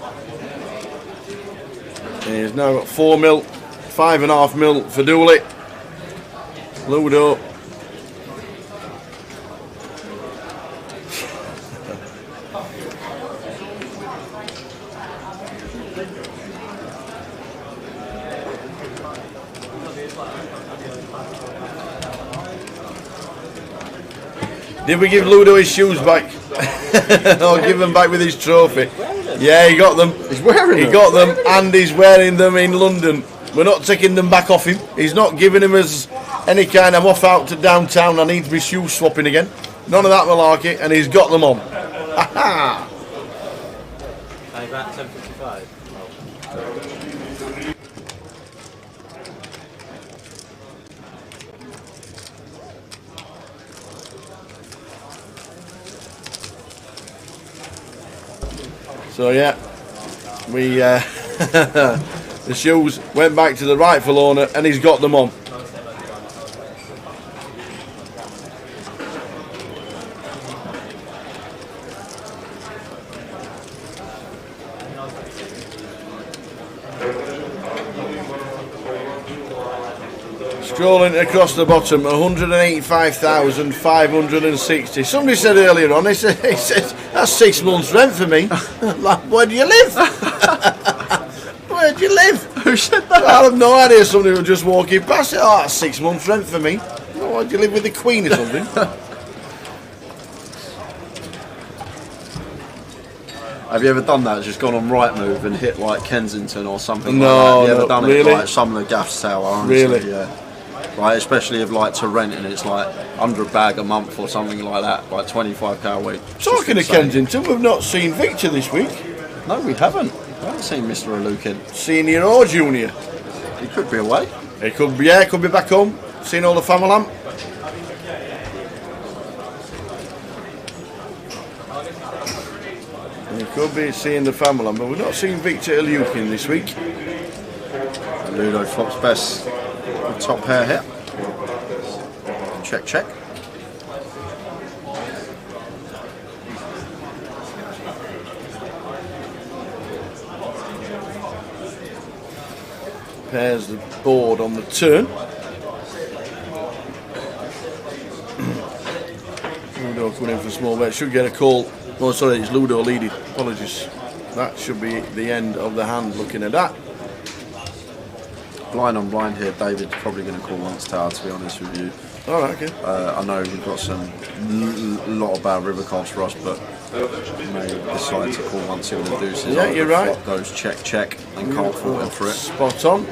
F: He's now got 4 mil. 5.5 mil for Dooley. Ludo. Did we give Ludo his shoes back? Or give them back with his trophy? Yeah, he got them.
E: He's wearing them.
F: He got them, and he's wearing them in London. We're not taking them back off him. He's not giving him as any kind of off out to downtown. I need my shoe swapping again. None of that malarkey, and he's got them on. Ha ha!
G: Are you back 10:55?
F: So yeah, we the shoes went back to the rightful owner, and he's got them on. Scrolling across the bottom, 185,560. Somebody said earlier on, he said that's 6 months' rent for me. Like, where do you live? Where do you live?
L: Who said that?
F: I have no idea. Somebody was just walking past it. Oh, that's 6 months' rent for me. Oh, where do you live with the Queen or something?
L: Have you ever done that? Just gone on Rightmove and hit like Kensington or something
F: No,
L: like that? Have you ever
F: no,
L: done
F: really?
L: it like some of the gaffs tower? Honestly,
F: Really?
L: Yeah. Like, especially if like to rent and it's like £100 a month or something like that, like 25k a week.
F: Talking of Kensington, we've not seen Victor this week.
L: No, we haven't. We haven't seen Mr. Alukin.
F: Senior or junior?
L: He could be away.
F: He could be, yeah, could be back home. Seen all the family. He could be seeing the family, but we've not seen Victor Ilyukin this week.
L: Ludo flops best with top pair here. Check, check.
F: Pairs the board on the turn. Ludo coming in for a small bet. Should get a call. Oh, sorry, it's Ludo leading. Apologies. That should be the end of the hand looking at that.
E: blind on blind here. David's probably going to call once tower, to be honest with you.
F: All right, okay.
E: I know we've got a lot of bad river cards for us, but may decide to call once here with the deuces.
F: Yeah, you're right.
E: Flop goes check, and can't fault him for it.
F: Spot on.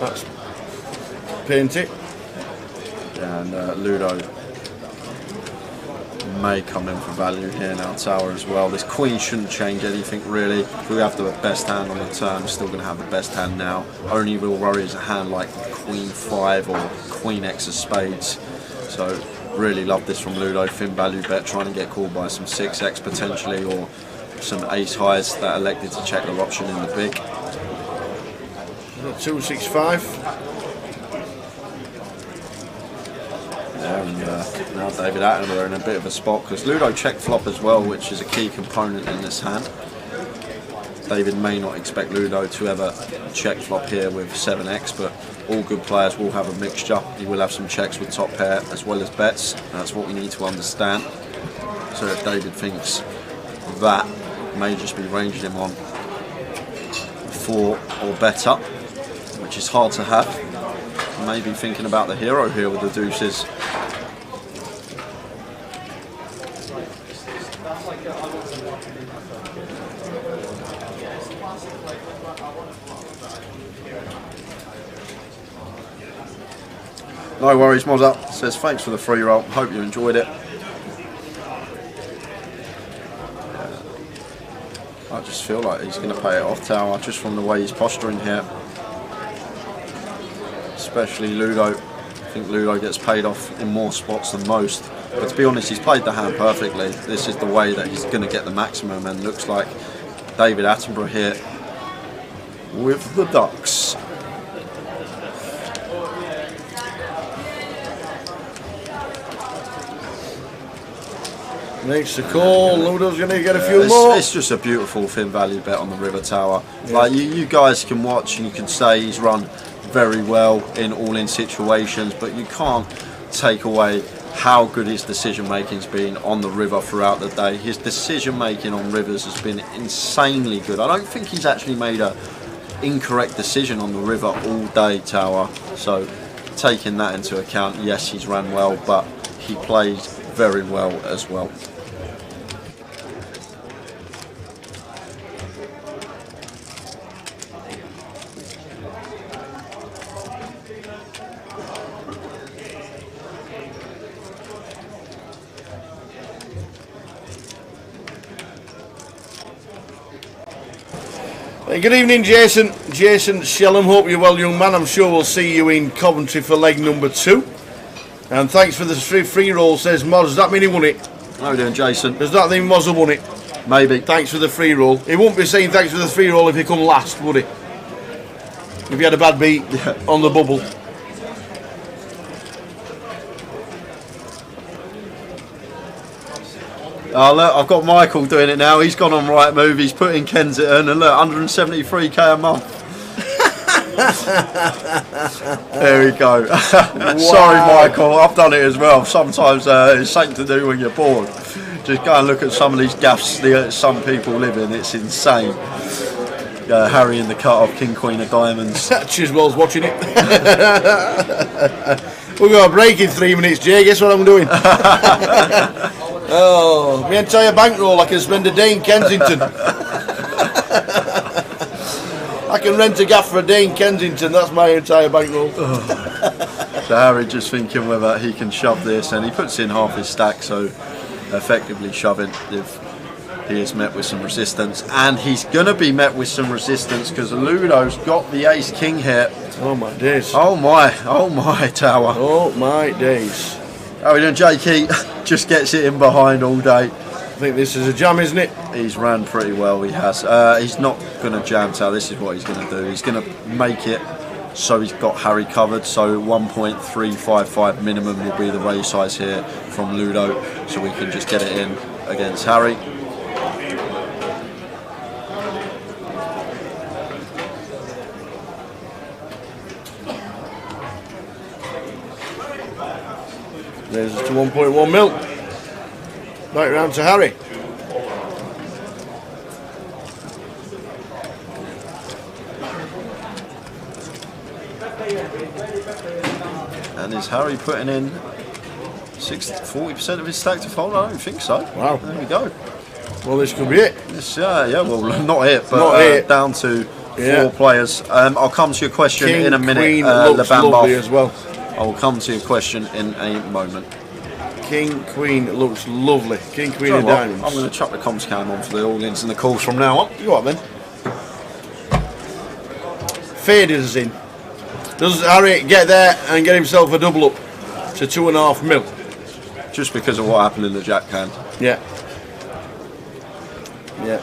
F: That's painted.
E: And Ludo may come in for value here now, tower as well. This queen shouldn't change anything really. If we have the best hand on the turn, still going to have the best hand now. Only real worry is a hand like queen 5 or queen x of spades. So really love this from Ludo. Thin value bet, trying to get called by some 6x potentially, or some ace highs that elected to check their option in the big.
F: 265.
E: And now David Attenborough in a bit of a spot, because Ludo checked flop as well, which is a key component in this hand. David may not expect Ludo to ever check flop here with 7x, but all good players will have a mixture. He will have some checks with top pair as well as bets. That's what we need to understand. So if David thinks that, may just be ranging him on 4 or better, which is hard to have. Maybe thinking about the hero here with the deuces. No worries, Mozza. Says thanks for the free roll. Hope you enjoyed it. I just feel like he's going to pay it off, tower, just from the way he's posturing here. Especially Ludo. I think Ludo gets paid off in more spots than most. But to be honest, he's played the hand perfectly. This is the way that he's going to get the maximum, and looks like David Attenborough here with the ducks.
F: Makes the call. Ludo's going to get a few more.
E: It's just a beautiful thin value bet on the river tower. Yeah. Like you guys can watch and you can say he's run very well in all-in situations, but you can't take away how good his decision making's been on the river throughout the day. His decision making on rivers has been insanely good. I don't think he's actually made a incorrect decision on the river all day, tower. So taking that into account, yes, he's run well, but he played very well as well.
F: Good evening, Jason. Jason Shellham, hope you're well, young man. I'm sure we'll see you in Coventry for leg number 2. And thanks for the free roll, says Moz. Does that mean he won it?
E: How are you doing, Jason?
F: Does that mean Moz won it?
E: Maybe.
F: Thanks for the free roll. He won't be saying thanks for the free roll if he come last, would he? If he had a bad beat on the bubble.
E: Oh look, I've got Michael doing it now. He's gone on Right Move. He's put in Kensington, and look, 173k a month. There we go. Wow. Sorry, Michael. I've done it as well. Sometimes it's something to do when you're bored. Just go and look at some of these gaffs that some people live in. It's insane. Harry in the cut-off, King Queen of Diamonds.
F: Chiswell's watching it. We've got a break in 3 minutes, Jay. Guess what I'm doing? Oh, my entire bankroll, I can spend a day in Kensington. I can rent a gaff for a day in Kensington, that's my entire bankroll.
E: So Harry just thinking whether he can shove this, and he puts in half his stack, so effectively shoving if he is met with some resistance. And he's going to be met with some resistance because Ludo's got the ace-king here.
F: Oh my days.
E: Oh my tower.
F: Oh my days.
E: How are we doing, Jakey? Just gets it in behind all day.
F: I think this is a jam, isn't it?
E: He's ran pretty well, he has. He's not going to jam tail. This is what he's going to do. He's going to make it so he's got Harry covered. So 1.355 minimum will be the raise size here from Ludo. So we can just get it in against Harry.
F: There's us to 1.1 mil. Right round to Harry.
L: And is Harry putting in 40% of his stack to fold? I don't think so.
F: Wow.
L: There we go.
F: Well, this could be it.
L: This, yeah, well, not it, but
F: Not it.
L: Down to 4 players. I'll come to your question
F: King,
L: in a minute.
F: Queen looks lovely as well.
L: I will come to your question in a moment.
F: King, Queen looks lovely. King, Queen,
L: You know
F: and
L: what?
F: diamonds.
L: I'm going to chuck the comms cam on for the audience and the calls from now on.
F: You what then? Faded us in. Does Harry get there and get himself a double up to 2.5 mil?
L: Just because of what happened in the Jack hand.
F: Yeah. Yeah.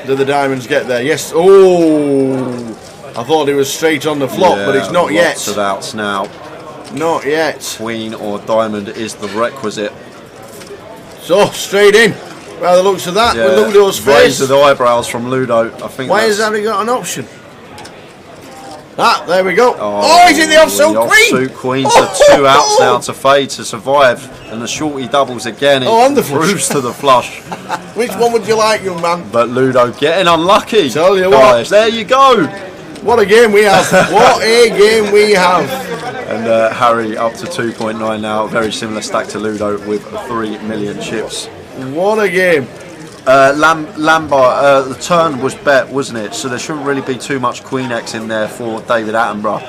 F: Do the diamonds get there? Yes. Oh! I thought he was straight on the flop, but it's not yet.
L: Lots of outs now.
F: Not yet.
L: Queen or diamond is the requisite.
F: So, straight in. By the looks of that, with Ludo's face.
L: Raise the eyebrows from Ludo. I think.
F: Why has Harry got an option? Ah, there we go. Oh, he's in the offsuit queen.
L: Offsuit queen, so 2 outs now to fade to survive. And the shorty doubles again.
F: On the
L: flush. To the flush.
F: Which one would you like, young man?
L: But Ludo getting unlucky.
F: Tell you
L: guys,
F: what.
L: there you go.
F: What a game we have. What a game we have.
L: And Harry up to 2.9 now. Very similar stack to Ludo with 3 million chips.
F: What a game.
L: Lambar, the turn was bet, wasn't it? So there shouldn't really be too much Queen X in there for David Attenborough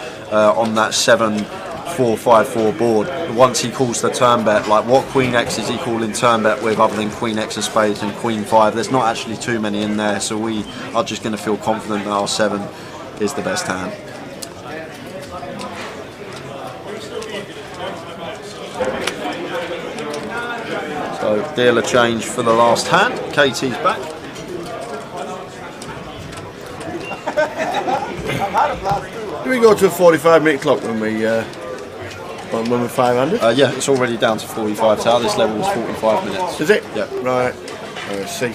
L: on that 7-4-5-4 board. Once he calls the turn bet, like what Queen X is he calling turn bet with other than Queen X of spades and Queen 5? There's not actually too many in there, so we are just going to feel confident that our 7 is the best hand. So dealer change for the last hand. KT's back.
F: Do we go to a 45-minute clock when we're 500?
L: Yeah, it's already down to 45. So this level was 45 minutes.
F: Is it?
L: Yeah.
F: Right. Let's see.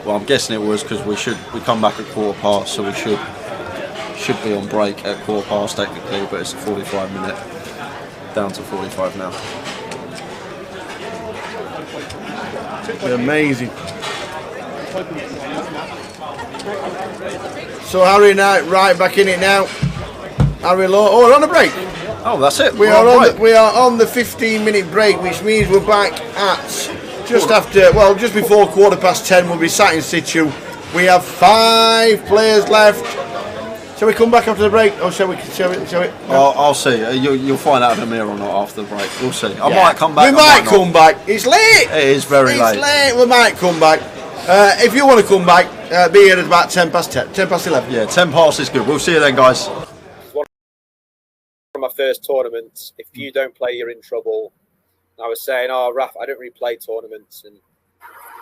L: Well, I'm guessing it was because we come back at 1/4 past, so we should be on break at 1/4 past technically, but it's a 45-minute. Down to 45 now.
F: Amazing. So Harry now right back in it now. Harry Low. Oh, we're on a break.
L: Oh, that's it.
F: We are on the 15-minute break, which means we're back at just before 10:15. We'll be sat in situ. We have 5 players left. Shall we come back after the break, or shall we?
L: I'll see. You'll find out if I'm here or not after the break. We'll see. I might come back.
F: We might come back. It's late.
L: It is very late.
F: It's late. We might come back. If you want to come back, be here at about 11.
L: Yeah, 10 past is good. We'll see you then, guys.
A: One of my first tournaments. If you don't play, you're in trouble. I was saying, "Oh, Raf, I don't really play tournaments," and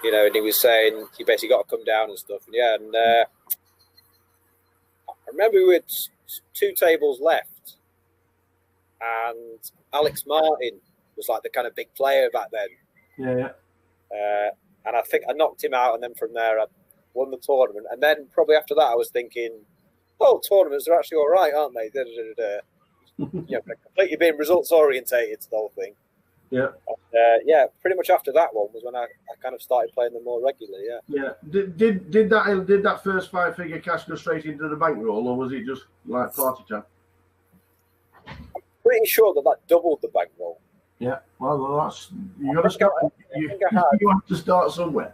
A: and he was saying you basically got to come down and stuff. And I remember we had 2 tables left, and Alex Martin was like the kind of big player back then.
B: Yeah.
A: And I think I knocked him out, and then from there I won the tournament. And then probably after that I was thinking, oh, tournaments are actually all right, aren't they? Completely being results orientated to the whole thing.
B: Yeah.
A: Pretty much after that one was when I kind of started playing them more regularly. Yeah.
B: Did that first 5-figure cash go straight into the bankroll, or was it just like party time?
A: I'm pretty sure that doubled the bankroll.
B: Yeah. Well, that's you got to start. You have to start somewhere.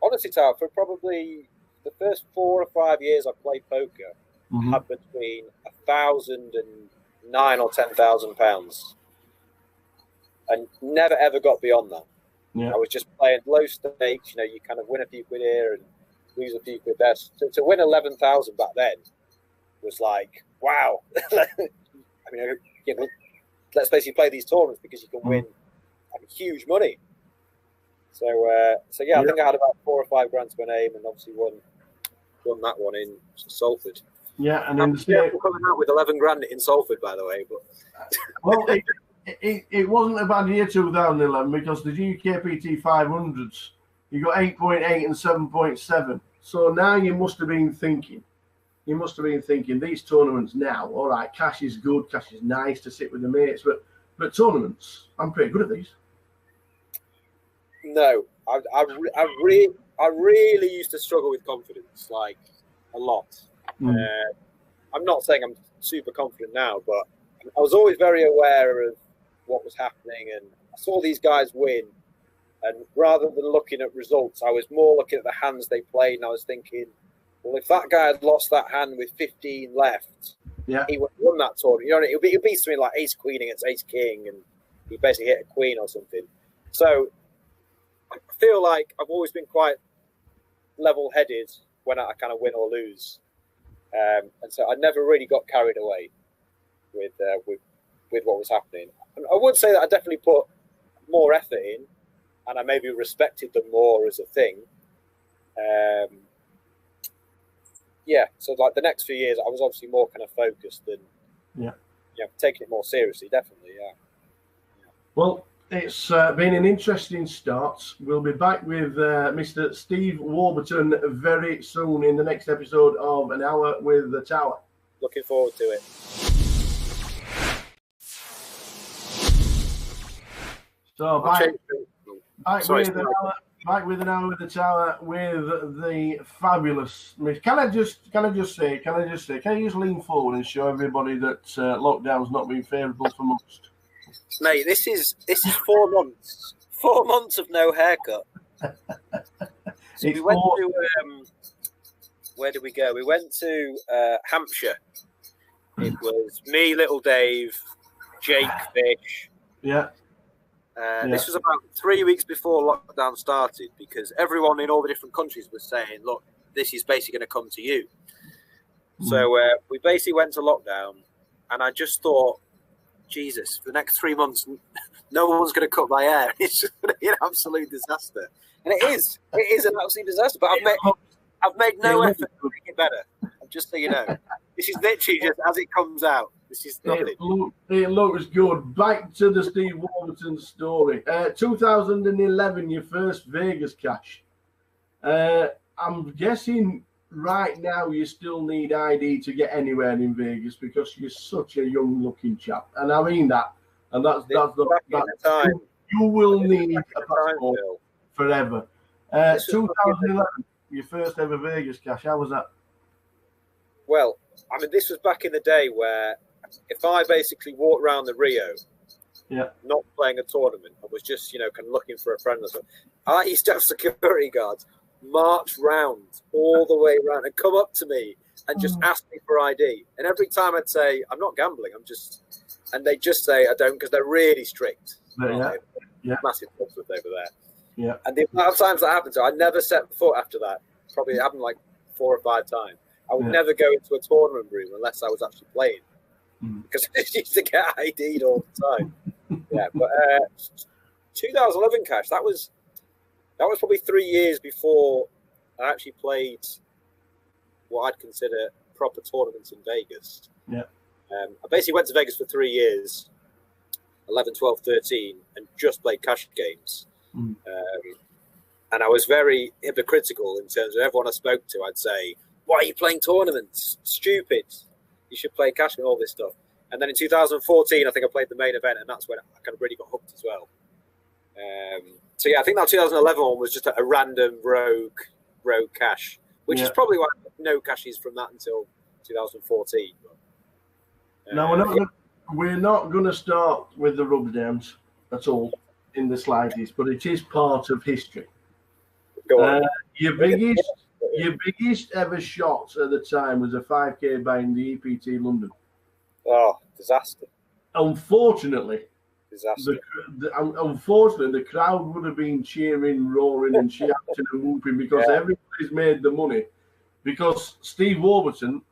A: Honestly, Tal, for probably the first 4 or 5 years I played poker, I had between 1,000 and £9,000 or £10,000. And never ever got beyond that.
B: Yeah.
A: I was just playing low stakes. You kind of win a few quid here and lose a few quid there. To win 11,000 back then was like, wow. I mean, let's basically play these tournaments because you can win huge money. So I think I had about 4 or 5 grand to my name, and obviously won that one in Salford.
B: Yeah, and then
A: coming out with 11 grand in Salford, by the way. But
B: well, it wasn't a bad year 2011 because the GUKPT 500s, you got 8.8 and 7.7. So now you must have been thinking. These tournaments now, all right, cash is good, cash is nice to sit with the mates, but tournaments, I'm pretty good at these.
A: No, I really used to struggle with confidence, like a lot. I'm not saying I'm super confident now, but I was always very aware of what was happening, and I saw these guys win. And rather than looking at results, I was more looking at the hands they played, and I was thinking, well, if that guy had lost that hand with 15 left, he would have won that tournament. You know, it would be something like ace queen against ace king, and he basically hit a queen or something. So I feel like I've always been quite level-headed when I kind of win or lose, and so I never really got carried away with what was happening. And I would say that I definitely put more effort in, and I maybe respected them more as a thing. So like the next few years, I was obviously more kind of focused and taking it more seriously. Definitely, yeah.
B: Well, it's been an interesting start. We'll be back with Mr. Steve Warburton very soon in the next episode of An Hour with the Tower.
A: Looking forward to it.
B: So back with An Hour with the Tower with the fabulous. Can I just lean forward and show everybody that lockdown's not been favourable for most?
A: Mate, this is 4 months. 4 months of no haircut. So we went to where did we go? We went to Hampshire. It was me, Little Dave, Jake Fish.
B: Yeah.
A: This was about 3 weeks before lockdown started, because everyone in all the different countries was saying, look, this is basically going to come to you. So we basically went to lockdown, and I just thought, Jesus, for the next 3 months, no one's going to cut my hair. It's just going to be an absolute disaster. And it is. It is an absolute disaster. But I've made no effort to make it better. Just so you know. This is literally just as it comes out. This is nothing.
B: It looks good. Back to the Steve Warburton story. 2011, your first Vegas cash. I'm guessing right now you still need ID to get anywhere in Vegas because you're such a young-looking chap, and I mean that. And that's time. You will need a passport forever. 2011, your first ever Vegas cash. How was that?
A: Well, I mean, this was back in the day where if I basically walked around the Rio, not playing a tournament, I was just, kind of looking for a friend or something, I used to have security guards march round all the way around and come up to me and just ask me for ID. And every time I'd say, I'm not gambling, and they just say, I don't, because they're really strict. Massive clubs over there.
B: Yeah.
A: And the amount of times that happened, so I never set foot after that. Probably happened like 4 or 5 times. I would never go into a tournament room unless I was actually playing, because I used to get ID'd all the time. But 2011 cash, that was probably 3 years before I actually played what I'd consider proper tournaments in Vegas.
B: Yeah.
A: I basically went to Vegas for 3 years, 11, 12, 13, and just played cash games. And I was very hypocritical in terms of everyone I spoke to. I'd say, why are you playing tournaments? Stupid. You should play cash and all this stuff. And then in 2014, I think I played the main event, and that's when I kind of really got hooked as well. I think that 2011 one was just a random rogue cash, which is probably why no cashes from that until 2014.
B: Now, we're not going to start with the rub downs at all in the slightest, but it is part of history.
A: Go on.
B: Your biggest ever shot at the time was a 5K buy in the EPT London.
A: Oh, disaster.
B: Unfortunately,
A: disaster.
B: The crowd would have been cheering, roaring, and shouting and whooping because everybody's made the money. Because Steve Warburton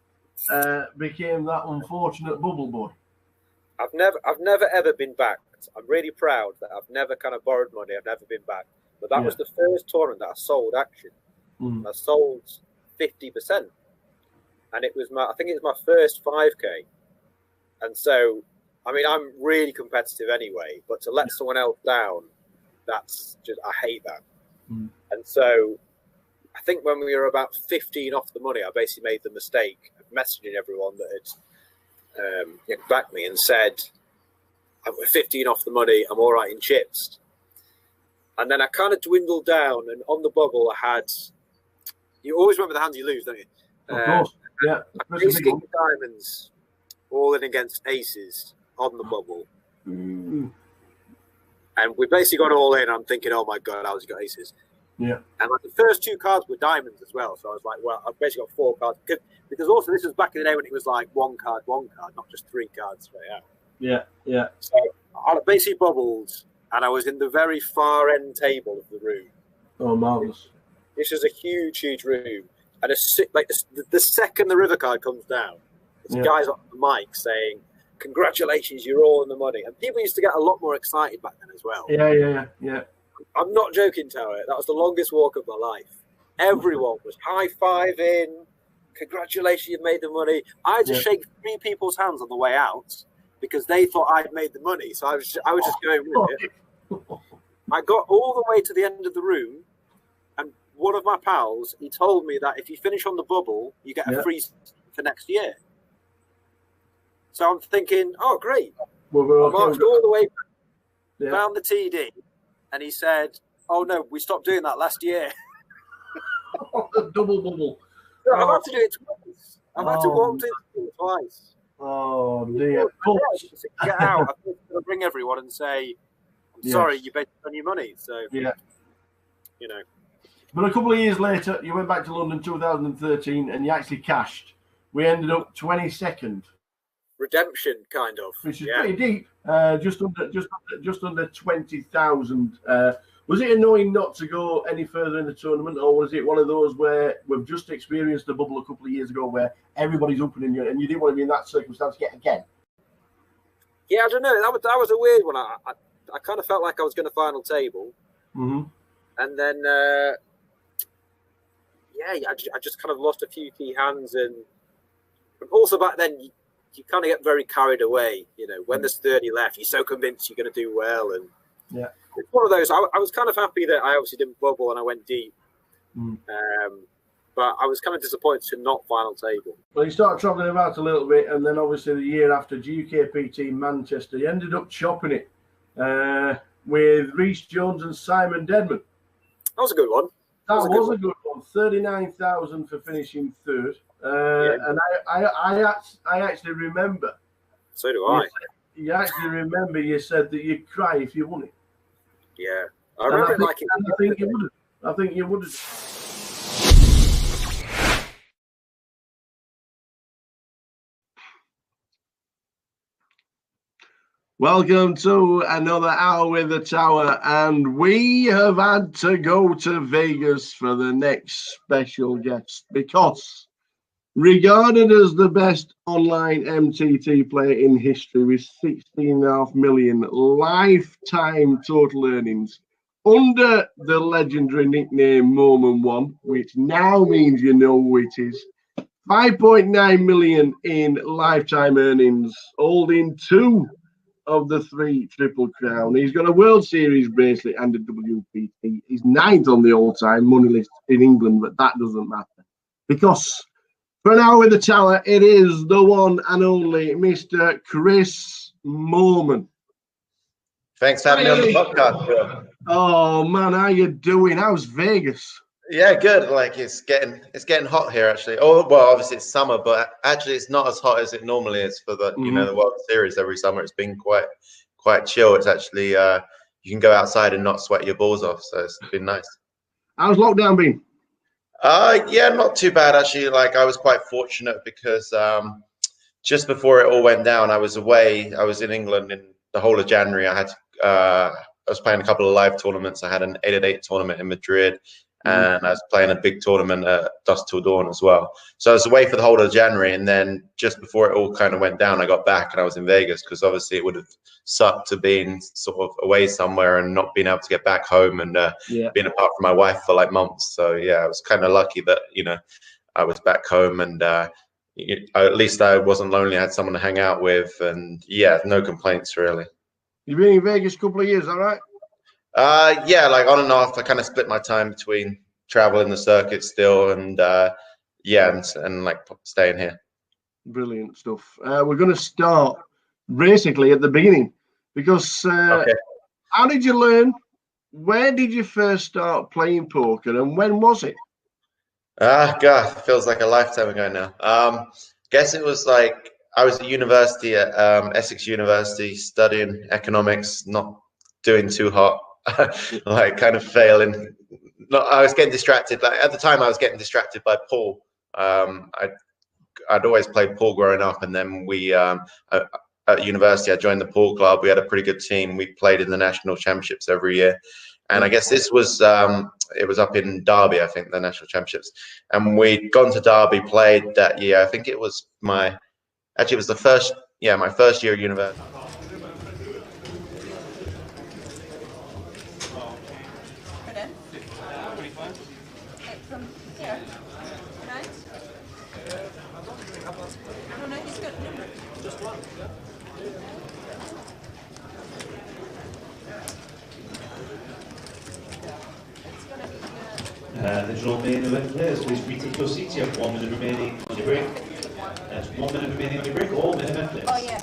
B: became that unfortunate bubble boy. I've
A: never ever been backed. I'm really proud that I've never kind of borrowed money. I've never been backed. But that was the first tournament that I sold action. I sold 50%, and it was I think it was my first 5K. And so, I mean, I'm really competitive anyway. But to let someone else down, that's just, I hate that. And so, I think when we were about 15 off the money, I basically made the mistake of messaging everyone that had backed me and said, I'm 15 off the money, I'm all right in chips. And then I kind of dwindled down, and on the bubble I had, you always remember the hands you lose, don't you?
B: Of course, yeah.
A: Ace King of Diamonds all in against aces on the bubble.
B: Mm.
A: And we basically got all in. I'm thinking, oh my God, how's he got aces?
B: Yeah.
A: And like the first 2 cards were diamonds as well. So I was like, well, I've basically got 4 cards. Because also this was back in the day when it was like 1 card, not just 3 cards straight out.
B: Yeah, yeah.
A: So I basically bubbled, and I was in the very far end table of the room.
B: Oh, marvellous.
A: This is a huge, huge room. And the second the river card comes down, this guy's on the mic saying, congratulations, you're all in the money. And people used to get a lot more excited back then as well.
B: Yeah.
A: I'm not joking, Tower. That was the longest walk of my life. Everyone was high-fiving. Congratulations, you've made the money. I had to shake 3 people's hands on the way out because they thought I'd made the money. So I was just going with it. I got all the way to the end of the room, and one of my pals, he told me that if you finish on the bubble, you get a free for next year. So I'm thinking, oh, great.
B: Well,
A: I marched all the way back, found the TD, and he said, oh, no, we stopped doing that last year.
B: Double bubble.
A: No, I've had to do it twice. I've had to walk to it twice.
B: Oh, dear.
A: Get out. I'm going to bring everyone and say, I'm sorry, you bet on your money. So, you know.
B: But a couple of years later, you went back to London 2013 and you actually cashed. We ended up 22nd.
A: Redemption, kind of.
B: Which is pretty deep. Just under 20,000. Was it annoying not to go any further in the tournament, or was it one of those where we've just experienced a bubble a couple of years ago where everybody's opening you and you didn't want to be in that circumstance yet again?
A: Yeah, I don't know. That was a weird one. I kind of felt like I was going to final table.
B: Mm-hmm.
A: And then, I just kind of lost a few key hands. And also back then, you kind of get very carried away. You know, when there's 30 left, you're so convinced you're going to do well. And it's one of those. I was kind of happy that I obviously didn't bubble and I went deep. But I was kind of disappointed to not final table.
B: Well, you started travelling about a little bit, and then obviously the year after GUKPT Manchester, you ended up chopping it with Rhys Jones and Simon Dedman.
A: That was a good one.
B: That was a good one. 39,000 for finishing third. And I actually remember.
A: So do I.
B: You actually remember you said that you'd cry if you won it.
A: Yeah. I remember
B: I think you would have. I think you would have. Welcome to another hour with the Tower, and we have had to go to Vegas for the next special guest because, regarded as the best online MTT player in history with 16.5 million lifetime total earnings, under the legendary nickname Moment1, which now means you know who it is, 5.9 million in lifetime earnings, holding 2 of the 3 Triple Crown. He's got a World Series bracelet and a WPT. He's 9th on the all-time money list in England, but that doesn't matter. Because for an hour with the Tower, it is the one and only Mr. Chris Moorman.
M: Thanks for having me on the podcast, bro.
B: Oh, man, how you doing? How's Vegas?
M: Yeah, good. Like it's getting hot here actually. Oh, well, obviously it's summer, but actually it's not as hot as it normally is for the you know the World Series every summer. It's been quite chill. It's actually you can go outside and not sweat your balls off, so it's been nice.
B: How's lockdown been?
M: Yeah, not too bad actually. Like I was quite fortunate because just before it all went down, I was away. I was in England in the whole of January. I was playing a couple of live tournaments. I had an 8-at-8 tournament in Madrid. And I was playing a big tournament at Dusk Till Dawn as well. So I was away for the whole of January. And then just before it all kind of went down, I got back and I was in Vegas because obviously it would have sucked to being sort of away somewhere and not being able to get back home and being apart from my wife for like months. So, yeah, I was kind of lucky that, you know, I was back home and at least I wasn't lonely. I had someone to hang out with. And, yeah, no complaints really.
B: You've been in Vegas a couple of years, all right?
M: Yeah, like on and off. I kind of split my time between traveling the circuit still and and like staying here.
B: Brilliant stuff. We're going to start basically at the beginning because how did you learn? Where did you first start playing poker and when was it?
M: God, it feels like a lifetime ago now. Guess it was like I was at university at Essex University studying economics, not doing too hot, like kind of failing. I was getting distracted. Like at the time, I was getting distracted by pool. I'd always played pool growing up, and then we at university I joined the pool club. We had a pretty good team. We played in the national championships every year, and I guess this was it was up in Derby, I think, the national championships, and we'd gone to Derby, played that year. I think it was my first year at university.
N: The draw main event players, please retake your seats. You have 1 minute remaining on your break. That's 1 minute remaining on your break. All main event players.
O: Oh yeah,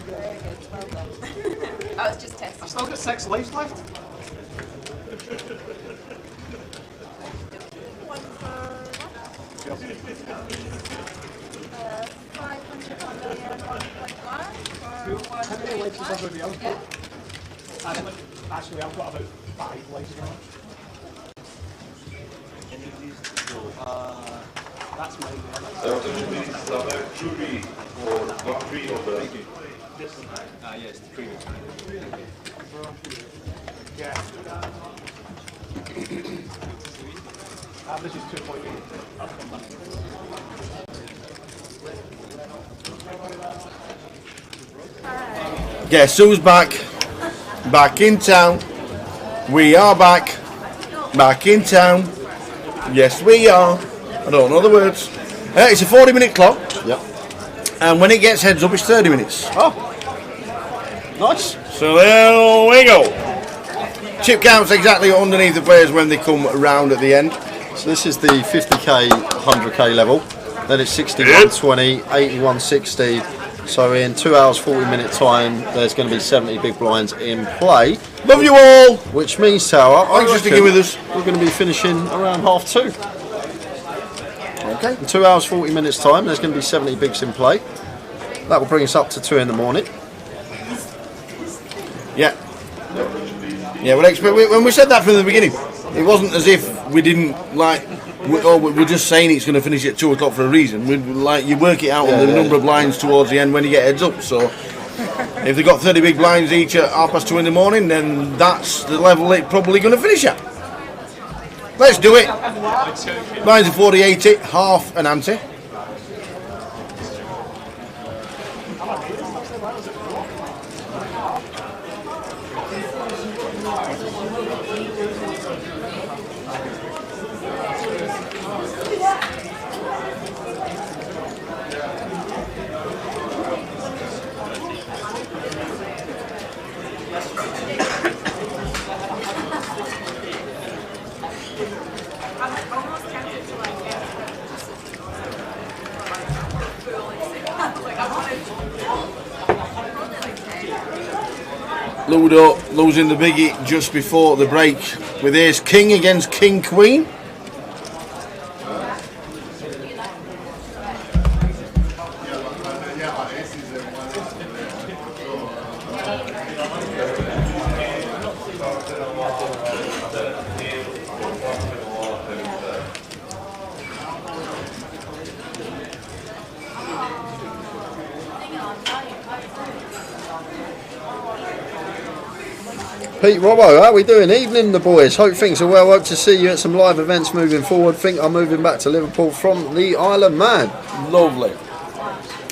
O: very good, well done. I was just testing.
J: I've still got 6 lives left. How many lives has everybody else got? Actually, I've got about 5 lives left. That's mine.
N: Yes, the previous one.
J: Yeah. Average is 2.8. I'll come back.
F: Guess who's back? Back in town. We are back. Back in town. Yes, we are. I don't know the words. It's a 40-minute clock.
E: Yep.
F: And when it gets heads up, it's 30 minutes.
E: Oh, nice.
F: So there we go. Chip counts exactly underneath the players when they come around at the end.
E: So this is the 50k, 100k level. Then it's 61.20, 81.60. So in 2 hours 40-minute time, there's going to be 70 big blinds in play.
F: Love you all.
E: Which means, Tower,
F: thanks for sticking with us.
E: We're going to be finishing around 2:30.
F: Okay.
E: In 2 hours 40 minutes time, there's going to be 70 bigs in play. That will bring us up to 2 in the morning.
F: Yeah. Yeah, when we said that from the beginning, it wasn't as if we didn't we're just saying it's going to finish at 2 o'clock for a reason. You work it out on the number of blinds towards the end when you get heads up. So if they've got 30 big blinds each at 2:30 in the morning, then that's the level it's probably going to finish at. Let's do it. Blinds are 40-80, half an ante. Ludo losing the biggie just before the break with ace king against king queen.
E: Pete Robbo, how are we doing? Evening, the boys. Hope things are well. Hope to see you at some live events moving forward. Think I'm moving back to Liverpool from the Isle of Man.
F: Lovely.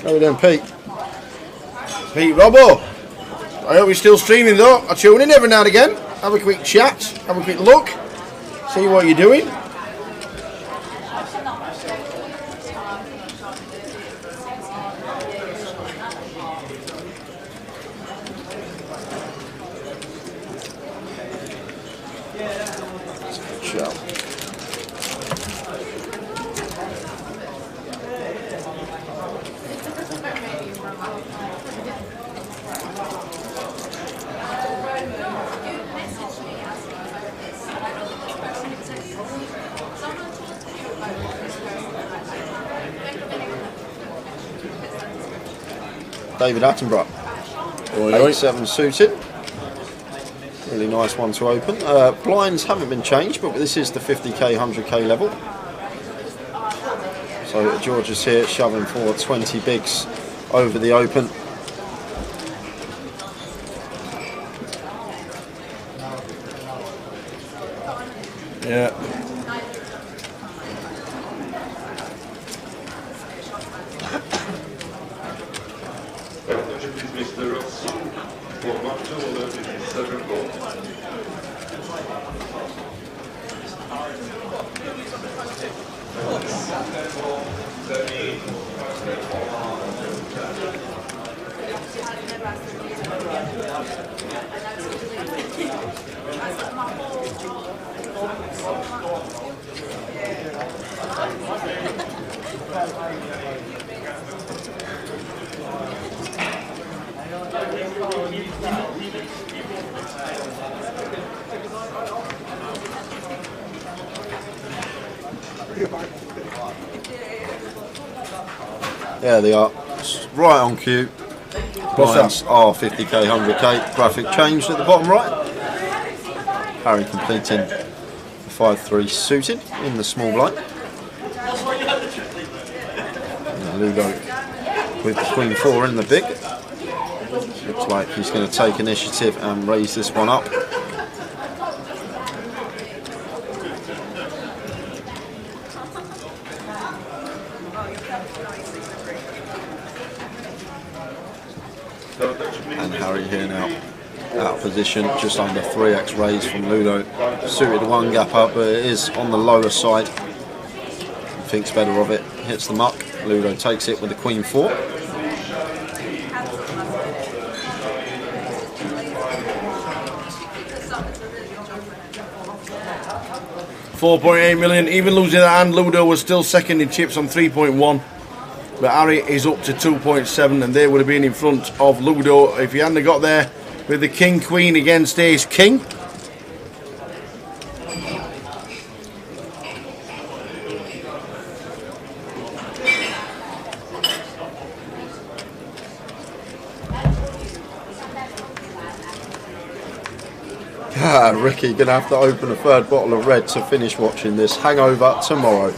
E: How are we doing, Pete?
F: Pete Robbo. I hope you're still streaming though. I tune in every now and again. Have a quick chat. Have a quick look. See what you're doing.
E: David Attenborough. 8-7 suited. Really nice one to open. Blinds haven't been changed, but this is the 50k, 100k level. So George is here shoving for 20 bigs over the open.
F: Yeah.
E: There they are, right on cue. Blinds are 50k, 100k. Graphic changed at the bottom right. Harry completing the 5-3 suited in the small blind. And Ludo with the Queen 4 in the big. Looks like he's going to take initiative and raise this one up. And Harry here now out of position, just under 3x raise from Ludo. Suited one gap up, but it is on the lower side. He thinks better of it, hits the muck. Ludo takes it with the Queen 4.
F: $4.8 million. Even losing that hand, Ludo was still second in chips on 3.1. But Harry is up to 2.7, and they would have been in front of Ludo if he hadn't got there with the King Queen against Ace King.
E: Ricky gonna have to open a third bottle of red to finish watching this. Hangover tomorrow.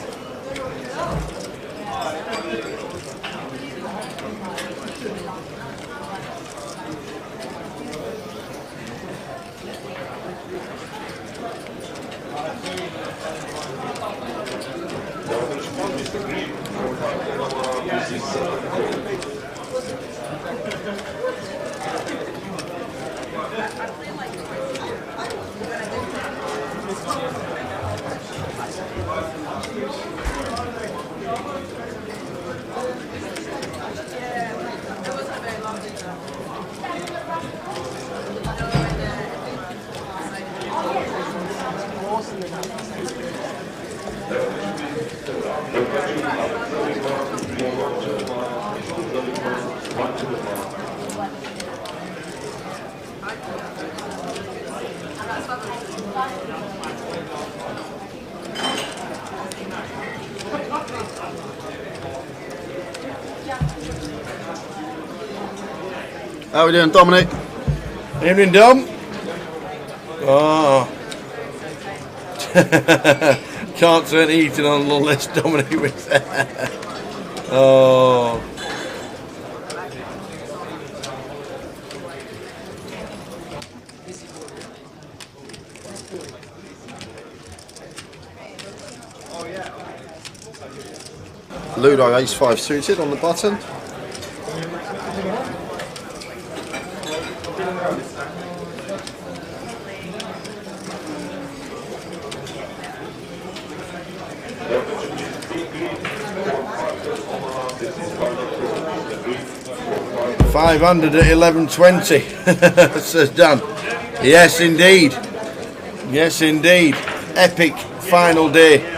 E: How are we doing, Dominic?
F: Evening, Dom. Oh. Can't turn eating on unless Dominic was there. Oh.
E: Ludo ace-5 suited on the button.
F: $500 at 11.20, says Dan. Yes, indeed. Yes, indeed. Epic final day.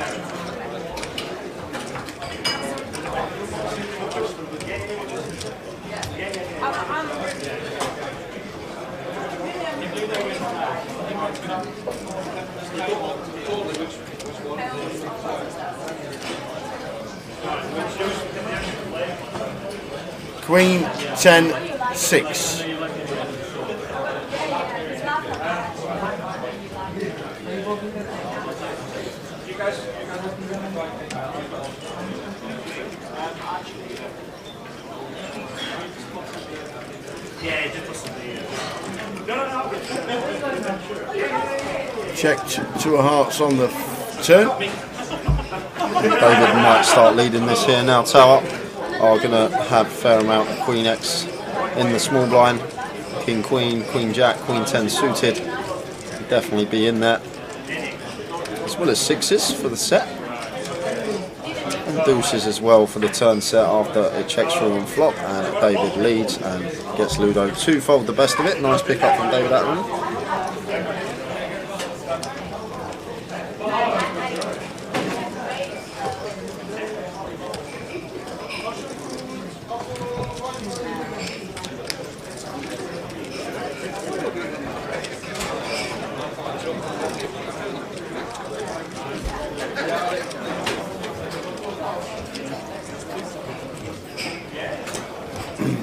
F: Queen 10 6. Checked 2 of hearts on the turn.
E: David might start leading this here now. Tower are going to have a fair amount of Queen X in the small blind. King Queen, Queen Jack, Queen 10 suited. Definitely be in there. As well as 6s for the set. And deuces as well for the turn set after it checks through on flop. And David leads and gets Ludo twofold the best of it. Nice pick up from David Attenborough.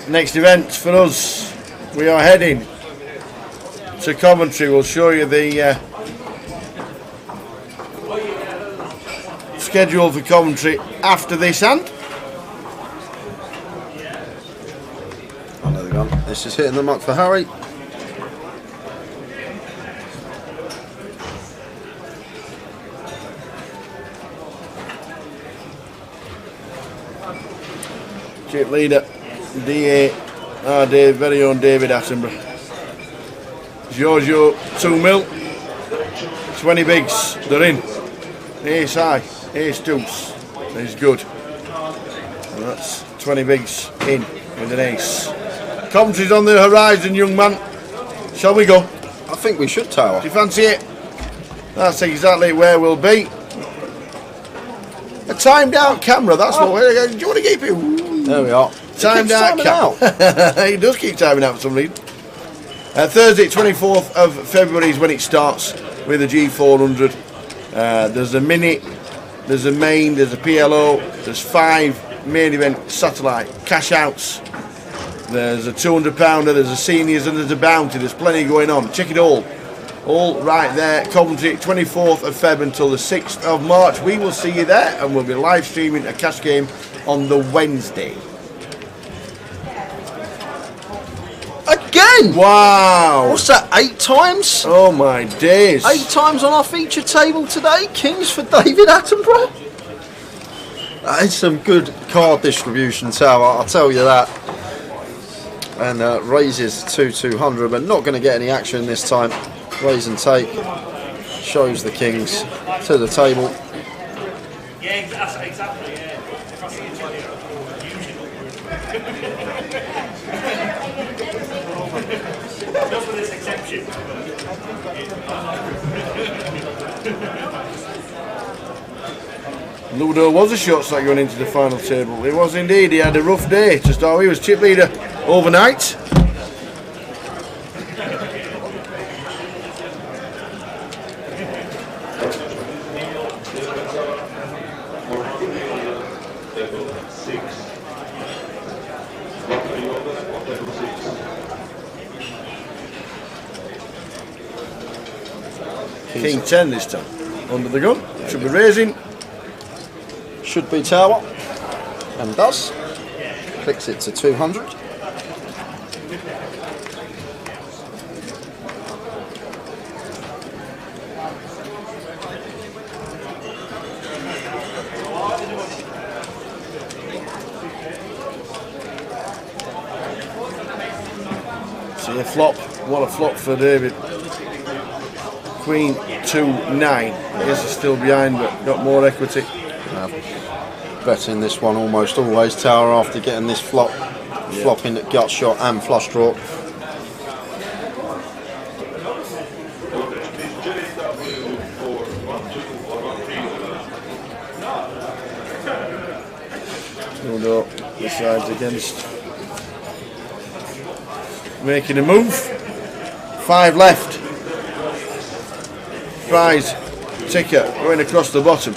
F: Next event for us, we are heading to Coventry. We'll show you the schedule for Coventry after this hand.
E: Another gun. This is hitting the muck for Harry.
F: Chip leader, DA, our very own David Attenborough. Giorgio 2 mil, 20 bigs, they're in. Ace high, ace deuce, is good. And that's 20 bigs in with an ace. Coventry's on the horizon, young man. Shall we go?
E: I think we should, Tower.
F: Do you fancy it? That's exactly where we'll be. A timed out camera, that's what we're. Do you want to keep it?
E: There we are.
F: Timed out camera. He does keep timing out for some reason. Thursday, 24th of February is when it starts with the G400. There's a mini, there's a main, there's a PLO, there's 5 main event satellite cash outs. There's a 200 pounder, there's a seniors, and there's a bounty. There's plenty going on. Check it all right there. Coventry, 24th of Feb until the 6th of March. We will see you there, and we'll be live streaming a cash game on the Wednesday.
E: Again!
F: Wow!
E: What's that, 8 times?
F: Oh my days.
E: 8 times on our feature table today. Kings for David Attenborough. That is some good card distribution, Tower, I'll tell you that. And raises to 200, but not going to get any action this time. Raise and take. Shows the Kings to the table.
K: Yeah, exactly, yeah. Just for this exception.
F: Ludo was a short stack going into the final table. It was indeed. He had a rough day to start. He was chip leader overnight. King 10 this time. Under the gun. Should be raising.
E: Should be Tower. And does. Clicks it to 200.
F: See a flop. What a flop for David. Queen 2-9. I guess he's still behind, but got more equity.
E: Betting this one almost always, Tower, after getting this flop. Yeah. Flopping at gut shot and flush draw.
F: Ludo decides against making a move. 5 left. Prize ticker going across the bottom.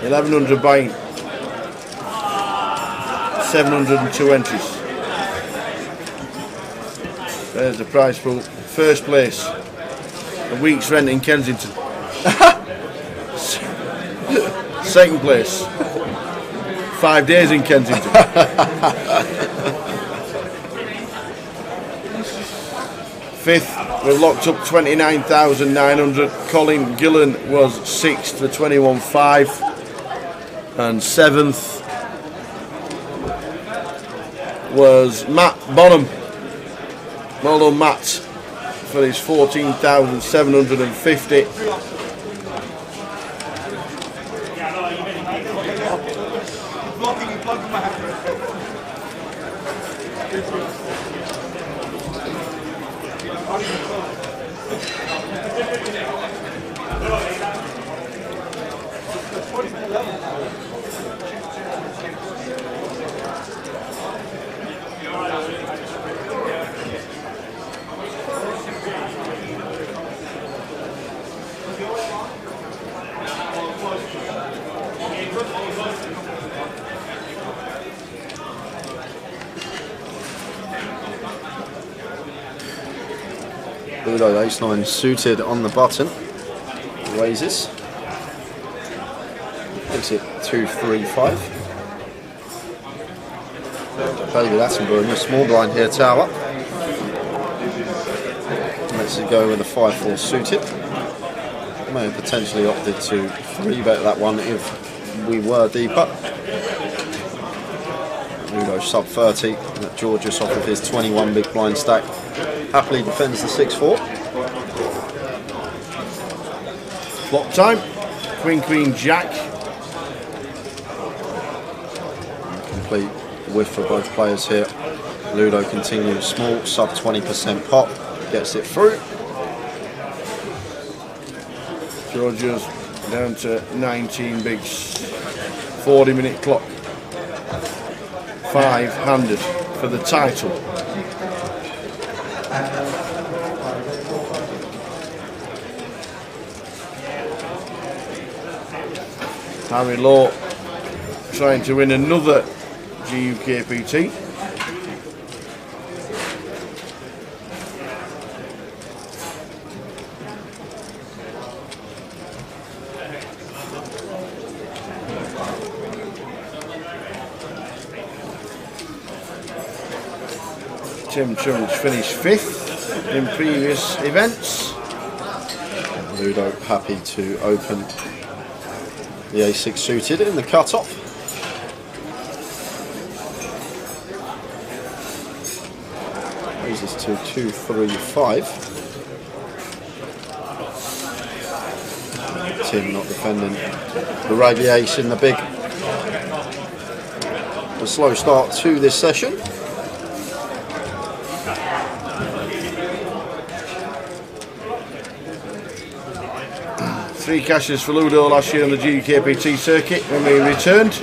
F: 1100 buying. 702 entries. There's the prize pool. First place, a week's rent in Kensington. Second place, 5 days in Kensington. Fifth, we're locked up 29,900. Colin Gillen was 6th for 21.5. And 7th was Matt Bonham. Well done, Matt, for his 14,750.
E: Ludo ace-9 suited on the button, raises, makes it 2-3-5. David Attenborough in the small blind here, tower. Let's go with a 5-4 suited. May have potentially opted to 3-bet that one if we were deeper. Ludo sub 30, and Georgius off of his 21 big blind stack. Happily defends the 6-4.
F: Flop time. Queen, Queen, Jack.
E: Complete whiff for both players here. Ludo continues small, sub 20% pot. Gets it through.
F: Georgia's down to 19 bigs. 40-minute clock. 5-handed for the title. Harry Law trying to win another GUKPT. Tim Church finished 5th in previous events.
E: Ludo happy to open the A6 suited in the cut-off. Raises to 2-3-5. Tim not defending the raggy ace in the big. A slow start to this session.
F: Three cashes for Ludo last year on the GUKPT circuit when we returned.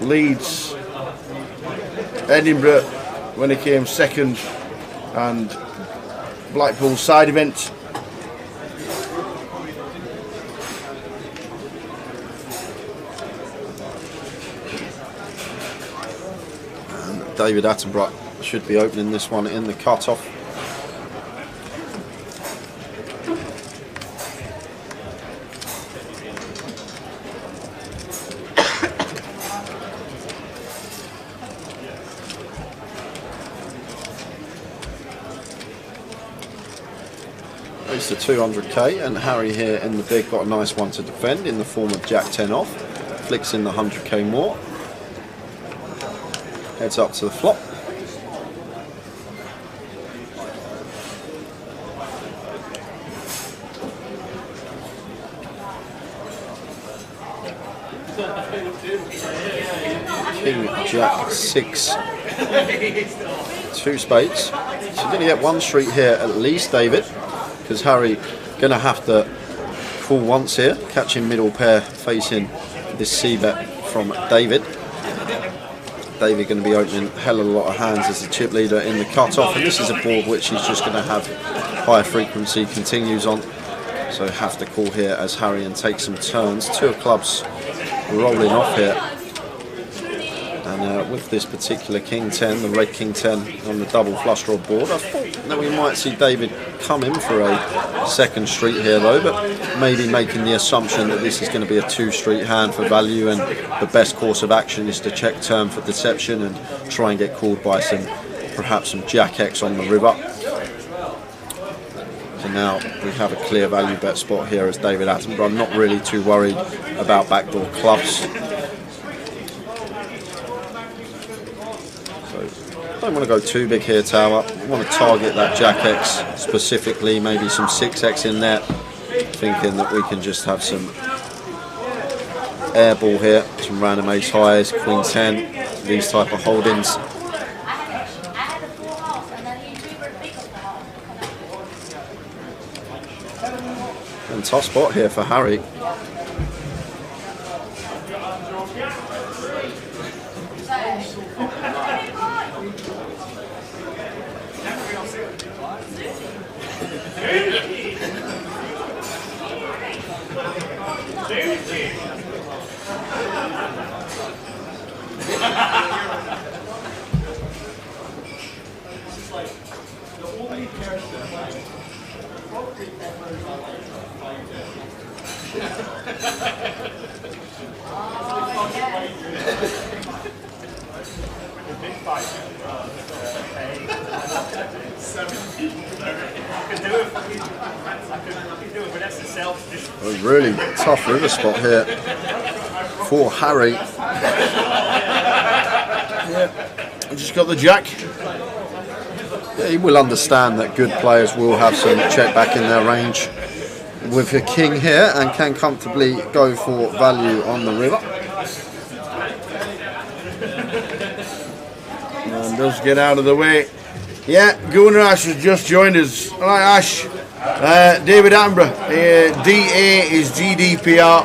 F: Leeds, Edinburgh when he came second, and Blackpool side event.
E: And David Attenborough should be opening this one in the cut-off. It's the 200k, and Harry here in the big got a nice one to defend in the form of Jack 10 off. Flicks in the 100k more. Heads up to the flop. King, Jack 6. 2 spades. So you're going to get one street here at least, David. Because Harry going to have to call once here, catching middle pair facing this C-bet from David. David going to be opening a hell of a lot of hands as the chip leader in the cut-off, and this is a board which he's just going to have higher frequency continues on, so have to call here as Harry and take some turns. 2 of clubs rolling off here.
L: And with this particular King 10, the red King 10 on the double flush draw board, I thought that we might see David come in for a second street here though, but maybe making the assumption that this is going to be a 2-street hand for value, and the best course of action is to check turn for deception and try and get called by perhaps some Jack X on the river. So now we have a clear value bet spot here as David Attenborough. I'm not really too worried about backdoor clubs. I don't want to go too big here, Tower. I want to target that Jack X specifically, maybe some 6X in there, thinking that we can just have some air ball here, some random ace highs, Queen 10, these type of holdings. And tough spot here for Harry. A really tough river spot here for Harry.
F: Yeah, I just got the Jack.
L: Yeah, he will understand that good players will have some check back in their range with a king here and can comfortably go for value on the river.
F: And does get out of the way. Yeah, Gunnar Ash has just joined us. All right, Ash. David Attenborough. DA is GDPR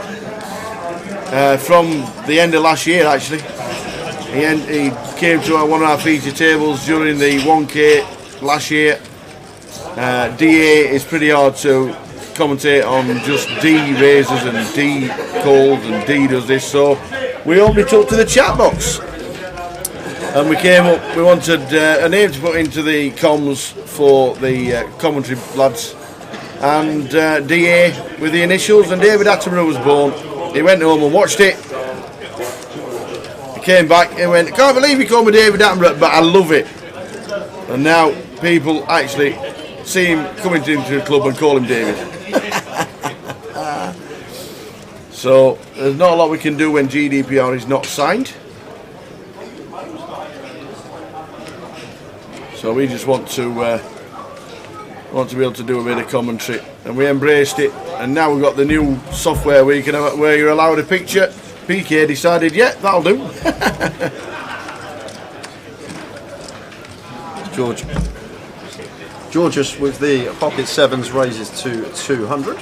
F: from the end of last year, actually. He came to one of our feature tables during the 1K last year. DA is pretty hard to commentate on just D raises and D calls and D does this, so we opened it up to the chat box. And we came up, we wanted a name to put into the comms for the commentary lads. And DA with the initials, and David Attenborough was born. He went home and watched it. He came back and went, I can't believe you called me David Attenborough, but I love it. And now people actually see him coming into the club and call him David. So there's not a lot we can do when GDPR is not signed. So we just want to be able to do a bit of commentary, and we embraced it. And now we've got the new software where you're allowed a picture. PK decided, yeah, that'll do.
L: Georgius with the pocket sevens raises to 200,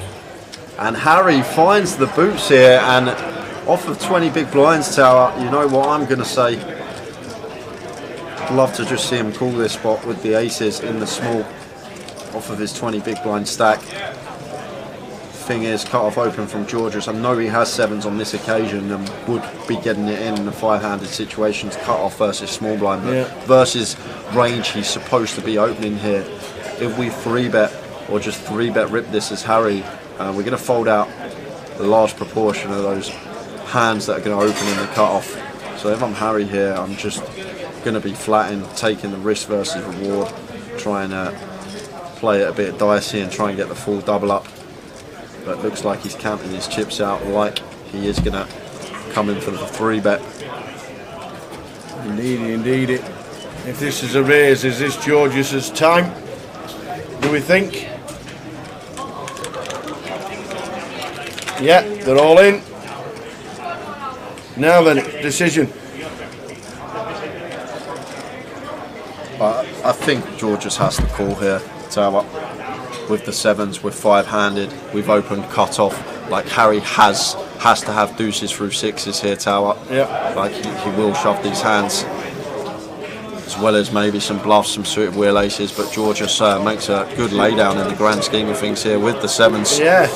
L: and Harry finds the boots here, and off of 20 big blinds, Tower. You know what I'm going to say. Love to just see him call this spot with the aces in the small off of his 20 big blind stack. Thing is, cut off open from Georgius. I know he has sevens on this occasion and would be getting it in a 5-handed situation to cut off versus small blind, but versus range he's supposed to be opening here. If we 3-bet or just 3-bet rip this as Harry, we're going to fold out a large proportion of those hands that are going to open in the cut off. So if I'm Harry here, I'm just going to be flatting, taking the risk versus reward, trying to play it a bit dicey and try and get the full double up. But it looks like he's counting his chips out like he is going to come in for the 3-bet.
F: Indeed. If this is a raise, is this Georgius's time? Do we think? Yeah, they're all in. Now then, decision.
L: I think Georgius has to call here, Tower. With the sevens, we're 5-handed. We've opened cut off. Like Harry has to have deuces through sixes here, Tower.
F: Yeah.
L: Like he will shove these hands, as well as maybe some bluffs, some suited wheel aces. But Georgius makes a good laydown in the grand scheme of things here with the sevens.
F: Yeah. I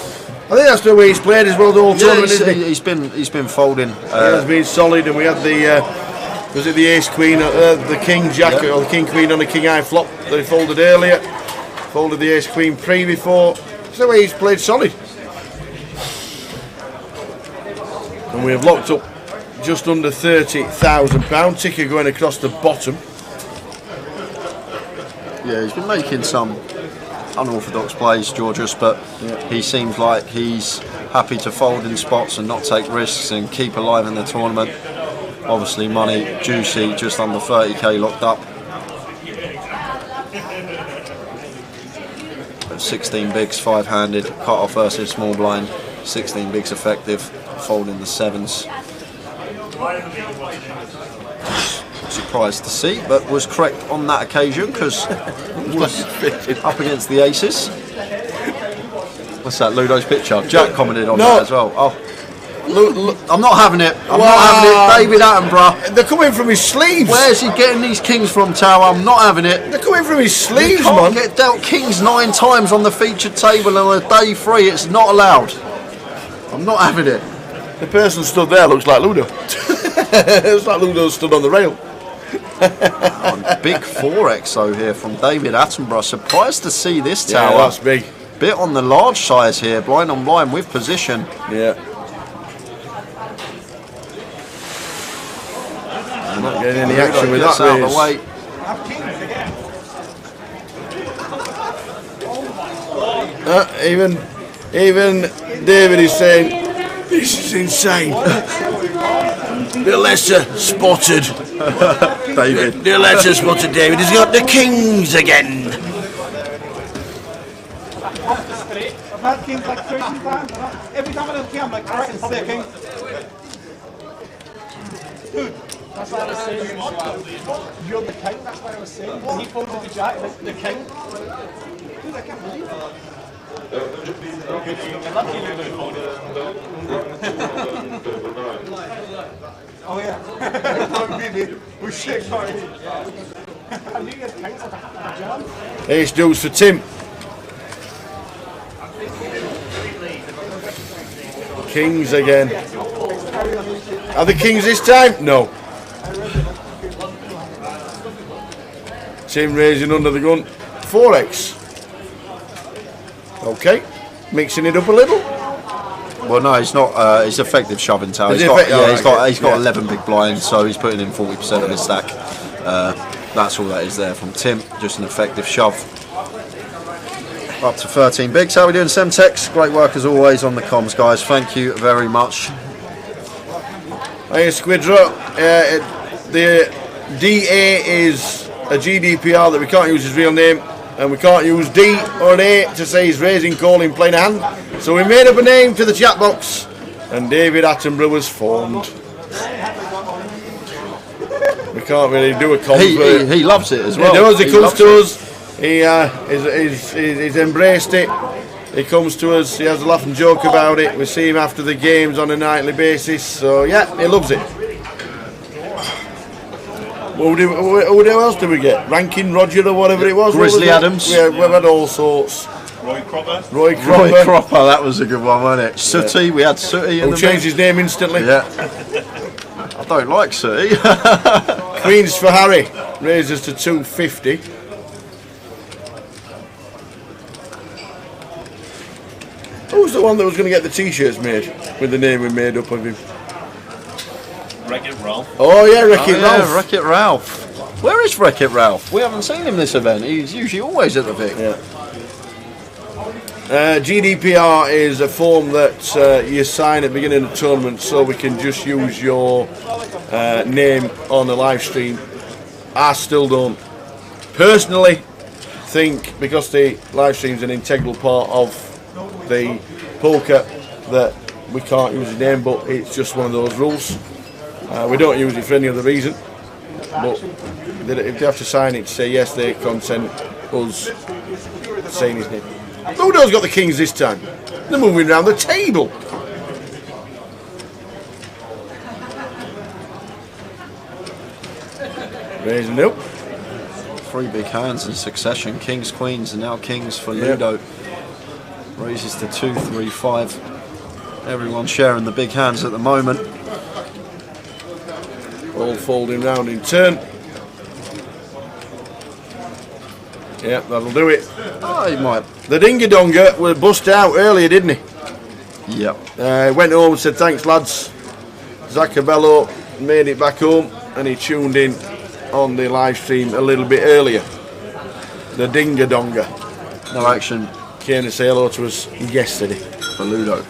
F: think that's the way he's played as well the whole tournament, isn't he?
L: He's been folding.
F: He has been solid, and we had Was it the ace queen, the king jack, or the king queen on the king high flop that he folded earlier? Folded the ace queen pre before. So he's played solid. And we have locked up just under £30,000. Ticker going across the bottom.
L: Yeah, he's been making some unorthodox plays, Georgios, but he seems like he's happy to fold in spots and not take risks and keep alive in the tournament. Obviously money juicy, just under 30k locked up. But 16 bigs, 5-handed, cut off versus small blind, 16 bigs effective, folding the 7s. Surprised to see, but was correct on that occasion because was up against the aces. What's that, Ludo's picture? Jack commented on that as well. Oh, I'm not having it. I'm not having it. David Attenborough.
F: They're coming from his sleeves.
L: Where's he getting these kings from, Tower? I'm not having it.
F: They're coming from his sleeves,
L: man. You can't
F: man.
L: get dealt kings 9 times on the featured table on a day 3. It's not allowed. I'm not having it.
F: The person stood there looks like Ludo. It's like Ludo stood on the rail.
L: Big 4XO here from David Attenborough. Surprised to see this Tower.
F: Yeah, that's big.
L: Bit on the large size here, blind on blind with position.
F: Yeah. I'm not getting any action with that
L: out of the way.
F: Even David is saying, this is insane. The lesser spotted.
L: David.
F: The lesser spotted David. He's got the kings again.
J: I've had kings like 13 times. Every time I do a king, I'm like, alright, it's probably a king. Dude, that's what I was saying. You're the king, that's what I was saying. When he folded the jack, the king. Dude, I can't believe it. Oh yeah. We shake, sorry. I knew you had kings like a jam.
F: Ace deuce for Tim. Kings again. Are the kings this time? No. Tim raising under the gun. 4x. Okay. Mixing it up a little.
L: Well, no, he's not. He's effective shoving Tower. He's got 11 big blinds, so he's putting in 40% of his stack. That's all that is there from Tim. Just an effective shove. Up to 13 bigs. How are we doing, Semtex? Great work as always on the comms, guys. Thank you very much.
F: Hey, Squidra. The DA is a GDPR that we can't use his real name, and we can't use D or an A to say he's raising, calling, playing a hand. So we made up a name to the chat box, and David Attenborough was formed. We can't really do a comms.
L: He loves it as well.
F: He does. He comes to us. He's embraced it. He comes to us. He has a laugh and joke about it. We see him after the games on a nightly basis. So yeah, he loves it. Who else did we get? Rankin Roger or whatever it was.
L: Grizzly Adams.
F: Yeah, we've had all sorts.
G: Roy Cropper.
F: Roy Cropper.
L: That was a good one, wasn't it? Sooty.
F: Yeah.
L: We had Sooty in the
F: changed his name instantly.
L: Yeah. I don't like Sooty.
F: Queens for Harry. Raises to 250. Who's the one that was going to get the t-shirts made with the name we made up of him?
G: Wreck-It Ralph.
F: Oh yeah, Wreck-It Ralph.
L: Yeah, Wreck-It Ralph. Where is Wreck-It Ralph? We haven't seen him this event. He's usually always at the Vic.
F: Yeah. GDPR is a form that you sign at the beginning of the tournament so we can just use your name on the live stream. I still don't personally think, because the live stream is an integral part of the poker, that we can't use his name, but it's just one of those rules. We don't use it for any other reason, but if they have to sign it to say yes, they consent us saying his name. Ludo's got the kings this time. They're moving around the table. Raising up.
L: 3 big hands in succession. Kings, queens, and now kings for Ludo. Raises to 2, 3, 5. Everyone sharing the big hands at the moment.
F: All folding round in turn. Yeah, that'll do it.
E: Oh, he might.
F: The Dingadonga was bust out earlier, didn't he?
E: Yep.
F: Went home and said, thanks lads. Zacabello made it back home and he tuned in on the live stream a little bit earlier. The Dingadonga.
E: No action.
F: Came to say hello to us yesterday.
E: For Ludo.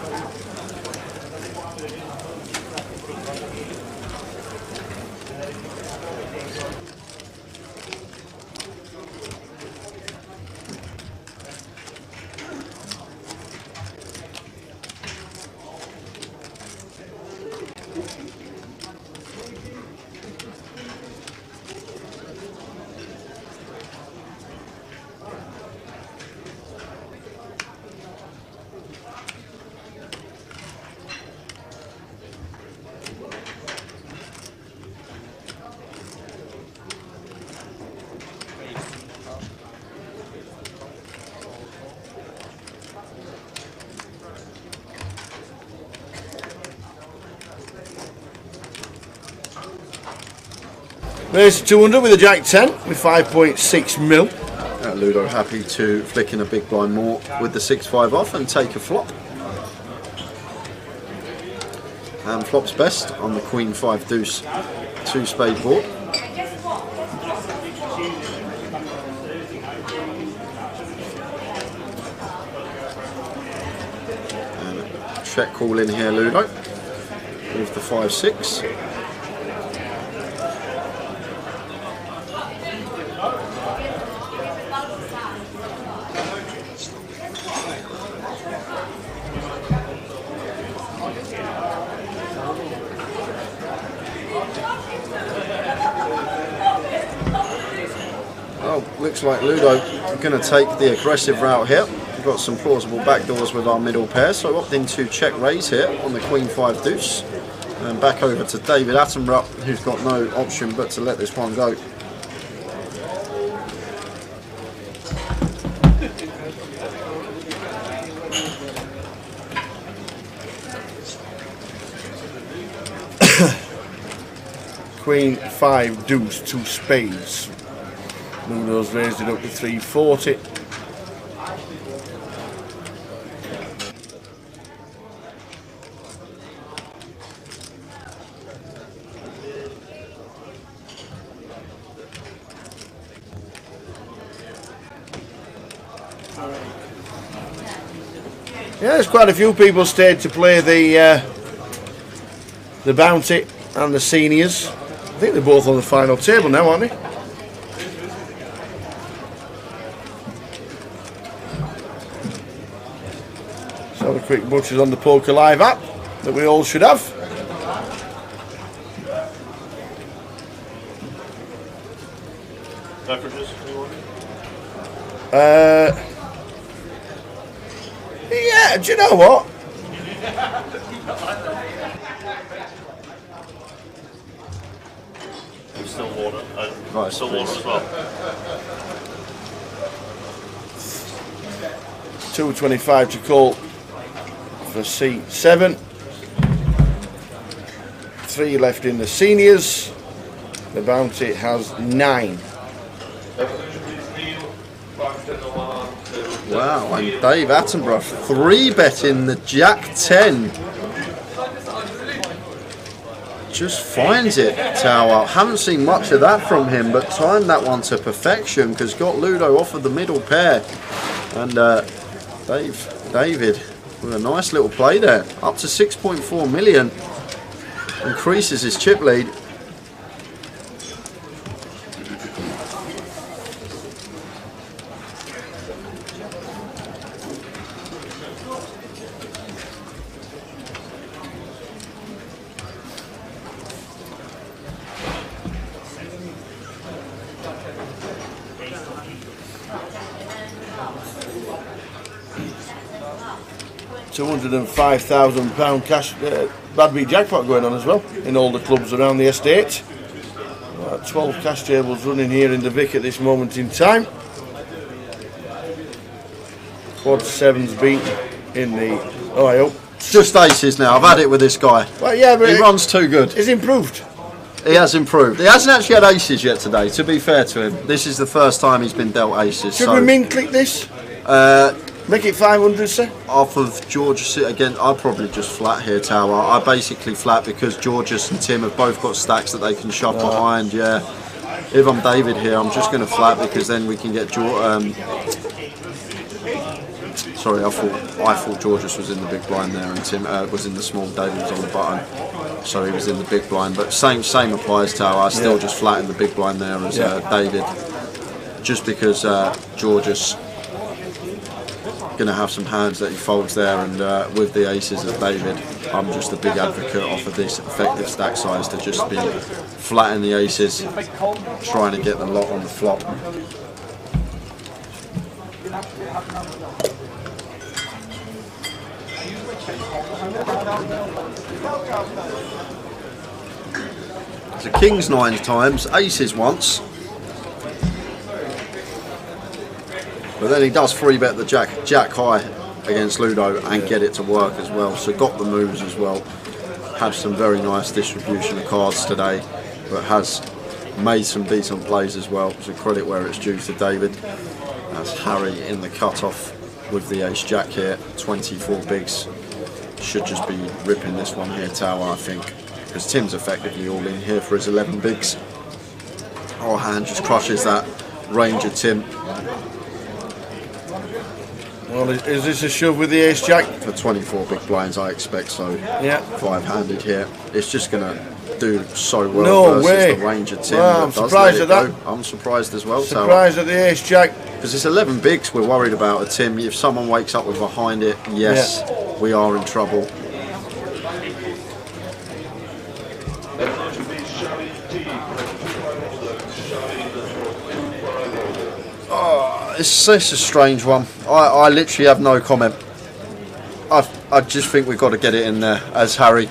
F: There's 200 with a Jack 10 with 5.6 mil.
E: Ludo happy to flick in a big blind more with the 6-5 off and take a flop. And flops best on the Queen 5 deuce 2 spade board. And check call in here, Ludo, with the 5-6. Looks like Ludo going to take the aggressive route here. We've got some plausible backdoors with our middle pair, so opt into check raise here on the Queen 5 deuce. And back over to David Attenborough, who's got no option but to let this one go.
F: Queen 5 deuce 2 spades. Ludo's raised it up to 340. Yeah, there's quite a few people stayed to play the bounty and the seniors. I think they're both on the final table now, aren't they? So the quick butchers on the Poker Live app that we all should have.
L: Beverages?
F: Yeah, do you know what?
L: Still water.
E: Right,
L: still water as well.
F: 225 to call for C7. 3 left in the seniors. The bounty has 9.
E: Wow, and Dave Attenborough 3-betting the Jack 10. Just finds it, Tower. Haven't seen much of that from him, but timed that one to perfection because got Ludo off of the middle pair. And David with a nice little play there. Up to 6.4 million. Increases his chip lead.
F: £205,000 cash bad beat jackpot going on as well in all the clubs around the estate. 12 cash tables running here in the Vic at this moment in time. Quad 7's beat in the
E: Just aces now. I've had it with this guy.
F: Well, yeah, but
E: he runs too good.
F: He's improved.
E: He has improved. He hasn't actually had aces yet today, to be fair to him. This is the first time he's been dealt aces.
F: Should we min click this? Make it 500, sir?
E: Off of Georgius, again, I'll probably just flat here, Tower. I basically flat because Georgius and Tim have both got stacks that they can shove behind, yeah. If I'm David here, I'm just going to flat because then we can get sorry, I thought Georgius was in the big blind there and Tim was in the small. David was on the button, so he was in the big blind. But same applies, Tower. I still just flat in the big blind there as David, just because Georgius going to have some hands that he folds there, and with the aces of David, I'm just a big advocate off of this effective stack size to just be flatting the aces, trying to get the lot on the flop. So kings 9 times, aces once. But then he does 3-bet the jack high against Ludo and get it to work as well. So got the moves as well. Had some very nice distribution of cards today, but has made some decent plays as well. So credit where it's due to David. That's Harry in the cutoff with the ace jack here. 24 bigs. Should just be ripping this one here, Tower, I think, because Tim's effectively all in here for his 11 bigs. Our hand just crushes that range of Tim.
F: Well, is this a shove with the ace jack?
E: For 24 big blinds, I expect so.
F: Yeah.
E: 5-handed here. It's just going to do so well
F: No
E: versus
F: way.
E: the range of Tim.
F: Well, I'm surprised at that.
E: I'm surprised as well.
F: Surprised at the ace jack.
E: Because it's 11 bigs we're worried about at Tim. If someone wakes up with behind it, yes, we are in trouble. It's a strange one. I literally have no comment. I just think we've got to get it in there as Harry.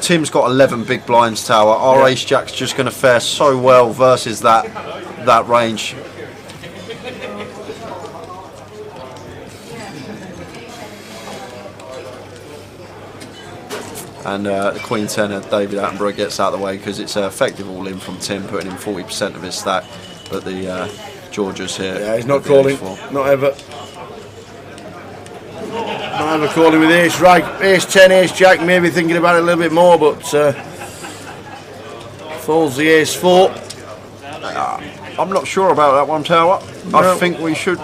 E: Tim's got 11 big blinds, Tower. Our ace jack's just going to fare so well versus that range. And the Queen 10 of David Attenborough gets out of the way because it's effective all in from Tim, putting in 40% of his stack. But the Georgius here.
F: Yeah, he's not calling. Not ever. Not ever calling with ace. Right, ace 10, ace jack. Maybe thinking about it a little bit more, but folds the ace 4.
E: I'm not sure about that one, Tower. No. I think we should.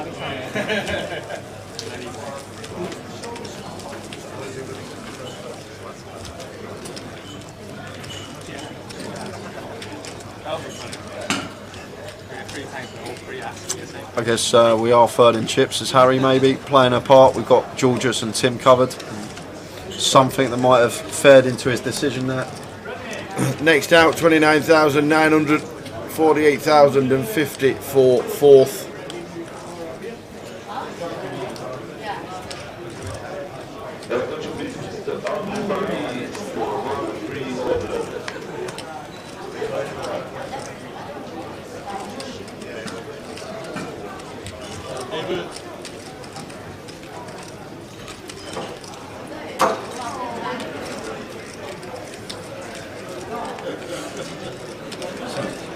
E: I guess we are third in chips as Harry maybe playing a part. We've got Georgius and Tim covered. Something that might have fared into his decision there.
F: Next out, 29,900, 48,050 for fourth.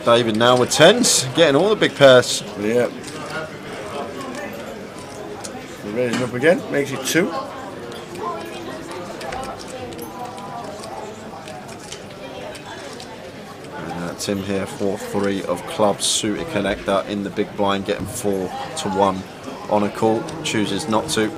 E: David now with 10s, getting all the big pairs.
F: Yeah. Raising up again, makes it 2.
E: And Tim here, 4-3 of clubs, suited connector in the big blind, getting 4-1 on a call, chooses not to.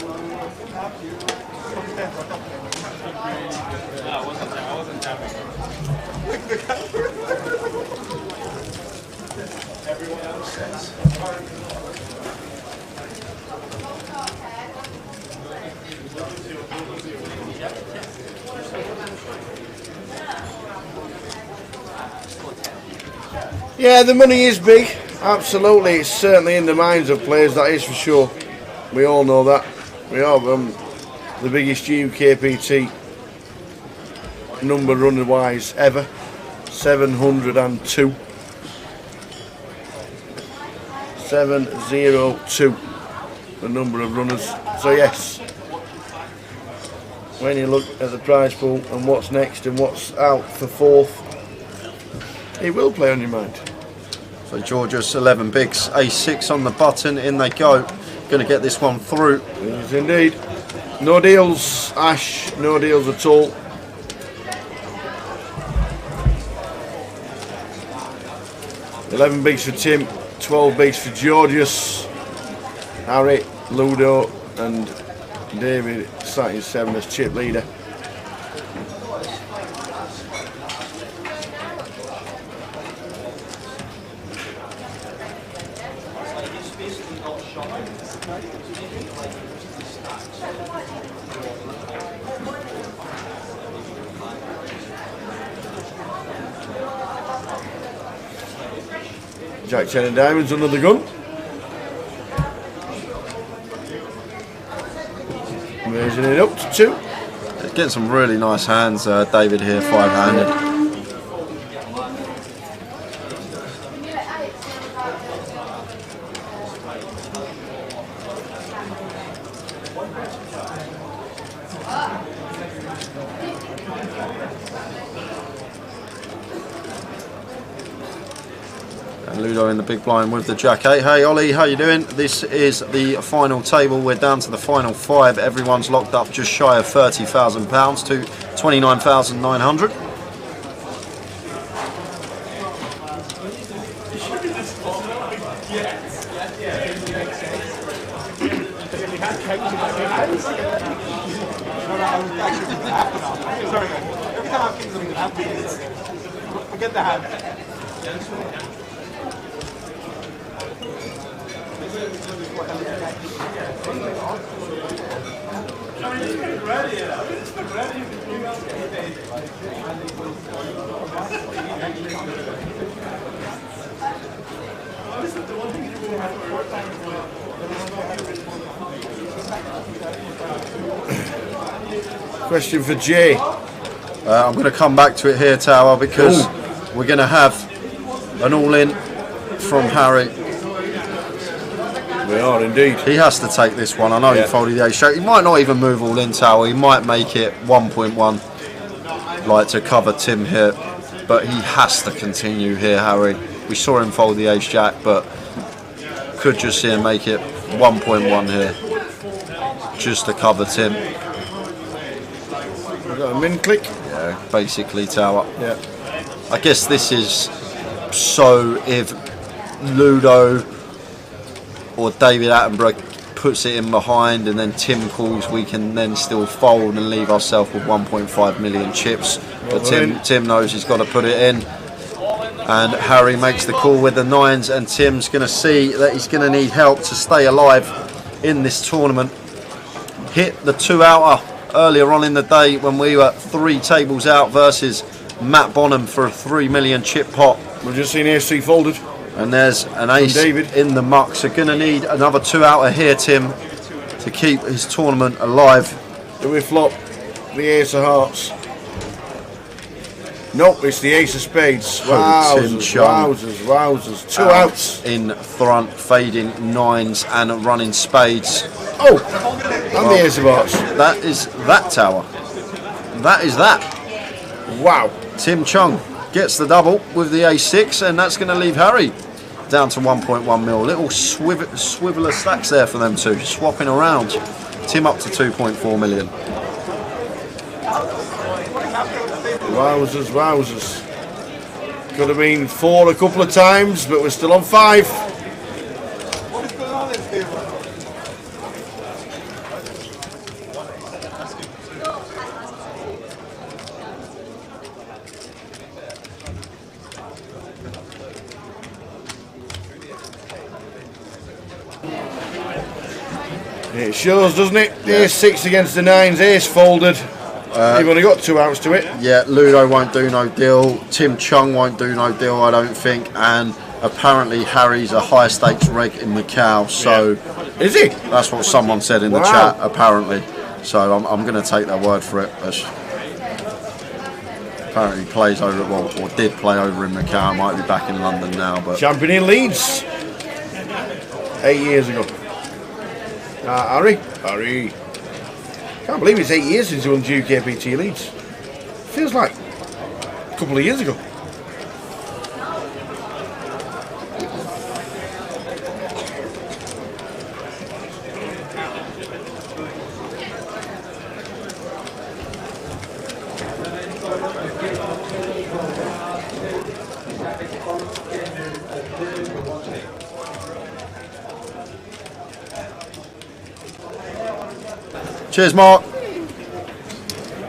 F: Yeah, the money is big. Absolutely, it's certainly in the minds of players, that is for sure. We all know that. We are the biggest GUKPT number runner-wise ever. 702. 702, the number of runners. So yes, when you look at the prize pool and what's next and what's out for fourth, It will play on your mind.
E: So Georgia's 11 bigs, A6 on the button, in they go. Going to get this one through.
F: Yes, indeed. No deals, Ash. No deals at all. $11 bigs for Tim, 12 bigs for Georgius, Harry, Ludo, and David starting 7 as chip leader. Jack 10 of diamonds under the gun. Raising it up to 2.
E: Getting some really nice hands, David here, 5-handed. Ludo in the big blind with the Jack 8. Hey Ollie, how you doing? This is the final table. We're down to the final 5. Everyone's locked up just shy of £30,000 to 29,900.
J: Get the hand.
F: Question for Jay.
E: I'm going to come back to it here, Tower, because we're going to have an all-in from Harry.
F: We are indeed.
E: He has to take this one. I know he folded the ace. He might not even move all in, Tower. He might make it 1.1, like to cover Tim here. But he has to continue here, Harry. We saw him fold the ace jack, but could just see him make it 1.1 here, just to cover Tim.
F: We've got a min click.
E: Yeah, basically, Tower.
F: Yeah.
E: I guess this is so if Ludo or David Attenborough puts it in behind and then Tim calls, we can then still fold and leave ourselves with 1.5 million chips. But Tim knows he's got to put it in. And Harry makes the call with the 9s, and Tim's going to see that he's going to need help to stay alive in this tournament. Hit the 2-outer earlier on in the day when we were 3 tables out versus Matt Bonham for a 3 million chip pot.
F: We've just seen AC folded.
E: And there's an ace in the muck, so going to need another 2-outer here, Tim, to keep his tournament alive.
F: Do we flop the ace of hearts? Nope, it's the ace of spades. Wowzers. 2 outs.
E: In front, fading 9s and running spades.
F: Oh, and the ace of hearts.
E: That is that, Tower. That is that.
F: Wow.
E: Tim Chung gets the double with the ace-6, and that's going to leave Harry down to 1.1 mil. Little swivel of stacks there for them two, swapping around. Tim up to 2.4 million.
F: Wowzers. Could have been 4 a couple of times, but we're still on 5.
J: What is going on in this table?
F: It shows, doesn't it? Yeah. Ace 6 against the 9s, ace folded. You've only got 2 outs to it.
E: Yeah, Ludo won't do no deal. Tim Chung won't do no deal, I don't think. And apparently Harry's a high stakes reg in Macau. So
F: is he?
E: That's what someone said in the chat, apparently. So I'm going to take their word for it. Apparently he plays over, or did play over in Macau. Might be back in London now. But
F: champion in Leeds 8 years ago. Harry. Can't believe it's 8 years since he won GUKPT Leeds. Feels like a couple of years ago.
E: Cheers, Mark.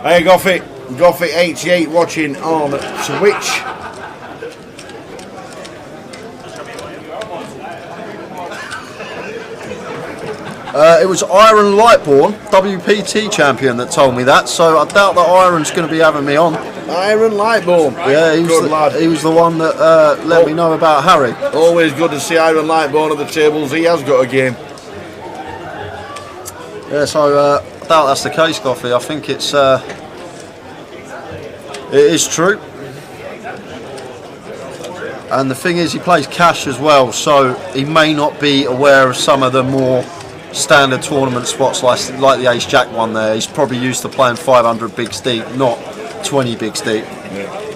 F: Hey, Goffy88 watching on Twitch.
E: It was Iron Lightborn, WPT champion, that told me that, so I doubt that Iron's going to be having me on.
F: Iron Lightborn.
E: Yeah, he was the one that let me know about Harry.
F: Always good to see Iron Lightborn at the tables. He has got a game.
E: Yeah, so I doubt that's the case, Goffy. I think it is true. And the thing is, he plays cash as well, so he may not be aware of some of the more standard tournament spots like the Ace Jack one there. He's probably used to playing 500 bigs deep, not 20 bigs deep.
F: Yeah.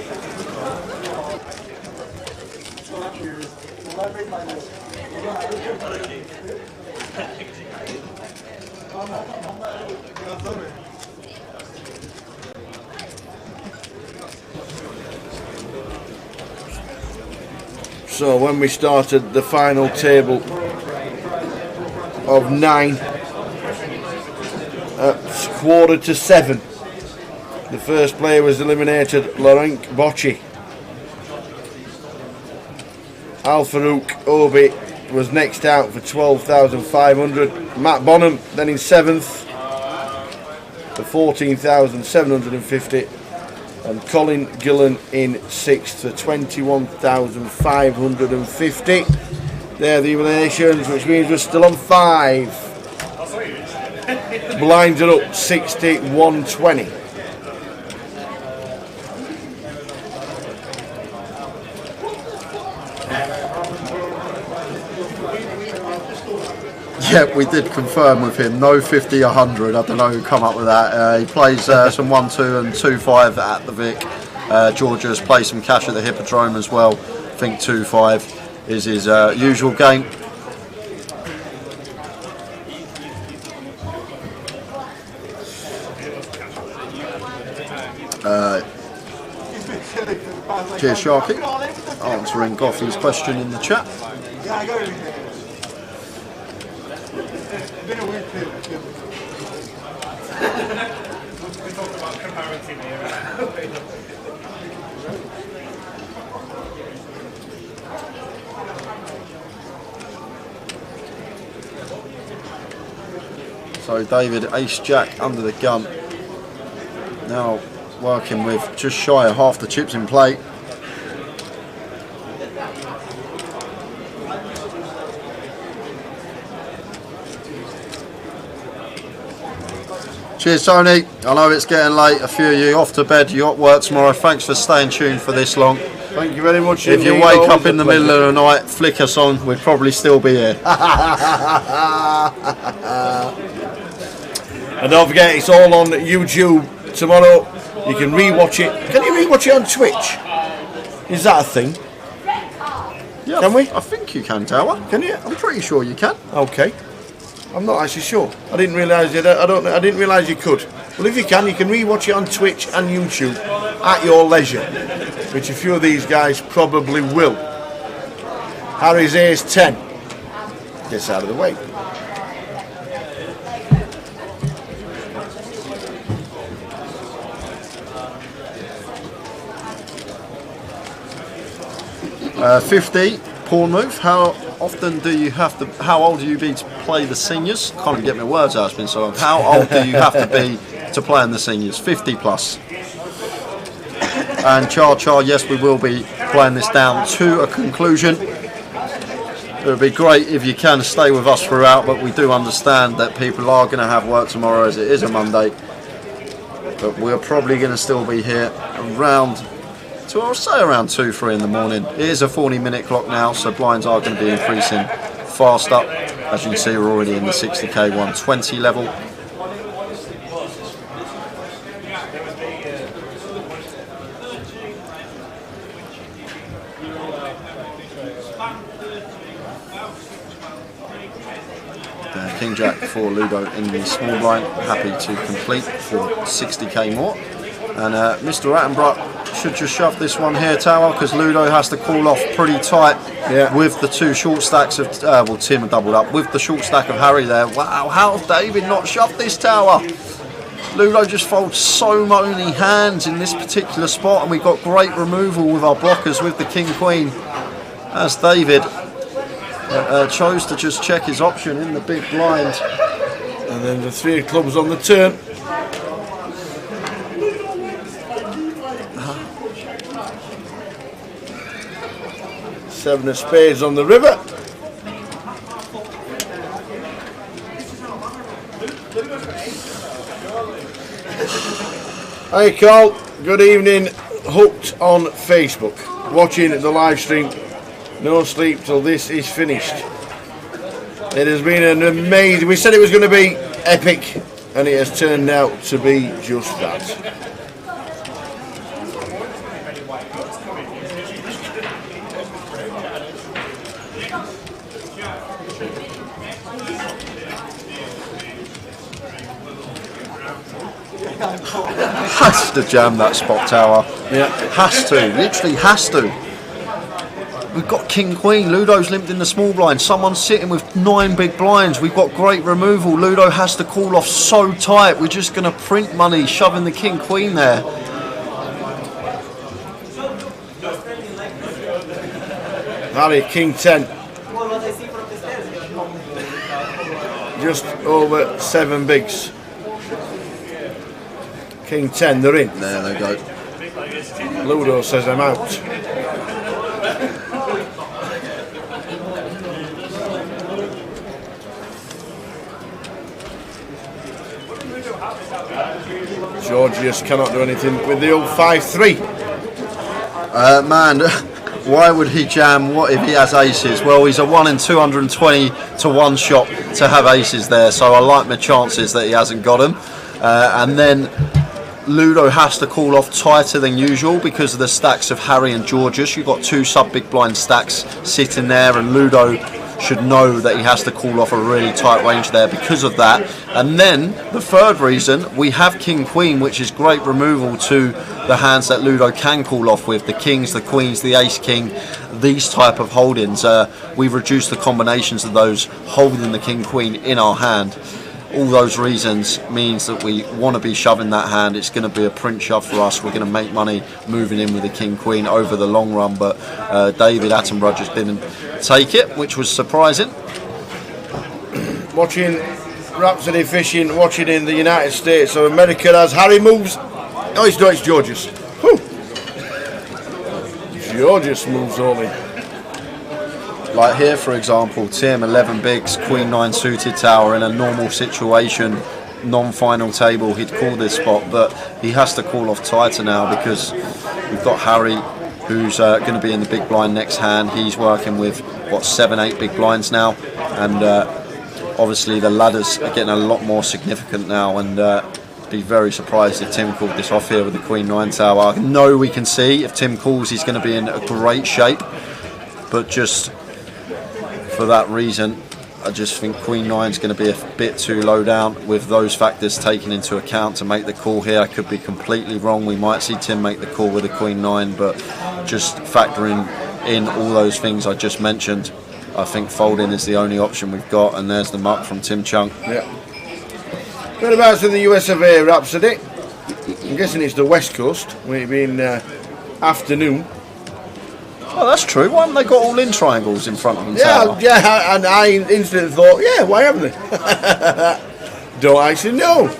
F: So when we started the final table of 9 at 6:45, the first player was eliminated, Laurent Bocci. Al Farouk Obi was next out for 12,500. Matt Bonham then in 7th for 14,750. And Colin Gillen in 6th for 21,550. There are the eliminations, which means we're still on 5. Blinds are up 60-120.
E: Yeah, we did confirm with him, no 50-100. I don't know who come up with that. He plays some 1-2 and 2-5 at the Vic. Georgia's played some cash at the Hippodrome as well. I think 2-5 is his usual game. Cheers, Sharky. Answering Goffy's question in the chat.
J: Been a weird period. We talked about comparative era.
E: So David Ace Jack under the gun. Now working with just shy of half the chips in play. Cheers, Tony. I know it's getting late. A few of you off to bed. You got work tomorrow. Thanks for staying tuned for this long.
F: Thank you very much.
E: If you wake up in the middle of the night, flick us on. We'd probably still be here.
F: And don't forget, it's all on YouTube tomorrow. You can rewatch it. Can you rewatch it on Twitch? Is that a thing?
E: Yeah,
F: can we?
E: I think you can, Tower.
F: Can you?
E: I'm pretty sure you can.
F: Okay. I'm not actually sure. I didn't realise you. I didn't realise you could. Well, if you can rewatch it on Twitch and YouTube at your leisure, which a few of these guys probably will. Harry's Ace 10 gets out of the way.
E: $50 pawn move. How often do you have to? How old do you be to play the seniors? Can't even get my words out. It's been so long. How old do you have to be to play in the seniors? 50 plus. And Char, yes, we will be playing this down to a conclusion. It would be great if you can stay with us throughout, but we do understand that people are going to have work tomorrow as it is a Monday. But we're probably going to still be here around, I'll say around 2-3 in the morning. It is a 40-minute clock now, so blinds are going to be increasing fast up. As you can see, we're already in the 60k 120 level. King Jack for Ludo in the small blind, happy to complete for 60k more. And Mr. Attenborough should just shove this one here, Tower, because Ludo has to call off pretty tight with the two short stacks of, well, Tim doubled up with the short stack of Harry there. Wow, how's David not shoved this, Tower? Ludo just folds so many hands in this particular spot, and we've got great removal with our blockers with the King-Queen, as David chose to just check his option in the big blind.
F: And then the 3 of clubs on the turn. Seven of spades on the river. Hi Carl, good evening. Hooked on Facebook, watching the live stream. No sleep till this is finished. It has been an amazing, we said it was going to be epic, and it has turned out to be just that.
E: Has to jam that spot, Tower.
F: Yeah.
E: Has to, literally has to. We've got King-Queen, Ludo's limped in the small blind, someone's sitting with 9 big blinds, we've got great removal, Ludo has to call off so tight, we're just going to print money, shoving the King-Queen there.
F: Harry, King 10. Just over 7 bigs. King 10, they're in.
E: There they go.
F: Ludo says I'm out. Georgius cannot do anything with the old 5-3.
E: Man, why would he jam? What if he has aces? Well, he's a 1 in 220 to 1 shot to have aces there, so I like my chances that he hasn't got them. And then Ludo has to call off tighter than usual because of the stacks of Harry and Georgius. You've got 2 sub-big blind stacks sitting there, and Ludo should know that he has to call off a really tight range there because of that. And then the third reason, we have King-Queen, which is great removal to the hands that Ludo can call off with, the kings, the queens, the ace-king, these type of holdings. We've reduced the combinations of those holding the King-Queen in our hand. All those reasons means that we want to be shoving that hand. It's going to be a print shove for us. We're going to make money moving in with the King-Queen over the long run, but David Attenborough just didn't take it, which was surprising.
F: Watching Rhapsody Fishing, watching in the United States of America as Harry moves. Oh, it's not, it's Georgius. Whew. Georgius moves only.
E: Like here, for example, Tim, 11 bigs, Queen 9 suited, Tower, in a normal situation, non-final table, he'd call this spot, but he has to call off tighter now because we've got Harry, who's going to be in the big blind next hand. He's working with, what, 7, 8 big blinds now, and obviously the ladders are getting a lot more significant now, and be very surprised if Tim called this off here with the Queen 9 Tower. I know we can see if Tim calls, he's going to be in a great shape, but just for that reason, I just think Queen 9 is going to be a bit too low down with those factors taken into account to make the call here. I could be completely wrong. We might see Tim make the call with the Queen 9, but just factoring in all those things I just mentioned, I think folding is the only option we've got, and there's the muck from Tim Chunk.
F: Yeah. Whereabouts in the US of A, Rhapsody? I'm guessing it's the West Coast, with it being afternoon.
E: Oh, that's true. Why haven't they got all in triangles in front of them?
F: Yeah, yeah, and I instantly thought, yeah, why haven't they? Don't actually know.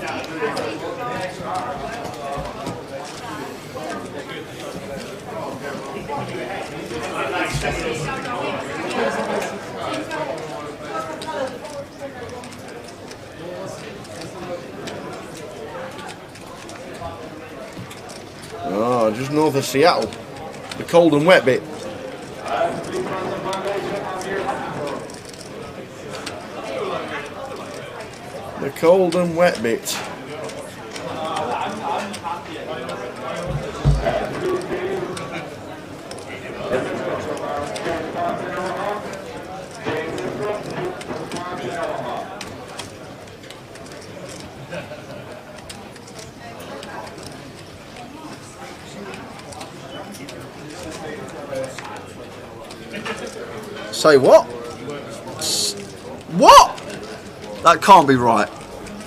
F: Oh, just north of Seattle, the cold and wet bit. The cold and wet bit.
E: Say what? What? That can't be right.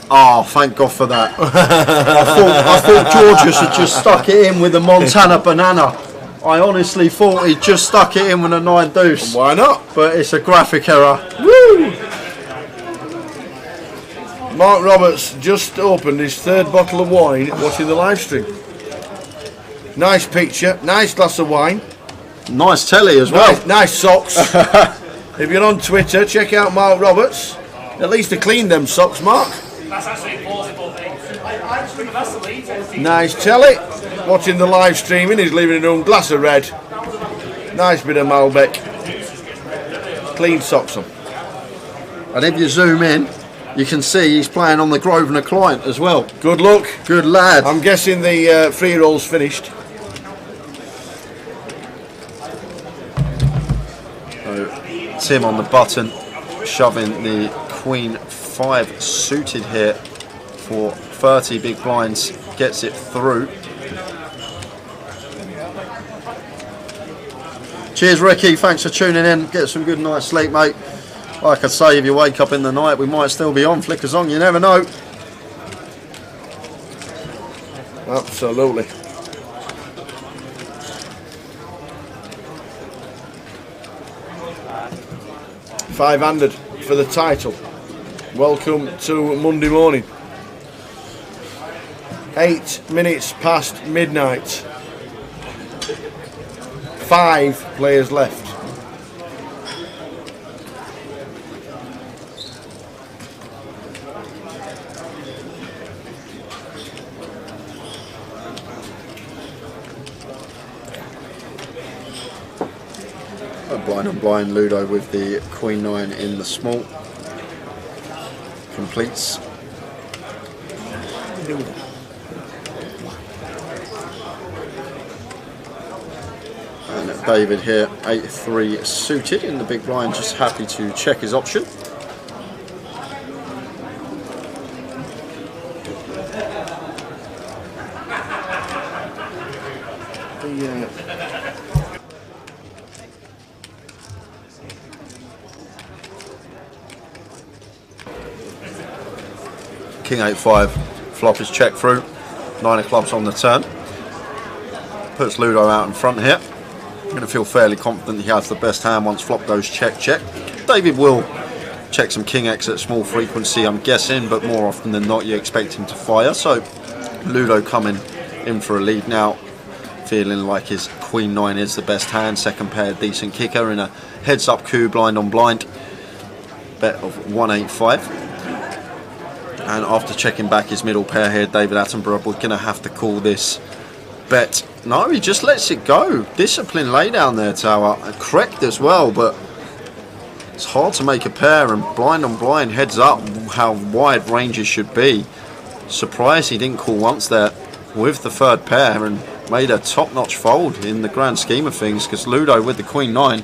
E: Oh, thank God for that. I thought Georgius had just stuck it in with the Montana banana. I honestly thought he'd just stuck it in with a 9 deuce.
F: Why not?
E: But it's a graphic error.
F: Woo! Mark Roberts just opened his 3rd bottle of wine watching the live stream. Nice picture, nice glass of wine.
E: Nice telly as well.
F: Nice socks. If you're on Twitter, check out Mark Roberts. At least to clean them socks, Mark.
K: That's actually a plausible thing. That's the lead.
F: Nice telly. Watching the live streaming, he's leaving an own glass of red. Nice bit of Malbec. Clean socks on.
E: And if you zoom in, you can see he's playing on the Grosvenor client as well.
F: Good luck.
E: Good lad.
F: I'm guessing the free roll's finished.
L: Tim on the button, shoving the Queen 5 suited here for 30 big blinds, gets it through.
E: Cheers, Ricky. Thanks for tuning in. Get some good night's sleep, mate. Like I say, if you wake up in the night, we might still be on. Flickers on, you never know.
F: Absolutely. Five-handed for the title. Welcome to Monday morning. 8 minutes past midnight. 5 players left.
E: Blind on blind, Ludo with the Queen 9 in the small. Completes. And David here, 8-3 suited in the big blind, just happy to check his option.
L: King 8-5, flop is checked through, 9 of clubs on the turn. Puts Ludo out in front here. Going to feel fairly confident he has the best hand once flop goes check, check. David will check some King X at small frequency, I'm guessing, but more often than not you expect him to fire. So Ludo coming in for a lead now, feeling like his Queen 9 is the best hand. Second pair, decent kicker in a heads up coup, blind on blind. Bet of 185. And after checking back his middle pair here, David Attenborough, we're going to have to call this bet. No, he just lets it go. Discipline lay down there, Tower. Correct as well, but it's hard to make a pair, and blind on blind heads up how wide ranges should be. Surprised he didn't call once there with the 3rd pair and made a top-notch fold in the grand scheme of things, because Ludo with the Queen 9.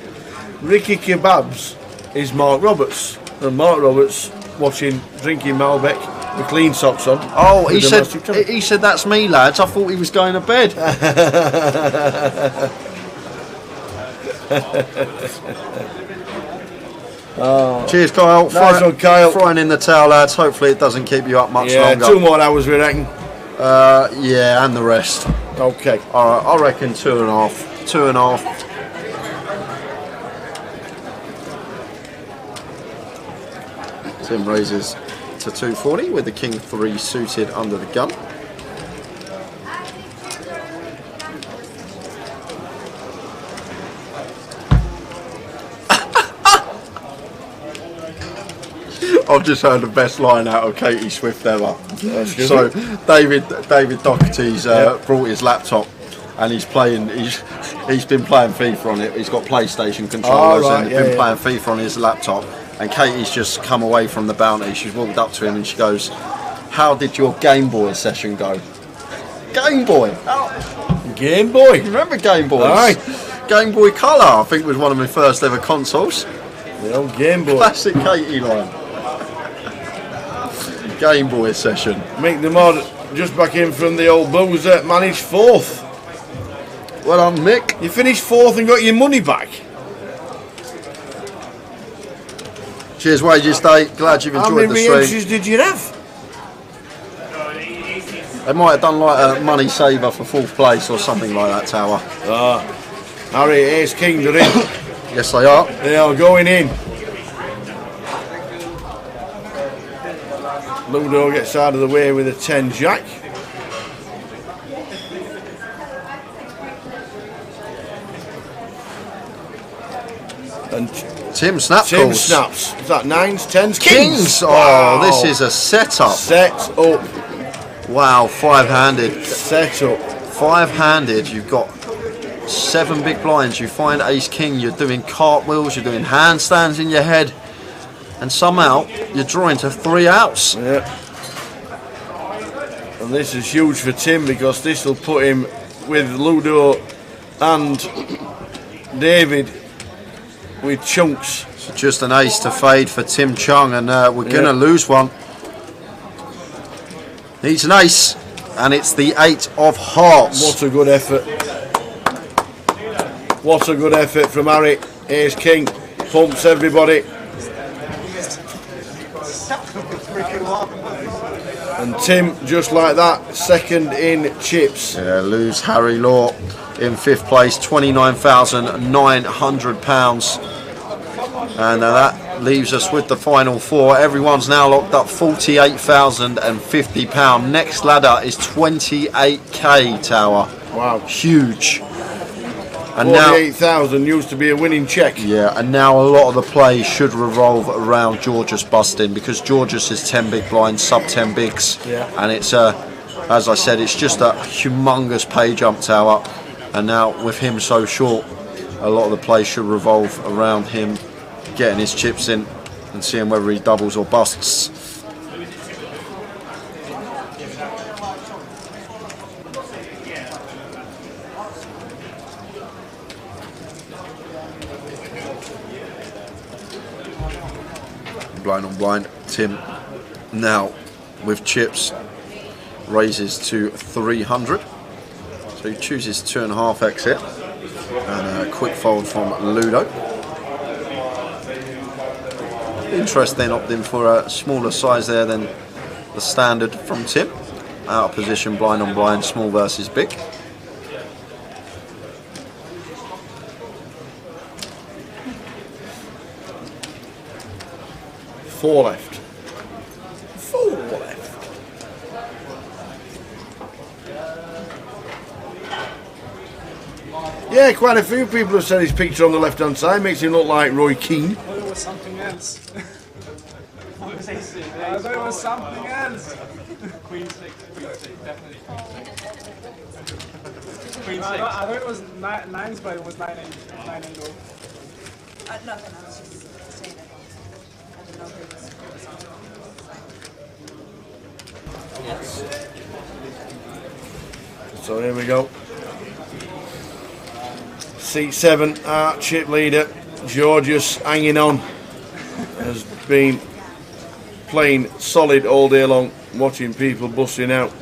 F: Ricky Kebabs is Mark Roberts, and Mark Roberts watching, drinking Malbec with clean socks on.
E: Oh, he said that's me, lads. I thought he was going to bed.
F: Oh.
E: Cheers, Kyle.
F: Nice one, Kyle.
E: Throwing in the towel, lads. Hopefully it doesn't keep you up much longer.
F: 2 more hours, we reckon.
E: Yeah, and the rest.
F: Okay.
E: All right, I reckon 2.5. 2.5. Tim raises to 240 with the King 3 suited under the gun. I've just heard the best line out of Katie Swift ever. So David Doherty's brought his laptop and he's playing. He's been playing FIFA on it. He's got PlayStation controllers and he's been playing FIFA on his laptop. And Katie's just come away from the bounty. She's walked up to him and she goes, "How did your Game Boy session go?" Game Boy.
F: Game Boy.
E: You remember Game Boys?
F: Aye.
E: Game Boy Color, I think, was one of my first ever consoles.
F: The old Game Boy.
E: Classic Katie line. Game Boy session.
F: Mick the Mod just back in from the old boozer, managed 4th.
E: Well done, Mick.
F: You finished 4th and got your money back.
E: Cheers, Wages Day. Glad you've
F: How
E: enjoyed
F: many
E: the
F: re-entries
E: stream.
F: did you have?
E: They might have done like a money saver for 4th place or something like that, Tower.
F: Harry, Ace King, they're in.
E: Yes, they are.
F: They are going in. Ludo gets out of the way with a 10 jack. And
E: Tim Snap
F: Tim
E: calls.
F: snaps. Is that 9s, 10s,
E: Kings.
F: Wow.
E: Oh, this is a setup.
F: Set up.
E: Wow, 5-handed.
F: Set up.
E: 5-handed. You've got 7 big blinds. You find Ace King. You're doing cartwheels. You're doing handstands in your head, and somehow you're drawing to 3 outs.
F: Yeah. And this is huge for Tim because this will put him with Ludo and David with chunks.
E: So just an ace to fade for Tim Chung, and we're going to lose one. Needs an ace, and it's the 8 of hearts.
F: What a good effort. What a good effort from Harry. Ace King pumps everybody. And Tim, just like that, second in chips.
E: Yeah, lose Harry Law in 5th place, £29,900. And that leaves us with the final 4. Everyone's now locked up £48,050. Next ladder is 28k, Tower.
F: Wow.
E: Huge. And now
F: 48,000 used to be a winning check.
E: Yeah, and now a lot of the play should revolve around Georgius busting, because Georgius is 10 big blinds, sub 10 bigs.
F: Yeah.
E: And it's as I said, it's just a humongous pay jump, Tower. And now with him so short, a lot of the play should revolve around him getting his chips in and seeing whether he doubles or busts. Blind on blind, Tim now with chips raises to 300, so he chooses 2.5 exit and a quick fold from Ludo. Interesting, opting for a smaller size there than the standard from Tim. Out of position, blind on blind, small versus big.
F: Four left. 4 left. Yeah, quite a few people have said his picture on the left-hand side makes him look like Roy Keane.
J: I thought it was something else. I thought it was something else.
K: Queen 6, definitely Queen 6.
J: I thought it was 9s, but it was 9 and 0.
O: Nothing, I was just saying it. I didn't know if it was
F: So here we go. Seat 7, our chip leader, Georgius, hanging on, has been playing solid all day long, watching people busting out.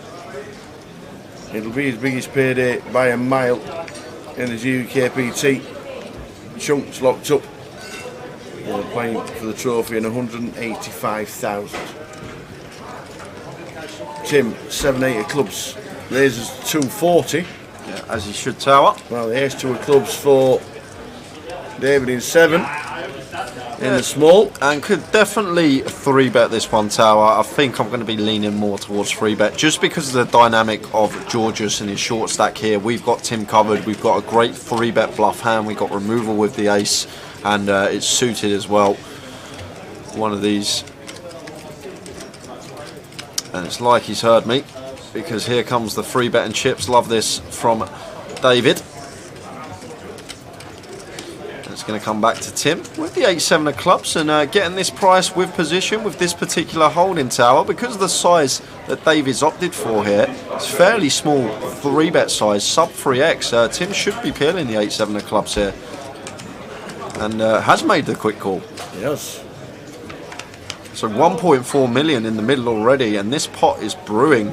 F: It'll be his biggest payday by a mile in the GUKPT. Chunks locked up. They're playing for the trophy in 185,000. Tim, 7-8 of clubs, raises 240.
E: Yeah, as he should, Tower.
F: Well, the ace 2 of clubs for David in 7. In the small.
E: And could definitely 3-bet this one, Tower. I think I'm going to be leaning more towards 3-bet just because of the dynamic of Georgius and his short stack here. We've got Tim covered. We've got a great 3-bet bluff hand. We've got removal with the ace, and it's suited as well. One of these. And it's like he's heard me, because here comes the 3-bet and chips. Love this from David. It's going to come back to Tim with the 8-7 of clubs, and getting this price with position with this particular holding, Tower, because of the size that David's opted for here. It's fairly small 3-bet size, sub 3x. Tim should be peeling the 8-7 of clubs here, and has made the quick call.
F: Yes.
E: So 1.4 million in the middle already, and this pot is brewing.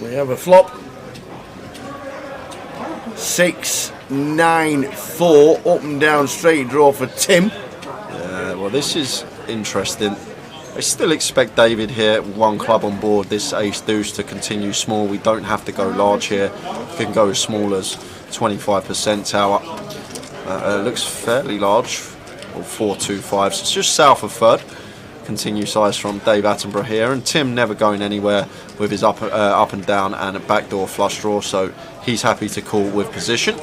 F: We have a flop.
D: 6, 9, 4. Up and down straight draw for Tim.
L: Yeah, well, this is interesting. I still expect David here, one club on board, this ace deuce to continue small. We don't have to go large here. We can go as small as 25% tower. Looks fairly large, or 425, so it's just south of third. Continue size from Dave Attenborough here, and Tim never going anywhere with his up and down and a backdoor flush draw, so he's happy to call with position.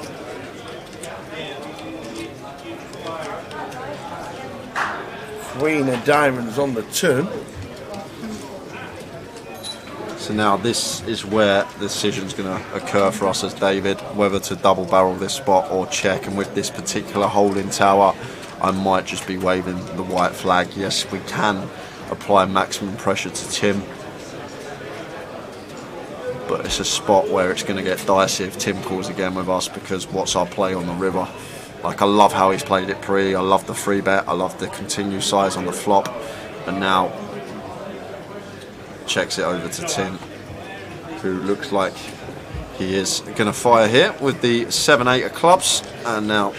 D: Queen of diamonds on the turn.
L: So now this is where the decision's going to occur for us as David, whether to double barrel this spot or check. And with this particular hole in tower, I might just be waving the white flag. Yes, we can apply maximum pressure to Tim, but it's a spot where it's going to get dicey if Tim calls again with us, because what's our play on the river? Like, I love how he's played it pre, I love the free bet, I love the continue size on the flop, and now checks it over to Tim, who looks like he is going to fire here with the 7-8 of clubs, and now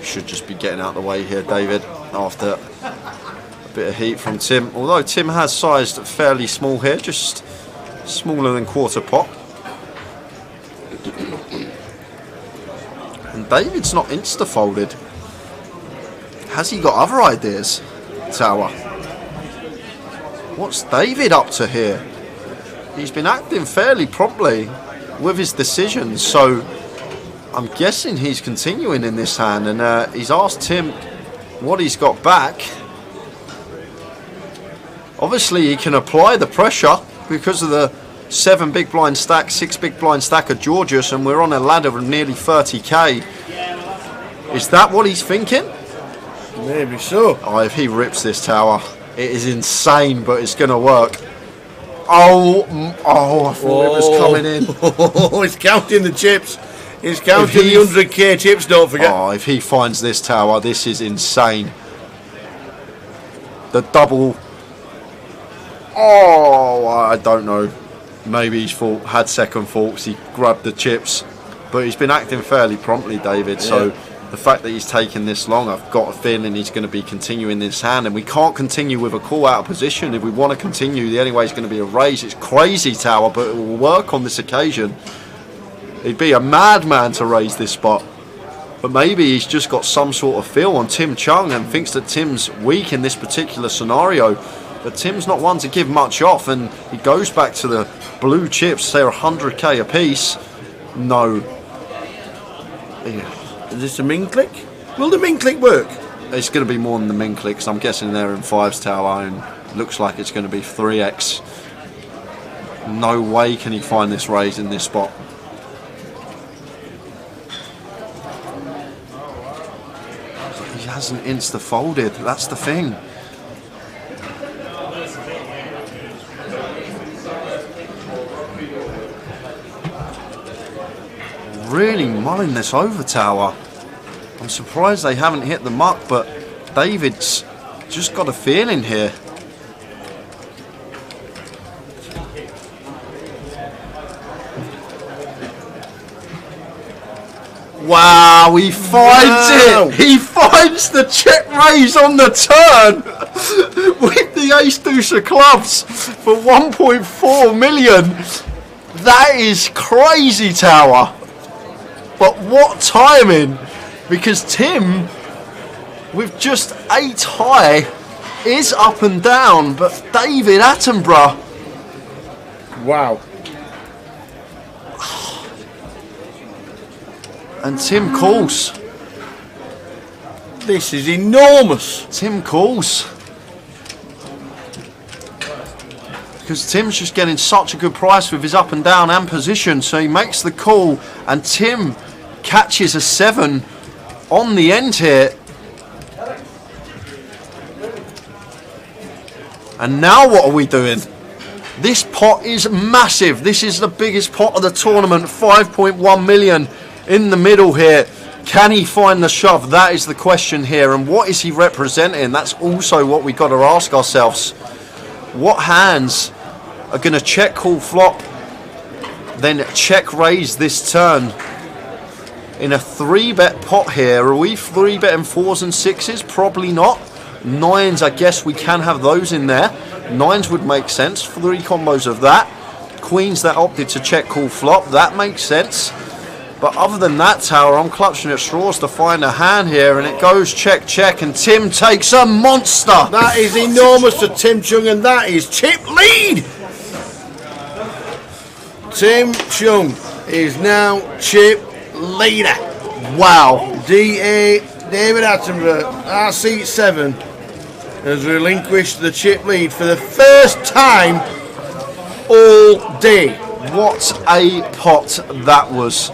L: should just be getting out of the way here, David, after a bit of heat from Tim, although Tim has sized fairly small here, just smaller than quarter pot. And David's not insta-folded. Has he got other ideas, Tower? What's David up to here? He's been acting fairly promptly with his decisions, so I'm guessing he's continuing in this hand, and he's asked Tim what he's got back. Obviously he can apply the pressure because of the 7 big blind stack, 6 big blind stack of Georgius, and we're on a ladder of nearly 30k. Is that what he's thinking?
D: Maybe so.
L: Oh, if he rips this tower, it is insane, but it's going to work. Oh, I thought it was coming in.
D: Oh, he's counting the chips. He's counting the 100k chips, don't forget.
L: Oh, if he finds this tower, this is insane. The double. Oh, I don't know. Maybe he's had second thoughts, he grabbed the chips, but he's been acting fairly promptly, David, so the fact that he's taken this long, I've got a feeling he's going to be continuing this hand, and we can't continue with a call out of position. If we want to continue, the only way is going to be a raise. It's crazy, Tower, but it will work on this occasion. He'd be a madman to raise this spot, but maybe he's just got some sort of feel on Tim Chung and thinks that Tim's weak in this particular scenario. But Tim's not one to give much off, and he goes back to the blue chips. They're 100k a piece. No.
D: Is this a min click? Will the min click work?
L: It's going to be more than the min clicks. I'm guessing they're in 5s, Tower, and looks like it's going to be 3x. No way can he find this raise in this spot. He hasn't insta-folded. That's the thing. Really mulling this over, Tower. I'm surprised they haven't hit the muck, but David's just got a feeling here. Wow, he finds it! He finds the check raise on the turn with the ace deuce of clubs for 1.4 million. That is crazy, Tower. But what timing, because Tim, with just 8 high, is up and down, but David Attenborough.
D: Wow.
L: And Tim calls.
D: This is enormous.
L: Tim calls. Because Tim's just getting such a good price with his up and down and position, so he makes the call, and Tim catches a 7 on the end here. And now what are we doing? This pot is massive. This is the biggest pot of the tournament, 5.1 million in the middle here. Can he find the shove? That is the question here. And what is he representing? That's also what we've got to ask ourselves. What hands are going to check call flop, then check raise this turn?
E: in a 3-bet pot here. Are we 3-betting 4s and 6s? Probably not. 9s, I guess we can have those in there. 9s would make sense. 3 combos of that. Queens that opted to check, call, flop. That makes sense. But other than that, Tower, I'm clutching at straws to find a hand here, and it goes check, check, and Tim takes a monster.
F: That is enormous to Tim Chung, and that is chip lead. Tim Chung is now chip leader.
E: Wow.
F: DA David Attenborough, our seat 7, has relinquished the chip lead for the first time all day.
E: What a pot that was.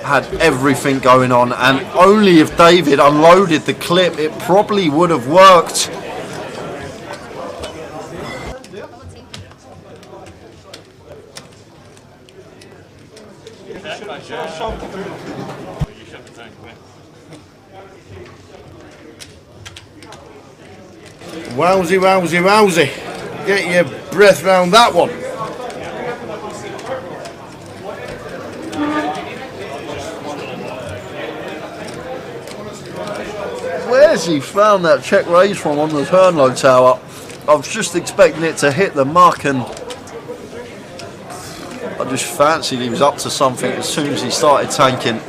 E: Had everything going on, and only if David unloaded the clip it probably would have worked.
F: Wowsy, wowsy, wowsy. Get your breath round that one.
E: Where's he found that check raise from on the turn low, Tower? I was just expecting it to hit the muck, and I just fancied he was up to something as soon as he started tanking.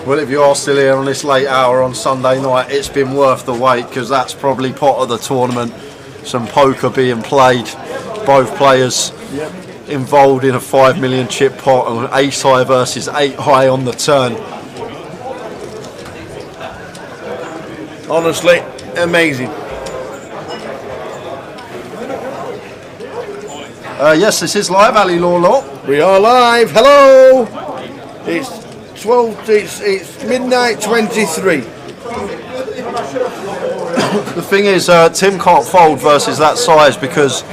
E: Well, if you are still here on this late hour on Sunday night, it's been worth the wait, because that's probably part of the tournament. Some poker being played, both players involved in a 5 million chip pot, and ace high versus 8 high on the turn.
F: Honestly, amazing.
E: Yes, this is live, Ali Law.
F: We are live. Hello. It's 12. It's midnight 23.
E: The thing is, Tim can't fold versus that size, because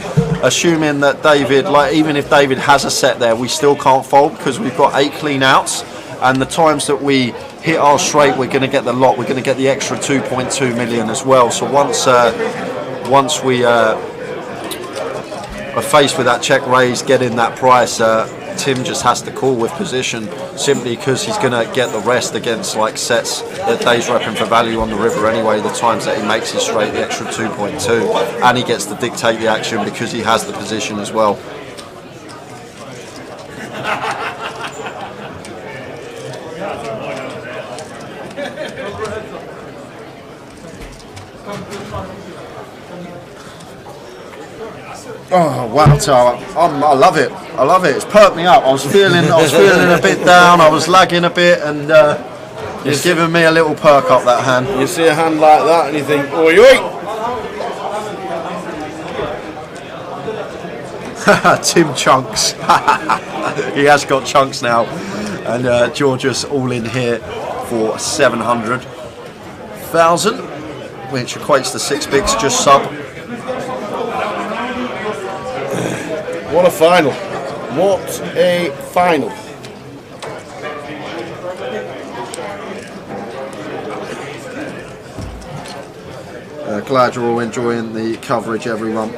E: assuming that David, like even if David has a set there, we still can't fold because we've got 8 clean outs, and the times that we hit our straight, we're going to get the lot. We're going to get the extra 2.2 million as well. So once we are faced with that check raise, getting that price, Tim just has to call with position, simply because he's going to get the rest against like sets that Dave's repping for value on the river anyway. The times that he makes his straight, the extra 2.2, and he gets to dictate the action because he has the position as well. Oh wow, Tower! I love it. I love it. It's perked me up. I was feeling a bit down. I was lagging a bit, and it's giving me a little perk up, that hand.
F: You see a hand like that, and you think, oi, oi.
E: Tim chunks. He has got chunks now, and Georgia's all in here for 700,000, which equates to 6 bigs, just sub.
F: What a final. What a final.
E: Glad you're all enjoying the coverage, everyone.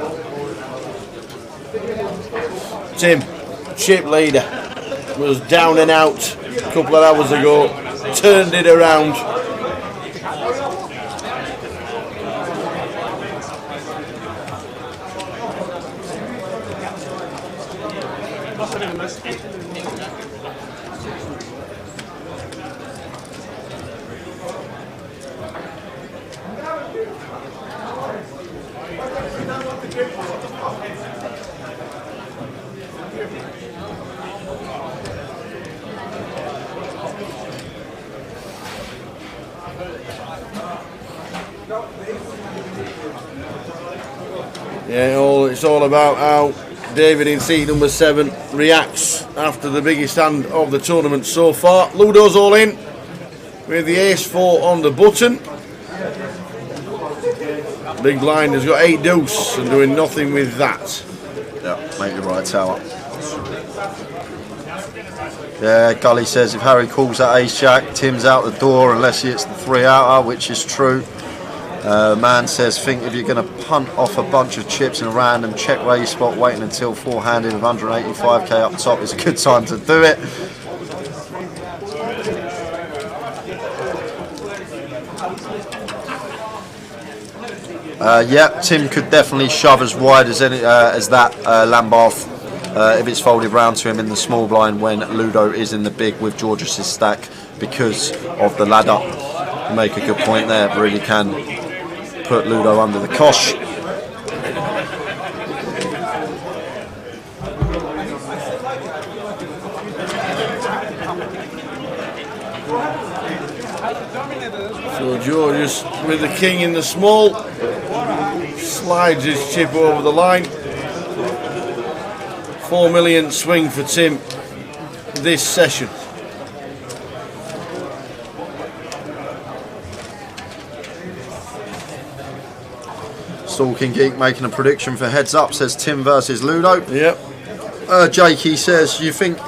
F: Tim, chip leader, was down and out a couple of hours ago, turned it around. Yeah, it's all about how David in seat number 7 reacts after the biggest hand of the tournament so far. Ludo's all in with the ace-4 on the button. Big blind has got 8 deuce and doing nothing with that.
E: Yeah, make it right, Tower. Yeah, Gully says if Harry calls that ace-jack, Tim's out the door unless he hits the 3 outer, which is true.
L: Man says, think if you're going to punt off a bunch of chips in a random check raise spot, waiting until four-handed with 185k up top is a good time to do it. Yeah, Tim could definitely shove as wide as that Lambeth if it's folded round to him in the small blind when Ludo is in the big with Georges' stack because of the ladder. You make a good point there, really can put Ludo under the cosh.
F: So Georges with the king in the small, slides his chip over the line. 4 million swing for Tim this session.
L: Stalking Geek making a prediction for heads up, says Tim versus Ludo.
F: Yep.
L: Jakey says, you think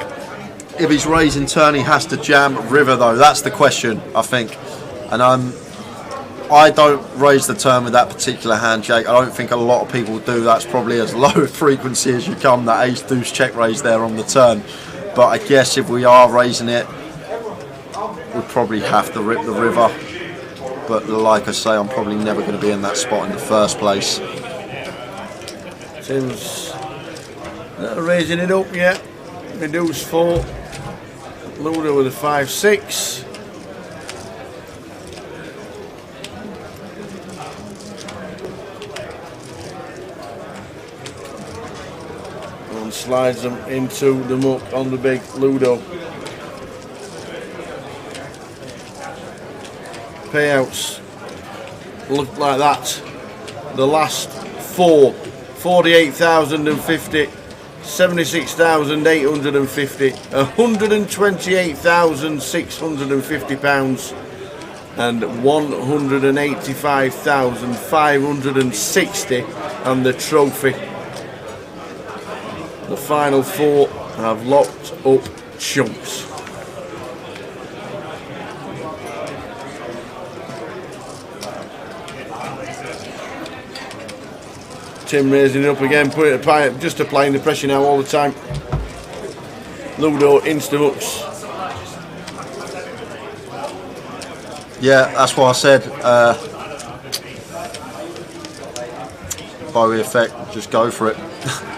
L: if he's raising turn he has to jam river though? That's the question, I think. And I don't raise the turn with that particular hand, Jake. I don't think a lot of people do. That's probably as low frequency as you come, that ace deuce check raise there on the turn. But I guess if we are raising it, we'd probably have to rip the river. But like I say, I'm probably never going to be in that spot in the first place.
F: Tim's not raising it up yet. The deuce 4. Ludo with a 5-6. And slides them into the muck on the big Ludo. Payouts look like that. The last 4, 48,050, 76,850, 128,650 pounds, and 185,560, and the trophy. The final 4 have locked up chunks. Tim raising it up again, putting it up, just applying the pressure now all the time. Ludo insta-mucks.
L: Yeah, that's what I said. By the effect, just go for it.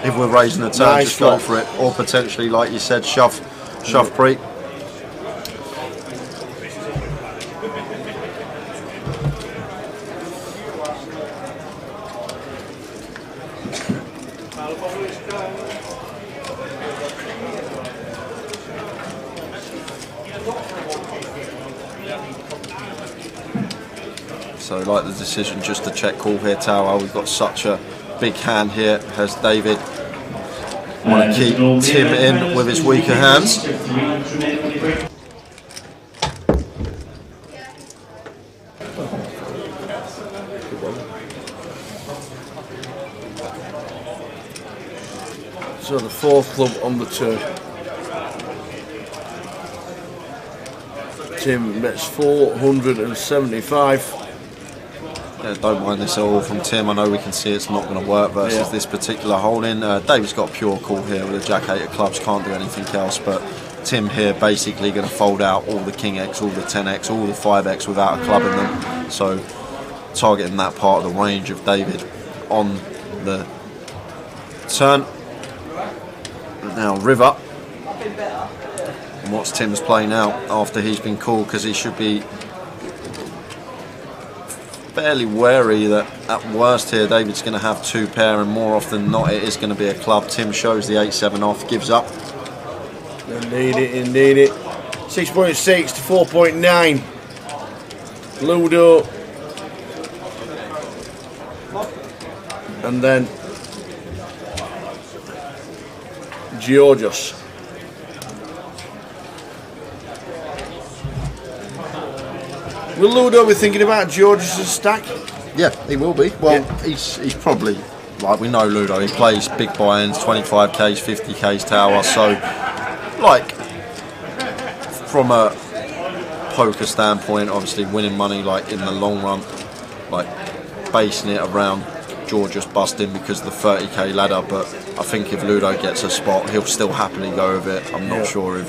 L: If we're raising the turn,
F: Nice
L: just go
F: flop.
L: for it. Or potentially, like you said, shove pre. So like the decision just to check call here, Tower. We've got such a big hand here. Has David want to keep Tim in with his weaker hands?
F: So the 4th club on the turn. Tim bets 475.
L: Yeah, don't mind this at all from Tim. I know we can see it's not going to work versus this particular holding. David's got a pure call here with a Jack-8 of clubs, can't do anything else. But Tim here basically going to fold out all the King X, all the 10X, all the 5X without a club in them. So targeting that part of the range of David on the turn. Now river. And what's Tim's play now after he's been called? Because he should be fairly wary that at worst here David's going to have 2 pair, and more often than not it is going to be a club. Tim shows the 8-7 off, gives up.
F: Indeed it. 6.6 to 4.9. Ludo. And then Georges. Will Ludo be thinking about Georges' stack?
L: Yeah, he will be. Well, he's probably, like, we know Ludo, he plays big buy-ins, 25Ks, 50Ks tower, so, like, from a poker standpoint, obviously winning money, like, in the long run, like basing it around George just busting because of the 30k ladder, but I think if Ludo gets a spot, he'll still happily go with it. I'm not sure if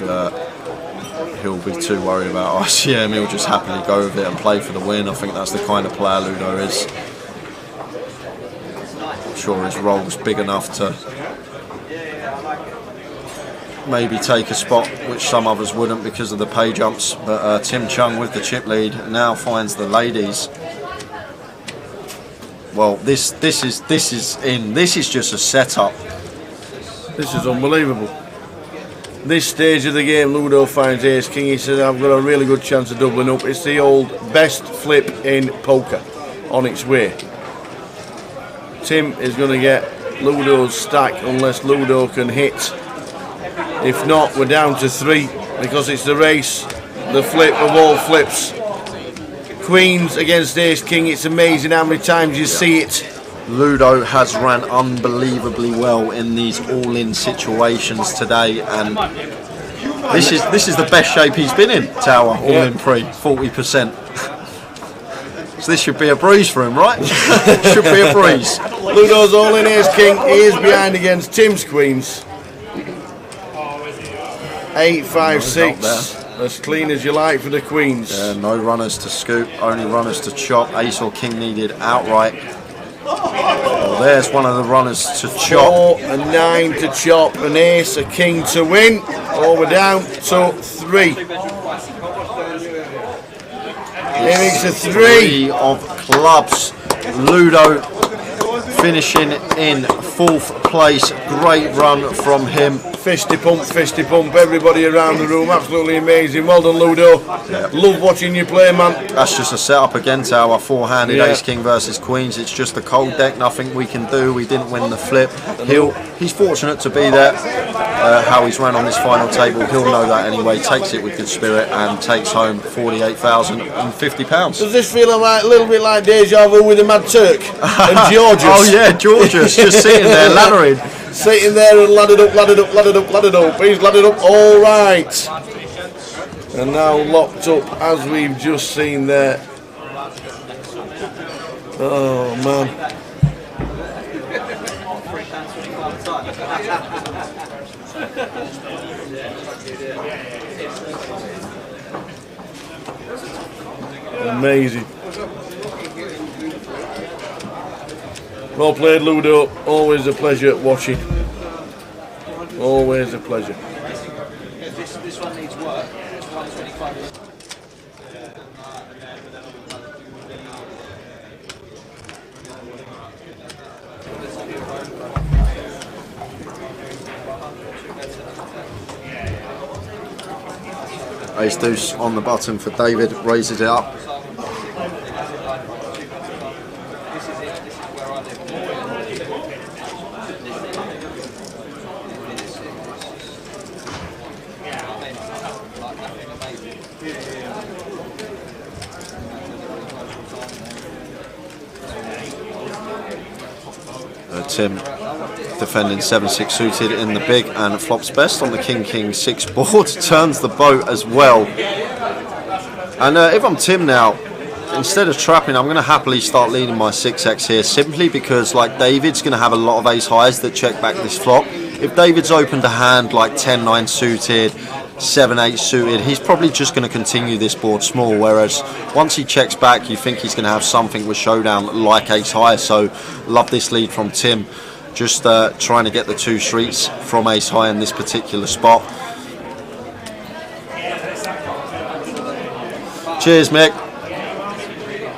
L: he'll be too worried about ICM. He'll just happily go with it and play for the win. I think that's the kind of player Ludo is. I'm sure his role's big enough to maybe take a spot which some others wouldn't because of the pay jumps, but Tim Chung with the chip lead now finds the ladies. Well, this is just a setup.
F: This is unbelievable. This stage of the game, Ludo finds ace king. He says, I've got a really good chance of doubling up. It's the old best flip in poker on its way. Tim is going to get Ludo's stack unless Ludo can hit. If not, we're down to 3 because it's the race, the flip of all flips. Queens against ace king. It's amazing how many times you see it.
L: Ludo has ran unbelievably well in these all-in situations today, and this is the best shape he's been in. Tower all-in pre 40%. So this should be a breeze for him, right? Should be a breeze.
F: Ludo's all-in ace king. He is behind against Tim's queens. 8, 5, 6. As clean as you like for the queens.
L: No runners to scoop, only runners to chop. Ace or king needed outright. Well, there's one of the runners to chop.
F: 4 and 9 to chop. An ace, a king to win. Oh, we're down to 3. It's a 3
L: of clubs. Ludo finishing in 4th place. Great run from him.
F: Fisty pump, everybody around the room, absolutely amazing. Well done, Ludo. Love watching you play, man.
L: That's just a setup again to our 4-handed ace king versus queens. It's just a cold deck, nothing we can do. We didn't win the flip. He's fortunate to be there. How he's run on this final table, he'll know that anyway. Takes it with good spirit and takes home £48,050.
F: Does this feel like a little bit like deja vu with the Mad Turk and Georgius?
L: Oh yeah, Georgius just sitting there laddering.
F: Sitting there and laddered up. He's laddered up all right. And now locked up as we've just seen there. Oh man. Amazing. Well played, Ludo. Always a pleasure watching. Always a pleasure.
G: This one needs work. 125.
L: Ace deuce on the button for David, raises it up. Tim defending 7-6 suited in the big and flops best on the King 6 board. Turns the boat as well. And if I'm Tim now, instead of trapping, I'm going to happily start leading my 6x here, simply because like David's going to have a lot of ace highs that check back this flop. If David's opened a hand like 10-9 suited, 7-8 suited, he's probably just going to continue this board small, whereas once he checks back, you think he's going to have something with showdown like ace high. So love this lead from Tim, just trying to get the 2 streets from ace high in this particular spot. Cheers, Mick.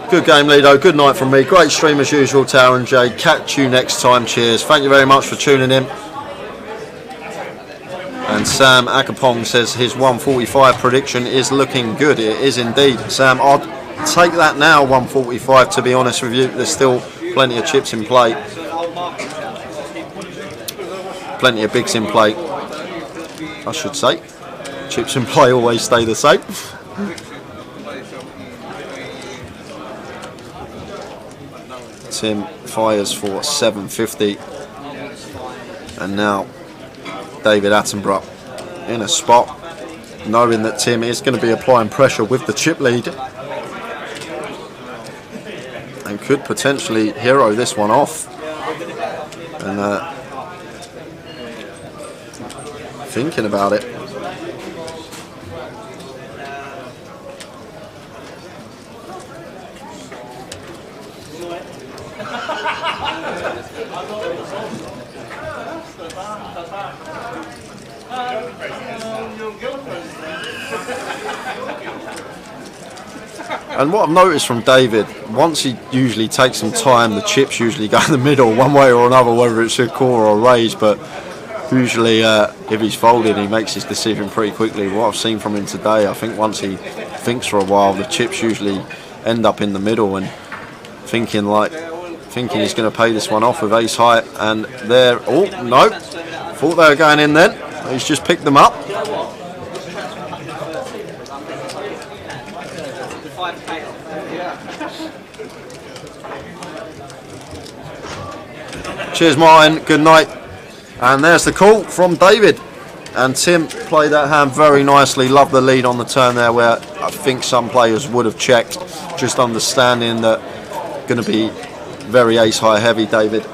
L: Good game, Lido. Good night from me. Great stream as usual, Tower and Jay. Catch you next time. Cheers. Thank you very much for tuning in. And Sam Akapong says his 145 prediction is looking good. It is indeed. Sam, I'd take that now, 145, to be honest with you. There's still plenty of chips in play. Plenty of bigs in play, I should say. Chips in play always stay the same. Tim fires for 750. And now David Attenborough in a spot, knowing that Tim is going to be applying pressure with the chip lead. and could potentially hero this one off. And thinking about it. And what I've noticed from David, once he usually takes some time, the chips usually go in the middle one way or another, whether it's a core or a raise, but usually if he's folded, he makes his decision pretty quickly. What I've seen from him today, I think once he thinks for a while, the chips usually end up in the middle, and thinking he's going to pay this one off with ace high, and there, oh no, thought they were going in then, he's just picked them up. Cheers Martin, good night. And there's the call from David, and Tim played that hand very nicely. Loved the lead on the turn there, where I think some players would have checked, just understanding that going to be very ace high heavy, David.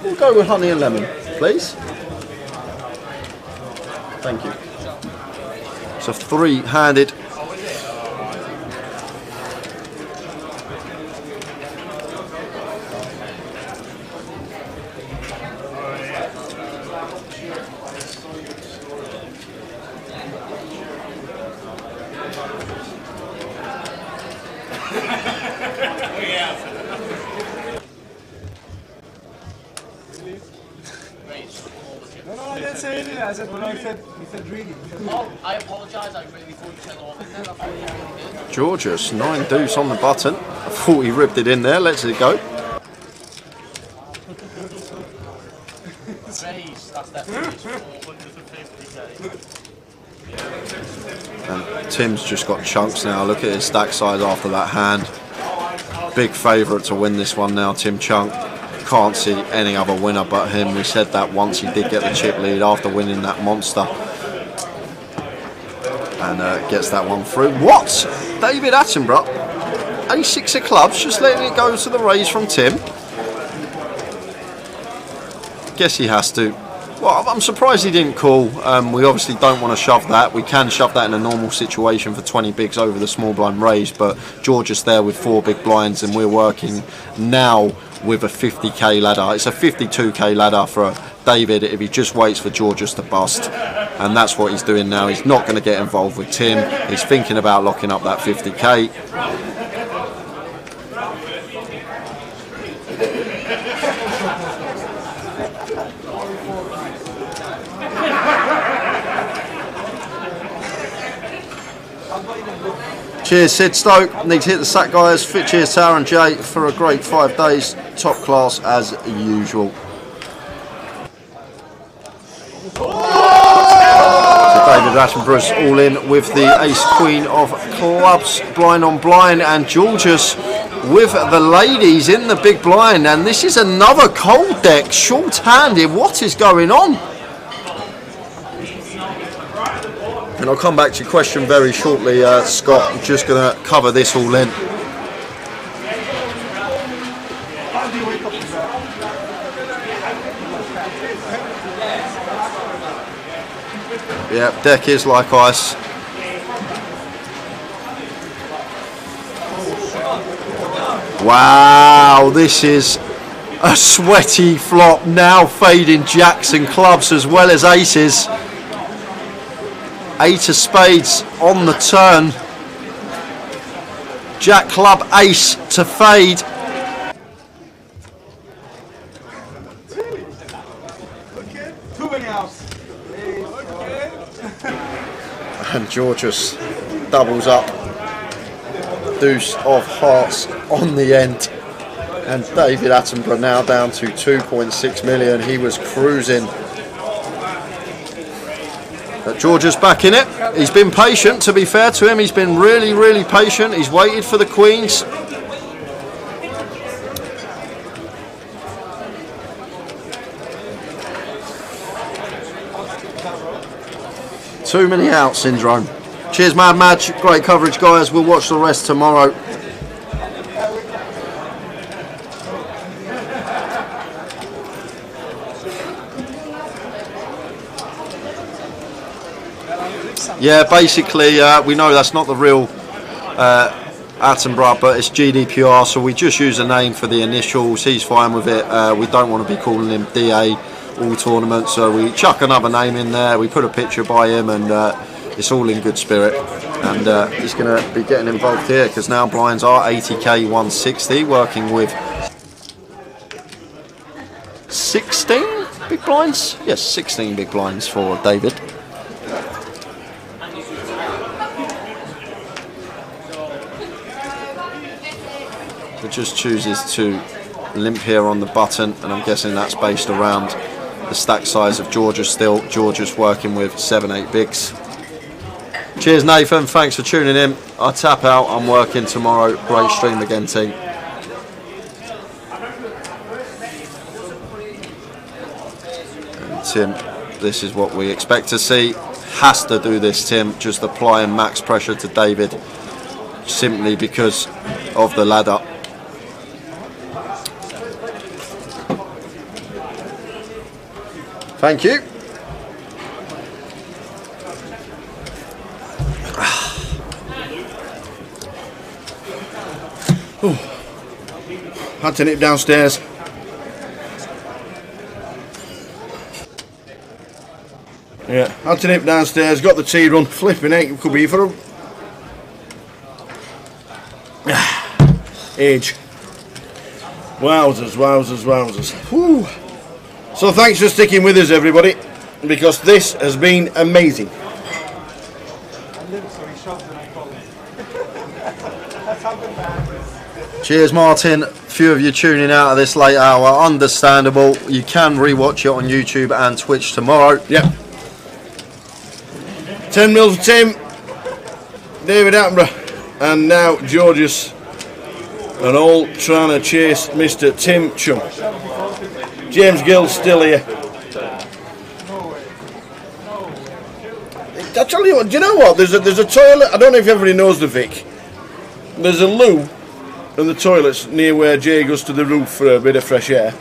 L: We'll go with honey and lemon, please. Thank you. So three-handed.
J: No, I didn't say anything. I said, when I said, he said greedy.
P: Oh, I apologise. I really thought you said all in there. I thought you really did.
L: Georgius, 9 deuce on the button. I thought he ripped it in there. Lets it go.
P: Raise, that's definitely
L: And Tim's just got chunks now. Look at his stack size after that hand. Big favourite to win this one now, Tim Chunk. Can't see any other winner but him. We said that once he did get the chip lead after winning that monster. And gets that one through. What? David Attenborough, A6 of clubs, just letting it go to the raise from Tim. Guess he has to. Well, I'm surprised he didn't call. We obviously don't want to shove that. We can shove that in a normal situation for 20 bigs over the small blind raise, but Georgius there with 4 big blinds, and we're working now with a 50k ladder. It's a 52k ladder for David if he just waits for Georgius to bust, and that's what he's doing now. He's not going to get involved with Tim. He's thinking about locking up that 50k. Cheers Sid Stoke, need to hit the sack guys. Cheers Tara and Jay for a great 5 days, top class as usual. So David Attenborough's all in with the ace queen of clubs, blind on blind, and Georgius with the ladies in the big blind, and this is another cold deck, short-handed. What is going on? And I'll come back to your question very shortly, Scott. I'm just going to cover this all in. Yeah, deck is like ice. Wow, this is a sweaty flop now, fading jacks and clubs as well as aces. 8 of spades on the turn. Jack, club, ace to fade.
J: Too many outs.
L: And Georgius doubles up. Deuce of hearts on the end. And David Attenborough now down to 2.6 million. He was cruising. But Georgius back in it. He's been patient, to be fair to him. He's been really, really patient. He's waited for the queens.
E: Too many out syndrome. Cheers, Mad Match. Great coverage, guys. We'll watch the rest tomorrow. Yeah, basically, we know that's not the real Attenborough, but it's GDPR, so we just use a name for the initials. He's fine with it. We don't want to be calling him DA all tournament, so we chuck another name in there. We put a picture by him, and it's all in good spirit. And he's going to be getting involved here because now blinds are 80k 160, working with 16 big blinds. Yes, 16 big blinds for David. So just chooses to limp here on the button, and I'm guessing that's based around the stack size of Georgia still. Georgia's working with 7-8 bigs. Cheers, Nathan. Thanks for tuning in. I tap out. I'm working tomorrow. Great stream again, team. And Tim, this is what we expect to see. Has to do this, Tim. Just applying max pressure to David simply because of the ladder. Thank you.
F: Had to nip downstairs. Yeah, had to nip downstairs, got the tea run, flipping it, could be for a... Age. Wowzers, wowzers, wowzers. Whew. So thanks for sticking with us, everybody, because this has been amazing.
E: Cheers, Martin. Few of you tuning out of this late hour, understandable. You can rewatch it on YouTube and Twitch tomorrow.
F: Yep. 10 mils for Tim, David Attenborough, and now Georgius, and all trying to chase Mr. Tim Chum. James Gill's still here. I tell you what, do you know what? There's a toilet. I don't know if everybody knows the Vic. There's a loo and the toilets near where Jay goes to the roof for a bit of fresh air,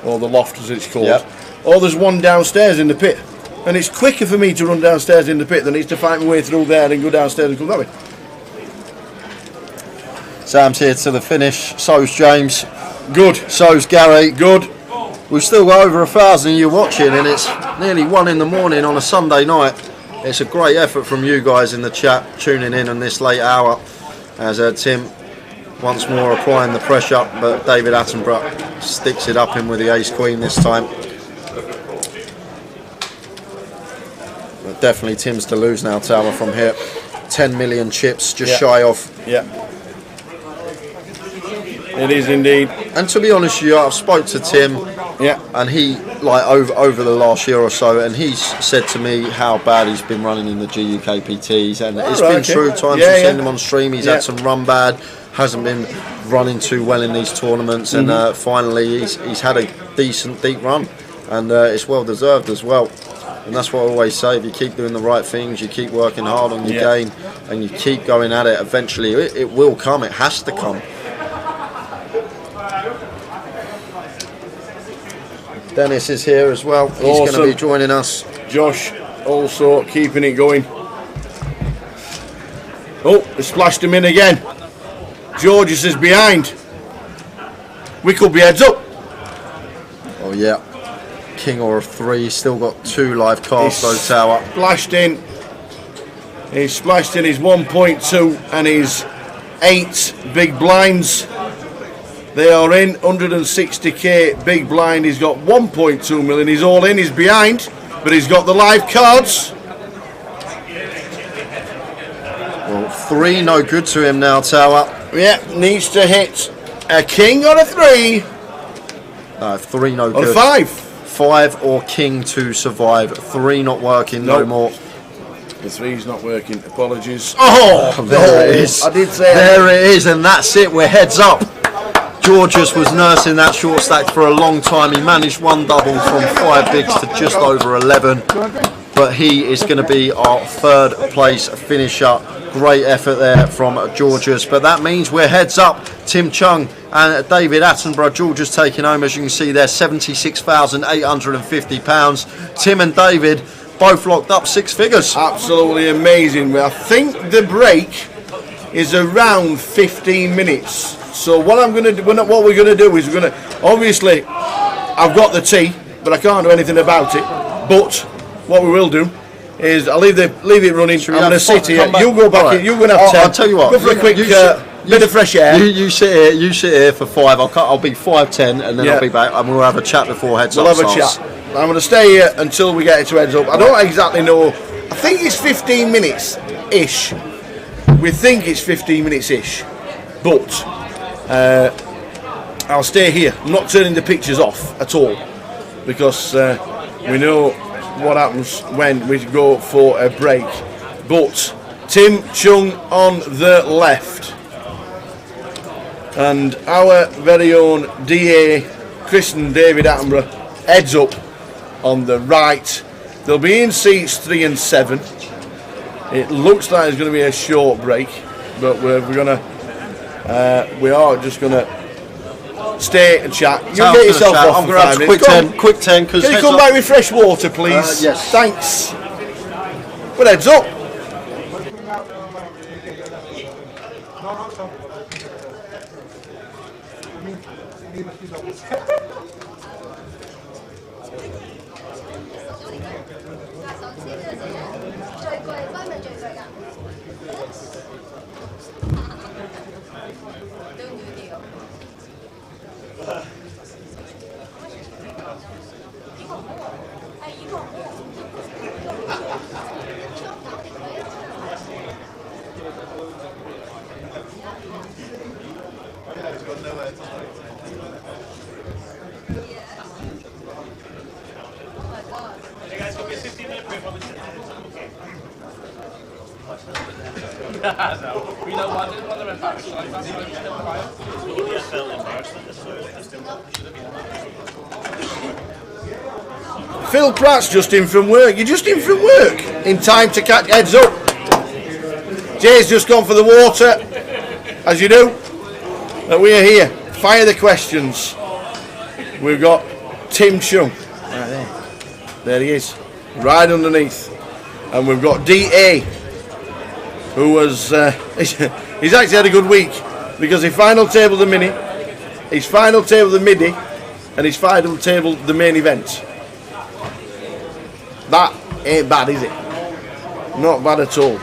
F: or the loft as it's called.
E: Yep.
F: Or there's one downstairs in the pit, and it's quicker for me to run downstairs in the pit than it is to find my way through there and go downstairs and come that way.
E: Sam's here to the finish. So's James.
F: Good.
E: So's Gary.
F: Good.
E: We've still got over 1,000 of you watching, and it's nearly 1 in the morning on a Sunday night. It's a great effort from you guys in the chat tuning in on this late hour as Tim once more applying the pressure, but David Attenborough sticks it up in with the ace queen this time. But definitely Tim's to lose now, Tower, from here. 10 million chips, just shy off.
F: Yeah. It is indeed.
E: And to be honest with you, I've spoke to Tim, and he, like over the last year or so, and he's said to me how bad he's been running in the GUKPTs, and it's been true. Times I've seen him on stream, he's had some run bad, hasn't been running too well in these tournaments, and finally he's had a decent deep run, and it's well deserved as well. And that's what I always say: if you keep doing the right things, you keep working hard on your game, and you keep going at it, eventually it will come. It has to come. Dennis is here as well. He's going to be joining us.
F: Josh also keeping it going. Oh, they splashed him in again. Georgius is behind. We could be heads up.
E: Oh yeah. King or a 3. Still got 2 live cards though, Tower.
F: Splashed in. He's splashed in his 1.2 and his 8 big blinds. They are in 160k big blind. He's got 1.2 million. He's all in. He's behind, but he's got the live cards.
E: Well, 3 no good to him now, Tower.
F: Yeah, needs to hit a king or a 3.
E: No, 3 no
F: or
E: good.
F: Or 5.
E: 5 or king to survive. 3 not working, no more.
F: The 3's not working. Apologies.
E: Oh, there it is.
F: I did say
E: there it is, and that's it. We're heads up. Georgius was nursing that short stack for a long time. He managed 1 double from 5 bigs to just over 11. but he is going to be our third place finisher. Great effort there from Georgia's, but that means we're heads up. Tim Chung and David Attenborough. Georgia's taking home, as you can see there, £76,850. Tim and David both locked up 6 figures.
F: Absolutely amazing. I think the break is around 15 minutes. So what I'm going to do, what we're going to do is we're going to, obviously, I've got the tea, but I can't do anything about it. But what we will do is I'll leave it running. I'm going to sit here. You go back in. You're going to have 10.
E: I'll tell you what.
F: Go for a quick bit of fresh air.
E: You sit here. You sit here for 5. I'll be 5:10, and then I'll be back, and we'll have a chat before heads up.
F: We'll have a chat. I'm going to stay here until we get it to heads up. I don't exactly know. I think it's 15 minutes ish. We think it's 15 minutes ish, but I'll stay here. I'm not turning the pictures off at all because we know what happens when we go for a break. But Tim Chung on the left and our very own DA Kristen David Attenborough heads up on the right. They'll be in seats 3 and 7. It looks like it's going to be a short break, but we are just going to stay and chat. You get yourself off.
E: I'm going to have quick 10.
F: Can you come back with fresh water, please?
E: Yes.
F: Thanks. Well, heads up. Phil Pratt's just in from work. You're just in from work in time to catch heads up. Jay's just gone for the water, as you do. But we are here. Fire the questions. We've got Tim Chung. Right there. There he is. Right underneath. And we've got DA, who was he's actually had a good week because he final tabled the mini, he's final tabled the midi, and he's final tabled the main event. That ain't bad, is it? Not bad at all.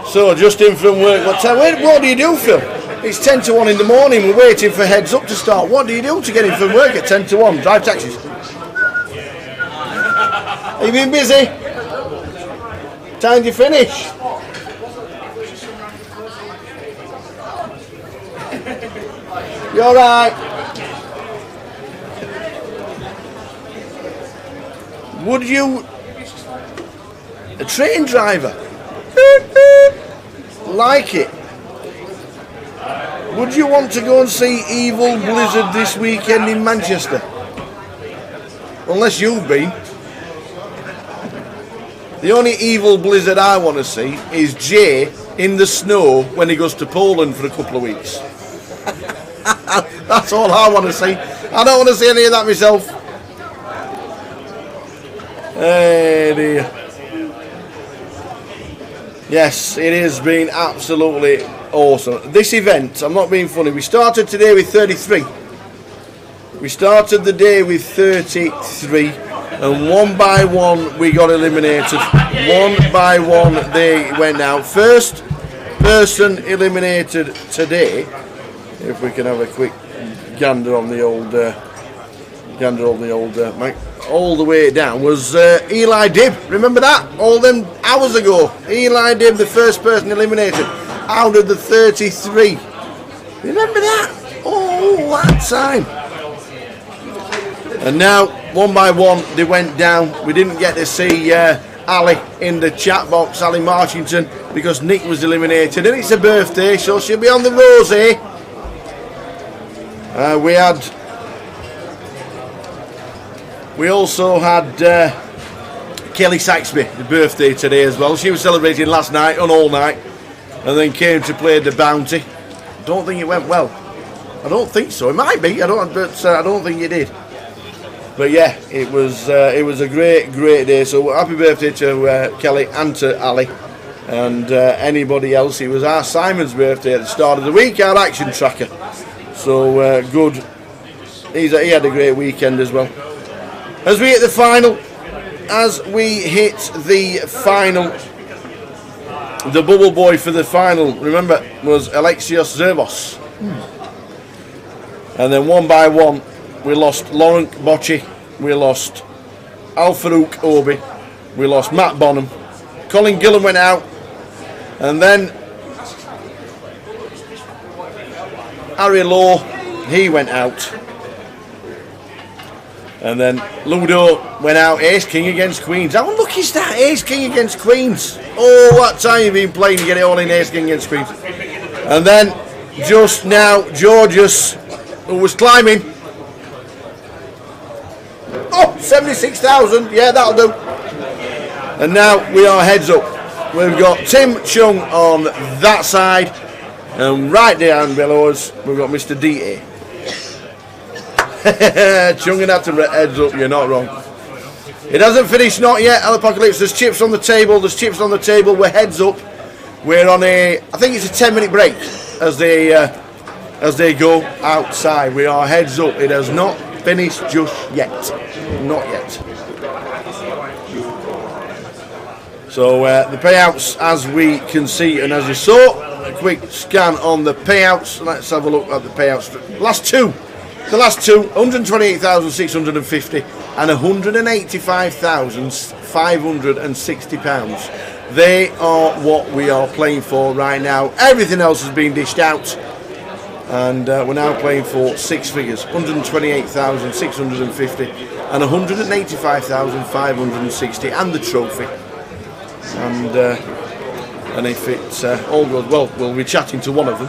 F: So, just in from work, what do you do, Phil? It's 10 to 1 in the morning, we're waiting for heads up to start. What do you do to get in from work at 10 to 1? Drive taxis? Have you been busy? Time to finish? You alright? Would you... a train driver? Like it? Would you want to go and see Evil Blizzard this weekend in Manchester? Unless you've been. The only Evil Blizzard I want to see is Jay in the snow when he goes to Poland for a couple of weeks. That's all I want to see. I don't want to see any of that myself. Hey dear. Yes, it has been absolutely awesome. This event, I'm not being funny, we started today with 33. We started the day with 33, and one by one we got eliminated. One by one they went out. First person eliminated today, if we can have a quick gander on the old mic, all the way down, was Eli Dibb. Remember that? All them hours ago. Eli Dibb, the first person eliminated out of the 33. Remember that? Oh, that time. And now
D: one by one they went down. We didn't get to see Ali in the chat box, Ali Marchington, because Nick was eliminated, and it's her birthday, so she'll be on the rosy. We also had Kelly Saxby, the birthday today as well. She was celebrating last night on all night, and then came to play the bounty. Don't think it went well. I don't think so. It might be. I don't think it did. But yeah, it was a great day. So happy birthday to Kelly and to Ali, and anybody else. It was our Simon's birthday at the start of the week, our action tracker. So good. He had a great weekend as well. As we hit the final, the bubble boy for the final, remember, was Alexios Zervos. And then one by one, we lost Laurent Bocci, we lost Al Farouk Obi, we lost Matt Bonham, Colin Gillan went out, and then Harry Law, he went out. And then Ludo went out, Ace King against Queens. How unlucky is that, Ace King against Queens? Oh, what time you've been playing to get it all in Ace King against Queens. And then, just now, Georgius, who was climbing. Oh, 76,000, yeah, that'll do. And now we are heads up. We've got Tim Chung on that side, and right down below us, we've got Mr. D.A. Chung and had to heads up, you're not wrong. It hasn't finished, not yet, Apocalypse. There's chips on the table, we're heads up. We're on I think it's a 10-minute break as they go outside. We are heads up. It has not finished just yet. Not yet. So the payouts, as we can see and as you saw, a quick scan on the payouts. Let's have a look at the payouts. The last two, 128,650 and 185,560 pounds. They are what we are playing for right now. Everything else has been dished out, and we're now playing for six figures: 128,650 and 185,560, and the trophy. And if it all goes well, we'll be chatting to one of them.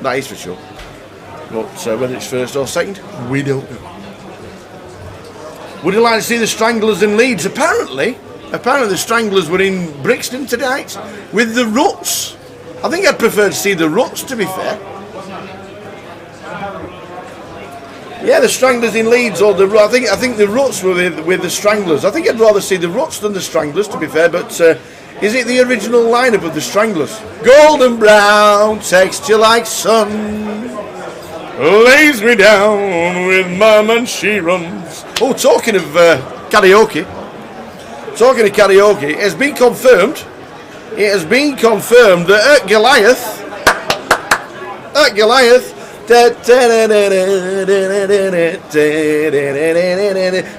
D: That is for sure. But whether it's first or second, we don't know. Would you like to see the Stranglers in Leeds? Apparently the Stranglers were in Brixton tonight with the Ruts. I think I'd prefer to see the Ruts, to be fair. Yeah, the Stranglers in Leeds, or the I think the Ruts were with the Stranglers. I think I'd rather see the Ruts than the Stranglers, to be fair. But is it the original lineup of the Stranglers? Golden brown, texture like sun, lays me down with mum and she runs. Oh, talking of karaoke. It has been confirmed. that at Goliath,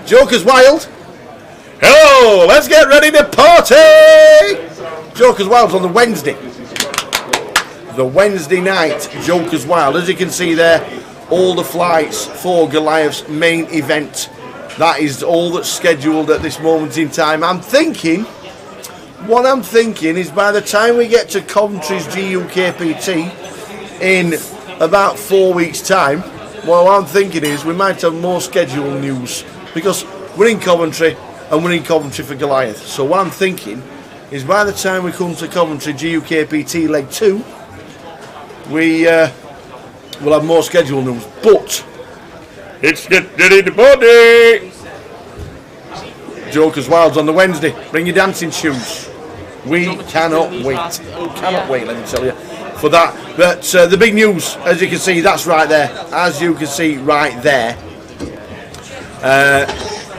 D: Joker's Wild. Hello, let's get ready to party. Joker's Wild's on the Wednesday. The Wednesday night, Joker's Wild. As you can see there, all the flights for Goliath's main event. That is all that's scheduled at this moment in time. What I'm thinking is by the time we get to Coventry's GUKPT in about 4 weeks' time, what I'm thinking is we might have more schedule news, because we're in Coventry and we're in Coventry for Goliath. So what I'm thinking is by the time we come to Coventry GUKPT leg 2, we will have more schedule news. But it's get ready to party. Joker's Wild's on the Wednesday. Bring your dancing shoes. We cannot wait. Cannot wait, let me tell you, for that. But the big news, as you can see, that's right there. As you can see right there.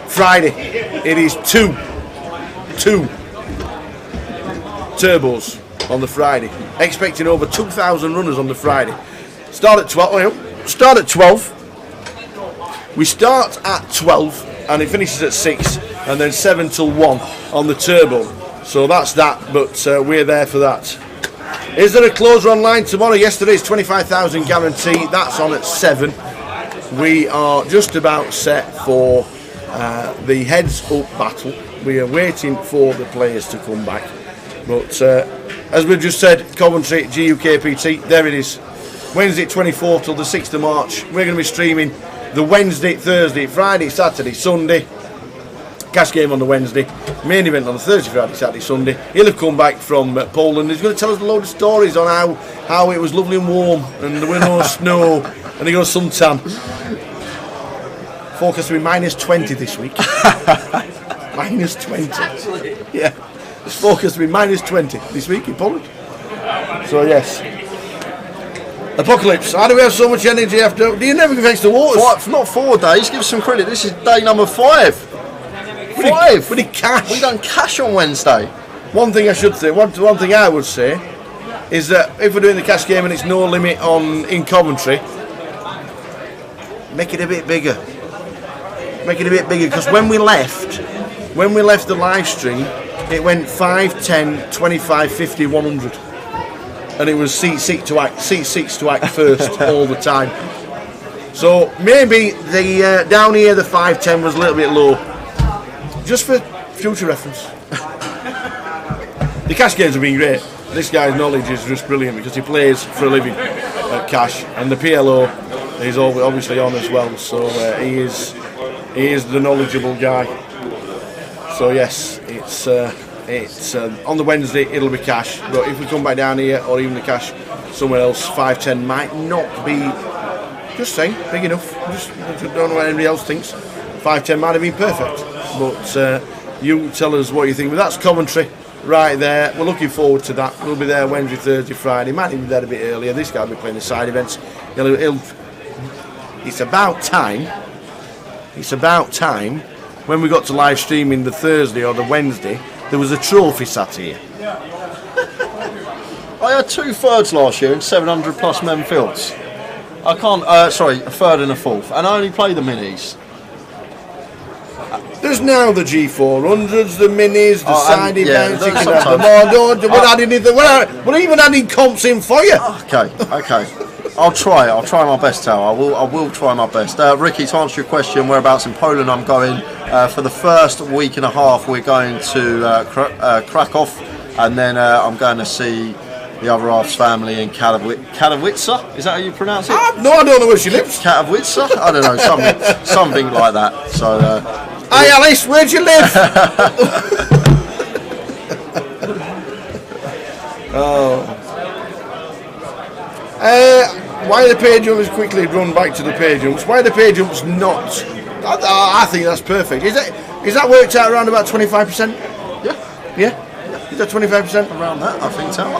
D: Friday, it is two turbos on the Friday. Expecting over 2,000 runners on the Friday. Start at 12. We start at 12 and it finishes at 6, and then 7 till 1 on the turbo. So that's that, but we're there for that. Is there a closer online tomorrow? Yesterday's 25,000 guarantee. That's on at 7. We are just about set for
F: the heads up battle. We are waiting for the players to come back. But as we've just said, Coventry, GUKPT, there it is. Wednesday 24th till the 6th of March. We're going to be streaming the Wednesday, Thursday, Friday, Saturday, Sunday. Cash game on the Wednesday. Main event on the Thursday, Friday, Saturday, Sunday. He'll have come back from Poland. He's going to tell us a load of stories on how it was lovely and warm and there were no snow and he got a suntan. Forecast to be minus 20 this week. Minus 20. Yeah. It's forecast to be minus 20 this week in Poland. So yes. Apocalypse, how do we have so much energy after? Do you never give thanks to waters?
E: Not 4 days, give us some credit. This is day number 5.
F: We did cash.
E: We done cash on Wednesday.
F: One thing I should say, one thing I would say, is that if we're doing the cash game and it's no limit in Coventry, make it a bit bigger. Make it a bit bigger, because when we left the live stream, it went 5, 10, 25, 50, 100. And it was seat 6 to act first all the time. So maybe the down here the 5, 10 was a little bit low. Just for future reference. The cash games have been great. This guy's knowledge is just brilliant because he plays for a living at cash, and the PLO is obviously on as well. So he is the knowledgeable guy. So yes, it's on the Wednesday it'll be cash, but if we come back down here or even the cash somewhere else, 5, 10 might not be, just saying, big enough. Just don't know what anybody else thinks. 5, 10 might have been perfect, but you tell us what you think. But that's Coventry right there. We're looking forward to that. We'll be there Wednesday, Thursday, Friday. Might even be there a bit earlier. This guy will be playing the side events. It's about time. It's about time. When we got to live streaming the Thursday or the Wednesday, there was a trophy sat here.
E: I had 2 thirds last year in 700 plus men fields. I can't, a third and a fourth, and I only play the minis.
F: There's now the G400s, the minis, the side events. You can have them all. We're even adding comps in for you.
E: Okay. I'll try my best, Tal. I will try my best. Ricky, to answer your question, whereabouts in Poland I'm going, for the first week and a half we're going to Krakow, and then I'm going to see the other half's family in Katowice. Is that how you pronounce it?
F: No, I don't know where she lives.
E: Katowice? I don't know, something like that. So,
F: hi Alice, where'd you live? Why the page jumps quickly run back to the page jumps? Why the page jumps not? I think that's perfect. Is that worked out around about 25%? Yeah. Is that 25%
E: around that? I think so.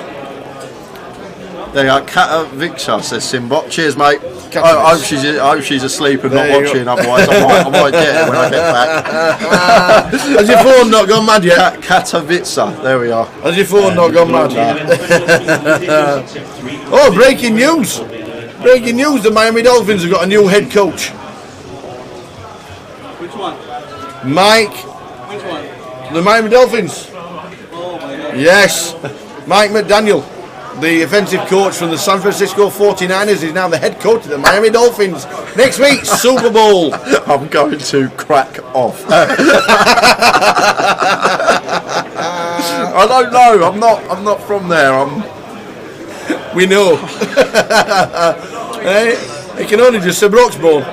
E: There you go. Katowice, says Simbot. Cheers, mate. I hope she's asleep and not watching. Otherwise, I might get it when I get back.
F: Has your phone not gone mad yet?
E: Katowice. There we are.
F: Has your phone not gone mad yet? Oh, breaking news! Breaking news: the Miami Dolphins have got a new head coach.
Q: Which one?
F: Mike.
Q: Which one?
F: The Miami Dolphins.
Q: Oh my God.
F: Yes, Mike McDaniel, the offensive coach from the San Francisco 49ers, is now the head coach of the Miami Dolphins. Next week, Super Bowl.
E: I'm going to crack off. I don't know. I'm not from there.
F: We know. It can only just say Broxbourne.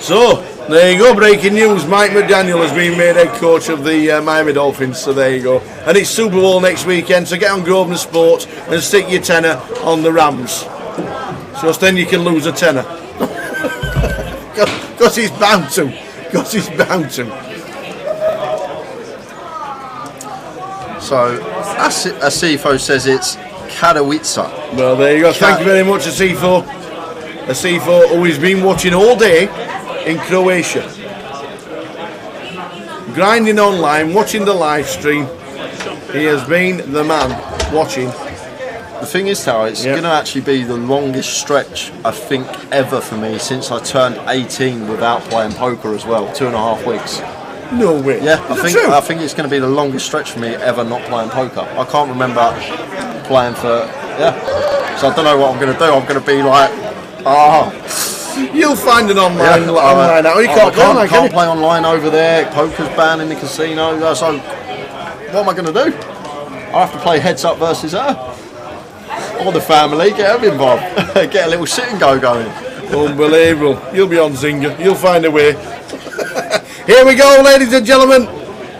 F: So there you go. Breaking news: Mike McDaniel has been made head coach of the Miami Dolphins. So there you go. And it's Super Bowl next weekend. So get on Grosvenor Sports and stick your tenner on the Rams. So then you can lose a tenner. Because he's bound to.
E: So Asifo says it's Katowice.
F: Well, there you go. Thank you very much, Asifo. Asifo, who has been watching all day in Croatia. Grinding online, watching the live stream. He has been the man watching.
E: The thing is, Tara, it's going to actually be the longest stretch, I think, ever for me since I turned 18 without playing poker as well. 2.5 weeks.
F: No way.
E: Yeah, I think it's going to be the longest stretch for me ever not playing poker. I can't remember playing for, So I don't know what I'm going to do. I'm going to be like,
F: You'll find an online
E: Yeah,
F: online now. You can't play online,
E: can't play online over there. Poker's banned in the casino. So what am I going to do? I have to play heads up versus her. Or the family, get them involved. Get a little sit and go going.
F: Unbelievable. You'll be on Zynga. You'll find a way. Here we go, ladies and gentlemen.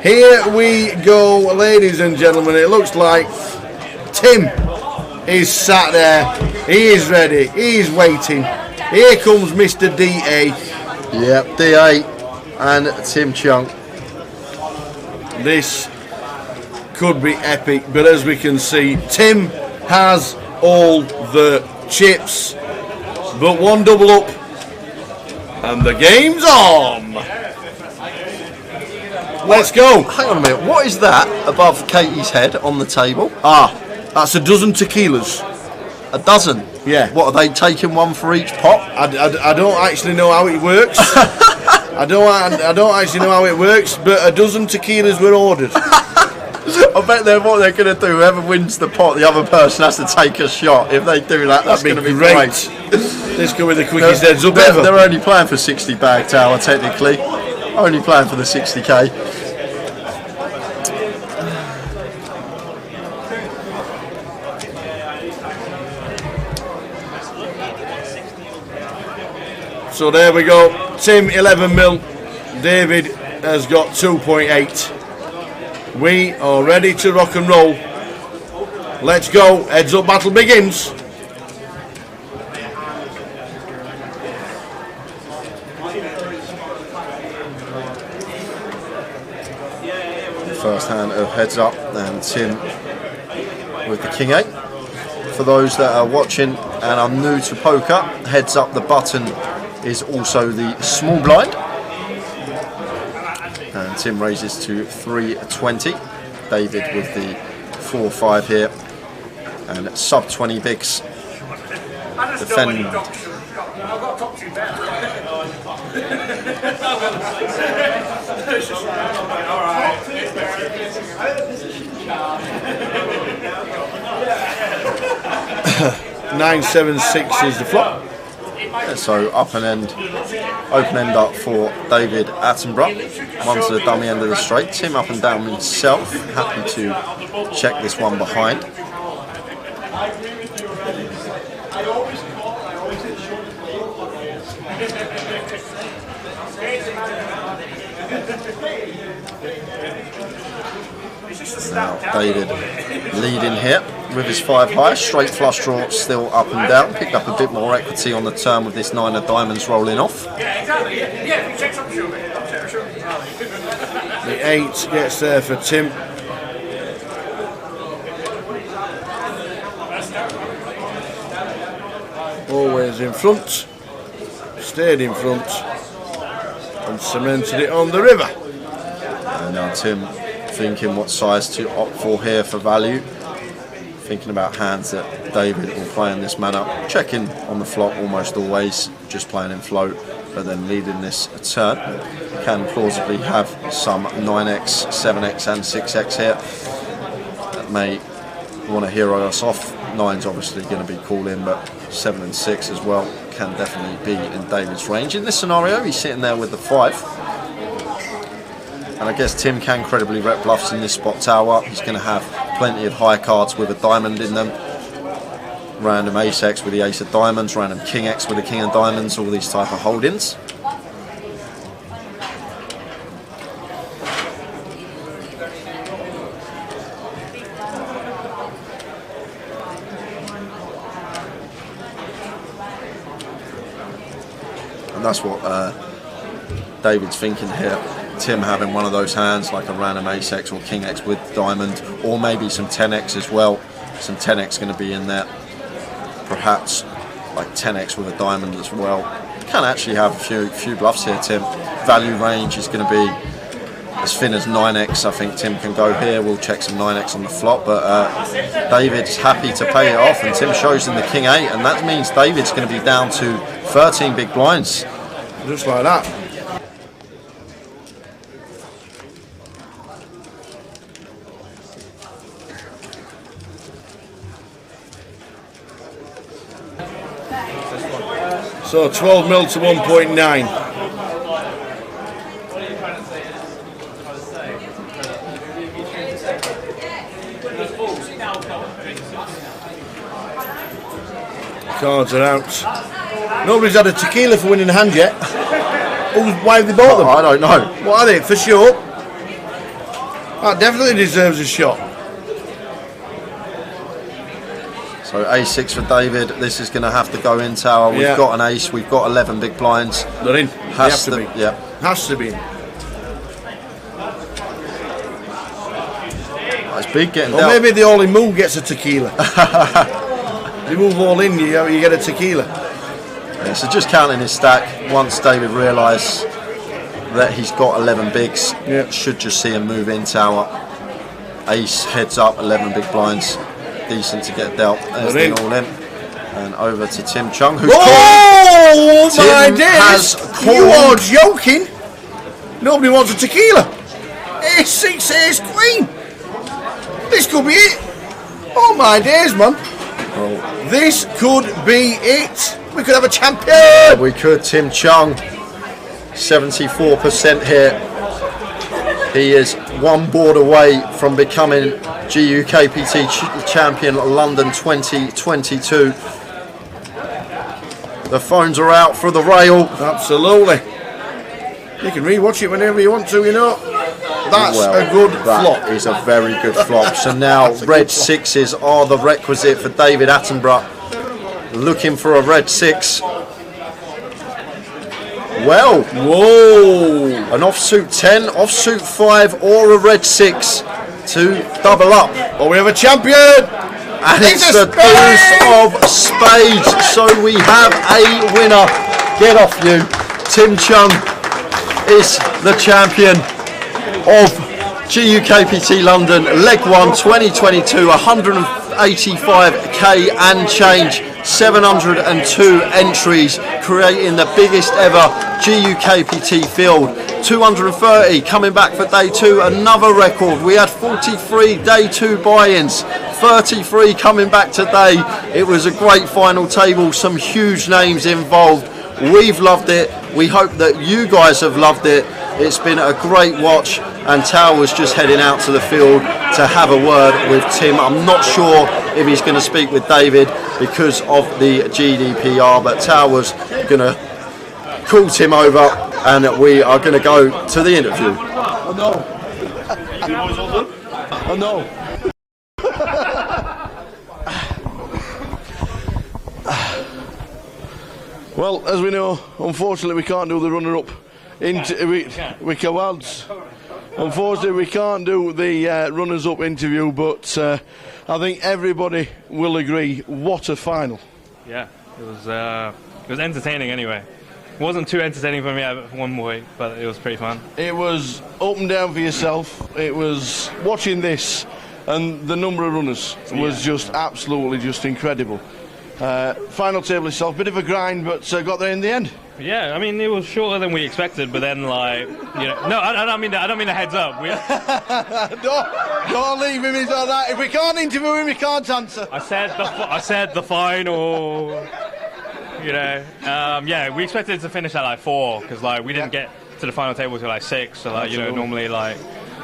F: Here we go, ladies and gentlemen. It looks like Tim is sat there. He is ready. He's waiting. Here comes Mr. DA.
E: Yep, DA and Tim Chunk.
F: This could be epic, but as we can see, Tim has all the chips, but one double up, and the game's on. Let's go.
E: Hang on a minute. What is that above Katie's head on the table?
F: Ah, that's a dozen tequilas.
E: A dozen?
F: Yeah.
E: What, are they taking one for each pot?
F: I don't actually know how it works. I don't actually know how it works, but a dozen tequilas were ordered.
E: I bet what they're going to do, whoever wins the pot, the other person has to take a shot. If they do that, that's going to be great.
F: This could be the quickest heads up ever.
E: They're only playing for 60 bag tower, technically. Only playing for the 60k.
F: So there we go. Tim 11 mil. David has got 2.8. We are ready to rock and roll. Let's go. Heads up battle begins.
E: First hand of heads up, and Tim with the king 8. For those that are watching and are new to poker, heads up the button is also the small blind. And Tim raises to 320. David with the 4-5 here, and sub 20 bigs. Defend.
K: I've got top two better. Alright.
F: 976 is the flop.
E: Yeah, so open end up for David Attenborough. One to the dummy end of the straight. Tim up and down himself. Happy to check this one behind. Now David leading here with his 5 high, straight flush draw, still up and down. Picked up a bit more equity on the turn with this 9 of diamonds rolling off.
K: Yeah, exactly. Yeah, if you check something, show me.
F: The 8 gets there for Tim. Always in front, stayed in front, and cemented it on the river.
E: And now Tim thinking what size to opt for here for value. Thinking about hands that David will play in this manner. Checking on the flop almost always, just playing in float, but then leading this turn. Can plausibly have some 9x, 7x and 6x here that may want to hero us off. 9's obviously going to be cool in, but 7 and 6 as well can definitely be in David's range. In this scenario, he's sitting there with the 5. And I guess Tim can credibly rep bluffs in this spot tower. He's going to have plenty of high cards with a diamond in them. Random ace-x with the ace of diamonds, random king-x with the king of diamonds, all these type of holdings. And that's what David's thinking here. Tim having one of those hands like a random ace-x or king-x with diamond, or maybe some 10x as well. Some 10x going to be in there. Perhaps like 10x with a diamond as well. Can actually have a few bluffs here, Tim. Value range is going to be as thin as 9x. I think Tim can go here. We'll check some 9x on the flop, but David's happy to pay it off, and Tim shows him the king 8, and that means David's going to be down to 13 big blinds.
F: Just like that. So 12 mil to 1.9. Cards are out. Nobody's had a tequila for winning a hand yet. Why have they bought them?
E: I don't know.
F: What are they? For sure. That definitely deserves a shot.
E: So A6 for David. This is going to have to go in tower. We've got an ace. We've got 11 big blinds.
F: They're in.
E: Has to be. Yeah.
F: Has to be in.
E: It's big getting
F: Or
E: down.
F: maybe the all in move gets a tequila. You move all in, you get a tequila.
E: Yeah, so just counting his stack. Once David realised that he's got 11 bigs, should just see him move in tower. Ace heads up, 11 big blinds. Decent to get dealt. There's the all in. And over to Tim Chung, who's
F: oh my days! You are
E: called.
F: joking. Nobody wants a tequila. Ace-6, ace-queen. This could be it. Oh my days, man. This could be it. We could have a champion.
E: We could. Tim Chung, 74% here. He is one board away from becoming GUKPT champion London 2022. The phones are out for the rail.
F: Absolutely. You can rewatch it whenever you want to, you know. That's a good flop.
E: That is a very good flop. So now red sixes are the requisite for David Attenborough. Looking for a red 6. Well,
F: whoa!
E: An offsuit 10, offsuit 5, or a red 6 to double up.
F: Oh, we have a champion!
E: And it's the deuce of spades. So we have a winner. Get off you. Tim Chung is the champion of GUKPT London Leg 1 2022, 185k and change, 702 entries, creating the biggest ever GUKPT field. 230 coming back for day 2, another record. We had 43 day 2 buy-ins, 33 coming back today. It was a great final table, some huge names involved. We've loved it. We hope that you guys have loved it. It's been a great watch, and Tao was just heading out to the field to have a word with Tim. I'm not sure if he's going to speak with David because of the GDPR, but Tao was going to call Tim over, and we are going to go to the interview.
F: Oh no. Well, as we know, unfortunately we can't do the runner-up. We can. Unfortunately, we can't do the runners-up interview, but I think everybody will agree. What a final!
R: Yeah, it was entertaining anyway. It wasn't too entertaining for me at one point, but it was pretty fun.
F: It was up and down for yourself. It was watching this, and the number of runners was just absolutely just incredible. Final table itself, bit of a grind, but got there in the end.
R: Yeah, I mean, it was shorter than we expected, but then, like, you know, no, I don't mean the heads up.
F: Don't leave him. He's all right. If we can't interview him, we can't answer.
R: I said the final. You know, yeah, we expected it to finish at like 4 because like we didn't get to the final table till like 6. So like, you know, normally like,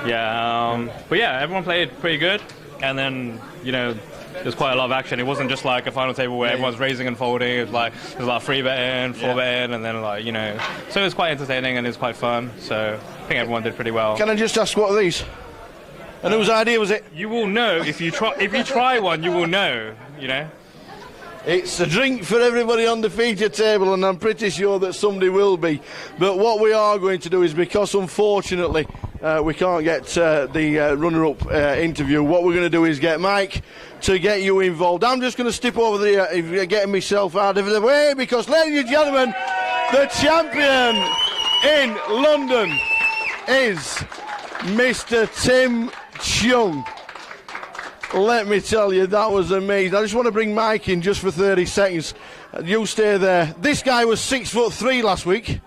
R: yeah. But yeah, everyone played pretty good, and then, you know, there's quite a lot of action. It wasn't just like a final table where everyone's raising and folding. It was like 3 betting, 4 betting, and then like, you know. So it was quite entertaining and it was quite fun. So I think everyone did pretty well.
F: Can I just ask, what are these? And whose idea was it?
R: You will know if you try. If you try one, you will know. You know.
F: It's a drink for everybody on the feature table, and I'm pretty sure that somebody will be. But what we are going to do is, because unfortunately we can't get the runner-up interview, what we're going to do is get Mike to get you involved. I'm just going to step over there, getting myself out of the way, because, ladies and gentlemen, the champion in London is Mr. Tim Chung. Let me tell you, that was amazing. I just want to bring Mike in just for 30 seconds. You stay there. This guy was 6'3" last week.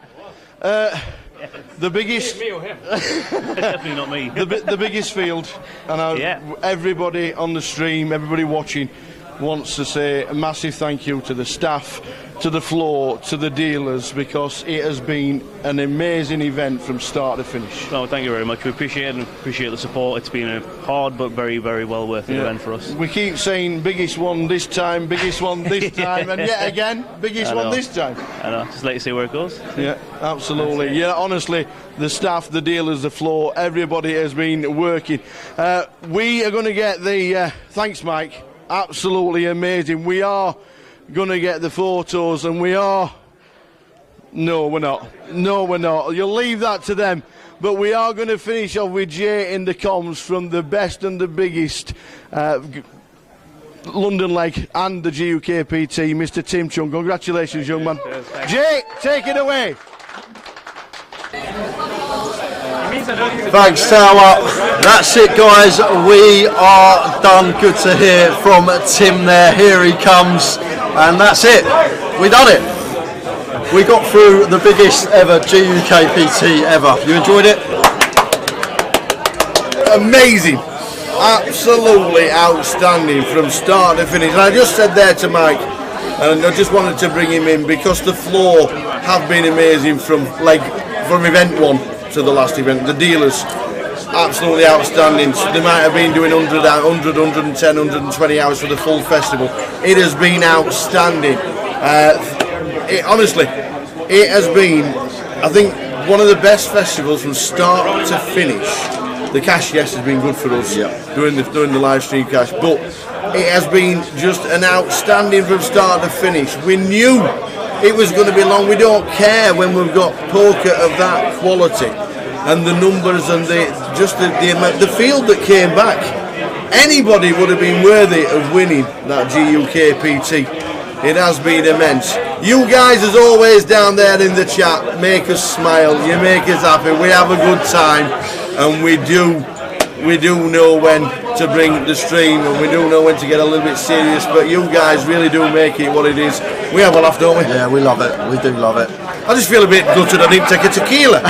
F: The biggest.
K: Me or him? Definitely not me.
F: The biggest field, and everybody on the stream, everybody watching, wants to say a massive thank you to the staff, to the floor, to the dealers, because it has been an amazing event from start to finish.
S: No, thank you very much. We appreciate it and appreciate the support. It's been a hard but very, very well worth it event for us.
F: We keep saying biggest one this time, biggest one this time, and yet again, biggest one this time.
S: I know, just let you see where it goes.
F: Yeah, absolutely. Yeah, honestly, the staff, the dealers, the floor, everybody has been working. We are going to get the... thanks, Mike. Absolutely amazing. We are going to get the photos, and we are... No, we're not. No, we're not. You'll leave that to them. But we are going to finish off with Jay in the comms from the best and the biggest London leg and the GUKPT, Mr. Tim Chung. Congratulations, young man. Jay, take it away.
E: Thanks, Tower. That's it, guys. We are done. Good to hear from Tim there. Here he comes. And that's it. We done it. We got through the biggest ever GUKPT ever. You enjoyed it?
F: Amazing. Absolutely outstanding from start to finish. And I just said there to Mike, and I just wanted to bring him in because the floor have been amazing from event one to the last event. The dealers, absolutely outstanding. They might have been doing 100, 110, 120 hours for the full festival. It has been outstanding. Honestly, it has been, I think, one of the best festivals from start to finish. The cash, yes, has been good for us doing the live stream cash, but it has been just an outstanding from start to finish. We knew it was going to be long. We don't care when we've got poker of that quality and the numbers and the field that came back. Anybody would have been worthy of winning that GUKPT. It has been immense. You guys, as always, down there in the chat, make us smile. You make us happy. We have a good time, and we do know when to bring the stream, and we do know when to get a little bit serious. But you guys really do make it what it is. We have a laugh, don't we?
E: Yeah, we love it. We do love it.
F: I just feel a bit gutted I didn't take a tequila.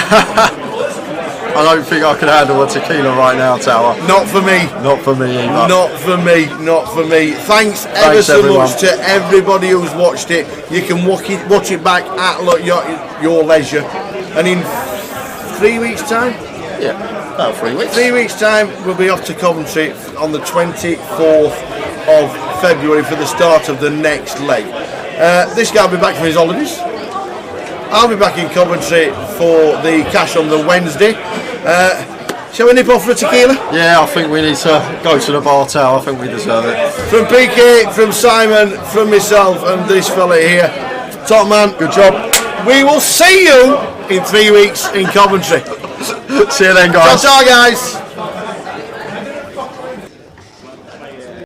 E: I don't think I can handle a tequila right now, Tower.
F: Not for me.
E: Not for me either.
F: Not for me. Not for me. Thanks ever so much to everybody who's watched it. You can watch it back at your leisure. And in 3 weeks' time?
E: Yeah, about 3 weeks.
F: 3 weeks' time, we'll be off to Coventry on the 24th of February for the start of the next leg. This guy will be back from his holidays. I'll be back in Coventry for the cash on the Wednesday. Shall we nip off for a tequila?
E: Yeah, I think we need to go to the bar, Tower. I think we deserve it.
F: From PK, from Simon, from myself and this fella here. Top man, good job. We will see you in 3 weeks in Coventry.
E: See you then, guys.
F: Ciao, guys.